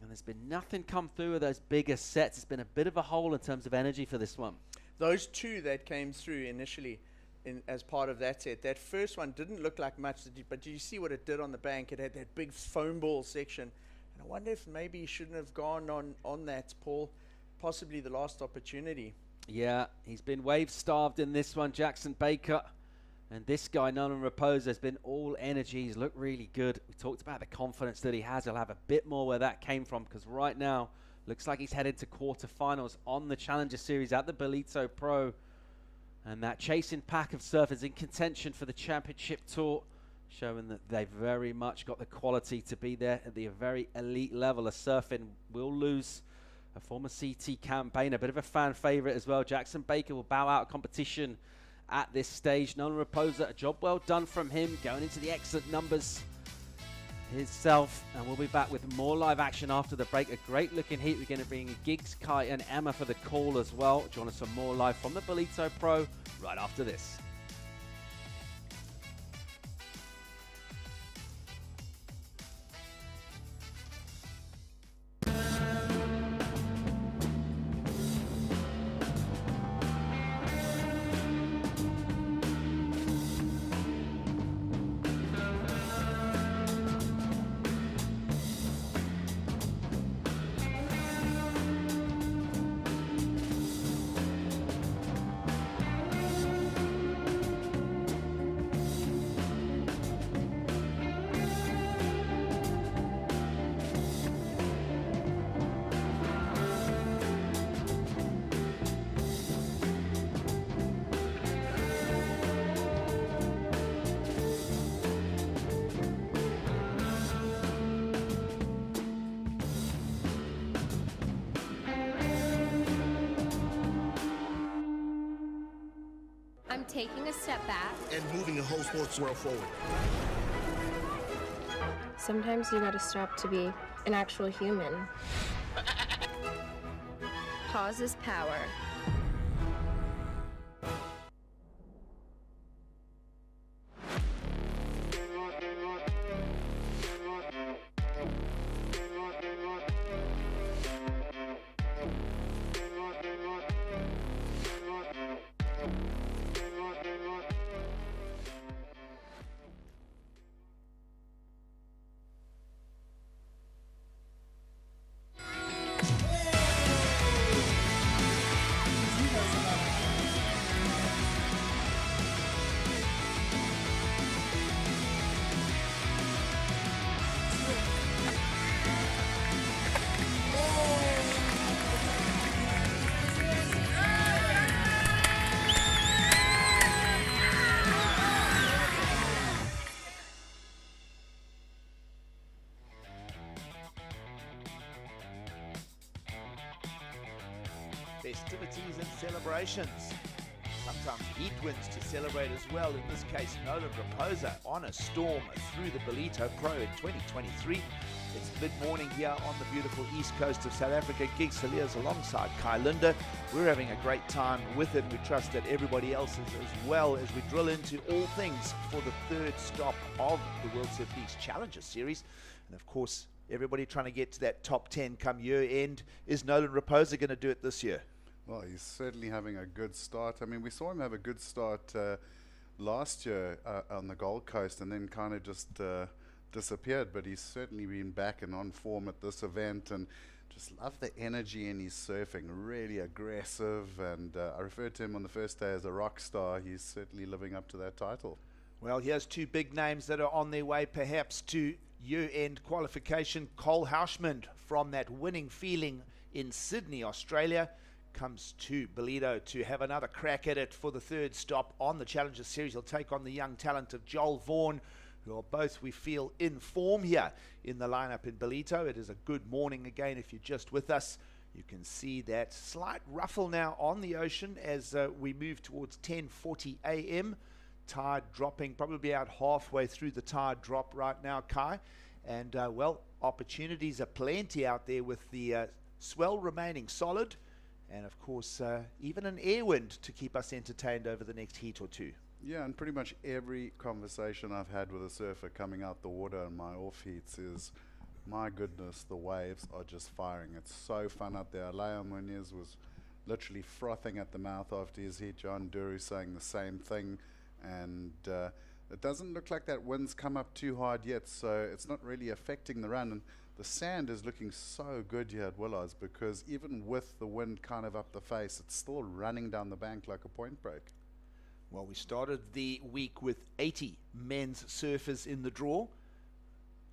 And there's been nothing come through with those bigger sets. It's been a bit of a hole in terms of energy for this one. Those 2 that came through initially as part of that set, that first one didn't look like much, but did you see what it did on the bank? It had that big foam ball section. And I wonder if maybe he shouldn't have gone on that, Paul. Possibly the last opportunity. Yeah, he's been wave starved in this one, Jackson Baker. And this guy, Nolan Raposa, has been all energy. He's looked really good. We talked about the confidence that he has. He'll have a bit more where that came from, because right now, looks like he's headed to quarterfinals on the Challenger Series at the Ballito Pro. And that chasing pack of surfers in contention for the championship tour, showing that they've very much got the quality to be there at the very elite level of surfing. Will lose a former CT campaigner, a bit of a fan favorite as well. Jackson Baker will bow out of competition at this stage. Nolan Raposa, a job well done from him, going into the excellent numbers himself. And we'll be back with more live action after the break. A great looking heat. We're going to bring Giggs, Kai and Emma for the call as well. Join us for more live from the Ballito Pro right after this. I'm taking a step back. And moving the whole sports world forward. Sometimes you gotta stop to be an actual human. Pause is power. Festivities and celebrations. Sometimes heat wins to celebrate as well. In this case, Nolan Raposa on a storm through the Ballito Pro in 2023. It's mid-morning here on the beautiful east coast of South Africa. Giggs Hilliers alongside Kai Linder. We're having a great time with it. We trust that everybody else is as well, as we drill into all things for the third stop of the World Surf League's Challenger Series. And of course, everybody trying to get to that top 10 come year end. Is Nolan Raposa going to do it this year? Well, he's certainly having a good start. I mean, we saw him have a good start last year on the Gold Coast, and then kind of just disappeared. But he's certainly been back and on form at this event, and Just love the energy in his surfing, really aggressive, and I referred to him on the first day as a rock star. He's certainly living up to that title. Well, here's two big names that are on their way perhaps to year-end qualification. Cole Hauschman, from that winning feeling in Sydney, Australia, comes to Ballito to have another crack at it for the third stop on the Challenger Series. He'll take on the young talent of Joel Vaughan, who are both, we feel, in form here in the lineup in Ballito. It is a good morning again if you're just with us. You can see that slight ruffle now on the ocean as we move towards 10:40 a.m. Tide dropping probably out halfway through the tide drop right now, Kai. And, well, opportunities are plenty out there with the swell remaining solid. And, of course, even an air wind to keep us entertained over the next heat or two. Yeah, and pretty much every conversation I've had with a surfer coming out the water in my off heats is, my goodness, the waves are just firing. It's so fun out there. Leo Muniz was literally frothing at the mouth after his heat. John Duru saying the same thing. And it doesn't look like that wind's come up too hard yet, so it's not really affecting the run. And the sand is looking so good here at Willards, because even with the wind kind of up the face, it's still running down the bank like a point break. Well, we started the week with 80 men's surfers in the draw.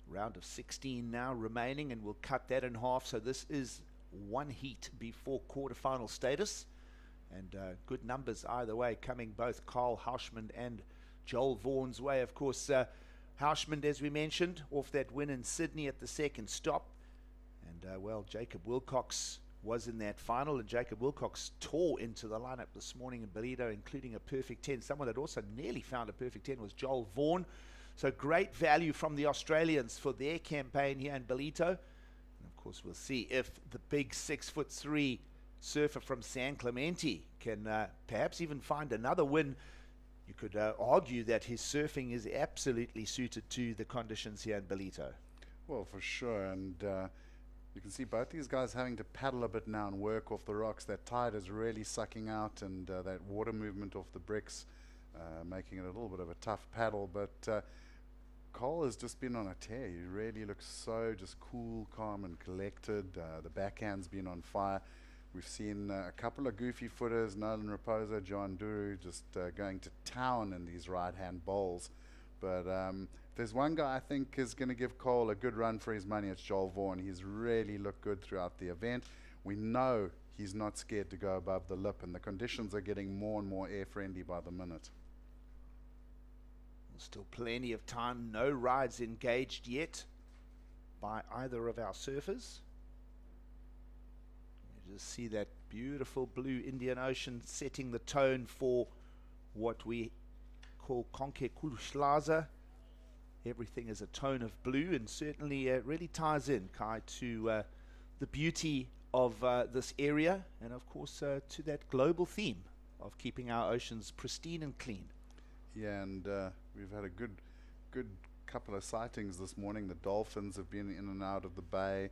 Round of 16 now remaining, and we'll cut that in half. So this is one heat before quarterfinal status. And good numbers either way, coming both Carl Hauschman and Joel Vaughan's way. Of course, Hauschman, as we mentioned, off that win in Sydney at the second stop. And, well, Jacob Wilcox was in that final, and Jacob Wilcox tore into the lineup this morning in Ballito, including a perfect 10. Someone that also nearly found a perfect 10 was Joel Vaughan. So great value from the Australians for their campaign here in Ballito. And of course, we'll see if the big 6'3" surfer from San Clemente can perhaps even find another win. You could argue that his surfing is absolutely suited to the conditions here in Ballito. Well, for sure, and you can see both these guys having to paddle a bit now and work off the rocks. That tide is really sucking out, and that water movement off the bricks making it a little bit of a tough paddle. But Cole has just been on a tear. He really looks so just cool, calm and collected. The backhand's been on fire. We've seen a couple of goofy footers, Nolan Raposa, John Duru, just going to town in these right-hand bowls. But there's one guy I think is going to give Cole a good run for his money. It's Joel Vaughan. He's really looked good throughout the event. We know he's not scared to go above the lip, and the conditions are getting more and more air-friendly by the minute. Still plenty of time. No rides engaged yet by either of our surfers. You just see that beautiful blue Indian Ocean setting the tone for what we call Konke Kuluslaza. Everything is a tone of blue, and certainly really ties in, Kai, to the beauty of this area, and of course to that global theme of keeping our oceans pristine and clean. Yeah, and we've had a good couple of sightings this morning. The dolphins have been in and out of the bay.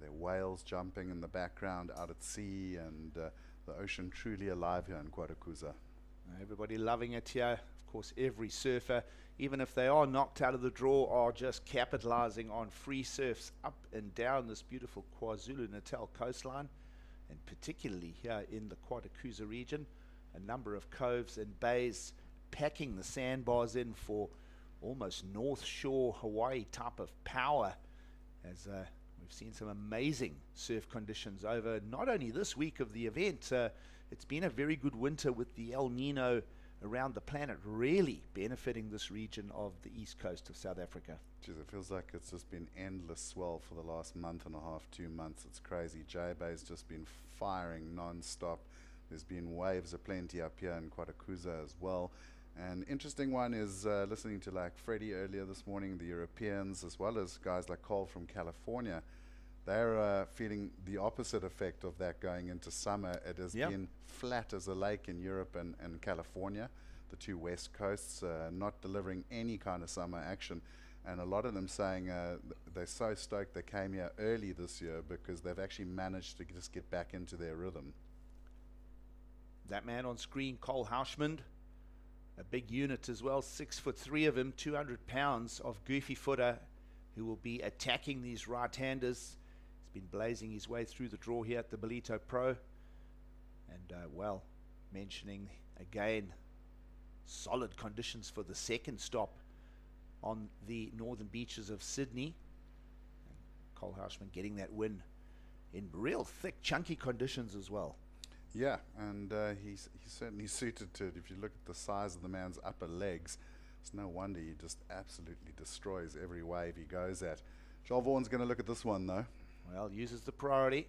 There are whales jumping in the background out at sea, and the ocean truly alive here in Quarakuza. Everybody loving it here. Of course, every surfer, even if they are knocked out of the draw, are just capitalizing on free surfs up and down this beautiful KwaZulu-Natal coastline, and particularly here in the Quarakuza region. A number of coves and bays packing the sandbars in for almost North Shore Hawaii type of power, as we've seen some amazing surf conditions over not only this week of the event. It's been a very good winter with the El Nino around the planet really benefiting this region of the east coast of South Africa. Jeez, it feels like it's just been endless swell for the last month and a half, 2 months. It's crazy. J-Bay's just been firing non-stop. There's been waves aplenty up here in Quarakuza as well. An interesting one is listening to like Freddie earlier this morning, the Europeans, as well as guys like Cole from California. They're feeling the opposite effect of that going into summer. It has been flat as a lake in Europe and California, the two west coasts, not delivering any kind of summer action. And a lot of them saying they're so stoked they came here early this year because they've actually managed to just get back into their rhythm. That man on screen, Cole Hauschman, a big unit as well, 6'3" of him, 200 pounds of goofy footer, who will be attacking these right-handers. He's been blazing his way through the draw here at the Ballito Pro. And, well, mentioning again, solid conditions for the second stop on the northern beaches of Sydney. And Cole Houshman getting that win in real thick, chunky conditions as well. Yeah, and he's certainly suited to it. If you look at the size of the man's upper legs, it's no wonder he just absolutely destroys every wave he goes at. Joel Vaughan's going to look at this one, though. Well, uses the priority.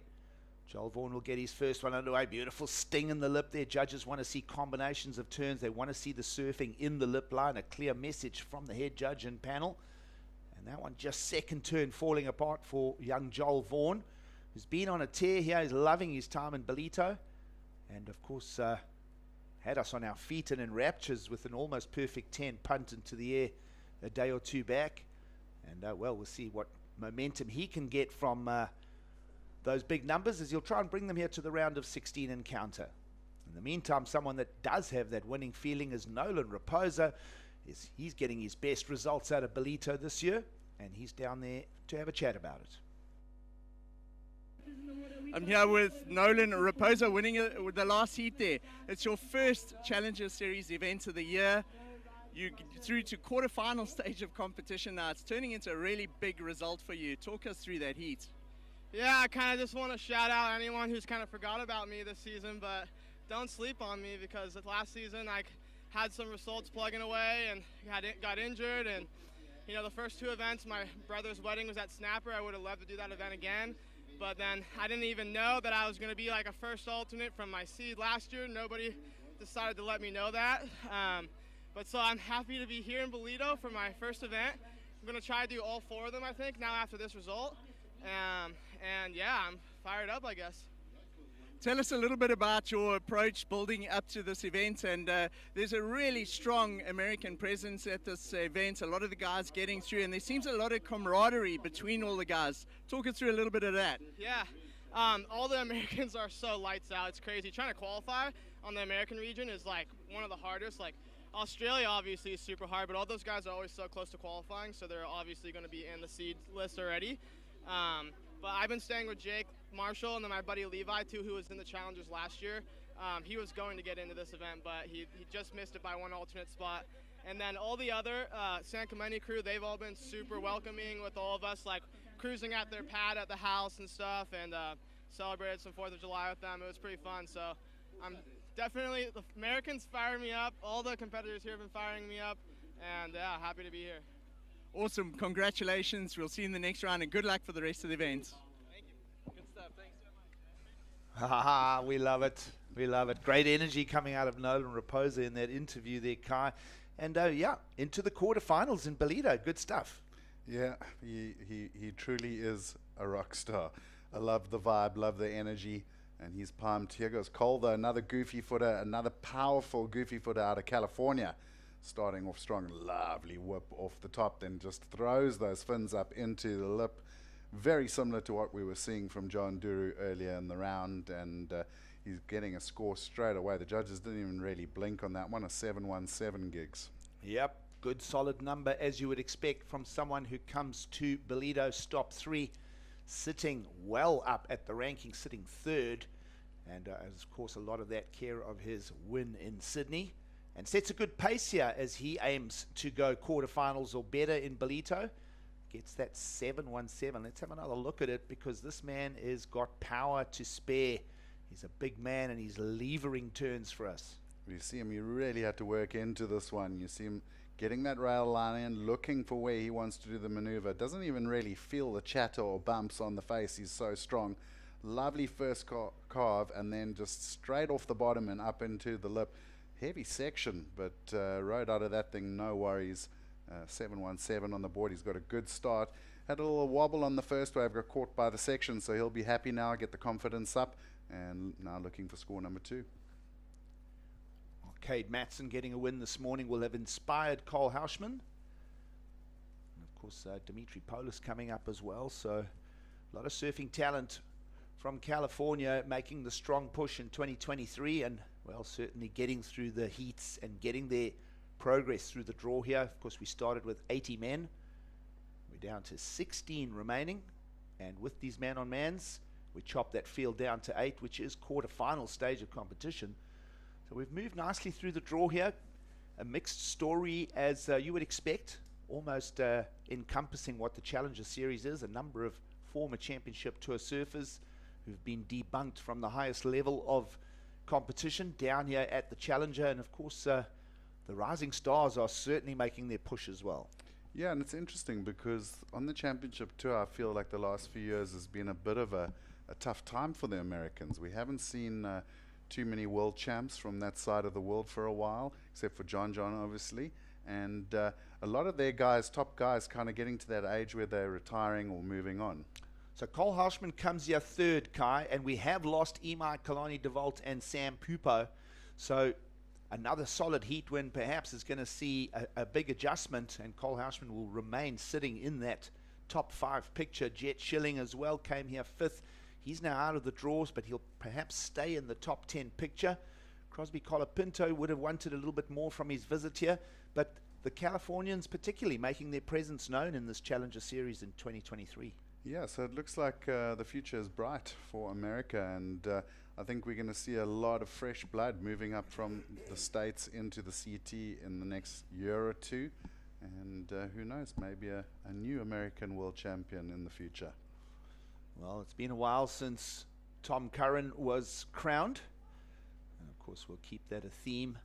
Joel Vaughan will get his first one underway. Beautiful sting in the lip there. Judges want to see combinations of turns. They want to see the surfing in the lip line. A clear message from the head judge and panel. And that one just second turn falling apart for young Joel Vaughan, who's been on a tear here. He's loving his time in Ballito. And, of course, had us on our feet and in raptures with an almost perfect 10 punt into the air a day or two back. And, well, we'll see what momentum he can get from those big numbers as he'll try and bring them here to the round of 16 encounter. In the meantime, someone that does have that winning feeling is Nolan Raposa. He's getting his best results out of Ballito this year, and he's down there to have a chat about it. I'm here with Nolan Raposa winning the last heat there. It's your first Challenger Series event of the year. You through to quarterfinal stage of competition now. It's turning into a really big result for you. Talk us through that heat. Yeah, I kind of just want to shout out anyone who's kind of forgot about me this season, but don't sleep on me because last season I had some results plugging away and got injured. And, you know, the first two events, my brother's wedding was at Snapper. I would have loved to do that event again. But then I didn't even know that I was going to be like a first alternate from my seed last year. Nobody decided to let me know that. But so I'm happy to be here in Ballito for my first event. I'm going to try to do all 4 of them, I think, now after this result. And yeah, I'm fired up, I guess. Tell us a little bit about your approach building up to this event. And there's a really strong American presence at this event. A lot of the guys getting through, and there seems a lot of camaraderie between all the guys. Talk us through a little bit of that. Yeah, all the Americans are so lights out. It's crazy. Trying to qualify on the American region is like one of the hardest. Like Australia obviously is super hard, but all those guys are always so close to qualifying, so they're obviously going to be in the seed list already. But I've been staying with Jake Marshall and then my buddy Levi too, who was in the Challengers last year. He was going to get into this event, but he just missed it by 1 alternate spot. And then all the other San Clemente crew, they've all been super welcoming with all of us, like cruising at their pad at the house and stuff, and celebrated some 4th of July with them. It was pretty fun. So I'm definitely, the Americans fired me up. All the competitors here have been firing me up, and yeah, happy to be here. Awesome. Congratulations. We'll see you in the next round, and good luck for the rest of the event. Thank you. Good stuff. Thanks so much. Ha ha, we love it. We love it. Great energy coming out of Nolan Raposa in that interview there, Kai. And yeah, into the quarterfinals in Ballito. Good stuff. Yeah, he truly is a rock star. I love the vibe, love the energy, and he's pumped. Here goes Cole, though, another goofy footer, another powerful goofy footer out of California. Starting off strong, lovely whip off the top, then just throws those fins up into the lip. Very similar to what we were seeing from John Duru earlier in the round, and he's getting a score straight away. The judges didn't even really blink on that one, a 717 gigs. Yep, good solid number as you would expect from someone who comes to Ballito stop 3, sitting well up at the ranking, sitting 3rd, and of course a lot of that care of his win in Sydney. And sets a good pace here as he aims to go quarterfinals or better in Ballito. Gets that 717. Let's have another look at it because this man has got power to spare. He's a big man and he's levering turns for us. You see him, he really had to work into this one. You see him getting that rail line in, looking for where he wants to do the maneuver. Doesn't even really feel the chatter or bumps on the face. He's so strong. Lovely first carve and then just straight off the bottom and up into the lip. Heavy section, but rode out of that thing, no worries. 717 on the board. He's got a good start. Had a little wobble on the first wave, got caught by the section, so he'll be happy now, get the confidence up, and now looking for score number 2. Cade Matson getting a win this morning will have inspired Cole Houshman. And of course, Dimitri Polis coming up as well, so a lot of surfing talent from California making the strong push in 2023, and well, certainly getting through the heats and getting their progress through the draw here. Of course, we started with 80 men. We're down to 16 remaining. And with these man-on-mans, we chop that field down to 8, which is quarter-final stage of competition. So we've moved nicely through the draw here. A mixed story, as you would expect, almost encompassing what the Challenger Series is. A number of former Championship Tour surfers who've been debunked from the highest level of competition down here at the Challenger. And of course, the rising stars are certainly making their push as well. Yeah, and it's interesting because on the Championship Tour, I feel like the last few years has been a bit of a tough time for the Americans. We haven't seen too many world champs from that side of the world for a while, except for John obviously. And a lot of their guys, top guys, kind of getting to that age where they're retiring or moving on. So Cole Hirschman comes here third, Kai, and we have lost Imai Kalani DeVault and Sam Pupo. So another solid heat win perhaps is going to see a big adjustment, and Cole Hirschman will remain sitting in that top 5 picture. Jet Schilling as well came here 5th. He's now out of the draws, but he'll perhaps stay in the top 10 picture. Crosby Colapinto would have wanted a little bit more from his visit here, but the Californians particularly making their presence known in this Challenger Series in 2023. Yeah, so it looks like the future is bright for America, and I think we're going to see a lot of fresh blood moving up from the States into the CT in the next year or two, and who knows, maybe a new American world champion in the future. Well, it's been a while since Tom Curran was crowned, and of course we'll keep that a theme.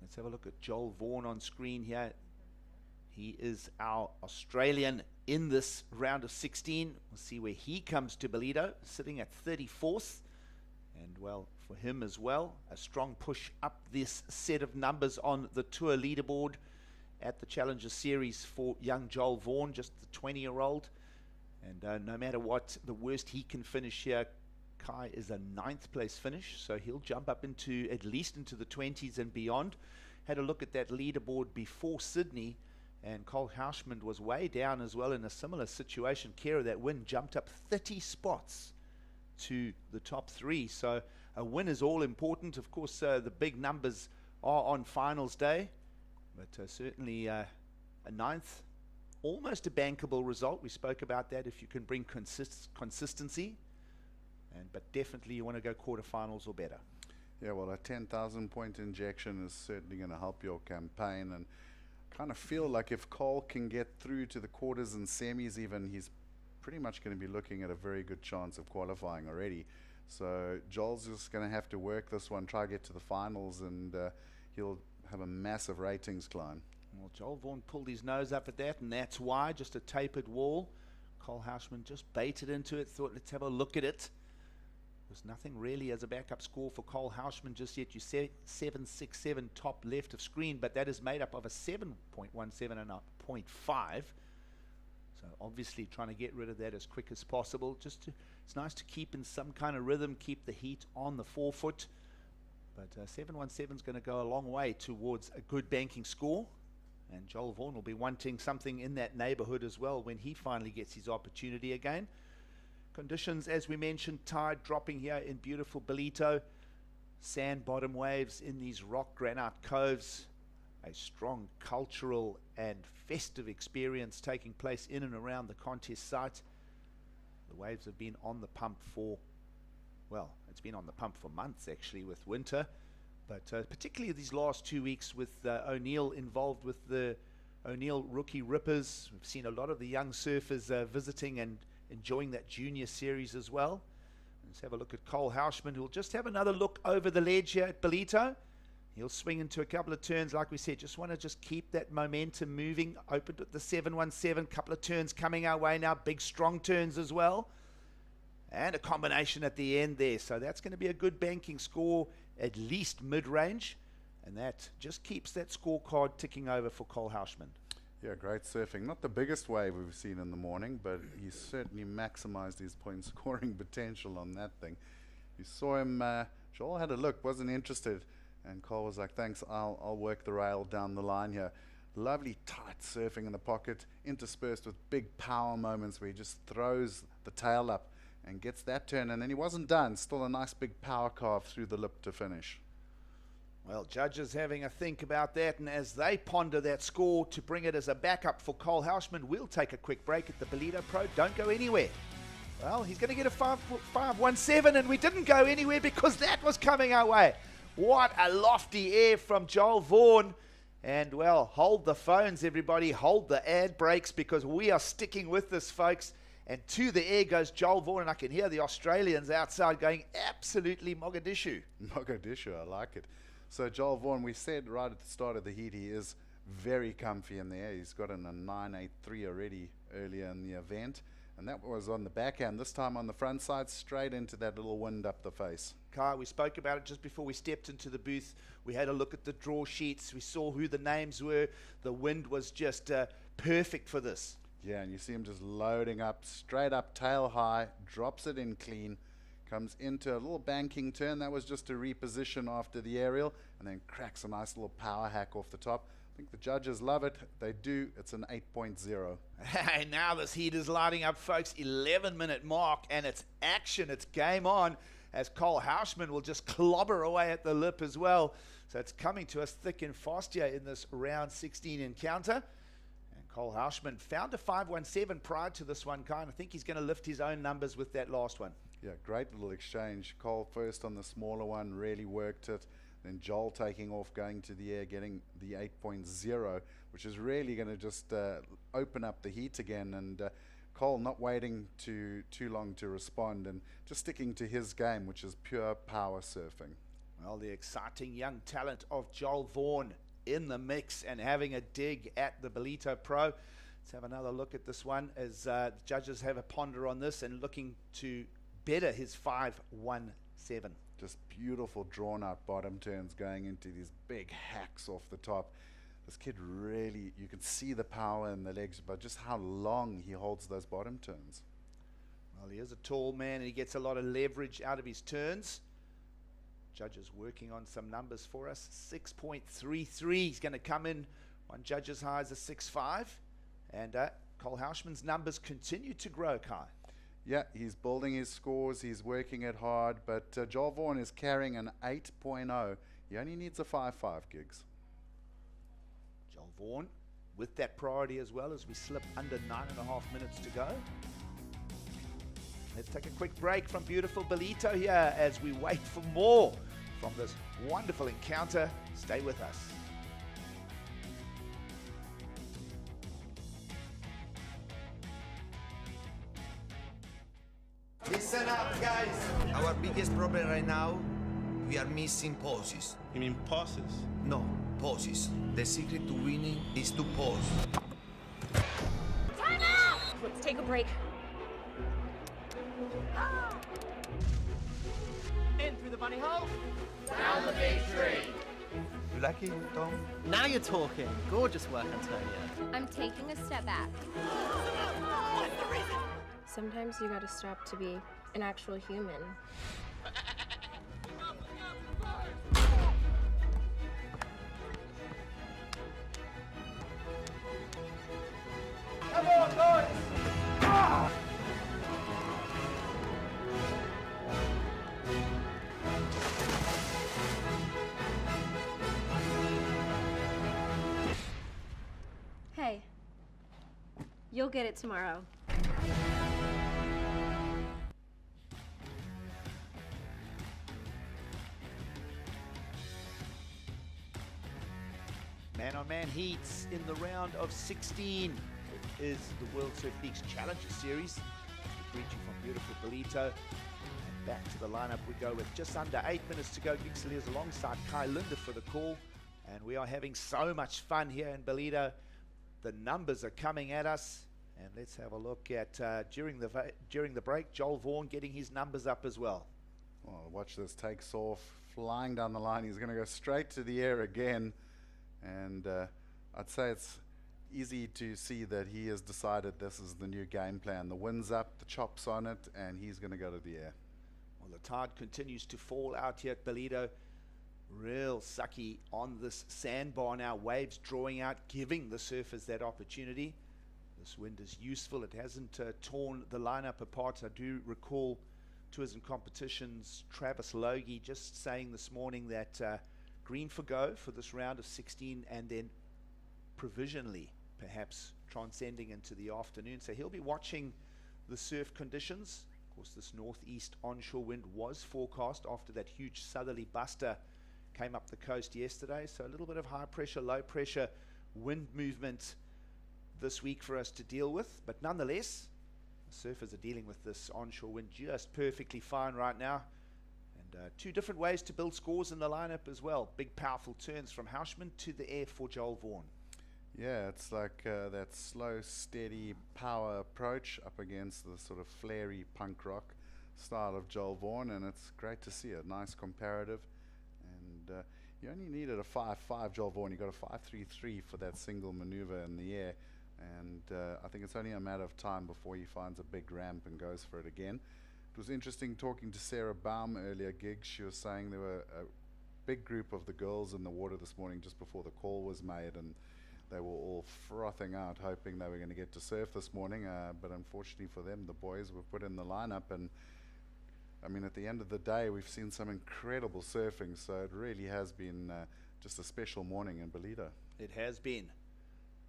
Let's have a look at Joel Vaughan on screen here. He is our Australian in this round of 16. We'll see where he comes to Ballito, sitting at 34th. And well, for him as well, a strong push up this set of numbers on the tour leaderboard at the Challenger Series for young Joel Vaughan, just the 20-year-old. And no matter what, the worst he can finish here, Kai, is a 9th place finish. So he'll jump up into at least into the 20s and beyond. Had a look at that leaderboard before Sydney, and Cole Hirschman was way down as well in a similar situation. Care of that win, jumped up 30 spots to the top 3. So a win is all important. Of course, the big numbers are on finals day, but certainly a 9th, almost a bankable result. We spoke about that if you can bring consistency, but definitely you want to go quarterfinals or better. Yeah, well, a 10,000 point injection is certainly going to help your campaign, and kind of feel like if Cole can get through to the quarters and semis even, he's pretty much going to be looking at a very good chance of qualifying already. So Joel's just going to have to work this one, try to get to the finals, and he'll have a massive ratings climb. Well, Joel Vaughan pulled his nose up at that, and that's why, just a tapered wall. Cole Hirschman just baited into it, thought, let's have a look at it. There's nothing really as a backup score for Cole Hirschman just yet. You say 7.67 top left of screen, but that is made up of a 7.17 and a 0.5. So obviously trying to get rid of that as quick as possible. It's nice to keep in some kind of rhythm, keep the heat on the forefoot. But 7.17 is going to go a long way towards a good banking score. And Joel Vaughan will be wanting something in that neighborhood as well when he finally gets his opportunity again. Conditions, as we mentioned, tide dropping here in beautiful Ballito. Sand bottom waves in these rock granite coves. A strong cultural and festive experience taking place in and around the contest site. The waves have been on the pump for, well, it's been on the pump for months actually with winter. But particularly these last 2 weeks with O'Neill involved with the O'Neill Rookie Rippers. We've seen a lot of the young surfers visiting and enjoying that junior series as well. Let's have a look at Cole Hirschman, who'll just have another look over the ledge here at Ballito. He'll swing into a couple of turns, like we said. Just want to just keep that momentum moving. Opened at the 7.17, couple of turns coming our way now. Big, strong turns as well. And a combination at the end there. So that's going to be a good banking score, at least mid-range. And that just keeps that scorecard ticking over for Cole Hirschman. Yeah, great surfing. Not the biggest wave we've seen in the morning, but he certainly maximized his point scoring potential on that thing. You saw him, Joel had a look, wasn't interested, and Cole was like, thanks, I'll work the rail down the line here. Lovely tight surfing in the pocket, interspersed with big power moments where he just throws the tail up and gets that turn, and then he wasn't done. Still a nice big power carve through the lip to finish. Well, judges having a think about that, and as they ponder that score to bring it as a backup for Cole Houshman, we'll take a quick break at the Ballito Pro. Don't go anywhere. Well, he's going to get a 5.17, and we didn't go anywhere because that was coming our way. What a lofty air from Joel Vaughan. And, well, hold the phones, everybody. Hold the ad breaks because we are sticking with this, folks. And to the air goes Joel Vaughan, and I can hear the Australians outside going absolutely Mogadishu. Mogadishu, I like it. So Joel Vaughan, we said right at the start of the heat, he is very comfy in the air. He's gotten a 9.83 already earlier in the event. And that was on the backhand. This time on the front side, straight into that little wind up the face. Kai, we spoke about it just before we stepped into the booth. We had a look at the draw sheets. We saw who the names were. The wind was just perfect for this. Yeah, and you see him just loading up, straight up, tail high, drops it in clean, comes into a little banking turn. That was just a reposition after the aerial, and then cracks a nice little power hack off the top. I think the judges love it. They do. It's an 8.0. Hey, now this heat is lighting up, folks. 11-minute mark, and it's action. It's game on, as Cole Houshman will just clobber away at the lip as well. So it's coming to us thick and fast here in this round 16 encounter. And Cole Houshman found a 5.17 prior to this one, Kai, and I think he's going to lift his own numbers with that last one. Yeah, great little exchange. Cole first on the smaller one, really worked it. Then Joel taking off, going to the air, getting the 8.0, which is really going to just open up the heat again. And Cole not waiting too long to respond and just sticking to his game, which is pure power surfing. Well, the exciting young talent of Joel Vaughan in the mix and having a dig at the Ballito Pro. Let's have another look at this one as the judges have a ponder on this and looking to better his 5.17. Just beautiful drawn out bottom turns going into these big hacks off the top. This kid really, you can see the power in the legs, but just how long he holds those bottom turns. Well, he is a tall man and he gets a lot of leverage out of his turns. Judges working on some numbers for us. 6.33. He's going to come in. One judge's high is a 6.5. And Cole Houshman's numbers continue to grow, Kai. Yeah, he's building his scores, he's working it hard, but Joel Vaughan is carrying an 8.0. He only needs a 5.5 gigs. Joel Vaughan with that priority as well as we slip under 9.5 minutes to go. Let's take a quick break from beautiful Ballito here as we wait for more from this wonderful encounter. Stay with us. Listen up, guys. Our biggest problem right now, we are missing pauses. You mean pauses? No, pauses. The secret to winning is to pause. Time out! Let's take a break. In through the bunny hole. Down the big tree. You like it, Tom? Now you're talking. Gorgeous work, Antonia. I'm taking a step back. Sometimes you gotta stop to be an actual human. Come on, guys! Ah! Hey, you'll get it tomorrow. Man-on-man heats in the round of 16. It is the World Surf League's Challenger Series. We greet you from beautiful Ballito. And back to the lineup we go with just under 8 minutes to go. Gixley is alongside Kai Linder for the call. And we are having so much fun here in Ballito. The numbers are coming at us. And let's have a look at, during the break, Joel Vaughan getting his numbers up as well. Well, watch this, takes off, flying down the line. He's going to go straight to the air again. And I'd say it's easy to see that he has decided this is the new game plan. The wind's up, the chop's on it, and he's going to go to the air. Well, the tide continues to fall out here at Ballito. Real sucky on this sandbar now. Waves drawing out, giving the surfers that opportunity. This wind is useful. It hasn't torn the lineup apart. I do recall Tours and Competitions Travis Logie just saying this morning that green for go for this round of 16, and then provisionally perhaps transcending into the afternoon. So he'll be watching the surf conditions. Of course, this northeast onshore wind was forecast after that huge southerly buster came up the coast yesterday. So a little bit of high pressure, low pressure wind movement this week for us to deal with. But nonetheless, the surfers are dealing with this onshore wind just perfectly fine right now. And two different ways to build scores in the lineup as well. Big powerful turns from Houshman to the air for Joel Vaughan. Yeah, it's like that slow, steady power approach up against the sort of flary punk rock style of Joel Vaughan, and it's great to see a nice comparative. And you only needed a 5.5 Joel Vaughan. You got a 5.33 for that single maneuver in the air, and I think it's only a matter of time before he finds a big ramp and goes for it again. It was interesting talking to Sarah Baum earlier, Giggs. She was saying there were a big group of the girls in the water this morning just before the call was made, and they were all frothing out, hoping they were going to get to surf this morning. But unfortunately for them, the boys were put in the lineup. And I mean, at the end of the day, we've seen some incredible surfing. So it really has been just a special morning in Ballito. It has been.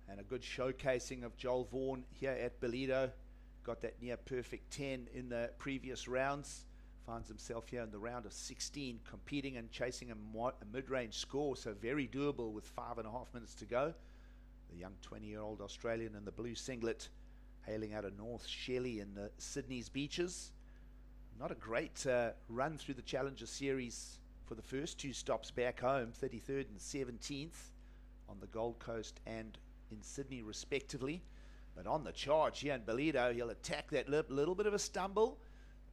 And a good showcasing of Joel Vaughan here at Ballito. Got that near perfect 10 in the previous rounds. Finds himself here in the round of 16, competing and chasing a mid-range score. So very doable with 5.5 minutes to go. The young 20-year-old Australian in the blue singlet, hailing out of North Shelley in the Sydney's beaches. Not a great run through the Challenger Series for the first two stops back home, 33rd and 17th on the Gold Coast and in Sydney respectively. But on the charge here in Ballito, he'll attack that lip, little bit of a stumble.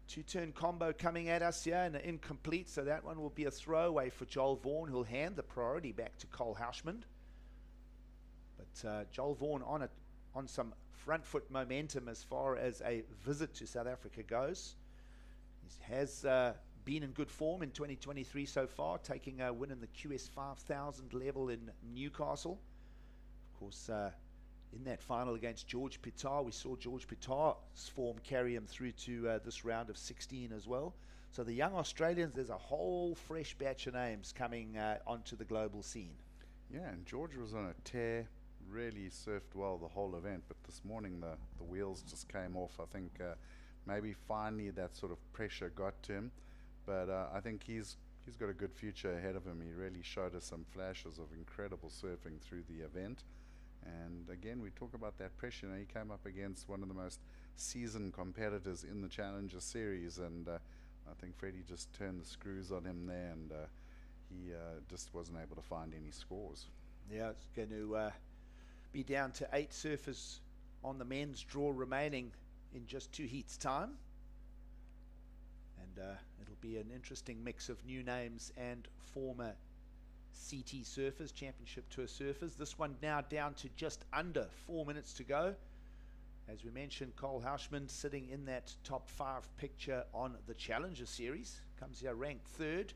Two-turn combo coming at us here and incomplete, so that one will be a throwaway for Joel Vaughan, who'll hand the priority back to Cole Houshman. But Joel Vaughan on some front foot momentum as far as a visit to South Africa goes. He has been in good form in 2023 so far, taking a win in the QS 5000 level in Newcastle. Of course, in that final against George Pittar, we saw George Pittar's form carry him through to this round of 16 as well. So the young Australians, there's a whole fresh batch of names coming onto the global scene. Yeah, and George was on a tear. Really surfed well the whole event, but this morning the wheels just came off. I think maybe finally that sort of pressure got to him, but I think he's got a good future ahead of him. He really showed us some flashes of incredible surfing through the event, and again we talk about that pressure. You know, he came up against one of the most seasoned competitors in the Challenger Series, and I think Freddie just turned the screws on him there, and he just wasn't able to find any scores. Yeah, it's going to be down to 8 surfers on the men's draw remaining in just 2 heats time, and it'll be an interesting mix of new names and former CT surfers, Championship Tour surfers. This one now down to just under 4 minutes to go. As we mentioned, Cole Houshman sitting in that top 5 picture on the Challenger Series, comes here ranked 3rd,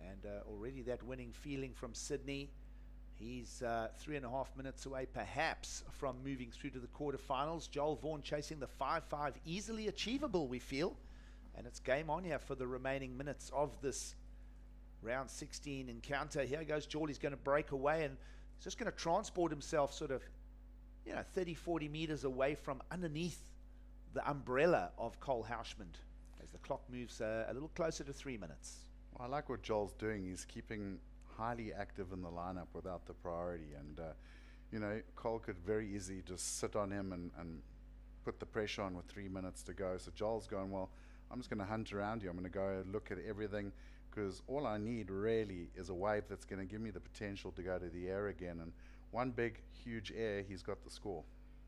and already that winning feeling from Sydney. He's 3.5 minutes away perhaps from moving through to the quarterfinals. Joel Vaughan chasing the 5.5, easily achievable we feel, and it's game on here for the remaining minutes of this round 16 encounter. Here goes Joel. He's going to break away, and he's just going to transport himself sort of 30-40 meters away from underneath the umbrella of Cole Houshman as the clock moves a little closer to 3 minutes. Well, I like what Joel's doing. He's keeping highly active in the lineup without the priority, and Cole could very easily just sit on him and put the pressure on with 3 minutes to go. So Joel's going, well, I'm just going to hunt around you. I'm going to go look at everything, because all I need really is a wave that's going to give me the potential to go to the air again, and one big huge air, he's got the score.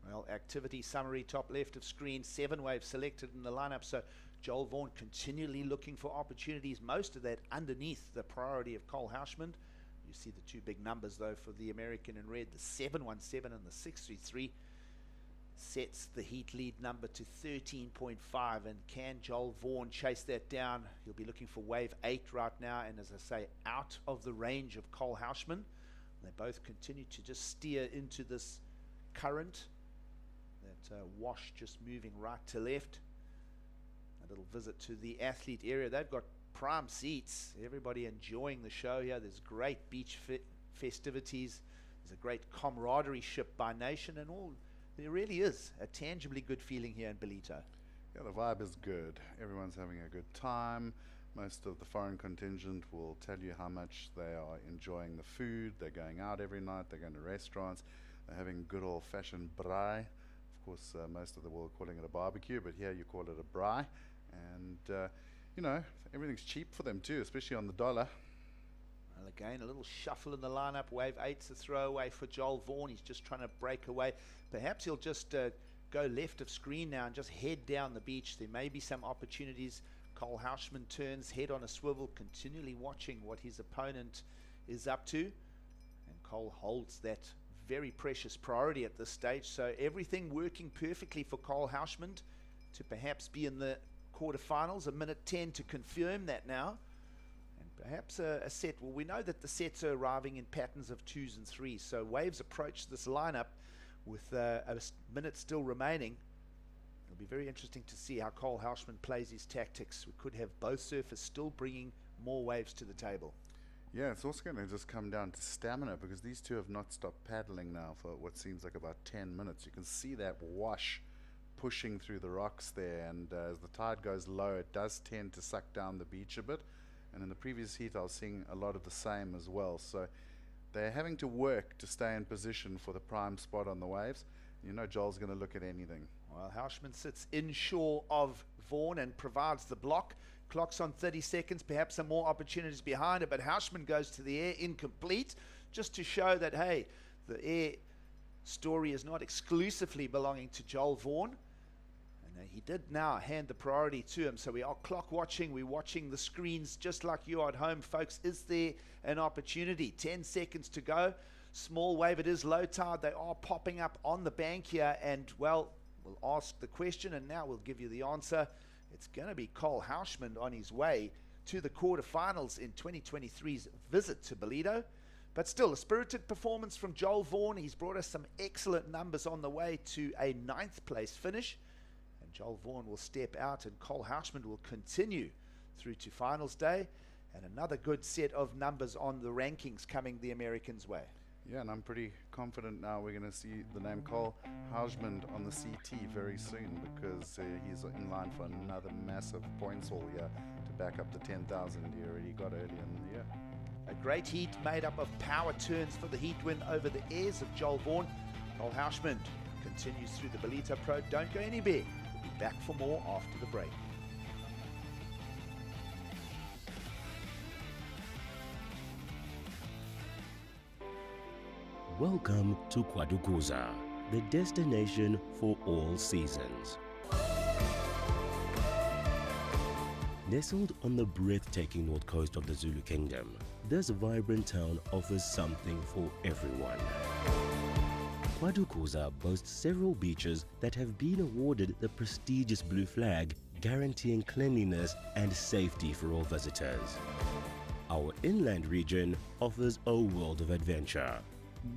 Well, activity summary top left of screen, 7 waves selected in the lineup, so Joel Vaughan continually looking for opportunities, most of that underneath the priority of Cole Houshman. You see the 2 big numbers though for the American in red, the 717 and the 633 sets the heat lead number to 13.5, and can Joel Vaughan chase that down? He'll be looking for wave 8 right now, and as I say, out of the range of Cole Houshman. They both continue to just steer into this current, that wash just moving right to left. A little visit to the athlete area. They've got prime seats. Everybody enjoying the show here. There's great beach festivities. There's a great camaraderie ship by nation and all. There really is a tangibly good feeling here in Ballito. Yeah, the vibe is good. Everyone's having a good time. Most of the foreign contingent will tell you how much they are enjoying the food. They're going out every night. They're going to restaurants. They're having good old-fashioned braai. Of course, most of the world calling it a barbecue, but here you call it a braai. And, you know, everything's cheap for them too, especially on the dollar. Well, again, a little shuffle in the lineup. Wave 8's a throwaway for Joel Vaughan. He's just trying to break away. Perhaps he'll just go left of screen now and just head down the beach. There may be some opportunities. Cole Houshman turns head on a swivel, continually watching what his opponent is up to. And Cole holds that very precious priority at this stage. So everything working perfectly for Cole Houshman to perhaps be in the quarterfinals. A minute 10 to confirm that now. And perhaps a set. Well, we know that the sets are arriving in patterns of 2s and 3s. So Waves approach this lineup with a minute still remaining. It'll be very interesting to see how Cole Houshman plays his tactics. We could have both surfers still bringing more waves to the table. Yeah, it's also going to just come down to stamina because these two have not stopped paddling now for what seems like about 10 minutes. You can see that wash pushing through the rocks there, and as the tide goes low, it does tend to suck down the beach a bit. And in the previous heat, I was seeing a lot of the same as well. So they're having to work to stay in position for the prime spot on the waves. You know Joel's going to look at anything. Well, Houshman sits inshore of Vaughan and provides the block. Clock's on 30 seconds, perhaps some more opportunities behind it, but Houshman goes to the air incomplete, just to show that, hey, the air story is not exclusively belonging to Joel Vaughan. And he did now hand the priority to him. So we are clock watching, we're watching the screens just like you are at home, folks. Is there an opportunity? 10 seconds to go. Small wave, it is low tide. They are popping up on the bank here, and well, we'll ask the question and now we'll give you the answer. It's going to be Cole Houshman on his way to the quarterfinals in 2023's visit to Ballito. But still, a spirited performance from Joel Vaughan. He's brought us some excellent numbers on the way to a 9th place finish. And Joel Vaughan will step out and Cole Houshman will continue through to finals day. And another good set of numbers on the rankings coming the Americans' way. Yeah, and I'm pretty confident now we're going to see the name Cole Houshman on the CT very soon because he's in line for another massive points haul here to back up the 10,000 he already got earlier in the year. A great heat made up of power turns for the heat win over the airs of Joel Vaughan. Cole Houshman continues through the Ballito Pro. Don't go anywhere. We'll be back for more after the break. Welcome to Kwadukuza, the destination for all seasons. Nestled on the breathtaking north coast of the Zulu Kingdom, this vibrant town offers something for everyone. Kwadukuza boasts several beaches that have been awarded the prestigious blue flag, guaranteeing cleanliness and safety for all visitors. Our inland region offers a world of adventure.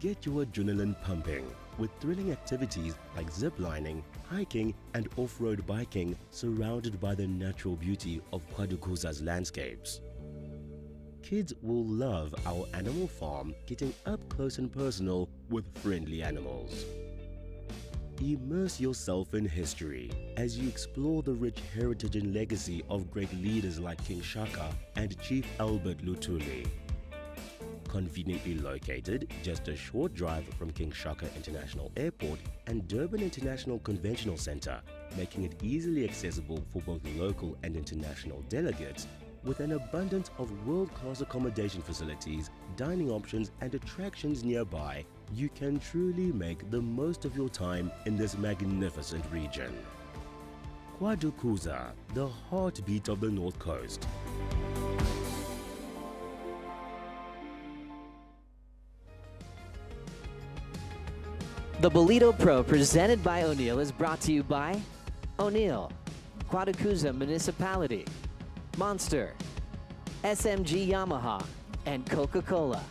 Get your adrenaline pumping with thrilling activities like ziplining, hiking and off-road biking surrounded by the natural beauty of Kwadukuza's landscapes. Kids will love our animal farm, getting up close and personal with friendly animals. Immerse yourself in history as you explore the rich heritage and legacy of great leaders like King Shaka and Chief Albert Lutuli. Conveniently located just a short drive from King Shaka International Airport and Durban International Conventional Center, making it easily accessible for both local and international delegates, with an abundance of world-class accommodation facilities, dining options and attractions nearby, you can truly make the most of your time in this magnificent region. Kwadukuza, the heartbeat of the North Coast. The Ballito Pro, presented by O'Neill, is brought to you by O'Neill, Kwadukuza Municipality, Monster, SMG Yamaha, and Coca-Cola.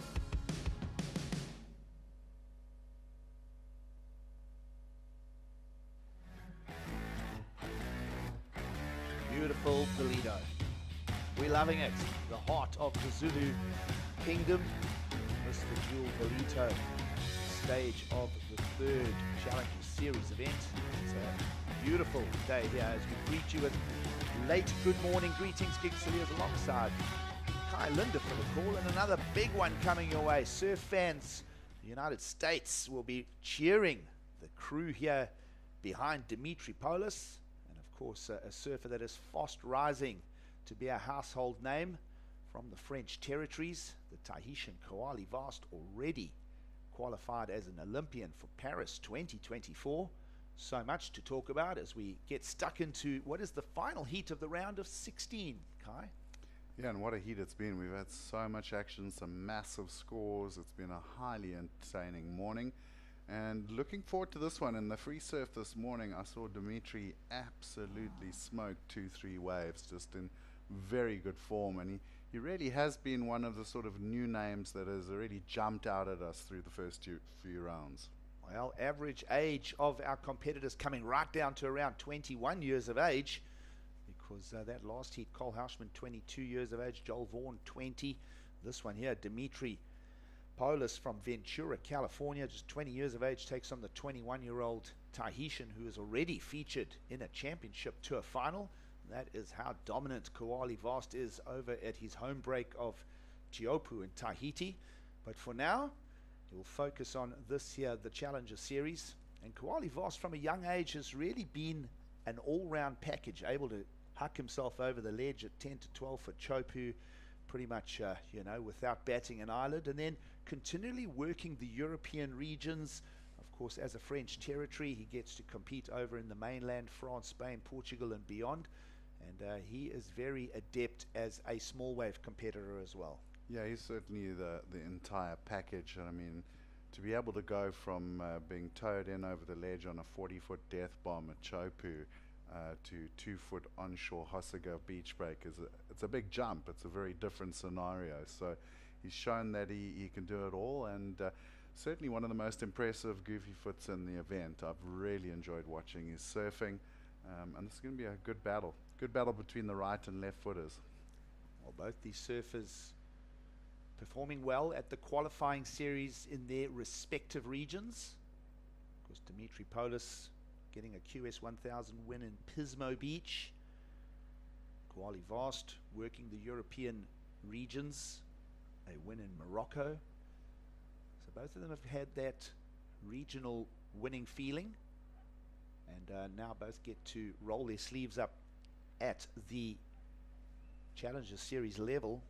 Beautiful Ballito. We're loving it. The heart of the Zulu Kingdom. Mr. Jewel Ballito, stage of the third Challenger Series event. It's a beautiful day here as we greet you with late good morning greetings. Gig Cilliers alongside Kai Linder for the call, and another big one coming your way. Surf fans, the United States will be cheering the crew here behind Dimitri Paulus, and of course a surfer that is fast rising to be a household name from the French territories. The Tahitian Koali Vast already qualified as an Olympian for Paris 2024. So much to talk about as we get stuck into what is the final heat of the round of 16, Kai. Yeah, and what a heat it's been. We've had so much action, some massive scores. It's been a highly entertaining morning. And looking forward to this one. In the free surf this morning, I saw Dimitri absolutely smoke 2-3 waves, just in very good form. And he really has been one of the sort of new names that has already jumped out at us through the first few rounds. Well, average age of our competitors coming right down to around 21 years of age, because that last heat, Cole Hauschman, 22 years of age, Joel Vaughan, 20. This one here, Dimitri Paulus from Ventura, California, just 20 years of age, takes on the 21-year-old Tahitian who is already featured in a championship tour final. That is how dominant Koali Vast is over at his home break of Teopu in Tahiti. But for now, we'll focus on this here, the Challenger Series. And Koali Vast from a young age has really been an all-round package, able to huck himself over the ledge at 10 to 12 for Teopu, pretty much, without batting an eyelid, and then continually working the European regions. Of course, as a French territory, he gets to compete over in the mainland, France, Spain, Portugal, and beyond. And he is very adept as a small wave competitor as well. Yeah, he's certainly the entire package. And I mean, to be able to go from being towed in over the ledge on a 40-foot death bomb at Teopu to 2-foot onshore Hossega beach break it's a big jump. It's a very different scenario. So he's shown that he can do it all, and certainly one of the most impressive goofy foots in the event. I've really enjoyed watching his surfing, and this is going to be a good battle between the right and left footers. Well, both these surfers performing well at the qualifying series in their respective regions. Of course, Dimitri Paulus getting a QS 1000 win in Pismo Beach. Koali Vast working the European regions, a win in Morocco. So both of them have had that regional winning feeling, and now both get to roll their sleeves up at the Challenger Series level.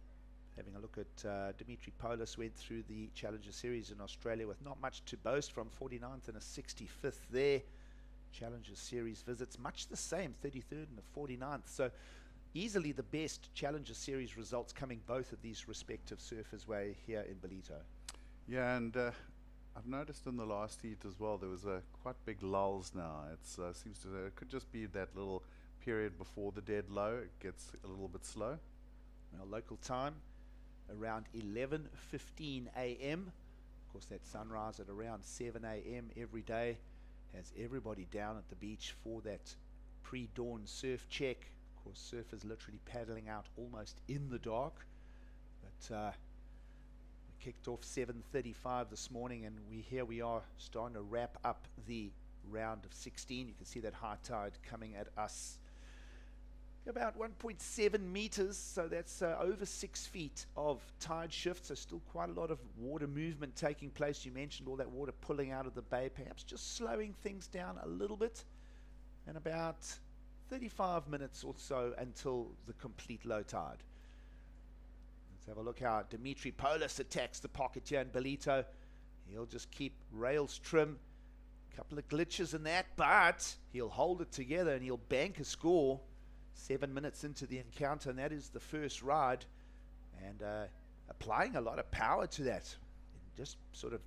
Having a look at Dimitri Paulus, went through the Challenger Series in Australia with not much to boast, from 49th and a 65th there. Challenger Series visits much the same, 33rd and a 49th. So easily the best Challenger Series results coming both of these respective surfers' way here in Ballito. Yeah, and I've noticed in the last heat as well, there was quite big lulls now. It seems to it could just be that little period before the dead low. It gets a little bit slow. Well, local time around 11:15 a.m. Of course, that sunrise at around 7 a.m. every day has everybody down at the beach for that pre-dawn surf check. Of course, surfers literally paddling out almost in the dark. But we kicked off 7:35 this morning, and here we are starting to wrap up the round of 16. You can see that high tide coming at us about 1.7 meters, so that's over 6 feet of tide shift, so still quite a lot of water movement taking place. You mentioned all that water pulling out of the bay, perhaps just slowing things down a little bit, and about 35 minutes or so until the complete low tide. Let's have a look how Dimitri Paulus attacks the pocket here in Ballito. He'll just keep rails trim, a couple of glitches in that, but he'll hold it together and he'll bank a score 7 minutes into the encounter, and that is the first ride, and applying a lot of power to that, and just sort of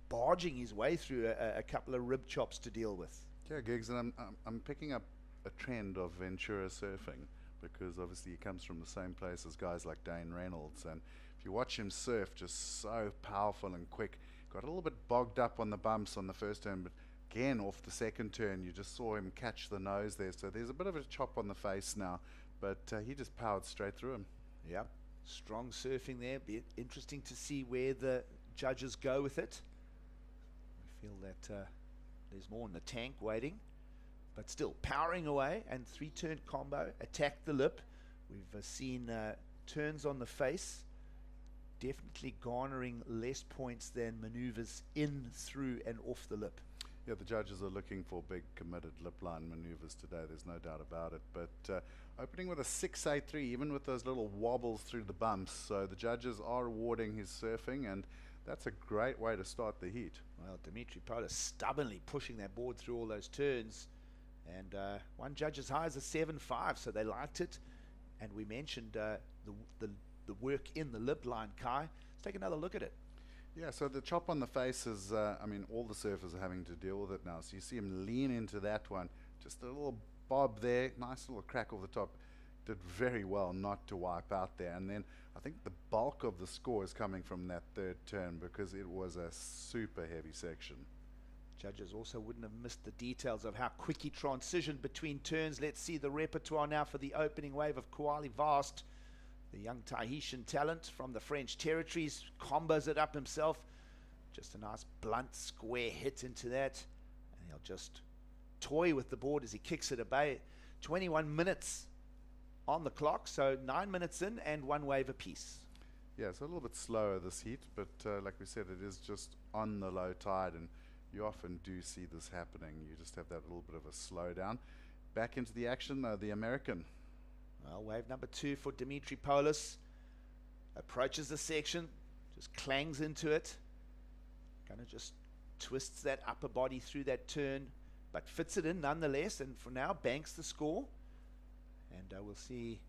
barging his way through a couple of rib chops to deal with. Yeah, Gigs, and I'm picking up a trend of Ventura surfing, because obviously he comes from the same place as guys like Dane Reynolds, and if you watch him surf, just so powerful and quick. Got a little bit bogged up on the bumps on the first turn, but again off the second turn you just saw him catch the nose there, so there's a bit of a chop on the face now, but he just powered straight through him. Yep, strong surfing there. Be interesting to see where the judges go with it. We feel that there's more in the tank waiting, but still powering away, and 3-turn combo, attack the lip. We've seen turns on the face, definitely garnering less points than maneuvers in, through, and off the lip. Yeah, the judges are looking for big, committed lip line maneuvers today. There's no doubt about it. But opening with a 6.83, even with those little wobbles through the bumps. So the judges are rewarding his surfing, and that's a great way to start the heat. Well, Dimitri Polis stubbornly pushing that board through all those turns. And one judge as high as a 7.5, so they liked it. And we mentioned the work in the lip line, Kai. Let's take another look at it. Yeah, so the chop on the face is, I mean, all the surfers are having to deal with it now. So you see him lean into that one. Just a little bob there, nice little crack off the top. Did very well not to wipe out there. And then I think the bulk of the score is coming from that third turn because it was a super heavy section. Judges also wouldn't have missed the details of how quick he transitioned between turns. Let's see the repertoire now for the opening wave of Kuali Vast. The young Tahitian talent from the French territories combos it up himself. Just a nice blunt square hit into that. And he'll just toy with the board as he kicks it away. 21 minutes on the clock, so 9 minutes in and one wave apiece. Yeah, it's a little bit slower this heat, but like we said, it is just on the low tide, and you often do see this happening. You just have that little bit of a slowdown. Back into the action, the American. Well, wave number 2 for Dimitri Polis. Approaches the section, just clangs into it. Kind of just twists that upper body through that turn, but fits it in nonetheless, and for now banks the score. And we'll see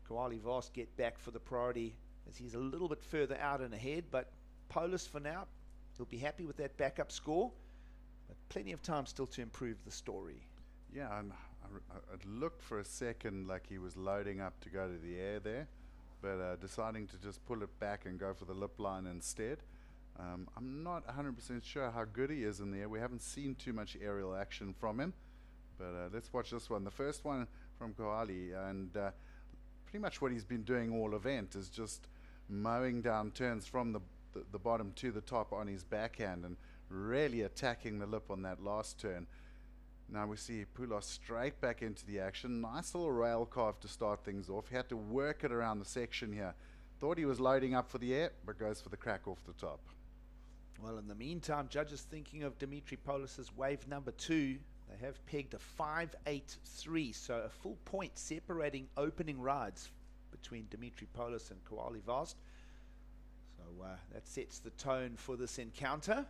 Kuali Vast get back for the priority as he's a little bit further out and ahead, but Polis for now, he'll be happy with that backup score, but plenty of time still to improve the story. Yeah, and it looked for a second like he was loading up to go to the air there, but deciding to just pull it back and go for the lip line instead. I'm not 100% sure how good he is in the air. We haven't seen too much aerial action from him, but let's watch this one. The first one from Kuali, and pretty much what he's been doing all event is just mowing down turns from the bottom to the top on his backhand and really attacking the lip on that last turn. Now we see Poulos straight back into the action. Nice little rail carve to start things off. He had to work it around the section here. Thought he was loading up for the air, but goes for the crack off the top. Well, in the meantime, judges thinking of Dimitri Polis's wave number 2. They have pegged a 5.83, so a full point separating opening rides between Dimitri Polis and Kuali Vast. So that sets the tone for this encounter.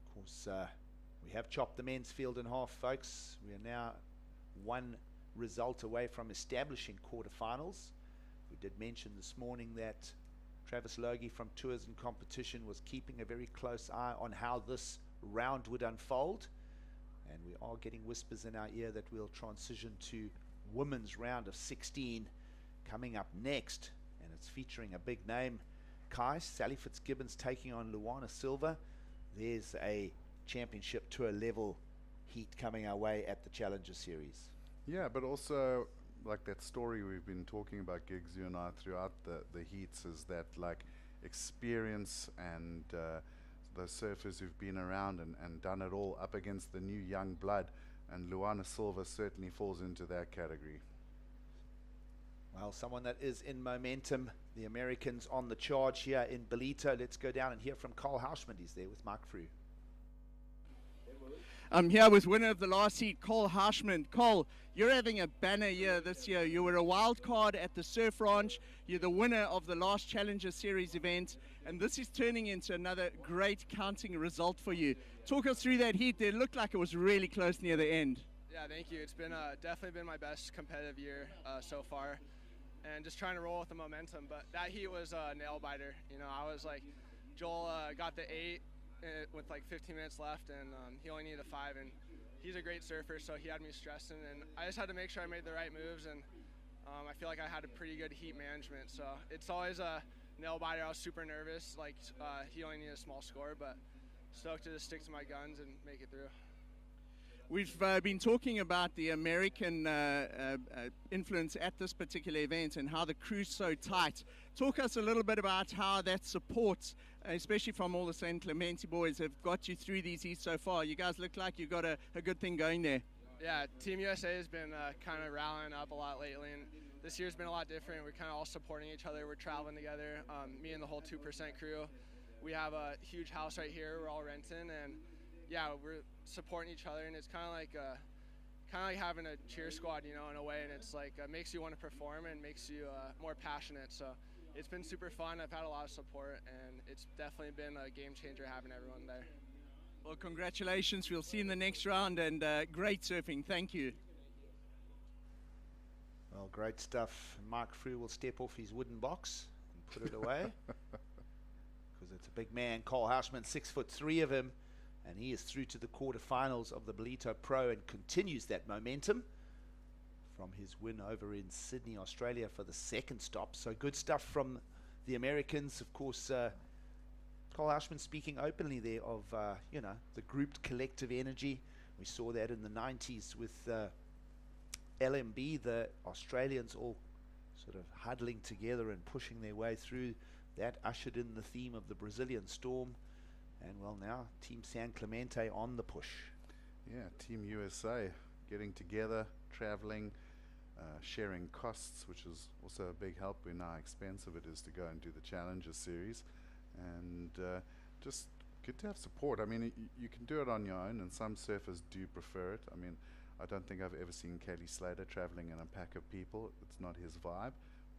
Of course, we have chopped the men's field in half, folks. We are now one result away from establishing quarterfinals. We did mention this morning that Travis Logie from Tours and Competition was keeping a very close eye on how this round would unfold, and we are getting whispers in our ear that we'll transition to women's round of 16 coming up next, and it's featuring a big name. Kai, Sally Fitzgibbons taking on Luana Silva. There's a championship tour level heat coming our way at the Challenger Series. Yeah, but also like that story we've been talking about, Gigs, you and I, throughout the heats, is that like experience and those surfers who've been around and done it all up against the new young blood, and Luana Silva certainly falls into that category. Well, someone that is in momentum, the Americans on the charge here in Ballito. Let's go down and hear from Carl Hauschman. He's there with Mark Frew. I'm here with winner of the last heat, Cole Hauschman. Cole, you're having a banner year this year. You were a wild card at the Surf Ranch. You're the winner of the last Challenger Series event, and this is turning into another great counting result for you. Talk us through that heat. It looked like it was really close near the end. Yeah, thank you. It's been definitely been my best competitive year so far, and just trying to roll with the momentum. But that heat was a nail biter. You know, I was like, Joel got the 8 with like 15 minutes left, and he only needed a 5, and he's a great surfer, so he had me stressing, and I just had to make sure I made the right moves, and I feel like I had a pretty good heat management, so it's always a nail biter. I was super nervous, like he only needed a small score, but stoked to just stick to my guns and make it through. We've been talking about the American influence at this particular event and how the crew's so tight. Talk us a little bit about how that support, especially from all the San Clemente boys, have got you through these heats so far. You guys look like you've got a good thing going there. Yeah, Team USA has been kind of rallying up a lot lately, and this year's been a lot different. We're kind of all supporting each other. We're traveling together, me and the whole 2% crew. We have a huge house right here we're all renting, and yeah, we're supporting each other, and it's kind of like having a cheer squad, you know, in a way, and it's like makes you want to perform and makes you more passionate. So it's been super fun. I've had a lot of support, and it's definitely been a game changer having everyone there. Well, congratulations. We'll see you in the next round, and great surfing. Thank you. Well, great stuff. Mark Frew will step off his wooden box and put it away because it's a big man. Cole Houshman, 6'3" of him, and he is through to the quarterfinals of the Ballito Pro and continues that momentum from his win over in Sydney, Australia for the second stop. So good stuff from the Americans. Of course, Cole Houshman speaking openly there of, you know, the grouped collective energy. We saw that in the 90s with LMB, the Australians all sort of huddling together and pushing their way through. That ushered in the theme of the Brazilian Storm. And well, now Team San Clemente on the push. Yeah, Team USA getting together, traveling, sharing costs, which is also a big help. We know how expensive it is to go and do the Challenger Series. And just good to have support. I mean, you can do it on your own, and some surfers do prefer it. I mean, I don't think I've ever seen Kelly Slater traveling in a pack of people. It's not his vibe.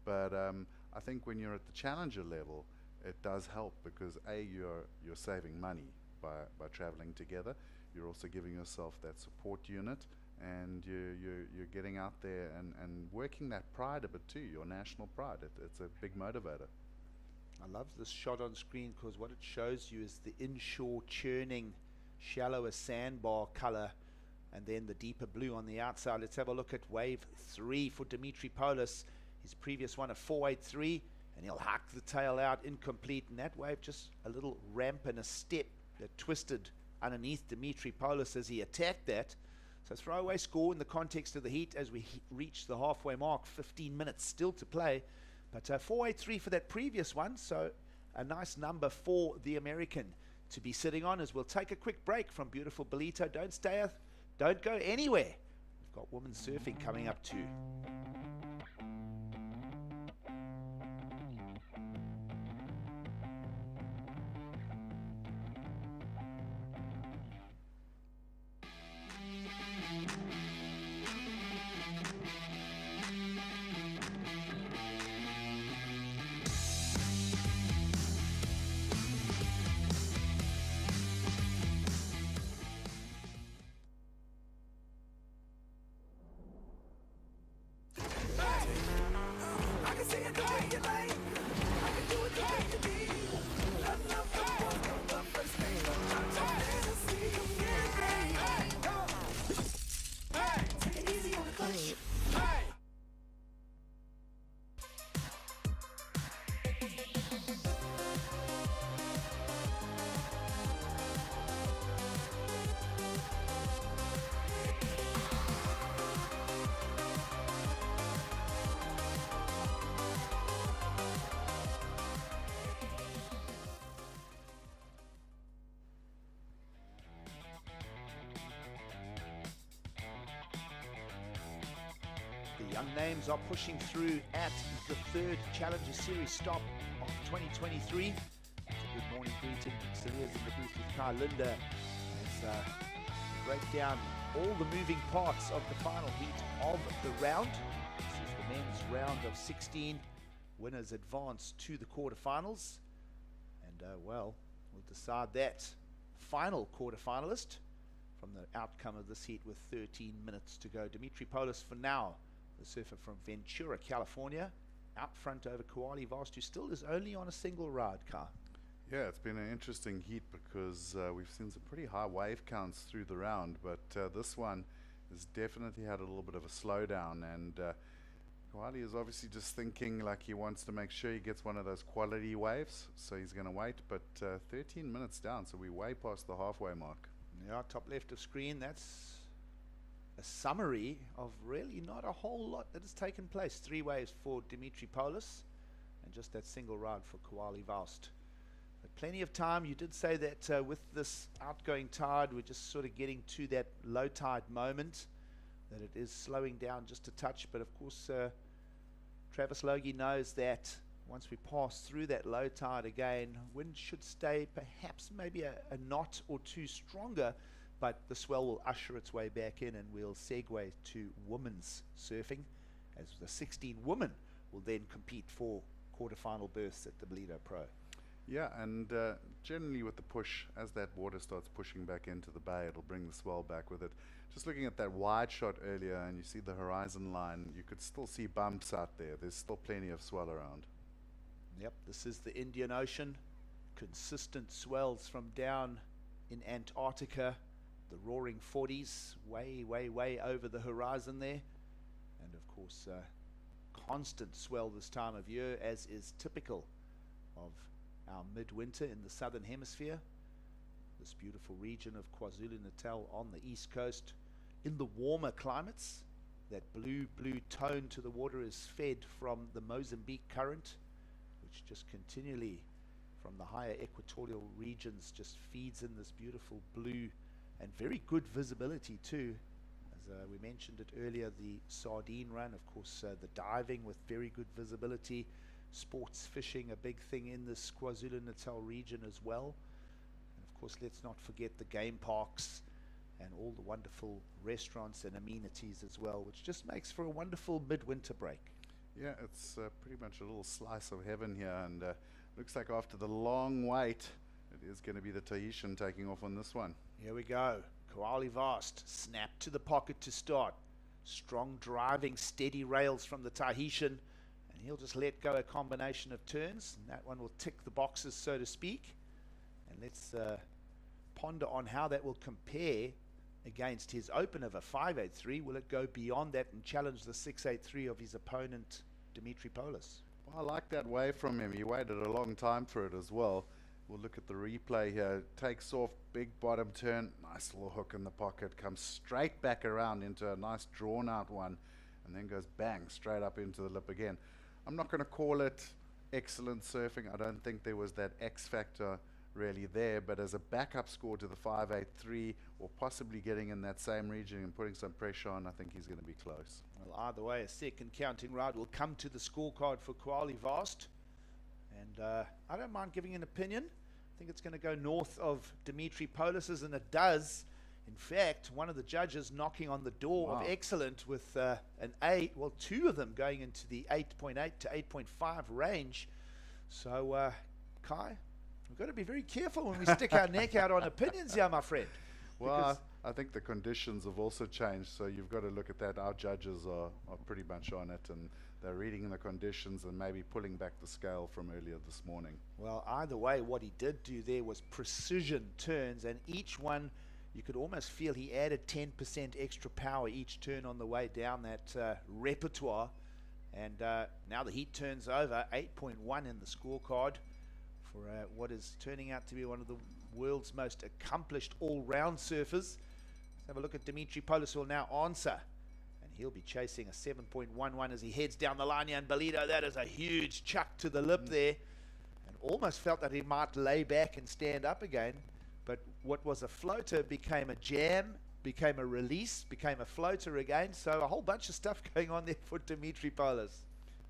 But I think when you're at the Challenger level, it does help because you're saving money by traveling together. You're also giving yourself that support unit, and you're getting out there and working that pride a bit too, your national pride. It's a big motivator. I love this shot on screen because what it shows you is the inshore churning, shallower sandbar color, and then the deeper blue on the outside. Let's have a look at wave 3 for Dimitri Polis. His previous one, a 483, and he'll hack the tail out incomplete. And that wave, just a little ramp and a step that twisted underneath Dimitri Polis as he attacked that. So throwaway score in the context of the heat as we reach the halfway mark. 15 minutes still to play. But 483 for that previous one, so a nice number for the American to be sitting on as we'll take a quick break from beautiful Ballito. Don't go anywhere. We've got women's surfing coming up too. The young names are pushing through at the third Challenger Series stop of 2023. It's a good morning greeting. Celia's in the booth with Kai Linda as we break down all the moving parts of the final heat of the round. This is the men's round of 16. Winners advance to the quarterfinals. And well, we'll decide that final quarterfinalist from the outcome of this heat with 13 minutes to go. Dimitri Polis for now, the surfer from Ventura, California, out front over Kuali Vast, who still is only on a single ride car. Yeah, it's been an interesting heat because we've seen some pretty high wave counts through the round, but this one has definitely had a little bit of a slowdown, and Kuali is obviously just thinking like he wants to make sure he gets one of those quality waves, so he's going to wait, but 13 minutes down, so we're way past the halfway mark. Yeah, top left of screen, that's a summary of really not a whole lot that has taken place. 3 waves for Dimitri Paulus and just that single ride for Koali Vaust. But plenty of time. You did say that with this outgoing tide, we're just sort of getting to that low tide moment, that it is slowing down just a touch. But of course, Travis Logie knows that once we pass through that low tide again, wind should stay perhaps maybe a knot or two stronger, but the swell will usher its way back in, and we'll segue to women's surfing, as the 16 women will then compete for quarterfinal berths at the Ballito Pro. Yeah, and generally with the push, as that water starts pushing back into the bay, it'll bring the swell back with it. Just looking at that wide shot earlier, and you see the horizon line, you could still see bumps out there. There's still plenty of swell around. Yep, this is the Indian Ocean. Consistent swells from down in Antarctica, the roaring 40s, way, way, way over the horizon there. And of course, constant swell this time of year, as is typical of our midwinter in the southern hemisphere. This beautiful region of KwaZulu-Natal on the east coast. In the warmer climates, that blue tone to the water is fed from the Mozambique current, which just continually from the higher equatorial regions just feeds in this beautiful blue and very good visibility too. As we mentioned it earlier, the sardine run, of course, the diving with very good visibility, sports fishing, a big thing in this KwaZulu-Natal region as well. And of course, let's not forget the game parks and all the wonderful restaurants and amenities as well, which just makes for a wonderful midwinter break. Yeah, it's pretty much a little slice of heaven here, and looks like after the long wait, it is going to be the Tahitian taking off on this one. Here we go. Koali Vaust, snap to the pocket to start. Strong driving, steady rails from the Tahitian, and he'll just let go a combination of turns, and that one will tick the boxes, so to speak. And let's ponder on how that will compare against his open of a 5.83. Will it go beyond that and challenge the 6.83 of his opponent, Dimitri Paulus? Well, I like that wave from him. He waited a long time for it as well. We'll look at the replay here. Takes off, big bottom turn, nice little hook in the pocket, comes straight back around into a nice drawn out one, and then goes bang, straight up into the lip again. I'm not going to call it excellent surfing. I don't think there was that X factor really there, but as a backup score to the 5.83, or possibly getting in that same region and putting some pressure on, I think he's going to be close. Well, either way, a second counting ride will come to the scorecard for Koali Vaust. And I don't mind giving an opinion. I think it's going to go north of Dimitri Paulus's, and it does. In fact, one of the judges knocking on the door of excellent with an 8, well, 2 of them going into the 8.8 to 8.5 range. So, Kai, we've got to be very careful when we stick our neck out on opinions here, my friend. Well, I think the conditions have also changed, so you've got to look at that. Our judges are pretty much on it, and they're reading the conditions and maybe pulling back the scale from earlier this morning. Well, either way, what he did do there was precision turns, and each one, you could almost feel he added 10% extra power each turn on the way down that repertoire. And now the heat turns over, 8.1 in the scorecard for what is turning out to be one of the world's most accomplished all-round surfers. Let's have a look at Dimitri Paulus, who will now answer. And he'll be chasing a 7.11 as he heads down the line here. And Ballito, that is a huge chuck to the lip there. And almost felt that he might lay back and stand up again. But what was a floater became a jam, became a release, became a floater again. So a whole bunch of stuff going on there for Dimitri Paulus.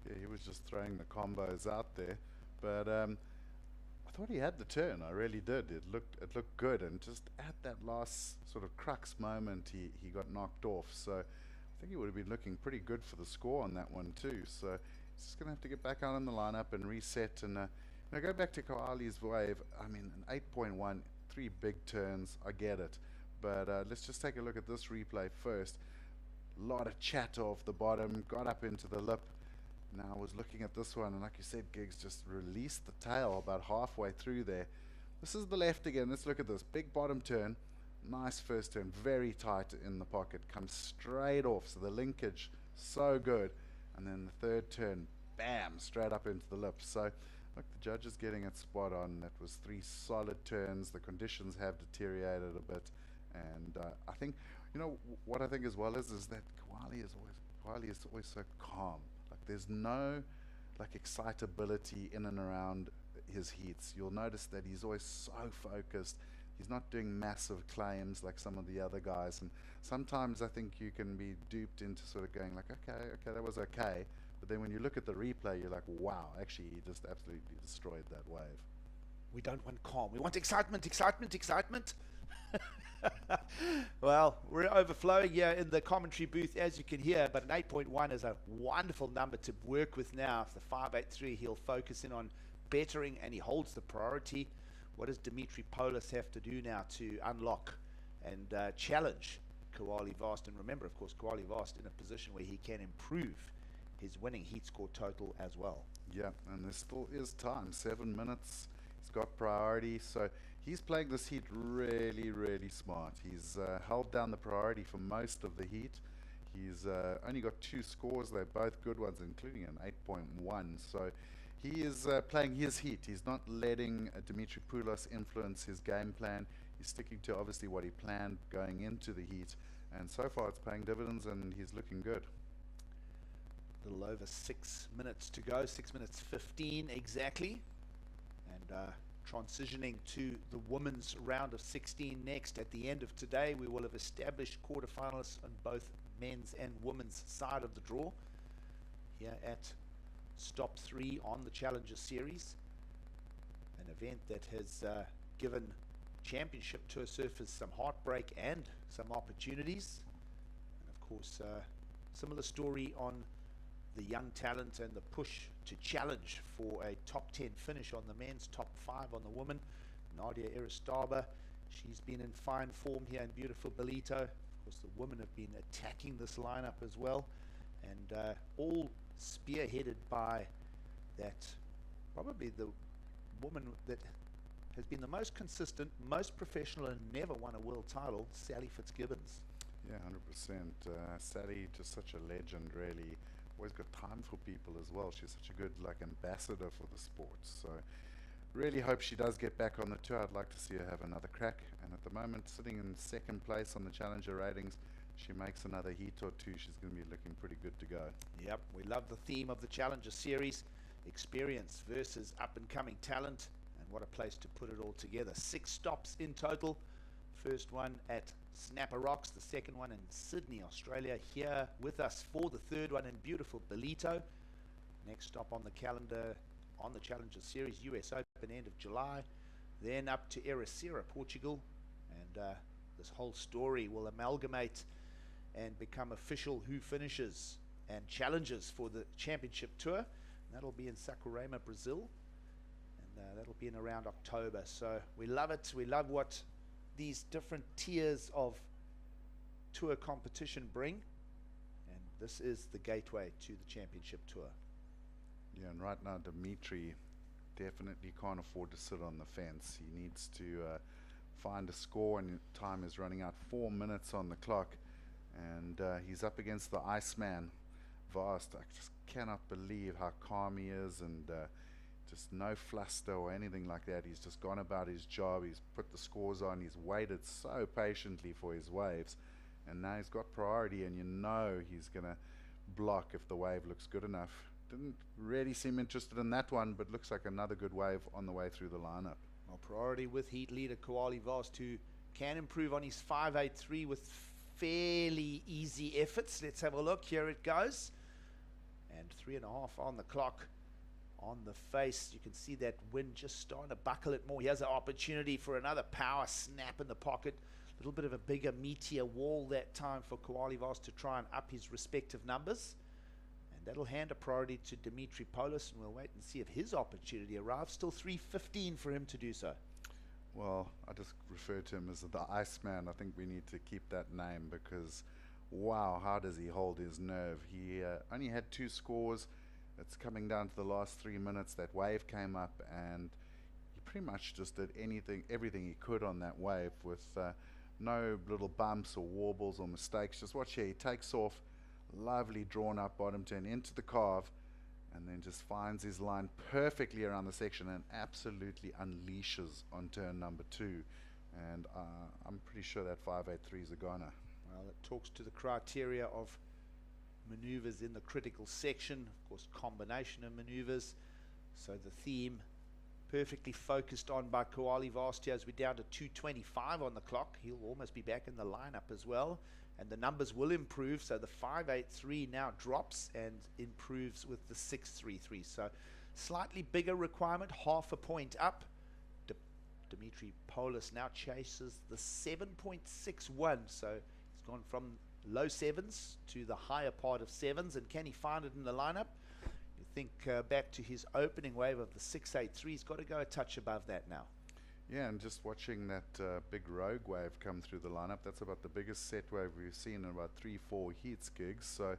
Yeah, he was just throwing the combos out there. But I thought he had the turn. I really did. It looked good, and just at that last sort of crux moment, he got knocked off. So I think he would have been looking pretty good for the score on that one too. So he's just going to have to get back out in the lineup and reset. And now go back to Koali's wave. I mean, an 8.1, 3 big turns. I get it, but let's just take a look at this replay first. A lot of chatter off the bottom, got up into the lip. Now I was looking at this one, and like you said, Giggs just released the tail about halfway through there. This is the left again. Let's look at this. Big bottom turn. Nice first turn. Very tight in the pocket. Comes straight off. So the linkage, so good. And then the third turn, bam, straight up into the lip. So look, the judge is getting it spot on. That was 3 solid turns. The conditions have deteriorated a bit. And I think, You know what I think as well is that Kwali is always so calm. Like there's no like excitability in and around his heats. You'll notice that he's always so focused. He's not doing massive claims like some of the other guys, and sometimes I think you can be duped into sort of going like, okay, that was okay, but then when you look at the replay, you're like, wow, actually he just absolutely destroyed that wave. We don't want calm. We want excitement, excitement, excitement. Well, we're overflowing here in the commentary booth, as you can hear, but an 8.1 is a wonderful number to work with now. If the 5.83, he'll focus in on bettering, and he holds the priority. What does Dimitri Polis have to do now to unlock and challenge Kawali Vast? And remember, of course, Kawali Vast in a position where he can improve his winning heat score total as well. Yeah, and there still is time. 7 minutes. He's got priority, so he's playing this heat really, really smart. He's held down the priority for most of the heat. He's only got 2 scores. They're both good ones, including an 8.1. So he is playing his heat. He's not letting Dimitri Poulos influence his game plan. He's sticking to obviously what he planned going into the heat. And so far it's paying dividends and he's looking good. A little over 6 minutes to go, 6 minutes 15 exactly. And transitioning to the women's round of 16 next. At the end of today, we will have established quarterfinalists on both men's and women's side of the draw here at Stop 3 on the Challenger Series, an event that has given Championship Tour surfers some heartbreak and some opportunities. And of course, similar story on the young talent and the push to challenge for a top 10 finish on the men's, top 5 on the women. Nadia Aristaba, she's been in fine form here in beautiful Ballito. Of course, the women have been attacking this lineup as well, and all spearheaded by that, probably the woman that has been the most consistent, most professional, and never won a world title, Sally Fitzgibbons. Yeah, 100%. Sally, just such a legend, really. Always got time for people as well. She's such a good like ambassador for the sport. So really hope she does get back on the tour. I'd like to see her have another crack. And at the moment, sitting in 2nd place on the Challenger ratings, she makes another heat or 2, she's going to be looking pretty good to go. Yep, we love the theme of the Challenger Series, experience versus up-and-coming talent, and what a place to put it all together. 6 stops in total. First one at Snapper Rocks, the second one in Sydney, Australia. Here with us for the third one in beautiful Ballito. Next stop on the calendar on the Challenger Series, US Open, end of July. Then up to Ericeira, Portugal, and this whole story will amalgamate and become official who finishes and challenges for the Championship Tour. And that'll be in Saquarema, Brazil, and that'll be in around October. So we love it. We love what these different tiers of tour competition bring, and this is the gateway to the Championship Tour. Yeah, and right now Dimitri definitely can't afford to sit on the fence. He needs to find a score, and time is running out. 4 minutes on the clock, and he's up against the Iceman, Vast. I just cannot believe how calm he is, and just no fluster or anything like that. He's just gone about his job. He's put the scores on. He's waited so patiently for his waves, and now he's got priority, and you know he's going to block if the wave looks good enough. Didn't really seem interested in that one, but looks like another good wave on the way through the lineup. Well, priority with heat leader Kawali Vast, who can improve on his 5.83 with fairly easy efforts. Let's have a look. Here it goes. And 3.5 on the clock. On the face, you can see that wind just starting to buckle it more. He has an opportunity for another power snap in the pocket. A little bit of a bigger meteor wall that time for Kawali Vast to try and up his respective numbers. And that'll hand a priority to Dimitri Polis, and we'll wait and see if his opportunity arrives. Still 3.15 for him to do so. Well, I just refer to him as the Iceman. I think we need to keep that name because, wow, how does he hold his nerve? He only had 2 scores. It's coming down to the last 3 minutes. That wave came up, and he pretty much just did everything he could on that wave with no little bumps or warbles or mistakes. Just watch here. He takes off, lovely drawn up bottom turn into the carve, and then just finds his line perfectly around the section and absolutely unleashes on turn number 2. And I'm pretty sure that 5.83 is a goner. Well, it talks to the criteria of maneuvers in the critical section, of course, combination of maneuvers. So the theme perfectly focused on by Koali Vastia as we're down to 2:25 on the clock. He'll almost be back in the lineup as well. And the numbers will improve. So the 5.83 now drops and improves with the 6.33. So slightly bigger requirement, half a point up. Dimitri Polis now chases the 7.61. So he's gone from low sevens to the higher part of sevens. And can he find it in the lineup? You think back to his opening wave of the 6.83. He's got to go a touch above that now. Yeah, and just watching that big rogue wave come through the lineup, that's about the biggest set wave we've seen in about 3-4 heats gigs. So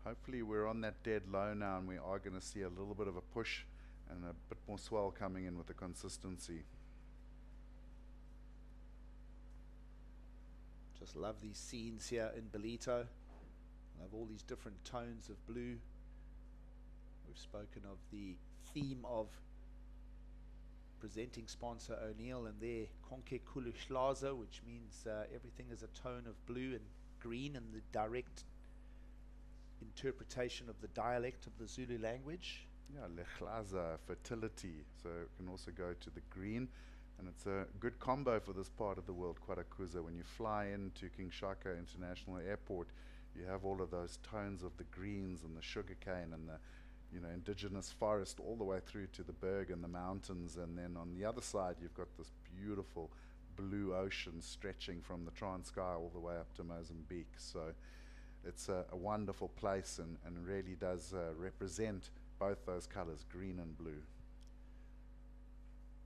hopefully we're on that dead low now, and we are going to see a little bit of a push and a bit more swell coming in with the consistency. Just love these scenes here in Ballito. Love all these different tones of blue. We've spoken of the theme of presenting sponsor O'Neill and their Konke Kuluhlaza, which means everything is a tone of blue and green in the direct interpretation of the dialect of the Zulu language. Yeah, Lehlaza, fertility, so it can also go to the green, and it's a good combo for this part of the world, Kwarakuza. When you fly into King Shaka International Airport, you have all of those tones of the greens and the sugarcane and the indigenous forest all the way through to the Berg and the mountains, and then on the other side you've got this beautiful blue ocean stretching from the Transkei all the way up to Mozambique. So it's a wonderful place and really does represent both those colors, green and blue.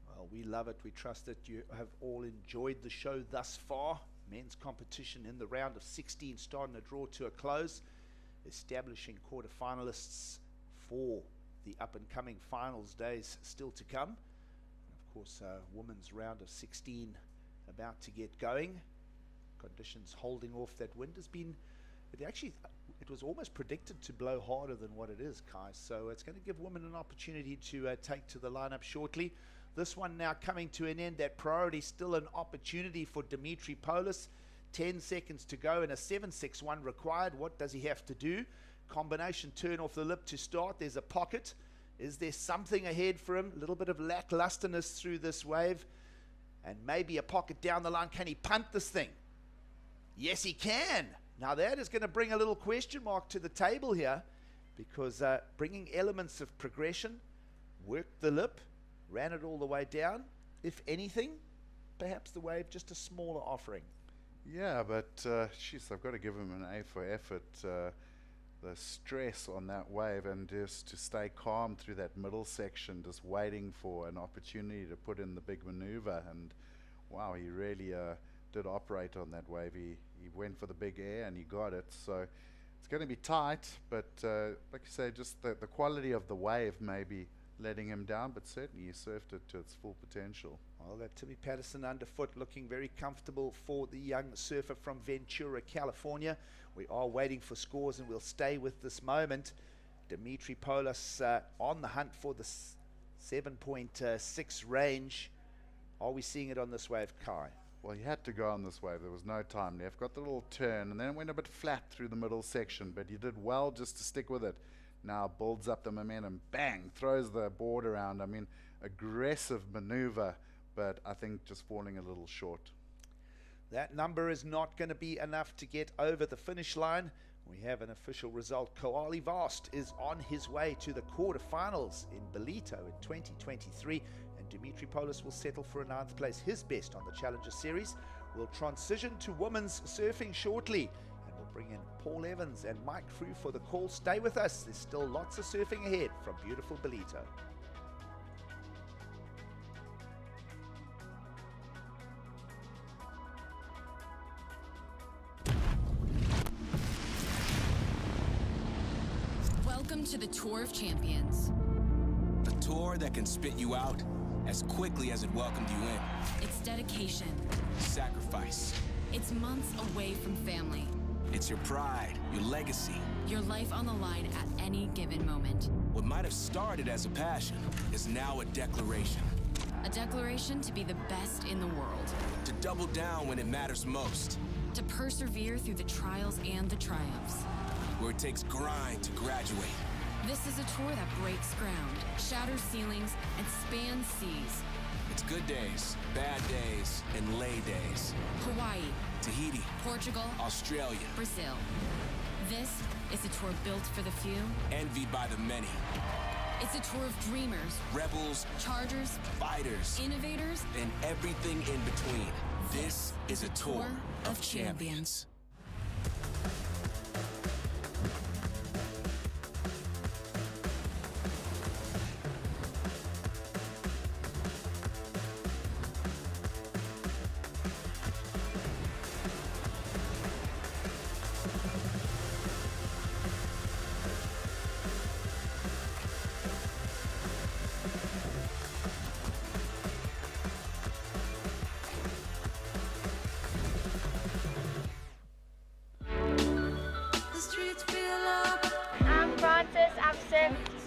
Well, we love it. We trust that you have all enjoyed the show thus far. Men's competition in the round of 16 starting to draw to a close, establishing quarterfinalists for the up-and-coming finals days still to come. And of course, women's round of 16 about to get going. Conditions holding off that wind has been, it was almost predicted to blow harder than what it is, Kai. So it's going to give women an opportunity to take to the lineup shortly. This one now coming to an end. That priority still an opportunity for Dimitri Polis. 10 seconds to go and a 7.61 required. What does he have to do? Combination turn off the lip to start. There's a pocket. Is there something ahead for him? A little bit of lacklusterness through this wave. And maybe a pocket down the line. Can he punt this thing? Yes, he can. Now that is going to bring a little question mark to the table here, because bringing elements of progression, worked the lip, ran it all the way down. If anything, perhaps the wave just a smaller offering. Yeah, but jeez, I've got to give him an A for effort. The stress on that wave, and just to stay calm through that middle section, just waiting for an opportunity to put in the big maneuver. And wow, he really did operate on that wave. He went for the big air and he got it. So it's going to be tight, but like you say, just the quality of the wave maybe letting him down, but certainly he surfed it to its full potential. Well, that Timmy Patterson underfoot looking very comfortable for the young surfer from Ventura, California. We are waiting for scores, and we'll stay with this moment. Dimitri Polis on the hunt for the 7.6 range. Are we seeing it on this wave, Kai? Well, he had to go on this wave. There was no time left. Got the little turn, and then it went a bit flat through the middle section, but he did well just to stick with it. Now builds up the momentum, bang, throws the board around. I mean, aggressive maneuver, but I think just falling a little short. That number is not going to be enough to get over the finish line. We have an official result. Koali Vast is on his way to the quarterfinals in Ballito in 2023, and Dimitri Polis will settle for a 9th place, his best on the Challenger Series. We'll transition to women's surfing shortly, and we'll bring in Paul Evans and Mike Frew for the call. Stay with us. There's still lots of surfing ahead from beautiful Ballito. Welcome to the Tour of Champions. A tour that can spit you out as quickly as it welcomed you in. It's dedication. Sacrifice. It's months away from family. It's your pride, your legacy. Your life on the line at any given moment. What might have started as a passion is now a declaration. A declaration to be the best in the world. To double down when it matters most. to persevere through the trials and the triumphs. Where it takes grind to graduate. This is a tour that breaks ground, shatters ceilings, and spans seas. It's good days, bad days, and lay days. Hawaii, Tahiti, Portugal, Australia, Brazil. This is a tour built for the few, envied by the many. It's a tour of dreamers, rebels, chargers, fighters, innovators, and everything in between. This is a tour of champions.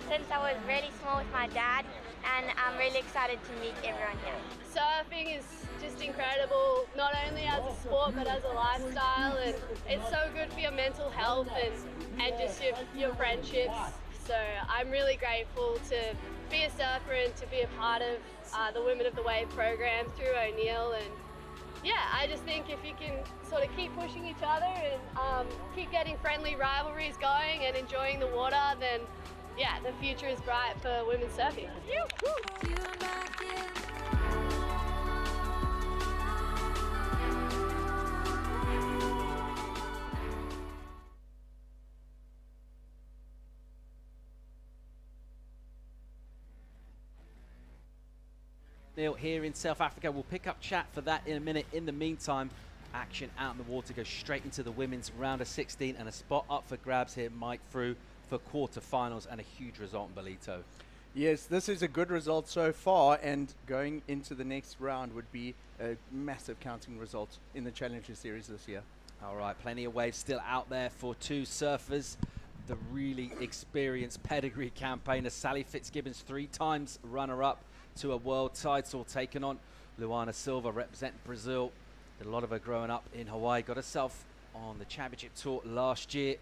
Since I was really small with my dad, and I'm really excited to meet everyone here. Surfing is just incredible, not only as a sport but as a lifestyle, and it's so good for your mental health and just your friendships. So I'm really grateful to be a surfer and to be a part of the Women of the Wave program through O'Neill. And yeah, I just think if you can sort of keep pushing each other and keep getting friendly rivalries going and enjoying the water, then yeah, the future is bright for women's surfing. Neil here in South Africa. We'll pick up chat for that in a minute. In the meantime, action out in the water goes straight into the women's round of 16 and a spot up for grabs here, Mike, through for quarterfinals and a huge result in Ballito. Yes, this is a good result so far, and going into the next round would be a massive counting result in the Challenger Series this year. All right, plenty of waves still out there for two surfers. The really experienced pedigree campaigner, Sally Fitzgibbons, 3 times runner-up to a world title, taken on Luana Silva, representing Brazil. Did a lot of her growing up in Hawaii. Got herself on the championship tour last year.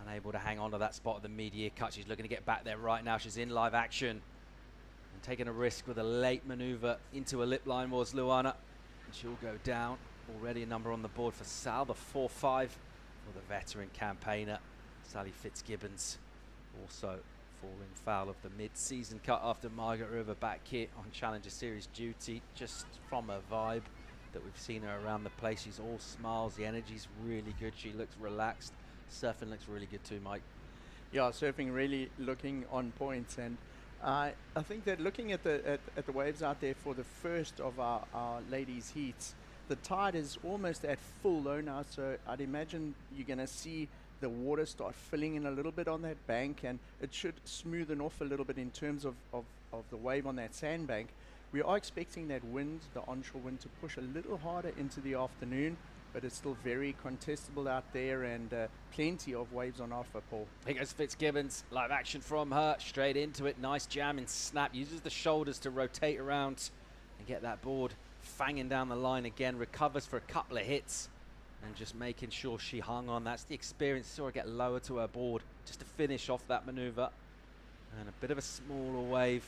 Unable to hang on to that spot of the mid-year cut. She's looking to get back there right now. She's in live action and taking a risk with a late maneuver into a lip line was Luana. And she'll go down. Already a number on the board for Sal, the 4-5 for the veteran campaigner, Sally Fitzgibbons. Also falling foul of the mid-season cut after Margaret River back here on Challenger Series duty. Just from her vibe that we've seen her around the place, she's all smiles. The energy's really good. She looks relaxed. Surfing looks really good too, Mike. Yeah, surfing really looking on point, and I think that looking at the waves out there for the first of our ladies' heats, the tide is almost at full low now, so I'd imagine you're going to see the water start filling in a little bit on that bank, and it should smoothen off a little bit in terms of the wave on that sandbank. We are expecting that wind, the onshore wind, to push a little harder into the afternoon, but it's still very contestable out there, and plenty of waves on offer, Paul. Here goes Fitzgibbons, live action from her, straight into it, nice jam and snap, uses the shoulders to rotate around and get that board fanging down the line again, recovers for a couple of hits and just making sure she hung on. That's the experience. Saw her get lower to her board just to finish off that maneuver, and a bit of a smaller wave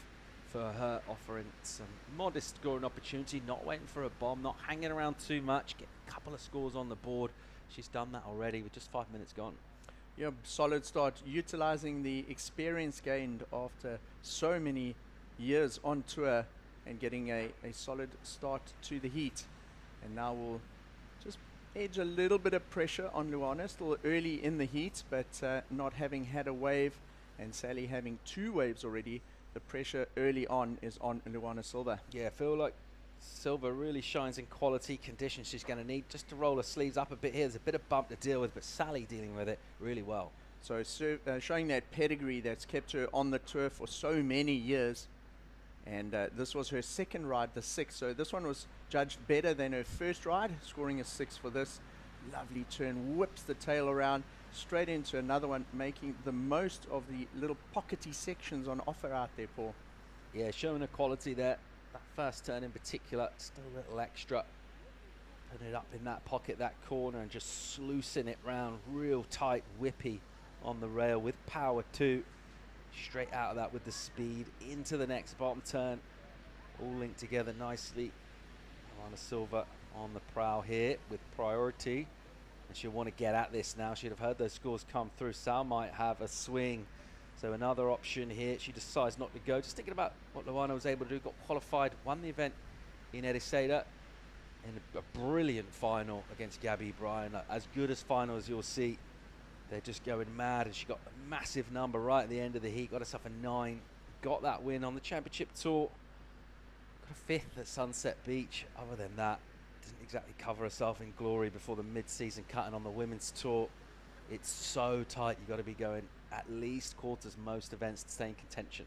for her, offering some modest scoring opportunity, not waiting for a bomb, not hanging around too much, get a couple of scores on the board. She's done that already with just 5 minutes gone. Yeah, solid start, utilizing the experience gained after so many years on tour and getting a solid start to the heat. And now we'll just edge a little bit of pressure on Luana, still early in the heat, but not having had a wave, and Sally having 2 waves already. The pressure early on is on Luana Silva. Yeah, I feel like Silva really shines in quality conditions. She's going to need just to roll her sleeves up a bit here. There's a bit of bump to deal with, but Sally dealing with it really well. So showing that pedigree that's kept her on the tour for so many years. And this was her second ride, the 6th. So this one was judged better than her first ride, scoring a 6 for this. Lovely turn, whips the tail around, straight into another one, making the most of the little pockety sections on offer out there, Paul. Yeah, showing a quality there. That first turn in particular, still a little extra. putting it up in that pocket, that corner, and just sluicing it round real tight, whippy on the rail with power too. Straight out of that with the speed into the next bottom turn. All linked together nicely. Joanna Silva on the prow here with priority. And she'll want to get at this now. She'd have heard those scores come through. Sal might have a swing. So another option here. She decides not to go. Just thinking about what Luana was able to do. Got qualified, won the event in Ericeira in a brilliant final against Gabby Bryan. As good as final as you'll see. They're just going mad, and she got a massive number right at the end of the heat. Got herself a 9. Got that win on the championship tour. Got a 5th at Sunset Beach. Other than that, didn't exactly cover herself in glory before the mid-season cutting on the women's tour. It's so tight. You've got to be going at least quarters most events to stay in contention.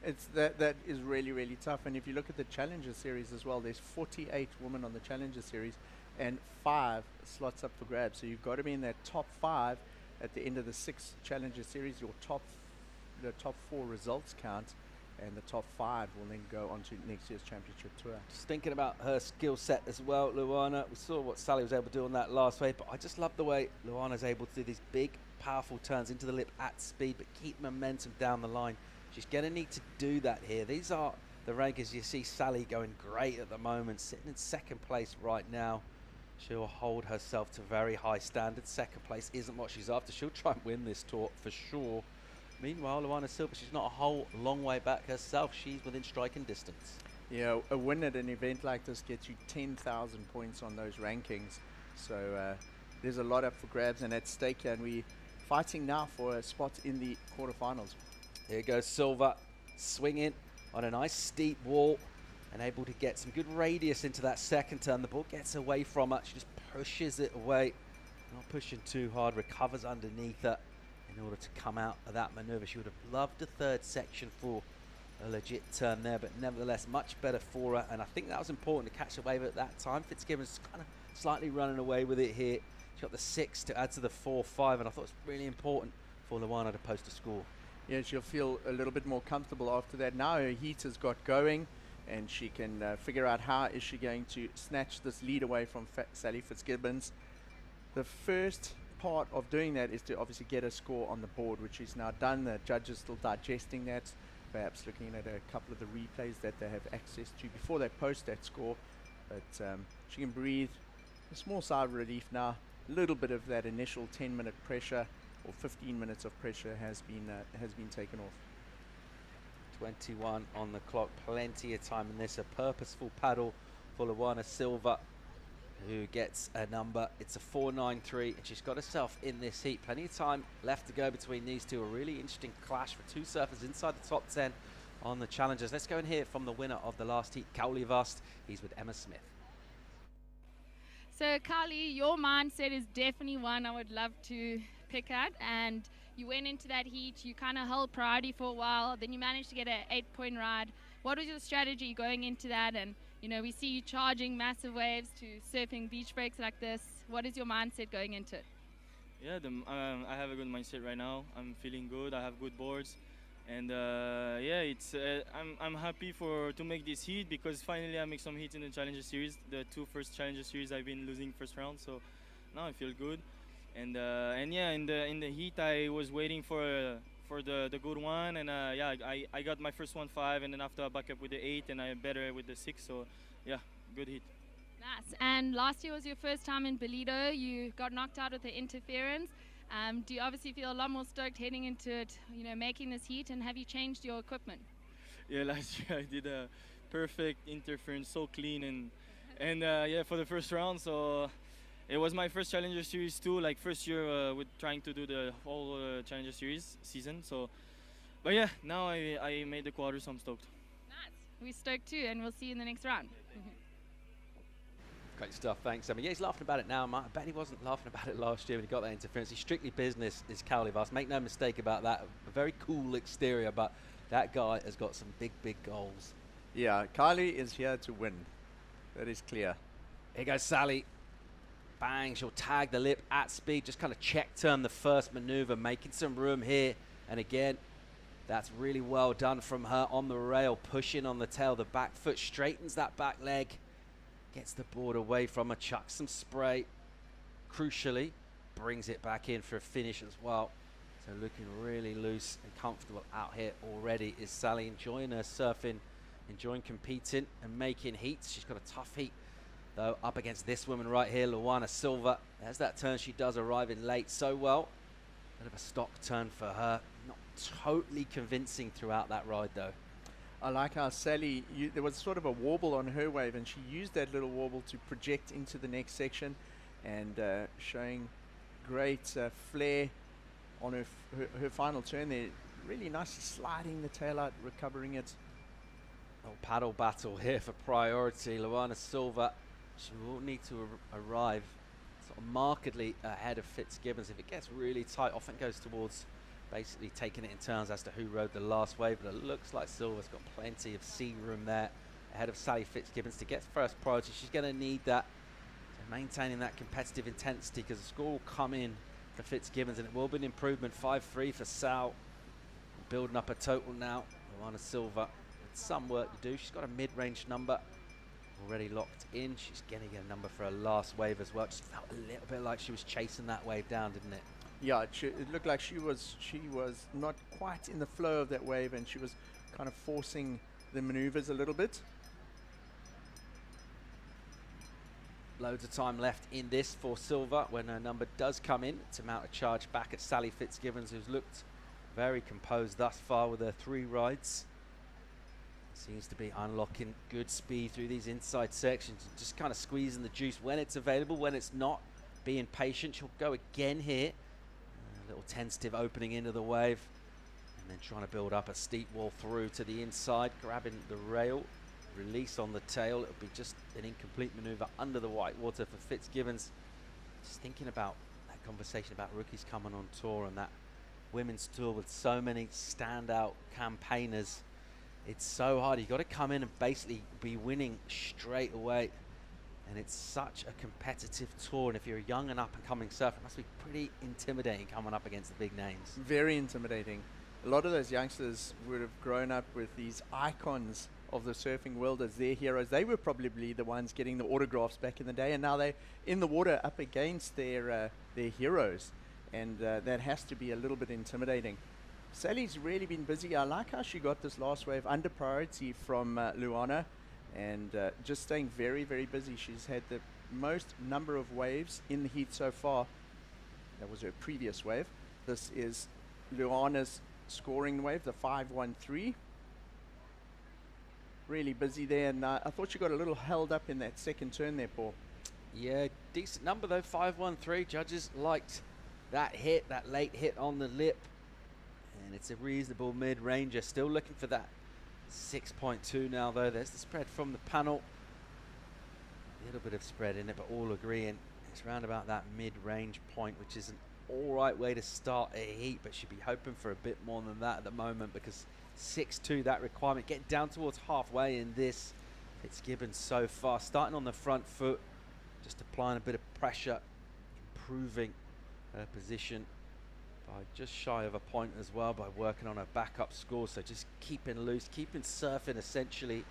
It's that is really, really tough. And if you look at the Challenger Series as well, there's 48 women on the Challenger Series and 5 slots up for grabs. So you've got to be in that top 5 at the end of the 6 Challenger Series. The top 4 results count, and the top 5 will then go on to next year's championship tour. Just thinking about her skill set as well, Luana. We saw what Sally was able to do on that last wave, but I just love the way Luana's able to do these big, powerful turns into the lip at speed, but keep momentum down the line. She's going to need to do that here. These are the rankings. You see Sally going great at the moment, sitting in 2nd place right now. She'll hold herself to very high standards. 2nd place isn't what she's after. She'll try and win this tour for sure. Meanwhile, Luana Silva, she's not a whole long way back herself. She's within striking distance. Yeah, a win at an event like this gets you 10,000 points on those rankings. So there's a lot up for grabs and at stake here, and we're fighting now for a spot in the quarterfinals. Here goes Silva, swinging on a nice steep wall and able to get some good radius into that 2nd turn. The ball gets away from her. She just pushes it away. Not pushing too hard, recovers underneath her in order to come out of that maneuver. She would have loved a 3rd section for a legit turn there, but nevertheless, much better for her. And I think that was important to catch a wave at that time. Fitzgibbon's kind of slightly running away with it here. She got the 6 to add to the 4-5, and I thought it was really important for Luana to post a score. Yeah, she'll feel a little bit more comfortable after that. Now her heat has got going, and she can figure out how is she going to snatch this lead away from Sally Fitzgibbons. The first part of doing that is to obviously get a score on the board, which is now done. The judges still digesting that, perhaps looking at a couple of the replays that they have access to before they post that score. But she can breathe a small sigh of relief now. A little bit of that initial 10-minute pressure or 15 minutes of pressure has been taken off. 21 on the clock, plenty of time in this. A purposeful paddle for Luana Silva, who gets a number. It's a 4.93, and she's got herself in this heat. Plenty of time left to go between these two. A really interesting clash for 2 surfers inside the top 10 on the challengers. Let's go and hear from the winner of the last heat, Cowley Vast. He's with Emma Smith. So Cowley, your mindset is definitely one I would love to pick at, and you went into that heat, you kind of held priority for a while, then you managed to get an 8-point ride. What was your strategy going into that? And you know, we see you charging massive waves to surfing beach breaks like this. What is your mindset going into it? Yeah, I have a good mindset right now. I'm feeling good. I have good boards, and yeah, it's I'm happy to make this heat because finally I make some hits in the Challenger Series. The 2 first Challenger Series I've been losing first round, so now I feel good. And yeah, in the heat I was waiting for the good one, and yeah, I got my first 1-5, and then after I back up with the 8, and I better with the 6. So yeah, good hit. Nice. And last year was your first time in Ballito. You got knocked out with the interference. Do you obviously feel a lot more stoked heading into it, you know, making this heat? And have you changed your equipment? Yeah, last year I did a perfect interference, so clean, and yeah, for the first round. So it was my first Challenger Series too, like first year with trying to do the whole Challenger Series season. So, but yeah, now I made the quarter, so I'm stoked. Nice. We're stoked too, and we'll see you in the next round. Great stuff, thanks. I mean, yeah, he's laughing about it now. I bet he wasn't laughing about it last year when he got that interference. He's strictly business, is Cowley Vast. Make no mistake about that. A very cool exterior, but that guy has got some big, big goals. Yeah, Cowley is here to win. That is clear. Here goes Sally. Bang, she'll tag the lip at speed, just kind of check turn the first maneuver, making some room here. And again, that's really well done from her on the rail, pushing on the tail. The back foot straightens that back leg. Gets the board away from her, chucks some spray. Crucially, brings it back in for a finish as well. So looking really loose and comfortable out here already is Sally, enjoying her surfing, enjoying competing and making heats. She's got a tough heat though up against this woman right here, Luana Silva. There's that turn, she does arrive in late so well. Bit of a stock turn for her. Not totally convincing throughout that ride though. I like how Sally, there was sort of a warble on her wave, and she used that little warble to project into the next section, and showing great flair on her final turn there. Really nicely sliding the tail out, recovering it. Little paddle battle here for priority. Luana Silva, she will need to arrive sort of markedly ahead of Fitzgibbons. If it gets really tight, often goes towards basically taking it in turns as to who rode the last wave, but it looks like Silva's got plenty of sea room there ahead of Sally Fitzgibbons to get first priority. She's going to need that, so maintaining that competitive intensity, because the score will come in for Fitzgibbons and it will be an improvement. 5-3 for Sal, building up a total now. Luana Silva with some work to do. She's got a mid-range number already locked in. She's going to get a number for her last wave as well. Just felt a little bit like she was chasing that wave down, didn't it? Yeah, it looked like she was not quite in the flow of that wave, and she was kind of forcing the maneuvers a little bit. Loads of time left in this for Silva when her number does come in to mount a charge back at Sally Fitzgibbons, who's looked very composed thus far with her 3 rides. Seems to be unlocking good speed through these inside sections, just kind of squeezing the juice when it's available, when it's not, being patient. She'll go again here. A little tentative opening into the wave, and then trying to build up a steep wall through to the inside, grabbing the rail, release on the tail. It'll be just an incomplete maneuver under the white water for Fitzgibbons. Just thinking about that conversation about rookies coming on tour and that women's tour with so many standout campaigners. It's so hard. You've got to come in and basically be winning straight away. And it's such a competitive tour, and if you're a young and up-and-coming surfer, it must be pretty intimidating coming up against the big names. Very intimidating. A lot of those youngsters would have grown up with these icons of the surfing world as their heroes. They were probably the ones getting the autographs back in the day, and now they're in the water up against their heroes, and that has to be a little bit intimidating. Sally's really been busy. I like how she got this last wave under priority from Luana, and just staying very, very busy. She's had the most number of waves in the heat so far. That was her previous wave. This is Luana's scoring wave, the 5-1-3. Really busy there, and I thought she got a little held up in that second turn there, Paul. Yeah, decent number though, 5-1-3. Judges liked that hit, that late hit on the lip. And it's a reasonable mid-ranger. Still looking for that 6.2 now though. There's the spread from the panel. A little bit of spread in it, but all agreeing it's around about that mid-range point, which is an alright way to start a heat, but should be hoping for a bit more than that at the moment, because 6.2, that requirement, getting down towards halfway in this. Fitzgibbons so far, starting on the front foot, just applying a bit of pressure, improving her position by just shy of a point as well by working on a backup score. So just keeping loose, keeping surfing essentially,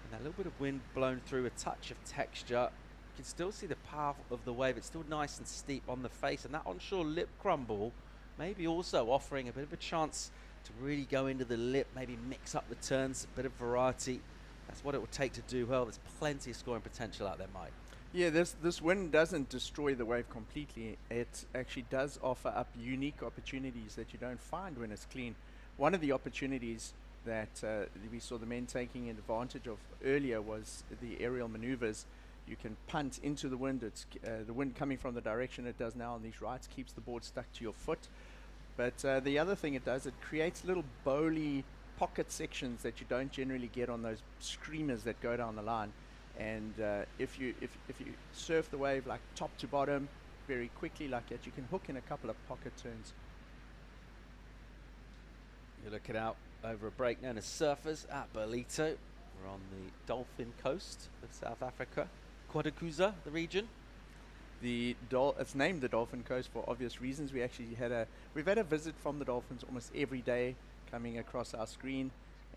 and that little bit of wind blown through, a touch of texture. You can still see the power of the wave. It's still nice and steep on the face, and that onshore lip crumble maybe also offering a bit of a chance to really go into the lip, maybe mix up the turns, a bit of variety. That's what it will take to do well. There's plenty of scoring potential out there, Mike. Yeah, this wind doesn't destroy the wave completely. It actually does offer up unique opportunities that you don't find when it's clean. One of the opportunities that we saw the men taking advantage of earlier was the aerial maneuvers. You can punt into the wind. It's the wind coming from the direction it does now on these rides keeps the board stuck to your foot. But the other thing it does, it creates little bowly pocket sections that you don't generally get on those screamers that go down the line. And if you surf the wave like top to bottom very quickly like that, you can hook in a couple of pocket turns. You look it out over a break known as Surfers at Ballito. We're on the Dolphin Coast of South Africa. Quadakuza, the region. It's named the Dolphin Coast for obvious reasons. We've had a visit from the Dolphins almost every day coming across our screen.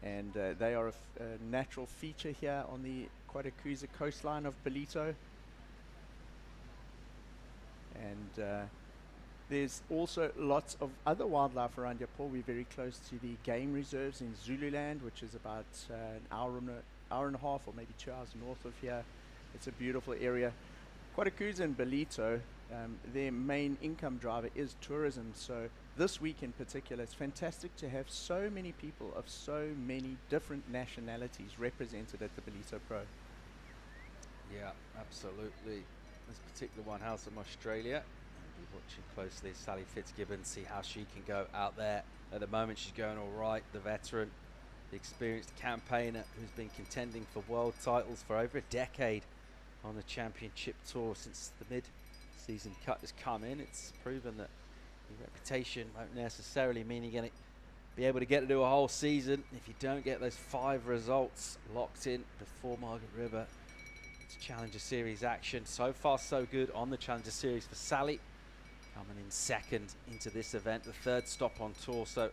and they are a natural feature here on the Quadacuza coastline of Ballito. And there's also lots of other wildlife around here, Paul. We're very close to the game reserves in Zululand, which is about an hour and a half or maybe 2 hours north of here. It's a beautiful area. Quadacuza and Ballito, their main income driver is tourism. So this week in particular, it's fantastic to have so many people of so many different nationalities represented at the Ballito Pro. Yeah, absolutely. This particular one hails from Australia. I'll be watching closely Sally Fitzgibbons, see how she can go out there. At the moment, she's going all right. The veteran, the experienced campaigner who's been contending for world titles for over a decade on the championship tour since the mid-season cut has come in. It's proven that your reputation won't necessarily mean you're going to be able to get to do a whole season if you don't get those 5 results locked in before Margaret River. It's Challenger Series action. So far so good on the Challenger Series for Sally, coming in second into this event, the 3rd stop on tour. So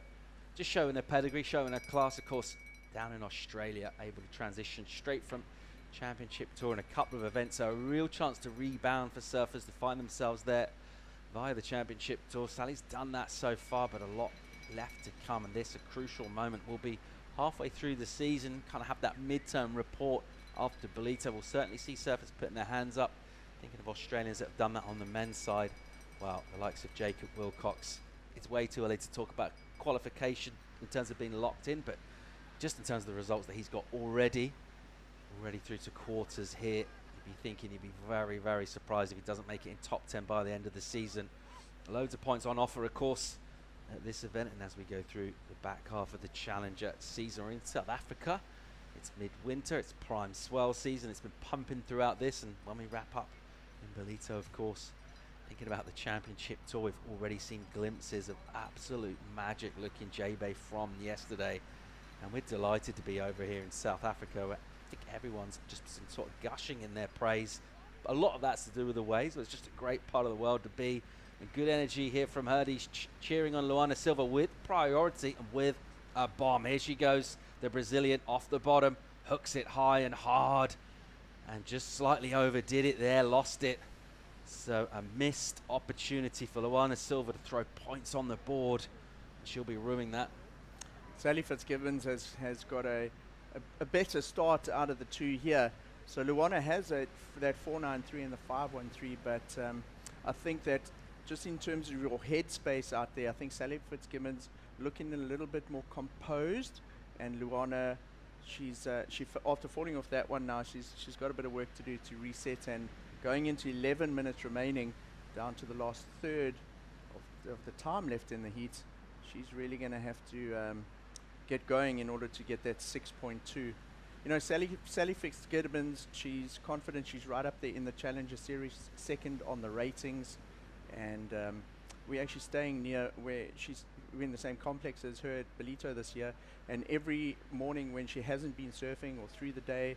just showing her pedigree, showing her class. Of course, down in Australia, able to transition straight from championship tour in a couple of events. So a real chance to rebound for surfers to find themselves there via the championship tour. Sally's done that so far, but a lot left to come, and this a crucial moment. Will be halfway through the season, kind of have that midterm report after Ballito. We'll certainly see surfers putting their hands up. Thinking of Australians that have done that on the men's side. Well, the likes of Jacob Wilcox. It's way too early to talk about qualification in terms of being locked in, but just in terms of the results that he's got already through to quarters here, you'd be thinking he'd be very, very surprised if he doesn't make it in top 10 by the end of the season. Loads of points on offer, of course, at this event, and as we go through the back half of the Challenger season, we're in South Africa. It's midwinter, it's prime swell season. It's been pumping throughout this, and when we wrap up in Ballito, of course, thinking about the championship tour, we've already seen glimpses of absolute magic looking J-Bay from yesterday, and we're delighted to be over here in South Africa, where I think everyone's just been sort of gushing in their praise. A lot of that's to do with the waves, but it's just a great part of the world to be, and good energy here from Herdy's cheering on Luana Silva with priority and with a bomb. Here she goes, the Brazilian off the bottom, hooks it high and hard, and just slightly overdid it there, lost it. So a missed opportunity for Luana Silva to throw points on the board. She'll be ruining that. Sally Fitzgibbons has got a better start out of the two here. So Luana has that 493 and the 513, but I think that just in terms of your headspace out there, I think Sally Fitzgibbons looking a little bit more composed, and Luana, after falling off that one now, she's got a bit of work to do to reset, and going into 11 minutes remaining, down to the last third of the time left in the heat, she's really going to have to get going in order to get that 6.2. You know, Sally Fitzgibbons, she's confident. She's right up there in the Challenger Series, second on the ratings, and we're actually staying near where we're in the same complex as her at Ballito this year, and every morning when she hasn't been surfing or through the day,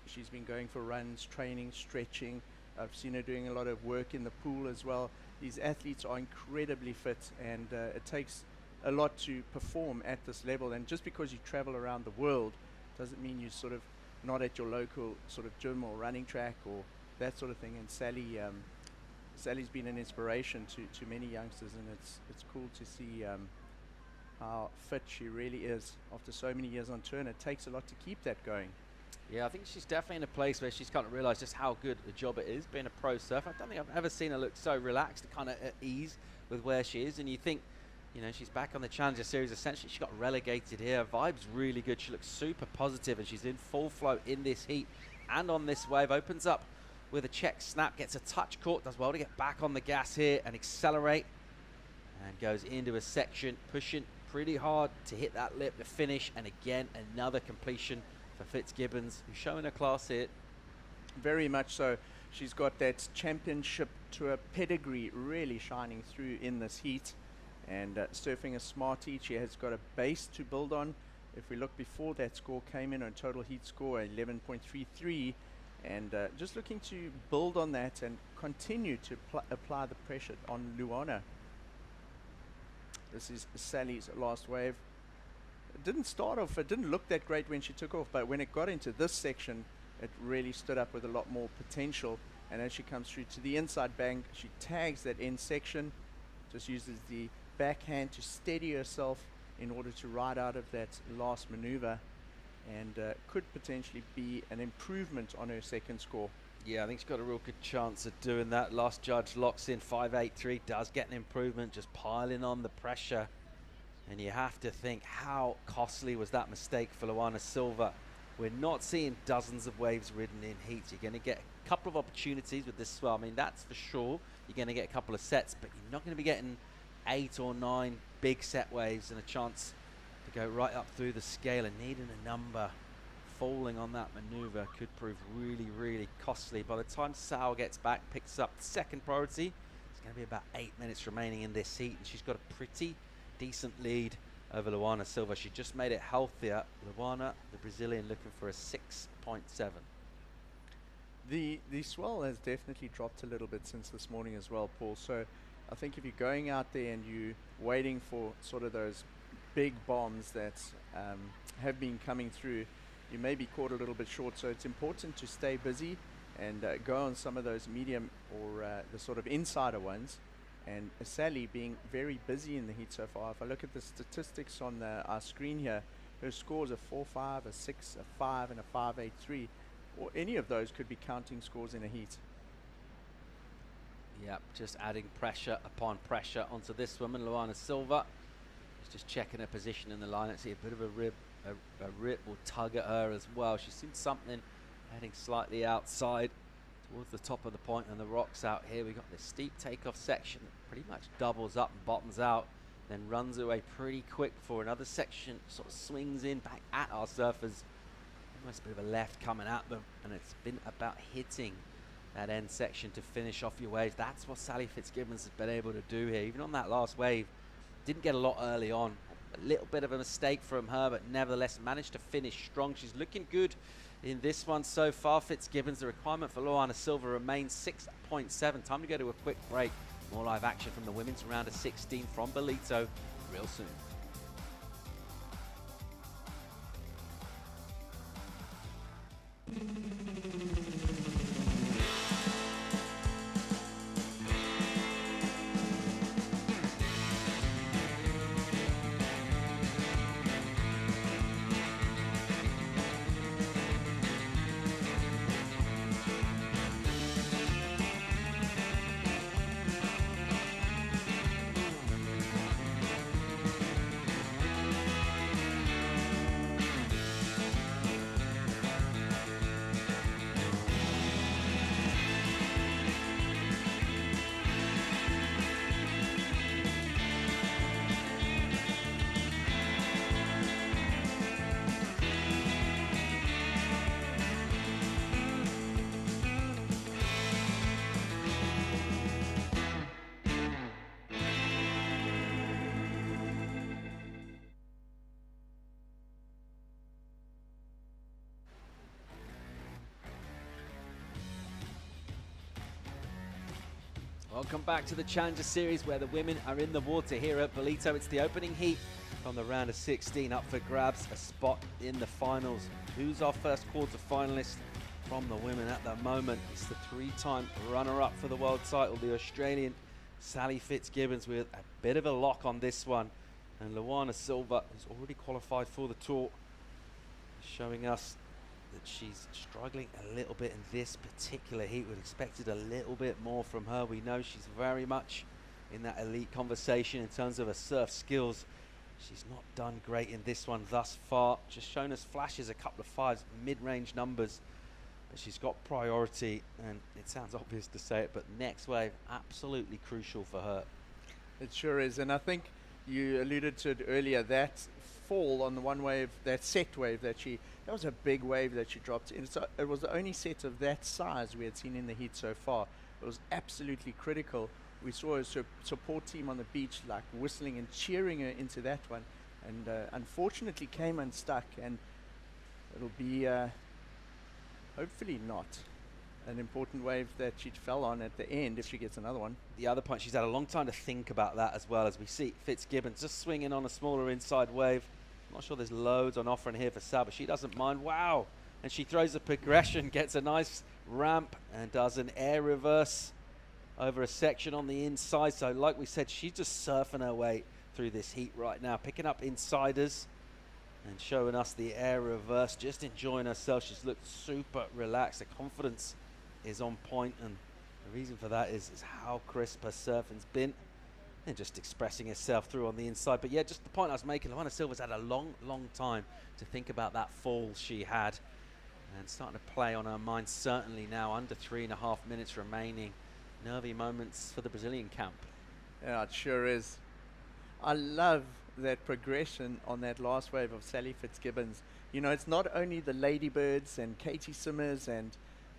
she's been going for runs, training, stretching. I've seen her doing a lot of work in the pool as well. These athletes are incredibly fit, and it takes a lot to perform at this level. And just because you travel around the world doesn't mean you're sort of not at your local sort of gym or running track or that sort of thing. And Sally's been an inspiration to many youngsters, and it's cool to see how fit she really is after so many years on tour, and it takes a lot to keep that going. Yeah, I think she's definitely in a place where she's kind of realised just how good a job it is being a pro surfer. I don't think I've ever seen her look so relaxed and kind of at ease with where she is. And you think, you know, she's back on the Challenger Series. Essentially, she got relegated here. Her vibe's really good. She looks super positive, and she's in full flow in this heat and on this wave. Opens up with a check snap, gets a touch caught, does well to get back on the gas here and accelerate, and goes into a section, pushing pretty hard to hit that lip to finish. And again, another completion for Fitzgibbons, who's showing her class here. Very much so. She's got that championship tour pedigree really shining through in this heat, and surfing a smart heat. She has got a base to build on. If we look before that score came in, on total heat score 11.33, and just looking to build on that and continue to apply the pressure on Luana. This is Sally's last wave. it didn't start off, it didn't look that great when she took off, but when it got into this section, it really stood up with a lot more potential. And as she comes through to the inside bank, she tags that end section, just uses the backhand to steady herself in order to ride out of that last maneuver, and could potentially be an improvement on her second score. Yeah, I think she's got a real good chance of doing that. Last judge locks in 5.83, does get an improvement, just piling on the pressure. And you have to think, how costly was that mistake for Luana Silva? We're not seeing dozens of waves ridden in heats. You're going to get a couple of opportunities with this swell. I mean, that's for sure. You're going to get a couple of sets, but you're not going to be getting 8 or 9 big set waves and a chance to go right up through the scale, and needing a number falling on that maneuver could prove really, really costly. By the time Sao gets back, picks up second priority, it's going to be about 8 minutes remaining in this heat, and she's got a pretty decent lead over Luana Silva. She just made it healthier. Luana, the Brazilian, looking for a 6.7. The swell has definitely dropped a little bit since this morning as well, Paul. So I think if you're going out there and you're waiting for sort of those big bombs that have been coming through, you may be caught a little bit short. So it's important to stay busy and go on some of those medium or the sort of insider ones. And Sally being very busy in the heat so far. If I look at the statistics on our screen here, her scores are 4.5, a 6, a 5, and a 5.83. Or any of those could be counting scores in a heat. Yep, just adding pressure upon pressure onto this woman, Luana Silva. She's just checking her position in the line. I see a bit of a rip or tug at her as well. She's seen something heading slightly outside towards the top of the point and the rocks out here. We've got this steep takeoff section that pretty much doubles up and bottoms out, then runs away pretty quick for another section, sort of swings in back at our surfers. Almost a bit of a left coming at them, and it's been about hitting that end section to finish off your wave. That's what Sally Fitzgibbons has been able to do here. Even on that last wave, didn't get a lot early on. A little bit of a mistake from her, but nevertheless managed to finish strong. She's looking good in this one so far. Fitzgibbons, the requirement for Luana Silva remains 6.7. Time to go to a quick break. More live action from the women's round of 16 from Ballito real soon. Welcome back to the Challenger Series, where the women are in the water here at Ballito. It's the opening heat from the round of 16, up for grabs, a spot in the finals. Who's our first quarter finalist from the women at the moment? It's the 3-time runner-up for the world title, the Australian Sally Fitzgibbons, with a bit of a lock on this one. And Luana Silva, who's already qualified for the tour, showing us that she's struggling a little bit in this particular heat. We'd expected a little bit more from her. We know she's very much in that elite conversation in terms of her surf skills. She's not done great in this one thus far. Just shown us flashes, a couple of 5s, mid-range numbers. But she's got priority, and it sounds obvious to say it, but next wave, absolutely crucial for her. It sure is, and I think you alluded to it earlier, that fall on the one wave, that set wave that was a big wave that she dropped in. So it was the only set of that size we had seen in the heat so far. It was absolutely critical. We saw a support team on the beach like whistling and cheering her into that one, and unfortunately came unstuck, and it'll be hopefully not an important wave that she fell on at the end if she gets another one. The other point, she's had a long time to think about that as well, as we see Fitzgibbons just swinging on a smaller inside wave. Not sure there's loads on offer in here for Sal, but she doesn't mind. Wow. And she throws a progression, gets a nice ramp, and does an air reverse over a section on the inside. So like we said, she's just surfing her way through this heat right now, picking up insiders and showing us the air reverse, just enjoying herself. She's looked super relaxed. The confidence is on point, and the reason for that is how crisp her surfing's been and just expressing herself through on the inside. But yeah, just the point I was making, Luana Silva's had a long time to think about that fall she had, and starting to play on her mind certainly now, under 3.5 minutes remaining. Nervy moments for the Brazilian camp. Yeah, it sure is. I love that progression on that last wave of Sally Fitzgibbons. You know, it's not only the Ladybirds and Katie Simmers and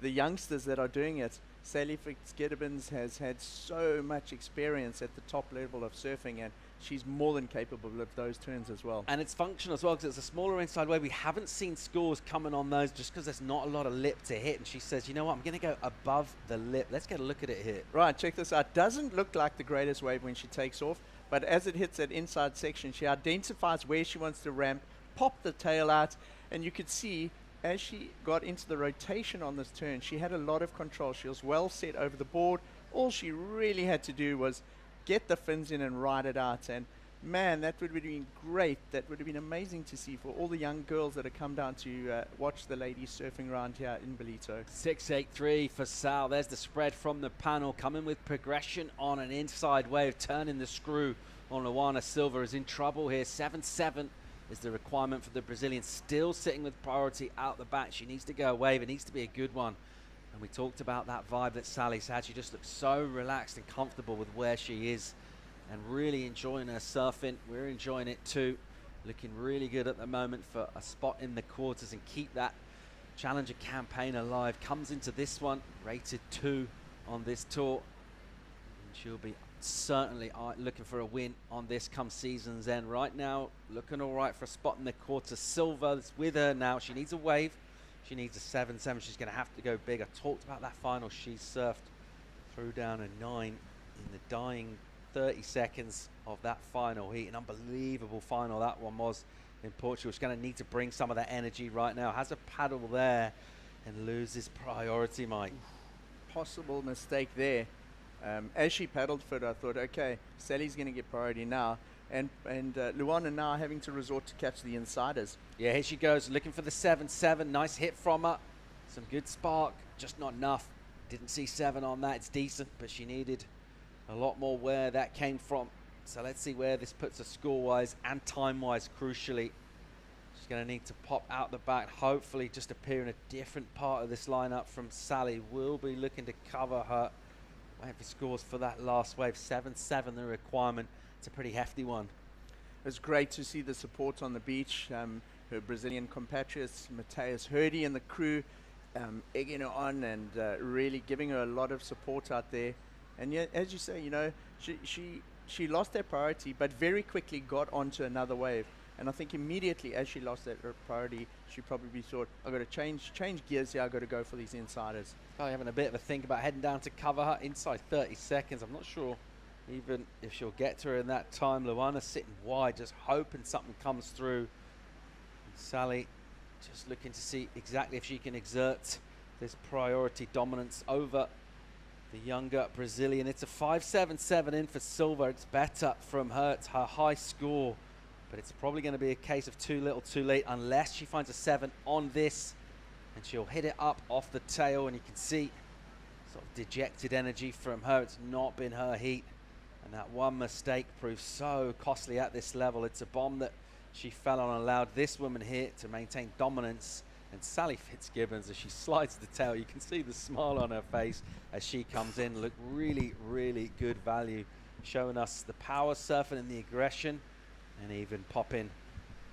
the youngsters that are doing it. Sally Fitzgibbons has had so much experience at the top level of surfing, and she's more than capable of those turns as well. And it's functional as well, because it's a smaller inside wave. We haven't seen scores coming on those just because there's not a lot of lip to hit. And she says, you know what, I'm going to go above the lip. Let's get a look at it here. Right, check this out. Doesn't look like the greatest wave when she takes off, but as it hits that inside section, she identifies where she wants to ramp, pop the tail out, and you could see as she got into the rotation on this turn, she had a lot of control. She was well set over the board. All she really had to do was get the fins in and ride it out. And man, that would have been great. That would have been amazing to see for all the young girls that have come down to watch the ladies surfing around here in Ballito. 6.83 for Sal. There's the spread from the panel, coming with progression on an inside wave, turning the screw on Luana Silva. Is in trouble here. 7.7 is the requirement for the Brazilian, still sitting with priority out the back. She needs to go a wave. It needs to be a good one. And we talked about that vibe that Sally's had. She just looks so relaxed and comfortable with where she is and really enjoying her surfing. We're enjoying it too. Looking really good at the moment for a spot in the quarters and keep that Challenger campaign alive. Comes into this one, rated 2 on this tour. And she'll be certainly looking for a win on this come season's end. Right now, looking all right for a spot in the quarter. Silva's with her now. She needs a wave. She needs a 7.7. She's going to have to go big. I talked about that final. She surfed, threw down a 9 in the dying 30 seconds of that final heat. An unbelievable final that one was in Portugal. She's going to need to bring some of that energy right now. Has a paddle there and loses priority, Mike. Possible mistake there. As she paddled for it, I thought, okay, Sally's going to get priority now. And Luana now having to resort to catch the insiders. Yeah, here she goes, looking for the 7.7. Nice hit from her. Some good spark, just not enough. Didn't see 7 on that. It's decent, but she needed a lot more where that came from. So let's see where this puts her score-wise and time-wise, crucially. She's going to need to pop out the back, hopefully just appear in a different part of this lineup from Sally. Will be looking to cover her. Waiting for scores for that last wave. 7.7 the requirement. It's a pretty hefty one. It was great to see the support on the beach. Her Brazilian compatriots, Mateus Hurdy and the crew, egging her on and really giving her a lot of support out there. And yet, as you say, you know, she lost that priority, but very quickly got onto another wave. And I think immediately as she lost that priority, she probably thought, I've got to change gears here. I've got to go for these insiders. Probably having a bit of a think about heading down to cover her inside 30 seconds. I'm not sure even if she'll get to her in that time. Luana sitting wide, just hoping something comes through. And Sally just looking to see exactly if she can exert this priority dominance over the younger Brazilian. It's a 5.77 in for Silva. It's better from her. It's her high score. But it's probably going to be a case of too little too late unless she finds a 7 on this. And she'll hit it up off the tail. And you can see sort of dejected energy from her. It's not been her heat. And that one mistake proves so costly at this level. It's a bomb that she fell on and allowed this woman here to maintain dominance. And Sally Fitzgibbons, as she slides the tail, you can see the smile on her face as she comes in. Look, really, really good value, showing us the power surfing and the aggression, and even popping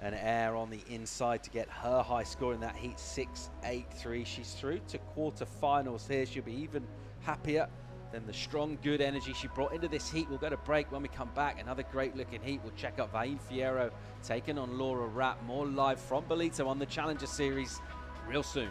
an air on the inside to get her high score in that heat, 6.83. She's through to quarterfinals here. She'll be even happier than the strong, good energy she brought into this heat. We'll go to break. When we come back, another great looking heat. We'll check out Vain Fierro taking on Laura Rapp. More live from Ballito on the Challenger Series real soon.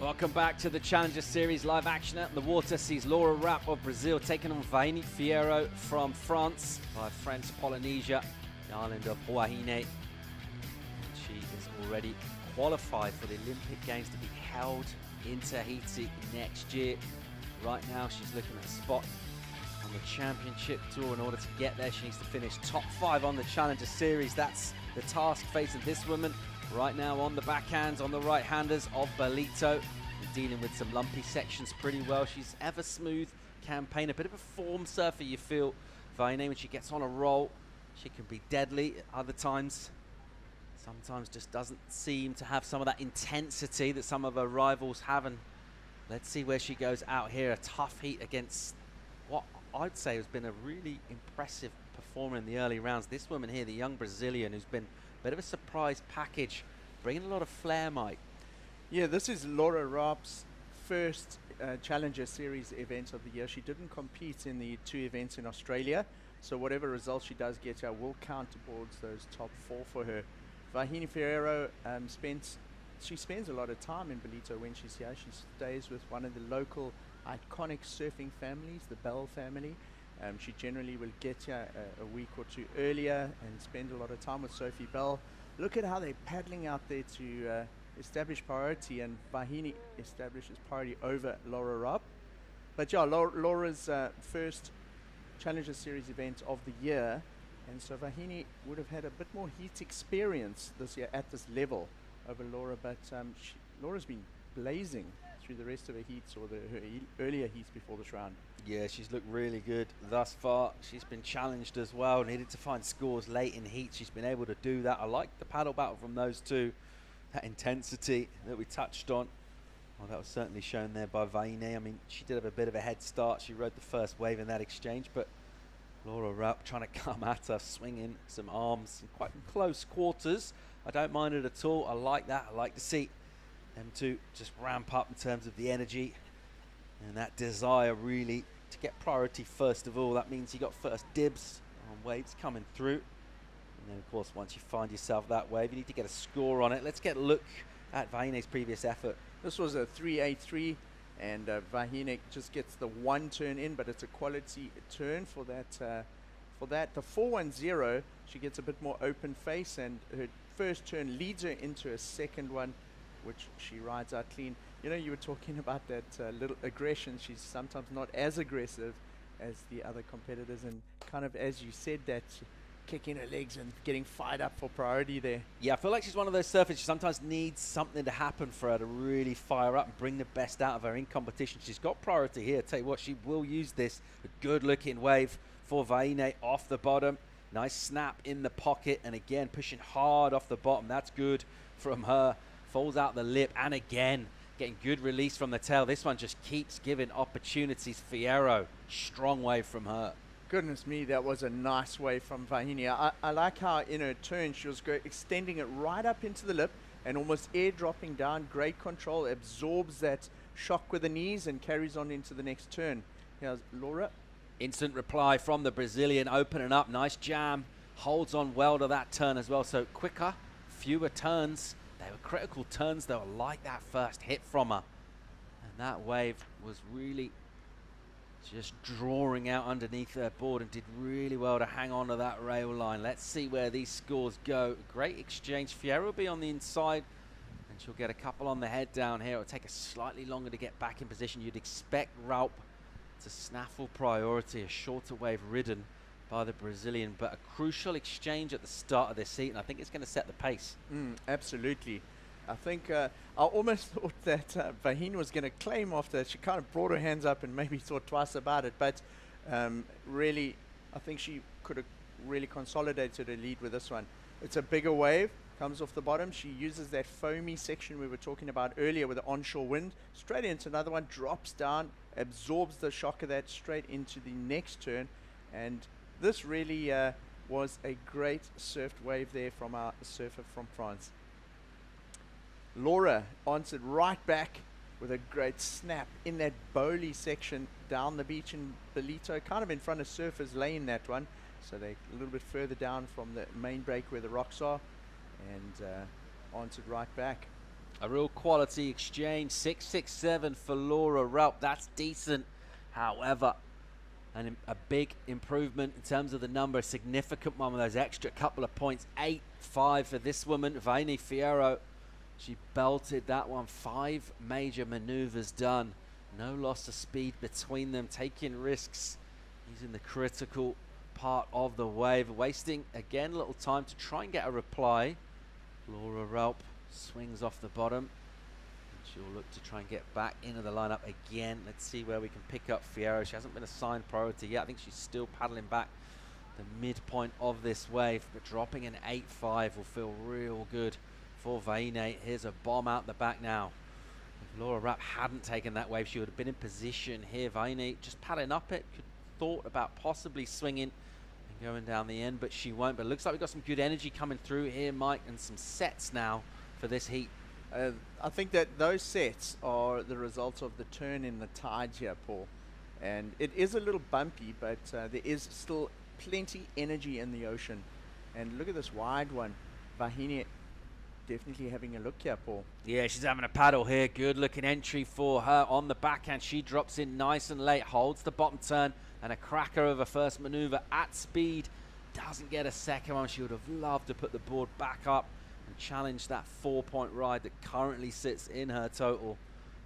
Welcome back to the Challenger Series. Live action out in the water sees Laura Rapp of Brazil taking on Vahine Fierro from France by French Polynesia, the island of Huahine. She is already qualified for the Olympic Games to be held in Tahiti next year. Right now she's looking at a spot on the championship tour. In order to get there, she needs to finish top 5 on the Challenger Series. That's the task facing this woman right now on the backhands, on the right-handers of Ballito. Dealing with some lumpy sections pretty well. She's ever smooth campaign, a bit of a form surfer, you feel. Vahine, when she gets on a roll, she can be deadly at other times. Sometimes just doesn't seem to have some of that intensity that some of her rivals have. And let's see where she goes out here. A tough heat against what I'd say has been a really impressive performer in the early rounds. This woman here, the young Brazilian, who's been a bit of a surprise package, bringing a lot of flair, Mike. Yeah, this is Laura Rapp's first Challenger Series event of the year. She didn't compete in the 2 events in Australia, so whatever results she does get will count towards those top 4 for her. Vahine Fierro she spends a lot of time in Ballito when she's here. She stays with one of the local iconic surfing families, the Bell family. She generally will get here a week or 2 earlier and spend a lot of time with Sophie Bell. Look at how they're paddling out there to establish priority, and Vahine establishes priority over Laura Rapp. But yeah, Laura's first Challenger Series event of the year, and so Vahine would have had a bit more heat experience this year at this level over Laura, but Laura's been blazing through the rest of her heats, or her earlier heats before this round. Yeah, she's looked really good thus far. She's been challenged as well, needed to find scores late in heats. She's been able to do that. I like the paddle battle from those two. That intensity that we touched on, well, that was certainly shown there by Vahine. I mean, she did have a bit of a head start. She rode the first wave in that exchange, but Laura Rapp trying to come at her, swinging some arms in quite close quarters. I don't mind it at all. I like that. I like to see them two just ramp up in terms of the energy and that desire really to get priority first of all. That means you got first dibs on waves coming through. And then, of course, once you find yourself that wave, you need to get a score on it. Let's get a look at Vahine's previous effort. This was a 383, and Vahine just gets the 1 turn in, but it's a quality turn for that. The 410, she gets a bit more open face, and her first turn leads her into a second one, which she rides out clean. You know, you were talking about that little aggression. She's sometimes not as aggressive as the other competitors, and kind of, as you said, that kicking her legs and getting fired up for priority there. Yeah, I feel like she's one of those surfers. She sometimes needs something to happen for her to really fire up and bring the best out of her in competition. She's got priority here. Tell you what, she will use this. A good looking wave for Vahine off the bottom. Nice snap in the pocket, and again pushing hard off the bottom. That's good from her. Falls out the lip, and again getting good release from the tail. This one just keeps giving opportunities. Fierro, strong wave from her. Goodness me, that was a nice wave from Vahine. I like how in her turn she was extending it right up into the lip and almost airdropping down. Great control, absorbs that shock with the knees and carries on into the next turn. Here's Laura. Instant reply from the Brazilian, opening up. Nice jam, holds on well to that turn as well. So quicker, fewer turns. They were critical turns though. I like that first hit from her. And that wave was really just drawing out underneath their board, and did really well to hang on to that rail line. Let's see where these scores go. Great exchange. Fierro will be on the inside, and she'll get a couple on the head down here. It'll take her slightly longer to get back in position. You'd expect Raup to snaffle priority, a shorter wave ridden by the Brazilian, but a crucial exchange at the start of this heat, and I think it's going to set the pace. Absolutely. I think I almost thought that Vahine was going to claim after that. She kind of brought her hands up and maybe thought twice about it, but really I think she could have really consolidated her lead with this one. It's a bigger wave, comes off the bottom. She uses that foamy section we were talking about earlier with the onshore wind, straight into another one, drops down, absorbs the shock of that straight into the next turn, and this really was a great surfed wave there from our surfer from France. Laura answered right back with a great snap in that bowly section down the beach in Ballito, kind of in front of Surfers Lane, that one. So they're a little bit further down from the main break where the rocks are, and answered right back. A real quality exchange. 6.67 for Laura Raup. That's decent. However, a big improvement in terms of the number, a significant one with those extra couple of points. 8.5 for this woman, Vaini Fierro. She belted that one. 5 major maneuvers done. No loss of speed between them, taking risks, using the critical part of the wave, wasting again a little time to try and get a reply. Laura Raup swings off the bottom. She'll look to try and get back into the lineup again. Let's see where we can pick up Fierro. She hasn't been assigned priority yet. I think she's still paddling back the midpoint of this wave, but dropping an 8.5 will feel real good for Vaine. Here's a bomb out the back now. If Laura Raup hadn't taken that wave, she would have been in position here. Vaine just paddling up it, could thought about possibly swinging and going down the end, but she won't. But it looks like we've got some good energy coming through here, Mike, and some sets now for this heat. I think that those sets are the result of the turn in the tide here, Paul. And it is a little bumpy, but there is still plenty energy in the ocean. And look at this wide one. Vahine definitely having a look here, Paul. Yeah, she's having a paddle here. Good looking entry for her on the backhand. She drops in nice and late, holds the bottom turn, and a cracker of a first maneuver at speed. Doesn't get a second one. She would have loved to put the board back up and challenge that 4-point ride that currently sits in her total.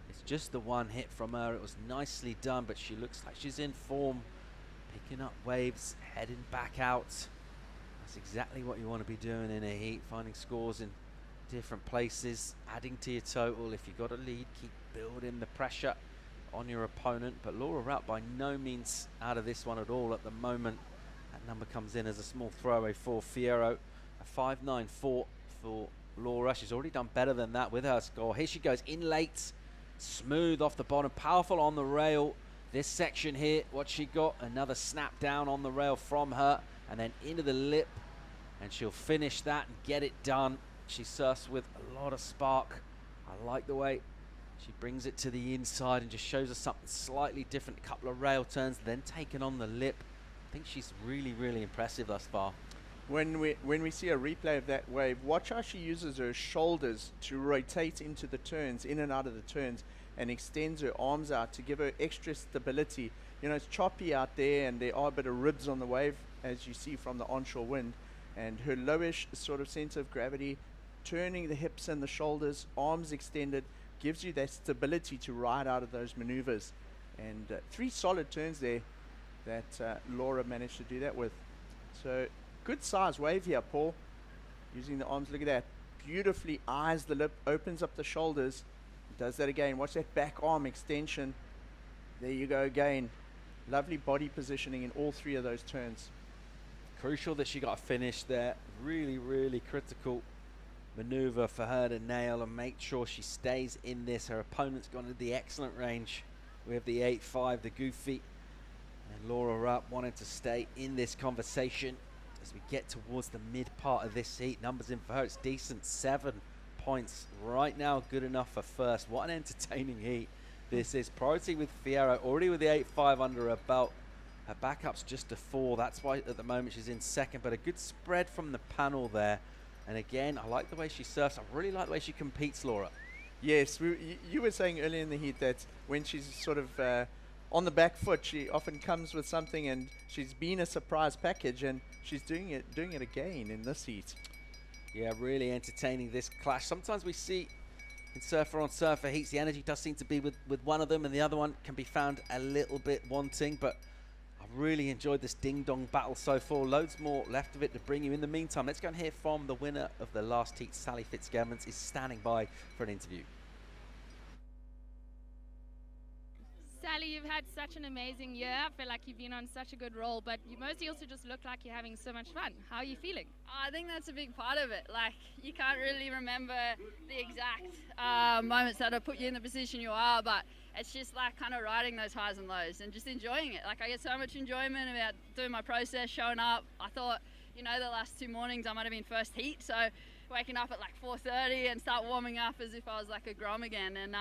It's just the one hit from her. It was nicely done, but she looks like she's in form. Picking up waves, heading back out. That's exactly what you want to be doing in a heat, finding scores in different places, adding to your total. If you've got a lead, keep building the pressure on your opponent. But Laura Raup by no means out of this one at all at the moment. That number comes in as a small throwaway for Fierro. A 5.94 for Laura. She's already done better than that with her score. Here she goes in late, smooth off the bottom, powerful on the rail. This section here, what she got, another snap down on the rail from her, and then into the lip, and she'll finish that and get it done. She surfs with a lot of spark. I like the way she brings it to the inside and just shows us something slightly different. A couple of rail turns, then taken on the lip. I think she's really, really impressive thus far. When we see a replay of that wave, watch how she uses her shoulders to rotate into the turns, in and out of the turns, and extends her arms out to give her extra stability. You know, it's choppy out there, and there are a bit of ribs on the wave, as you see from the onshore wind. And her lowish sort of center of gravity, turning the hips and the shoulders, arms extended, gives you that stability to ride out of those maneuvers. And 3 solid turns there that Laura managed to do that with. So good size wave here, Paul. Using the arms, look at that. Beautifully eyes the lip, opens up the shoulders, does that again. Watch that back arm extension. There you go again. Lovely body positioning in all 3 of those turns. Crucial that she got a finish there. Really, really critical maneuver for her to nail and make sure she stays in this. Her opponent's gone into the excellent range. We have the 8.5, the Goofy, and Laura Raup wanting to stay in this conversation as we get towards the mid part of this heat. Numbers in for her, it's decent. 7 points right now, good enough for first. What an entertaining heat this is. Priority with Fierro, already with the 8.5 under her belt. Her backup's just a 4. That's why at the moment she's in second, but a good spread from the panel there. And again, I like the way she surfs. I really like the way she competes, Laura. Yes, you were saying earlier in the heat that when she's sort of on the back foot, she often comes with something, and she's been a surprise package, and she's doing it again in this heat. Yeah, really entertaining this clash. Sometimes we see in surfer on surfer heats, the energy does seem to be with one of them, and the other one can be found a little bit wanting, but I've really enjoyed this ding-dong battle so far. Loads more left of it to bring you. In the meantime, let's go and hear from the winner of the last heat. Sally Fitzgerald is standing by for an interview. Sally, you've had such an amazing year. I feel like you've been on such a good roll, but you mostly also just look like you're having so much fun. How are you feeling? I think that's a big part of it. Like, you can't really remember the exact moments that have put you in the position you are, but it's just like kind of riding those highs and lows and just enjoying it. Like, I get so much enjoyment about doing my process, showing up. I thought, you know, the last 2 mornings I might have been first heat, so waking up at like 4:30 and start warming up as if I was like a Grom again. And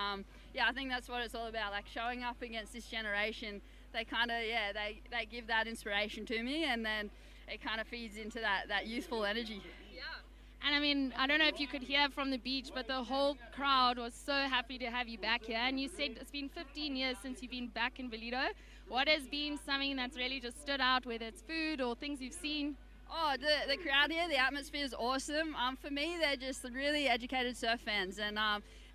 yeah, I think that's what it's all about, like showing up against this generation. They kind of, yeah, they give that inspiration to me, and then it kind of feeds into that youthful energy. Yeah. And I mean, I don't know if you could hear from the beach, but the whole crowd was so happy to have you back here. And you said it's been 15 years since you've been back in Ballito. What has been something that's really just stood out, whether it's food or things you've seen? Oh, the crowd here, the atmosphere is awesome. For me, they're just really educated surf fans, and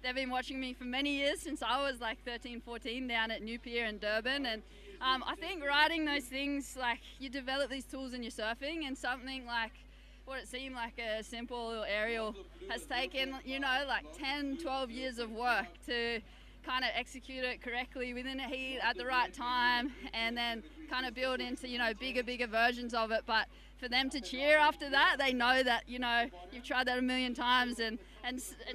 they've been watching me for many years, since I was like 13, 14 down at New Pier in Durban. And I think riding those things, like, you develop these tools in your surfing, and something like what it seemed like a simple little aerial has taken, you know, like 10, 12 years of work to kind of execute it correctly within a heat at the right time, and then kind of build into, you know, bigger versions of it. But for them to cheer after that, they know that, you know, you've tried that a million times and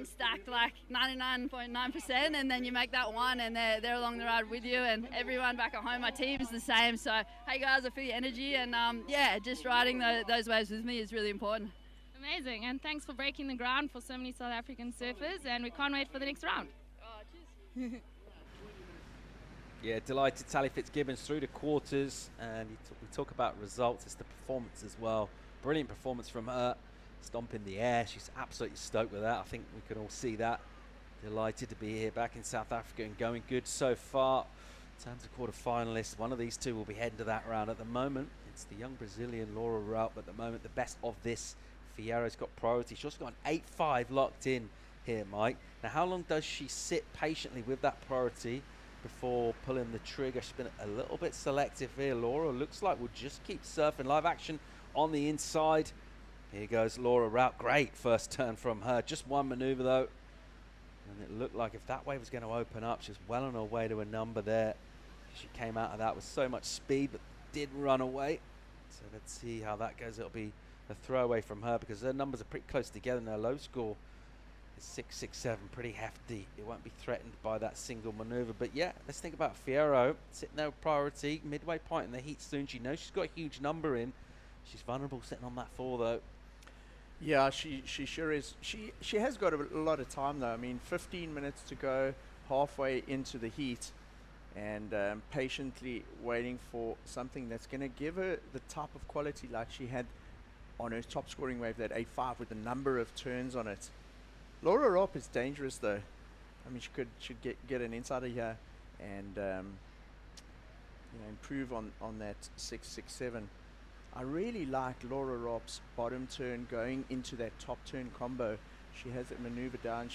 stacked like 99.9%, and then you make that one, and they're along the ride with you. And everyone back at home, my team's the same. So hey guys, I feel your energy, and yeah, just riding those waves with me is really important. Amazing, and thanks for breaking the ground for so many South African surfers, and we can't wait for the next round. Yeah, delighted Tally Fitzgibbons through the quarters, and we talk about results. It's the performance as well. Brilliant performance from her. Stomp in the air. She's absolutely stoked with that. I think we can all see that. Delighted to be here back in South Africa and going good so far. In terms of quarter-finalists, one of these two will be heading to that round. At the moment, it's the young Brazilian Laura Raup. At the moment, the best of this. Fierro's got priority. She's also got an 8.5 locked in here, Mike. Now, how long does she sit patiently with that priority before pulling the trigger? She's been a little bit selective here. Laura looks like we'll just keep surfing. Live action on the inside. Here goes Laura Raup. Great first turn from her. Just one maneuver though, and it looked like if that wave was going to open up, she's well on her way to a number there. She came out of that with so much speed, but did run away. So let's see how that goes. It'll be a throwaway from her because their numbers are pretty close together, and their low score is 6.67, pretty hefty. It won't be threatened by that single maneuver. But yeah, let's think about Fierro sitting there with priority, midway point in the heat soon. She knows she's got a huge number in. She's vulnerable sitting on that 4 though. Yeah, she sure is. She has got a lot of time though. I mean, 15 minutes to go, halfway into the heat, and patiently waiting for something that's going to give her the type of quality like she had on her top scoring wave, that 8.5 with a number of turns on it. Laura Raup is dangerous though. I mean, she should get an insider here and you know, improve on that 6.67. I really like Laura Raup's bottom turn going into that top turn combo. She has that maneuver down.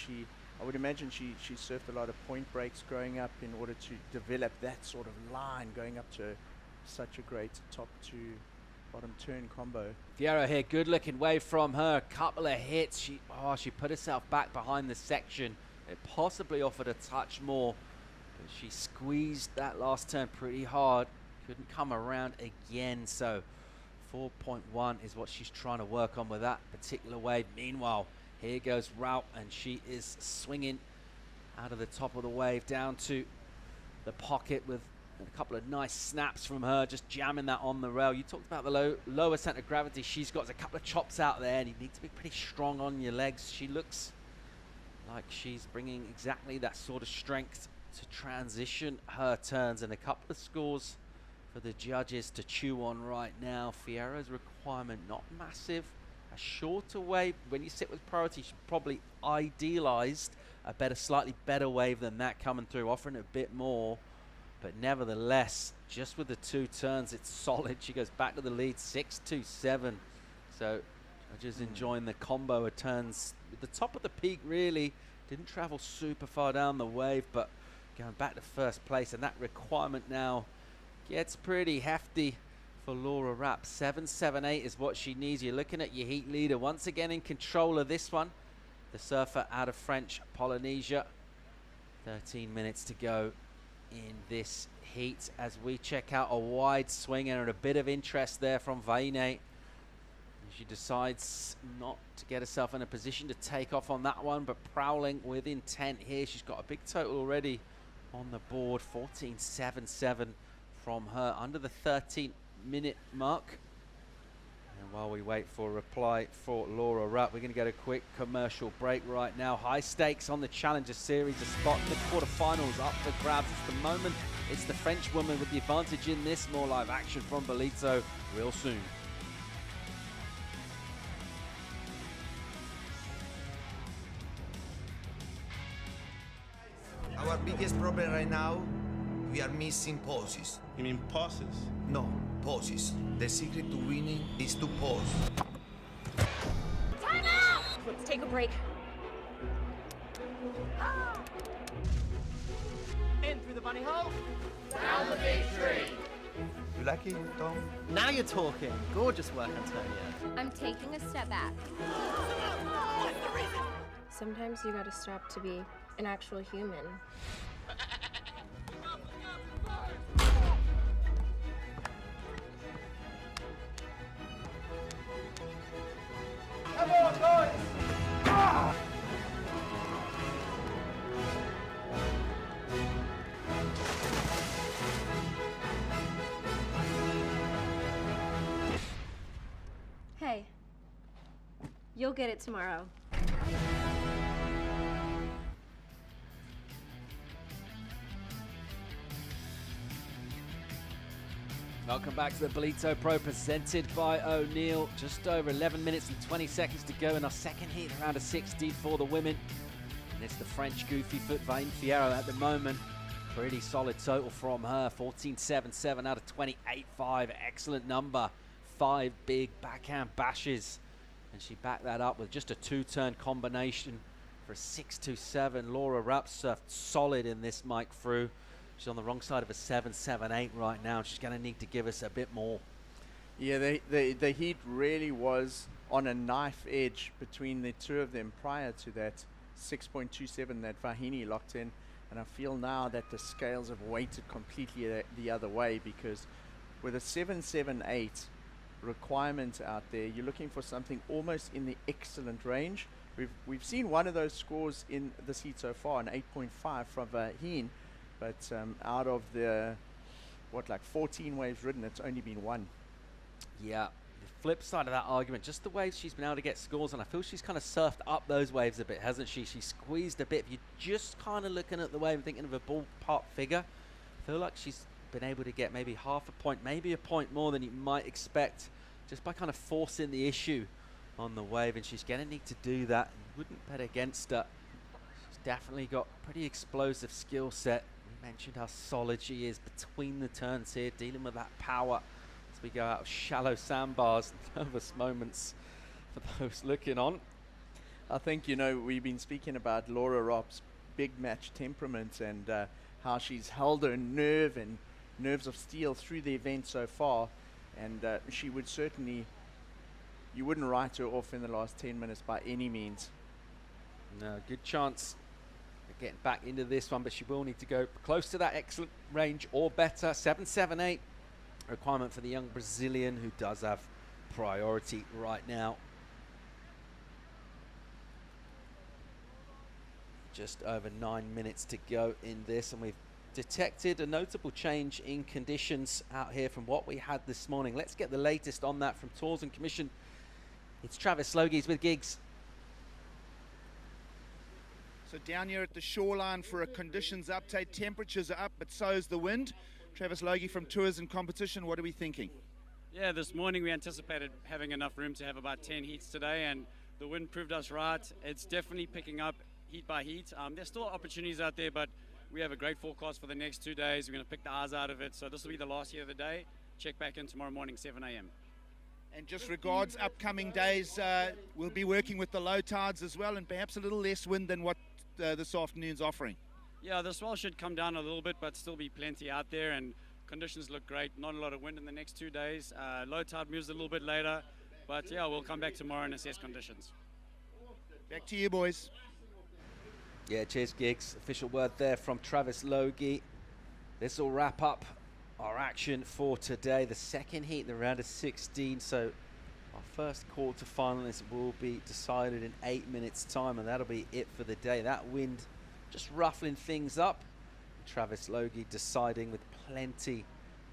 I would imagine she surfed a lot of point breaks growing up in order to develop that sort of line going up to such a great top to bottom turn combo. Fierro here, good looking wave from her. Couple of hits. She put herself back behind the section. It possibly offered a touch more, but she squeezed that last turn pretty hard. Couldn't come around again, so 4.1 is what she's trying to work on with that particular wave. Meanwhile, here goes Raup, and she is swinging out of the top of the wave down to the pocket with a couple of nice snaps from her, just jamming that on the rail. You talked about the lower center of gravity. She's got a couple of chops out there, and you need to be pretty strong on your legs. She looks like she's bringing exactly that sort of strength to transition her turns, and a couple of scores for the judges to chew on right now. Fierro's requirement, not massive. A shorter wave. When you sit with priority, she probably idealized a slightly better wave than that coming through, offering a bit more. But nevertheless, just with the 2 turns, it's solid. She goes back to the lead, 6.27. So judges enjoying the combo of turns. At the top of the peak, really didn't travel super far down the wave, but going back to first place. And that requirement now gets pretty hefty for Laura Raup. 7.78 is what she needs. You're looking at your heat leader once again in control of this one. The surfer out of French Polynesia. 13 minutes to go in this heat as we check out a wide swing, and a bit of interest there from Vaine. She decides not to get herself in a position to take off on that one, but prowling with intent here. She's got a big total already on the board, 14.77 from her, under the 13-minute mark. And while we wait for a reply for Laura Raup, we're going to get a quick commercial break right now. High stakes on the Challenger Series. A spot in the quarterfinals up for grabs. It's the moment. It's the French woman with the advantage in this. More live action from Ballito real soon. Our biggest problem right now, we are missing poses. You mean pauses? No, poses. The secret to winning is to pause. Time out! Let's take a break. In through the bunny hole. Down the big tree. You like it, Tom? Now you're talking. Gorgeous work, Antonia. I'm taking a step back. Sometimes you gotta stop to be an actual human. Come on, guys! Hey, you'll get it tomorrow. Welcome back to the Ballito Pro presented by O'Neill. Just over 11 minutes and 20 seconds to go in our second heat, around a 16 for the women. And it's the French goofy foot Vain Fierro at the moment. Pretty solid total from her. 14.77 out of 28.5. Excellent number. 5 big backhand bashes. And she backed that up with just a 2-turn combination for a 6.27. Laura Rupp surfed solid in this Mike through. She's on the wrong side of a 7.78 right now. She's going to need to give us a bit more. Yeah, the heat really was on a knife edge between the two of them prior to that 6.27 that Vahini locked in. And I feel now that the scales have weighted completely the other way, because with a 7.78 requirement out there, you're looking for something almost in the excellent range. We've seen one of those scores in this heat so far, an 8.5 from Vahine. But out of the, 14 waves ridden, it's only been one. Yeah, the flip side of that argument, just the waves she's been able to get scores on, I feel she's kind of surfed up those waves a bit, hasn't she? She squeezed a bit. If you're just kind of looking at the wave and thinking of a ballpark figure, I feel like she's been able to get maybe half a point, maybe a point more than you might expect, just by kind of forcing the issue on the wave, and she's going to need to do that. You wouldn't bet against her. She's definitely got pretty explosive skill set. Mentioned how solid she is between the turns here, dealing with that power as we go out of shallow sandbars. Nervous moments for those looking on. I think, we've been speaking about Laura Rupp's big match temperament and how she's held her nerve and nerves of steel through the event so far, and she would certainly, you wouldn't write her off in the last 10 minutes by any means. No, good chance getting back into this one, but she will need to go close to that excellent range or better. 7.78 requirement for the young Brazilian, who does have priority right now. Just over 9 minutes to go in this, and we've detected a notable change in conditions out here from what we had this morning. Let's get the latest on that from Tours and Commission. It's Travis Logies with Gigs. So down here at the shoreline for a conditions update, temperatures are up, but so is the wind. Travis Logie from Tours and Competition, what are we thinking? Yeah, this morning we anticipated having enough room to have about 10 heats today, and the wind proved us right. It's definitely picking up heat by heat. There's still opportunities out there, but we have a great forecast for the next 2 days. We're going to pick the eyes out of it, so this will be the last heat of the day. Check back in tomorrow morning, 7 a.m. And just regards upcoming days, we'll be working with the low tides as well, and perhaps a little less wind than what this afternoon's offering. Yeah, the swell should come down a little bit, but still be plenty out there, and conditions look great. Not a lot of wind in the next 2 days. Low tide moves a little bit later, but yeah, we'll come back tomorrow and assess conditions. Back to you, boys. Yeah, cheers, Gigs. Official word there from Travis Logie. This will wrap up our action for today. The second heat, the round of 16. So our first quarter finalist will be decided in 8 minutes' time, and that'll be it for the day. That wind just ruffling things up. Travis Logie deciding with plenty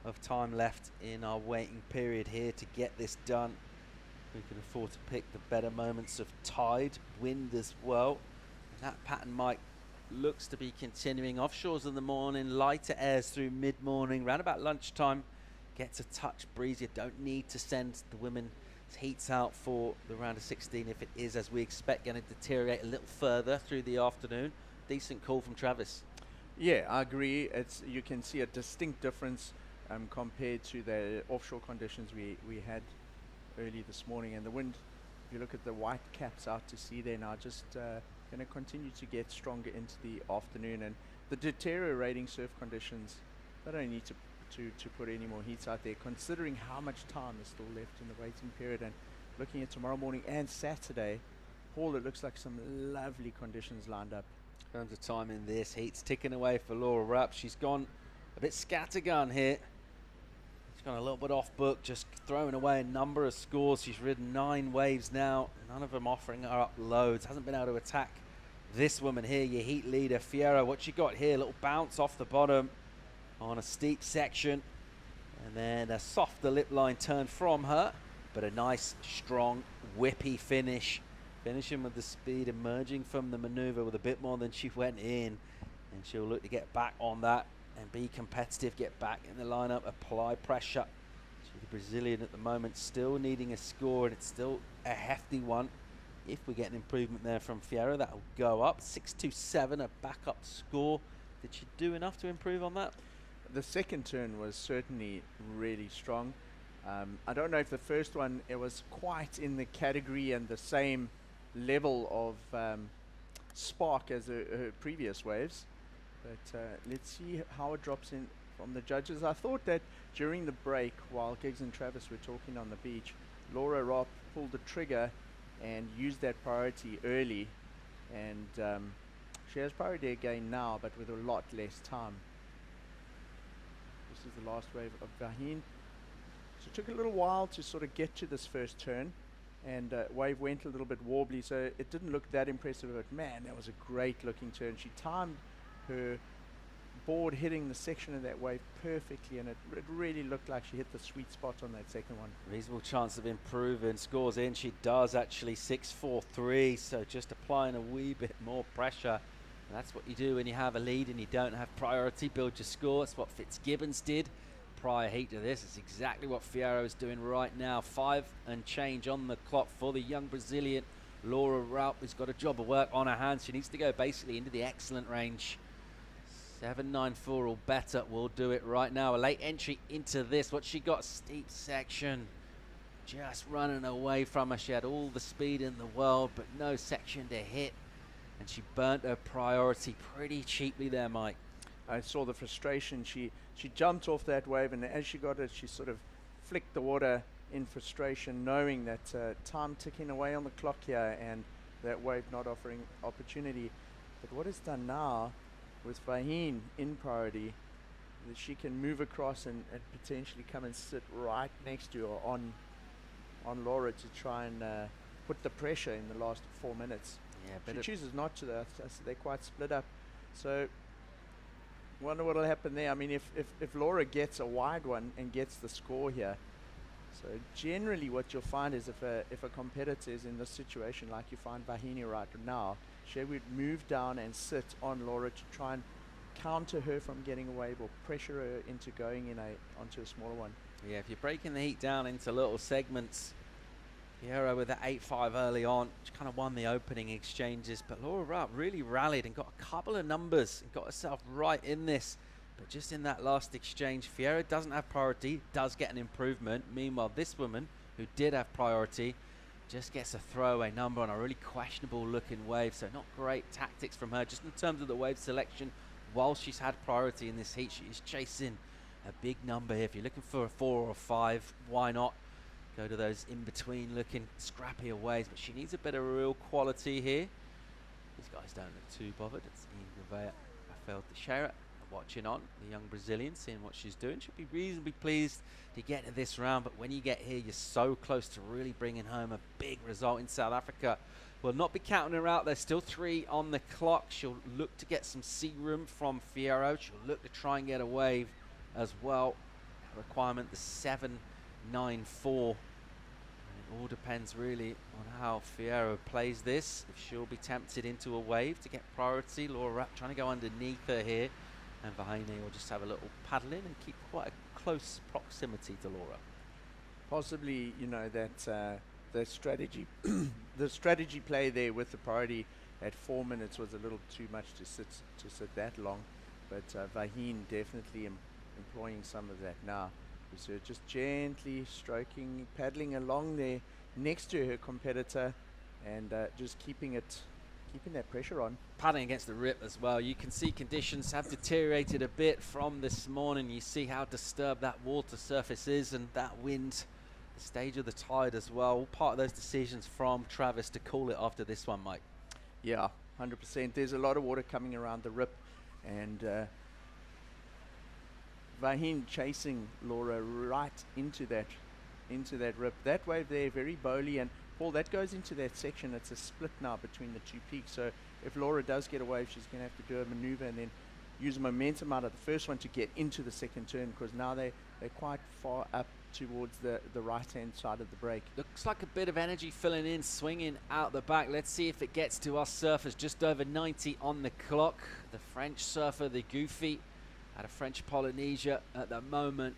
of time left in our waiting period here to get this done. We can afford to pick the better moments of tide, wind as well. And that pattern, Mike, looks to be continuing. Offshores in the morning, lighter airs through mid-morning. Round about lunchtime, gets a touch breeze. You don't need to send the women's heats out for the round of 16 if it is, as we expect, going to deteriorate a little further through the afternoon. Decent call from Travis. Yeah, I agree. You can see a distinct difference compared to the offshore conditions we had early this morning. And the wind, if you look at the white caps out to sea there now, just going to continue to get stronger into the afternoon. And the deteriorating surf conditions, they don't need to put any more heats out there, considering how much time is still left in the waiting period. And looking at tomorrow morning and Saturday, Paul, it looks like some lovely conditions lined up. In terms of time in this, heat's ticking away for Laura Rupp. She's gone a bit scattergun here. She's gone a little bit off book, just throwing away a number of scores. She's ridden 9 waves now, none of them offering her up loads. Hasn't been able to attack this woman here, your heat leader, Fierro. What she got here, a little bounce off the bottom on a steep section. And then a softer lip line turn from her, but a nice, strong, whippy finish. Finishing with the speed, emerging from the maneuver with a bit more than she went in. And she'll look to get back on that and be competitive, get back in the lineup, apply pressure. She's the Brazilian at the moment, still needing a score, and it's still a hefty one. If we get an improvement there from Fierro, that'll go up. 6.27, a backup score. Did she do enough to improve on that? The second turn was certainly really strong. I don't know if the first one, it was quite in the category and the same level of spark as her previous waves, but let's see how it drops in from the judges. I thought that during the break, while Giggs and Travis were talking on the beach, Laura Rupp pulled the trigger and used that priority early, and she has priority again now, but with a lot less time. This is the last wave of Vaheen. So it took a little while to sort of get to this first turn, and wave went a little bit wobbly, so it didn't look that impressive, but man, that was a great looking turn. She timed her board hitting the section of that wave perfectly, and it really looked like she hit the sweet spot on that second one. Reasonable chance of improving. Scores in, she does actually 6.43, so just applying a wee bit more pressure. And that's what you do when you have a lead and you don't have priority, build your score. That's what Fitzgibbons did prior heat to this. It's exactly what Fierro is doing right now. 5 and change on the clock for the young Brazilian Laura Rupp, who's got a job of work on her hands. She needs to go basically into the excellent range. 7.94 or better will do it right now. A late entry into this. What she got, steep section. Just running away from her. She had all the speed in the world, but no section to hit. And she burnt her priority pretty cheaply there, Mike. I saw the frustration. She jumped off that wave, and as she got it, she sort of flicked the water in frustration, knowing that time ticking away on the clock here and that wave not offering opportunity. But what it's done now with Vaheen in priority, that she can move across and potentially come and sit right next to her on Laura to try and put the pressure in the last 4 minutes. Yeah, she chooses not to, though. They're quite split up. So wonder what will happen there. I mean, if Laura gets a wide one and gets the score here, so generally what you'll find is if a competitor is in this situation, like you find Vahini right now, she would move down and sit on Laura to try and counter her from getting a wave or pressure her into going in onto a smaller one. Yeah, if you're breaking the heat down into little segments, Fierro with the 8.5 early on, she kind of won the opening exchanges, but Laura Rupp really rallied and got a couple of numbers and got herself right in this. But just in that last exchange, Fierro doesn't have priority, does get an improvement. Meanwhile, this woman, who did have priority, just gets a throwaway number on a really questionable looking wave. So not great tactics from her, just in terms of the wave selection. While she's had priority in this heat, she is chasing a big number here. If you're looking for a 4 or a 5, why not go to those in-between looking scrappier waves? But she needs a bit of real quality here. These guys don't look too bothered. It's Ian Gouveia, Rafael Teixeira watching on, the young Brazilian, seeing what she's doing. She'll be reasonably pleased to get to this round, but when you get here, you're so close to really bringing home a big result in South Africa. Will not be counting her out. There's still 3 on the clock. She'll look to get some sea room from Fierro. She'll look to try and get a wave as well. Requirement, the 7.94. It all depends really on how Fierro plays this. If she'll be tempted into a wave to get priority. Laura Rupp trying to go underneath her here. And Vahine will just have a little paddle in and keep quite a close proximity to Laura. Possibly, you know, that the strategy the strategy play there with the priority at 4 minutes was a little too much to sit that long. but Vaheen definitely employing some of that now. So just gently stroking, paddling along there next to her competitor, and just keeping that pressure on. Paddling against the rip as well. You can see conditions have deteriorated a bit from this morning. You see how disturbed that water surface is, and that wind, the stage of the tide as well. All part of those decisions from Travis to call it after this one, Mike. Yeah, 100%. There's a lot of water coming around the rip, and Vaheen chasing Laura right into that rip. That wave there, very bowly, and Paul, that goes into that section. It's a split now between the two peaks. So if Laura does get a wave, she's going to have to do a maneuver and then use momentum out of the first one to get into the second turn, because now they're quite far up towards the right-hand side of the break. Looks like a bit of energy filling in, swinging out the back. Let's see if it gets to us surfers. Just over 90 on the clock. The French surfer, the Goofy, out of French Polynesia at the moment.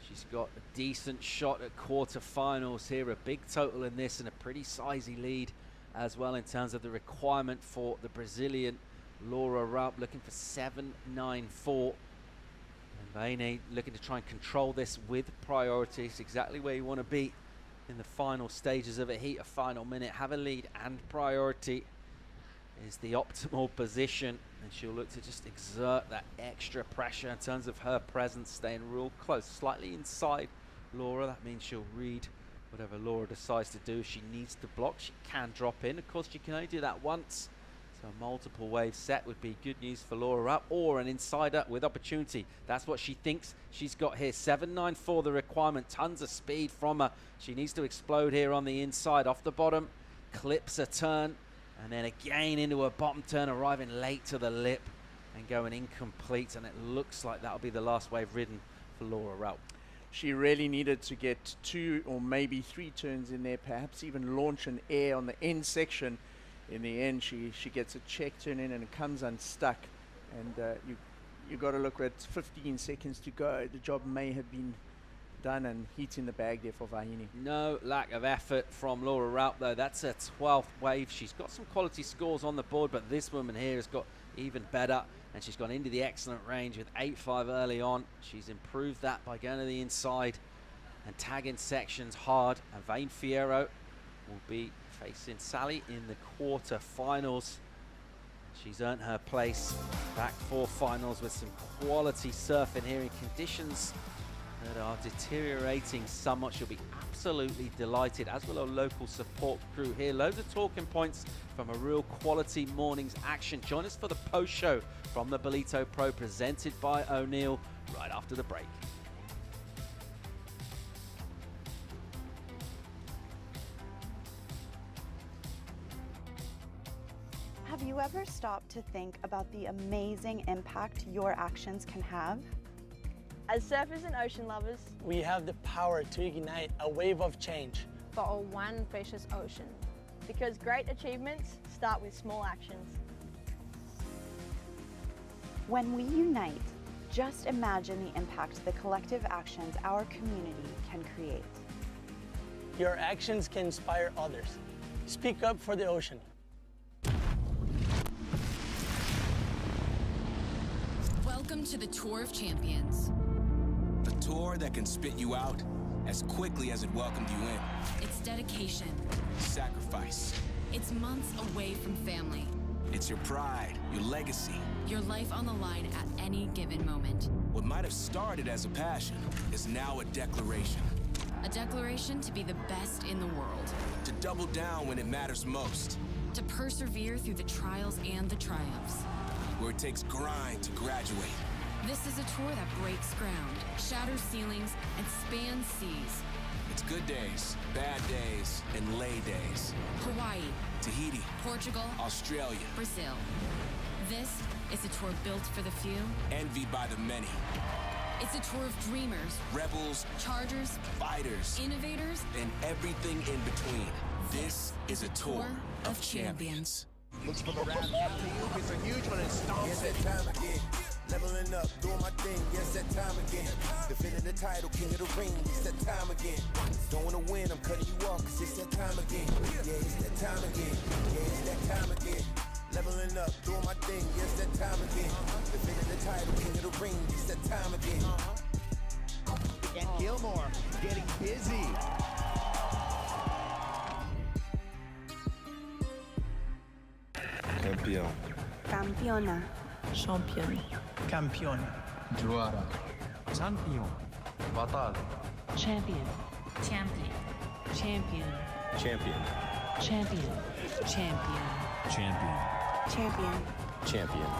She's got a decent shot at quarterfinals here, a big total in this, and a pretty sizey lead as well in terms of the requirement for the Brazilian Laura Raup, looking for 7.94. And Vaine looking to try and control this with priority. It's exactly where you want to be in the final stages of a heat, a final minute. Have a lead and priority is the optimal position, and she'll look to just exert that extra pressure in terms of her presence, staying real close, slightly inside Laura. That means she'll read whatever Laura decides to do. If she needs to block, she can drop in. Of course, she can only do that once, so a multiple wave set would be good news for Laura up, or an insider with opportunity. That's what she thinks she's got here. 7.94 the requirement, tons of speed from her. She needs to explode here on the inside, off the bottom, clips a turn, and then again into a bottom turn, arriving late to the lip and going incomplete, and it looks like that'll be the last wave ridden for Laura Raup. She really needed to get 2 or maybe 3 turns in there, perhaps even launch an air on the end section. In the end, she gets a check turn in and it comes unstuck, and you got to look at 15 seconds to go. The job may have been done, and heat in the bag there for Vahine. No lack of effort from Laura Raup though. That's her 12th wave. She's got some quality scores on the board, but this woman here has got even better, and she's gone into the excellent range with 8.5 early on. She's improved that by going to the inside and tagging sections hard, and Vaine Fierro will be facing Sally in the quarter-finals. She's earned her place back for finals with some quality surfing here in conditions that are deteriorating somewhat. She'll be absolutely delighted, as will our local support crew here. Loads of talking points from a real quality morning's action. Join us for the post show from the Ballito Pro, presented by O'Neill, right after the break. Have you ever stopped to think about the amazing impact your actions can have? As surfers and ocean lovers, we have the power to ignite a wave of change for our one precious ocean. Because great achievements start with small actions. When we unite, just imagine the impact the collective actions our community can create. Your actions can inspire others. Speak up for the ocean. Welcome to the Tour of Champions. The tour that can spit you out as quickly as it welcomed you in. It's dedication. Sacrifice. It's months away from family. It's your pride, your legacy. Your life on the line at any given moment. What might have started as a passion is now a declaration. A declaration to be the best in the world. To double down when it matters most. To persevere through the trials and the triumphs. Where it takes grind to graduate. This is a tour that breaks ground, shatters ceilings, and spans seas. It's good days, bad days, and lay days. Hawaii, Tahiti, Portugal, Australia, Brazil. This is a tour built for the few, envied by the many. It's a tour of dreamers, rebels, chargers, fighters, innovators, and everything in between. This is a tour of champions. Looks for the round alley-oop. It's a huge one and stomps it. Time again. Leveling up, doing my thing, yes, that time again. Defending the title, king of the ring, it's that time again. Don't wanna win, I'm cutting you off, cause it's that time again. Yeah, it's that time again. Yeah, it's that time again. Leveling up, doing my thing, yes, that time again. Defending the title, king of the ring. It's that time again. And Gilmore getting busy. Campion. Campiona. Champion. Campione. Juara. Champion. Batal. Champion. Champion. Champion. Champion. Champion. Champion. Champion. Champion. Champion.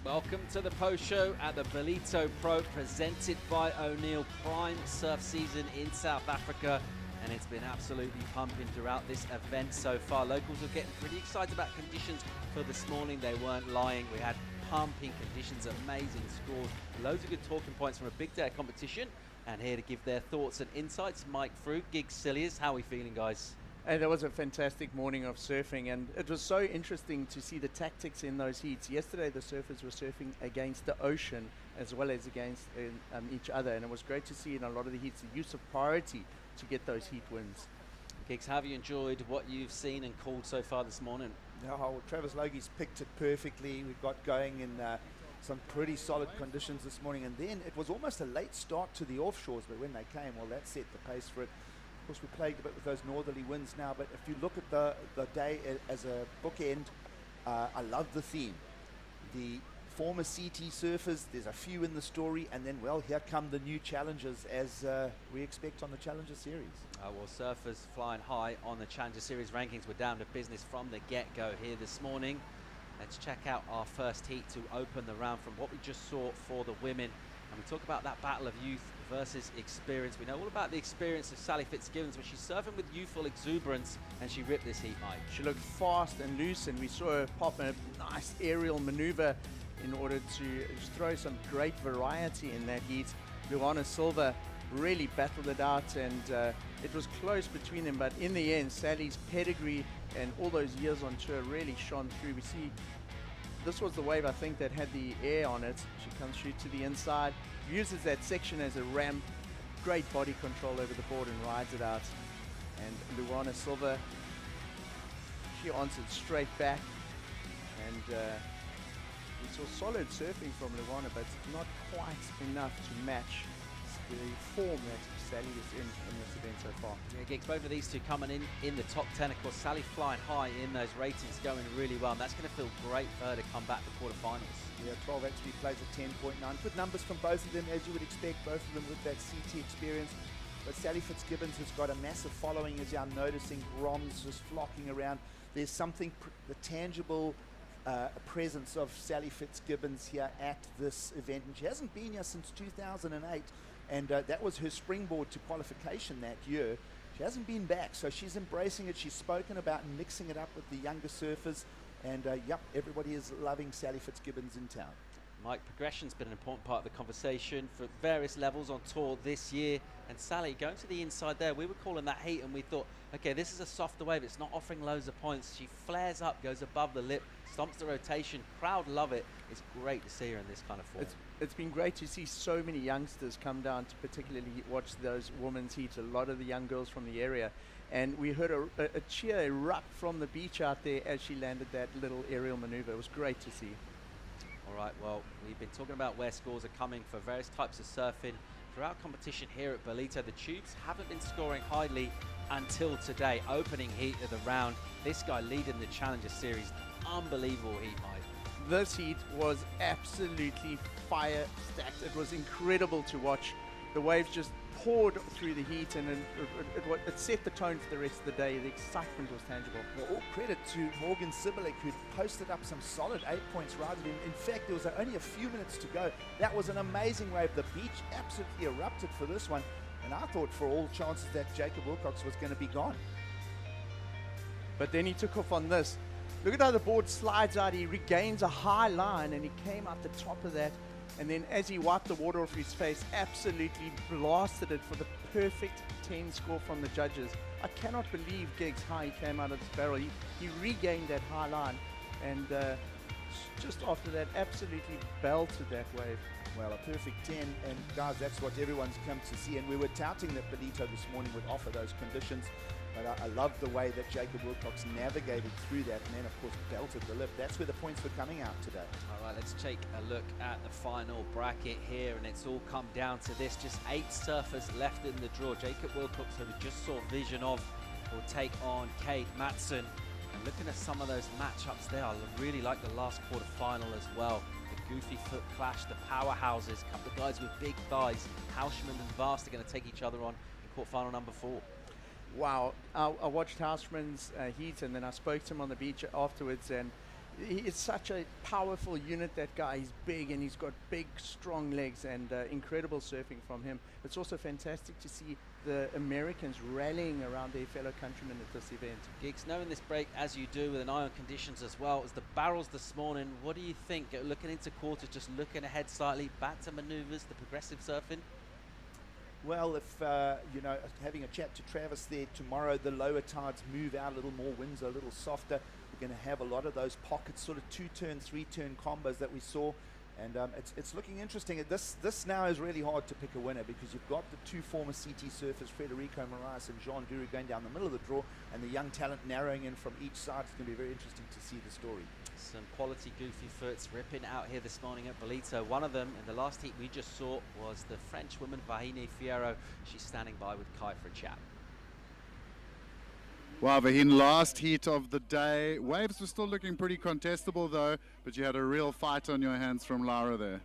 Welcome to the post show at the Ballito Pro, presented by O'Neill. Prime surf season in South Africa, and it's been absolutely pumping throughout this event so far. Locals are getting pretty excited about conditions for this morning. They weren't lying. We had pumping conditions, amazing scores, loads of good talking points from a big day of competition. And here to give their thoughts and insights, Mike Fruit, Gig Cilliers. How are we feeling, guys? And that was a fantastic morning of surfing, and it was so interesting to see the tactics in those heats. Yesterday the surfers were surfing against the ocean as well as against each other, and it was great to see in a lot of the heats the use of priority to get those heat wins. Gigs, have you enjoyed what you've seen and called so far this morning? Yeah, well, Travis Logie's picked it perfectly. We got going in some pretty solid conditions this morning, and then it was almost a late start to the offshores, but when they came, well, that set the pace for it. Of course, we plagued a bit with those northerly winds now, but if you look at the day as a bookend, I love the theme. The former CT surfers, there's a few in the story, and then, well, here come the new challengers as we expect on the Challenger Series. Well, surfers flying high on the Challenger Series rankings. We're down to business from the get-go here this morning. Let's check out our first heat to open the round from what we just saw for the women. And we talk about that battle of youth versus experience. We know all about the experience of Sally Fitzgibbons, but she's surfing with youthful exuberance, and she ripped this heat, Mike. She looked fast and loose, and we saw her pop a nice aerial maneuver in order to throw some great variety in that heat. Luana Silva really battled it out, and it was close between them, but in the end, Sally's pedigree and all those years on tour really shone through. We see this was the wave, I think, that had the air on it. She comes through to the inside, uses that section as a ramp, great body control over the board and rides it out. And Luana Silva, she answered straight back, and we saw solid surfing from Luana, but not quite enough to match the form that Sally is in this event so far. Yeah, Gigs, both of these two coming in the top 10. Of course, Sally flying high in those ratings, going really well, and that's going to feel great for her to come back for quarterfinals. Yeah, 12 actually plays a 10.9. Good numbers from both of them, as you would expect, both of them with that CT experience. But Sally Fitzgibbons has got a massive following, as I'm noticing. Roms just flocking around. There's something, the tangible presence of Sally Fitzgibbons here at this event, and she hasn't been here since 2008. And that was her springboard to qualification that year. She hasn't been back, so she's embracing it. She's spoken about mixing it up with the younger surfers. And, yep, everybody is loving Sally Fitzgibbons in town. Mike, progression's been an important part of the conversation for various levels on tour this year. And Sally, going to the inside there, we were calling that heat and we thought, okay, this is a softer wave. It's not offering loads of points. She flares up, goes above the lip, stomps the rotation. Crowd love it. It's great to see her in this kind of form. It's been great to see so many youngsters come down to particularly watch those women's heats, a lot of the young girls from the area. And we heard a cheer erupt from the beach out there as she landed that little aerial maneuver. It was great to see. All right, well, we've been talking about where scores are coming for various types of surfing. Throughout competition here at Ballito, the tubes haven't been scoring highly until today. Opening heat of the round. This guy leading the Challenger Series. Unbelievable heat, Mike. This heat was absolutely fire stacked. It was incredible to watch. The waves just poured through the heat, and it set the tone for the rest of the day. The excitement was tangible. Well, all credit to Morgan Sibilik, who posted up some solid 8 points right at him. In fact, there was only a few minutes to go. That was an amazing wave. The beach absolutely erupted for this one, and I thought for all chances that Jacob Wilcox was going to be gone. But then he took off on this. Look at how the board slides out. He regains a high line, and he came out the top of that. And then as he wiped the water off his face, absolutely blasted it for the perfect 10 score from the judges. I cannot believe Giggs how he came out of this barrel. He regained that high line, and just after that, absolutely belted that wave. Well, a perfect 10, and guys, that's what everyone's come to see. And we were touting that Ballito this morning would offer those conditions. But I love the way that Jacob Wilcox navigated through that, and then, of course, belted the lip. That's where the points were coming out today. All right, let's take a look at the final bracket here, and it's all come down to this. Just 8 surfers left in the draw. Jacob Wilcox, who we just saw vision of, will take on Kate Matson. And looking at some of those matchups there, I really like the last quarter-final as well. The goofy foot clash, the powerhouses, a couple of guys with big thighs. Hausman and Vast are going to take each other on in quarter-final number 4. Wow, I watched Hausman's heat, and then I spoke to him on the beach afterwards, and he's such a powerful unit, that guy. He's big, and he's got big, strong legs, and incredible surfing from him. It's also fantastic to see the Americans rallying around their fellow countrymen at this event. Giggs, knowing this break as you do with an eye on conditions as well as the barrels this morning, what do you think? Looking into quarters, just looking ahead slightly, back to maneuvers, the progressive surfing? Well, if, having a chat to Travis there, tomorrow the lower tides move out a little more, winds are a little softer. We're going to have a lot of those pockets, sort of 2-turn, 3-turn combos that we saw. And it's looking interesting. This now is really hard to pick a winner, because you've got the 2 former CT surfers, Federico Moraes and Jean Duru, going down the middle of the draw, and the young talent narrowing in from each side. It's going to be very interesting to see the story. Some quality goofy foots ripping out here this morning at Ballito. One of them in the last heat we just saw was the French woman Vahine Fierro. She's standing by with Kai for a chat. Wow, Vahine, last heat of the day. Waves were still looking pretty contestable though, but you had a real fight on your hands from Lara there.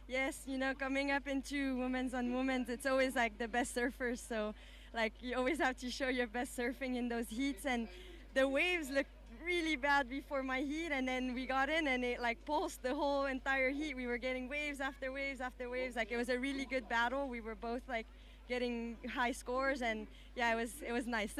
Yes, coming up into women's on women's, it's always like the best surfers. So like you always have to show your best surfing in those heats, and the waves look really bad before my heat, and then we got in and it like pulsed the whole entire heat. We were getting waves after waves after waves. Like it was a really good battle. We were both like getting high scores, and yeah, it was nice.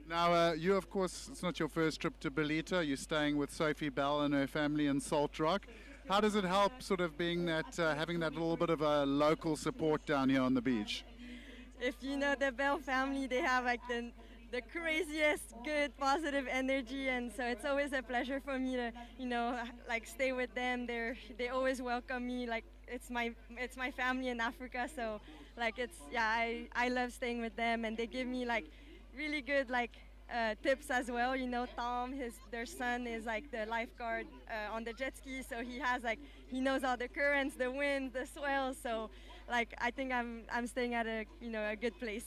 Now, you, of course, it's not your first trip to Ballito. You're staying with Sophie Bell and her family in Salt Rock. How does it help sort of being that, having that little bit of a local support down here on the beach? If you know the Bell family, they have like the craziest good positive energy, and so it's always a pleasure for me to like stay with them. They always welcome me like it's my family in Africa. So like I love staying with them, and they give me like really good like tips as well. Tom, their son, is like the lifeguard on the jet ski, so he knows all the currents, the winds, the swells. So like I think I'm staying at a good place.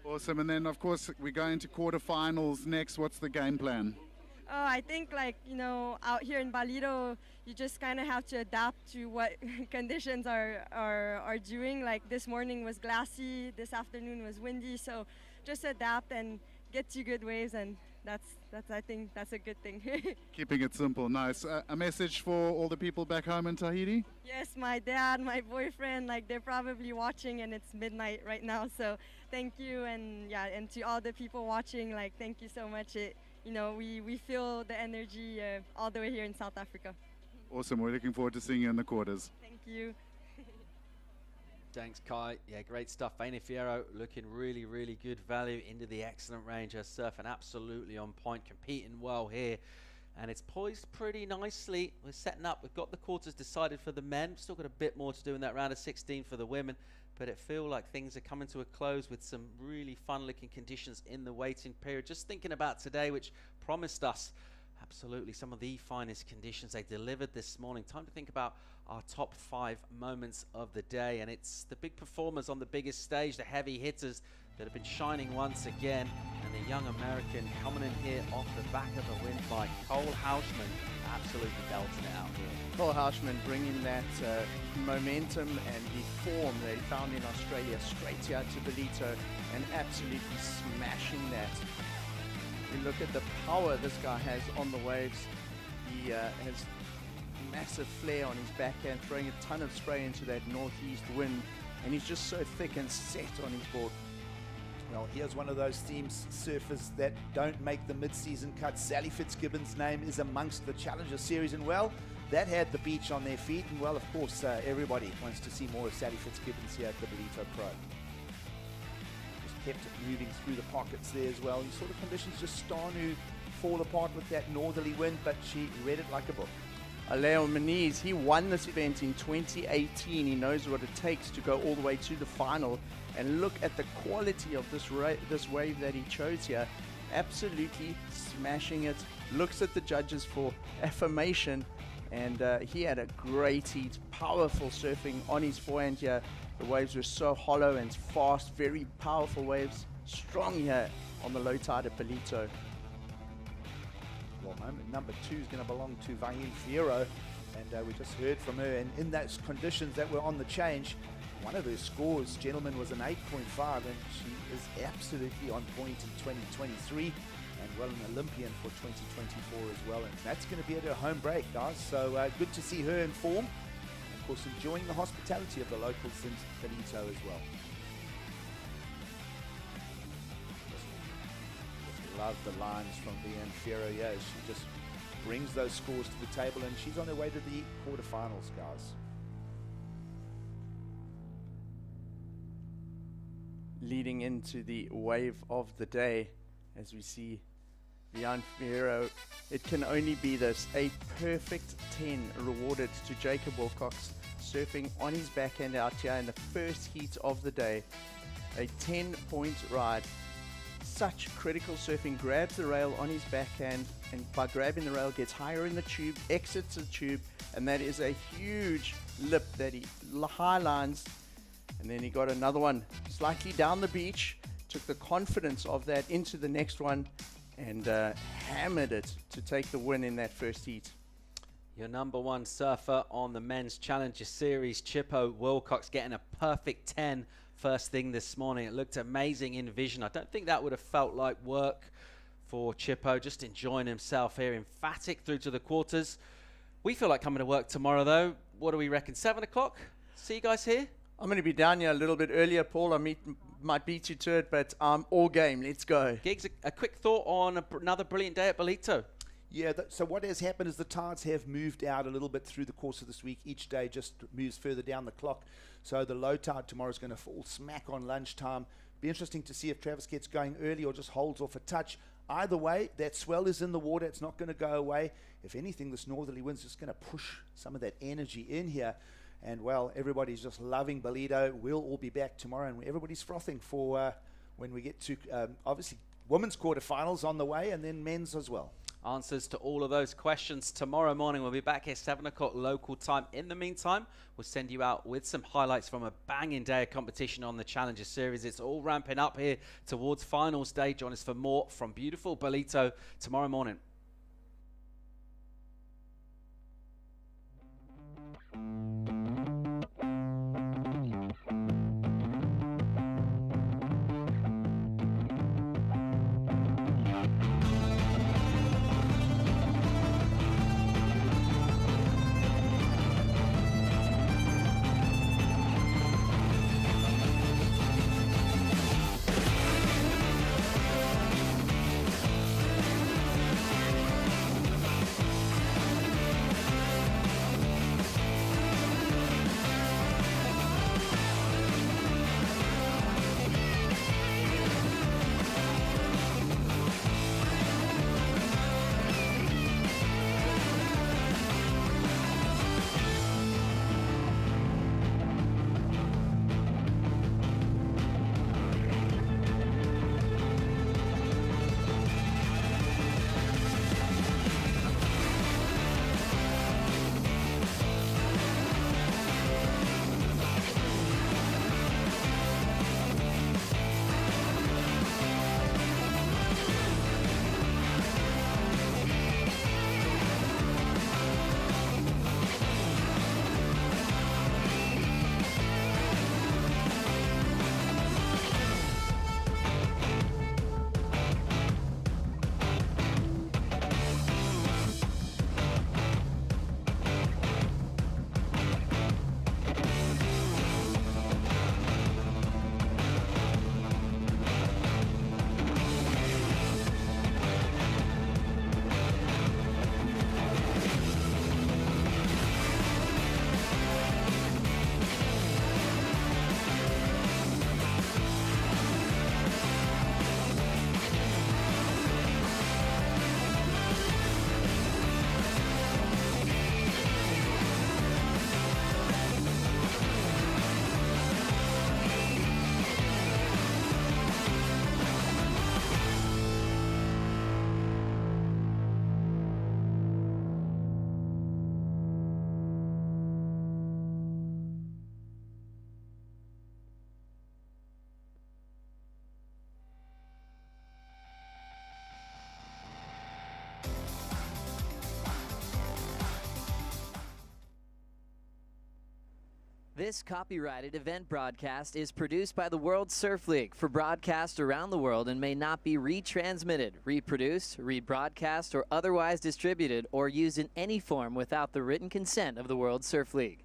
Awesome. And then of course we go into quarterfinals next. What's the game plan? Oh, I think like out here in Ballito, you just kind of have to adapt to what conditions are doing. Like this morning was glassy, this afternoon was windy, so just adapt and get to good waves, and I think that's a good thing. Keeping it simple. Nice. A message for all the people back home in Tahiti? Yes, my dad, my boyfriend, like they're probably watching, and it's midnight right now, so thank you. And yeah, and to all the people watching, like thank you so much. We feel the energy all the way here in South Africa. Awesome. We're looking forward to seeing you in the quarters. Thank you. Thanks, Kai. Yeah, great stuff. Vaina Fierro looking really, really good value into the excellent range. Her surfing absolutely on point, competing well here. And it's poised pretty nicely. We're setting up. We've got the quarters decided for the men. Still got a bit more to do in that round of 16 for the women. But it feels like things are coming to a close with some really fun-looking conditions in the waiting period. Just thinking about today, which promised us absolutely some of the finest conditions they delivered this morning. Time to think about our top 5 moments of the day, and it's the big performers on the biggest stage, the heavy hitters that have been shining once again, and the young American coming in here off the back of a win by Cole Hauschman, absolutely belting it out here. Cole Hauschman bringing that momentum and the form that he found in Australia straight here to Ballito and absolutely smashing that. You look at the power this guy has on the waves. He has massive flair on his backhand, throwing a ton of spray into that northeast wind, and he's just so thick and set on his board. Well, here's one of those themes surfers that don't make the mid-season cut. Sally Fitzgibbon's name is amongst the Challenger Series, and well, that had the beach on their feet, and well, of course, everybody wants to see more of Sally Fitzgibbons here at the Ballito Pro. Just kept it moving through the pockets there as well. You saw the conditions just starting to fall apart with that northerly wind, but she read it like a book. Aleo Moniz, he won this event in 2018. He knows what it takes to go all the way to the final. And look at the quality of this wave that he chose here. Absolutely smashing it. Looks at the judges for affirmation. And he had a great heat. Powerful surfing on his forehand here. The waves were so hollow and fast. Very powerful waves. Strong here on the low tide at Ballito. Well, moment number 2 is going to belong to Vaina Fierro, and we just heard from her, and in those conditions that were on the change, one of her scores, gentlemen, was an 8.5, and she is absolutely on point in 2023, and well, an Olympian for 2024 as well, and that's going to be at her home break, guys, so good to see her in form, and of course enjoying the hospitality of the locals in Ballito as well. Love the lines from Vaina Fierro. Yeah, she just brings those scores to the table, and she's on her way to the quarterfinals, guys. Leading into the wave of the day, as we see Vaina Fierro, it can only be this: a perfect 10 rewarded to Jacob Wilcox, surfing on his backhand out here in the first heat of the day. A 10-point ride. Such critical surfing. Grabs the rail on his backhand, and by grabbing the rail gets higher in the tube, exits the tube, and that is a huge lip that he high lines, and then he got another one slightly down the beach, took the confidence of that into the next one, and hammered it to take the win in that first heat. Your number 1 surfer on the Men's Challenger Series, Chippo Wilcox, getting a perfect 10 first thing this morning. It looked amazing in vision. I don't think that would have felt like work for Chippo, just enjoying himself here. Emphatic through to the quarters. We feel like coming to work tomorrow, though. What do we reckon, 7 o'clock? See you guys here? I'm going to be down here a little bit earlier, Paul. Might beat you to it, but I'm all game. Let's go. Giggs, a quick thought on another brilliant day at Ballito. Yeah, so what has happened is the tides have moved out a little bit through the course of this week. Each day just moves further down the clock. So the low tide tomorrow is going to fall smack on lunchtime. Be interesting to see if Travis gets going early or just holds off a touch. Either way, that swell is in the water. It's not going to go away. If anything, this northerly wind's just going to push some of that energy in here. And, well, everybody's just loving Ballito. We'll all be back tomorrow, and everybody's frothing for when we get to, obviously, women's quarterfinals on the way, and then men's as well. Answers to all of those questions tomorrow morning. We'll be back here 7 o'clock local time. In the meantime, we'll send you out with some highlights from a banging day of competition on the Challenger Series. It's all ramping up here towards finals day. Join us for more from beautiful Ballito tomorrow morning. This copyrighted event broadcast is produced by the World Surf League for broadcast around the world and may not be retransmitted, reproduced, rebroadcast, or otherwise distributed or used in any form without the written consent of the World Surf League.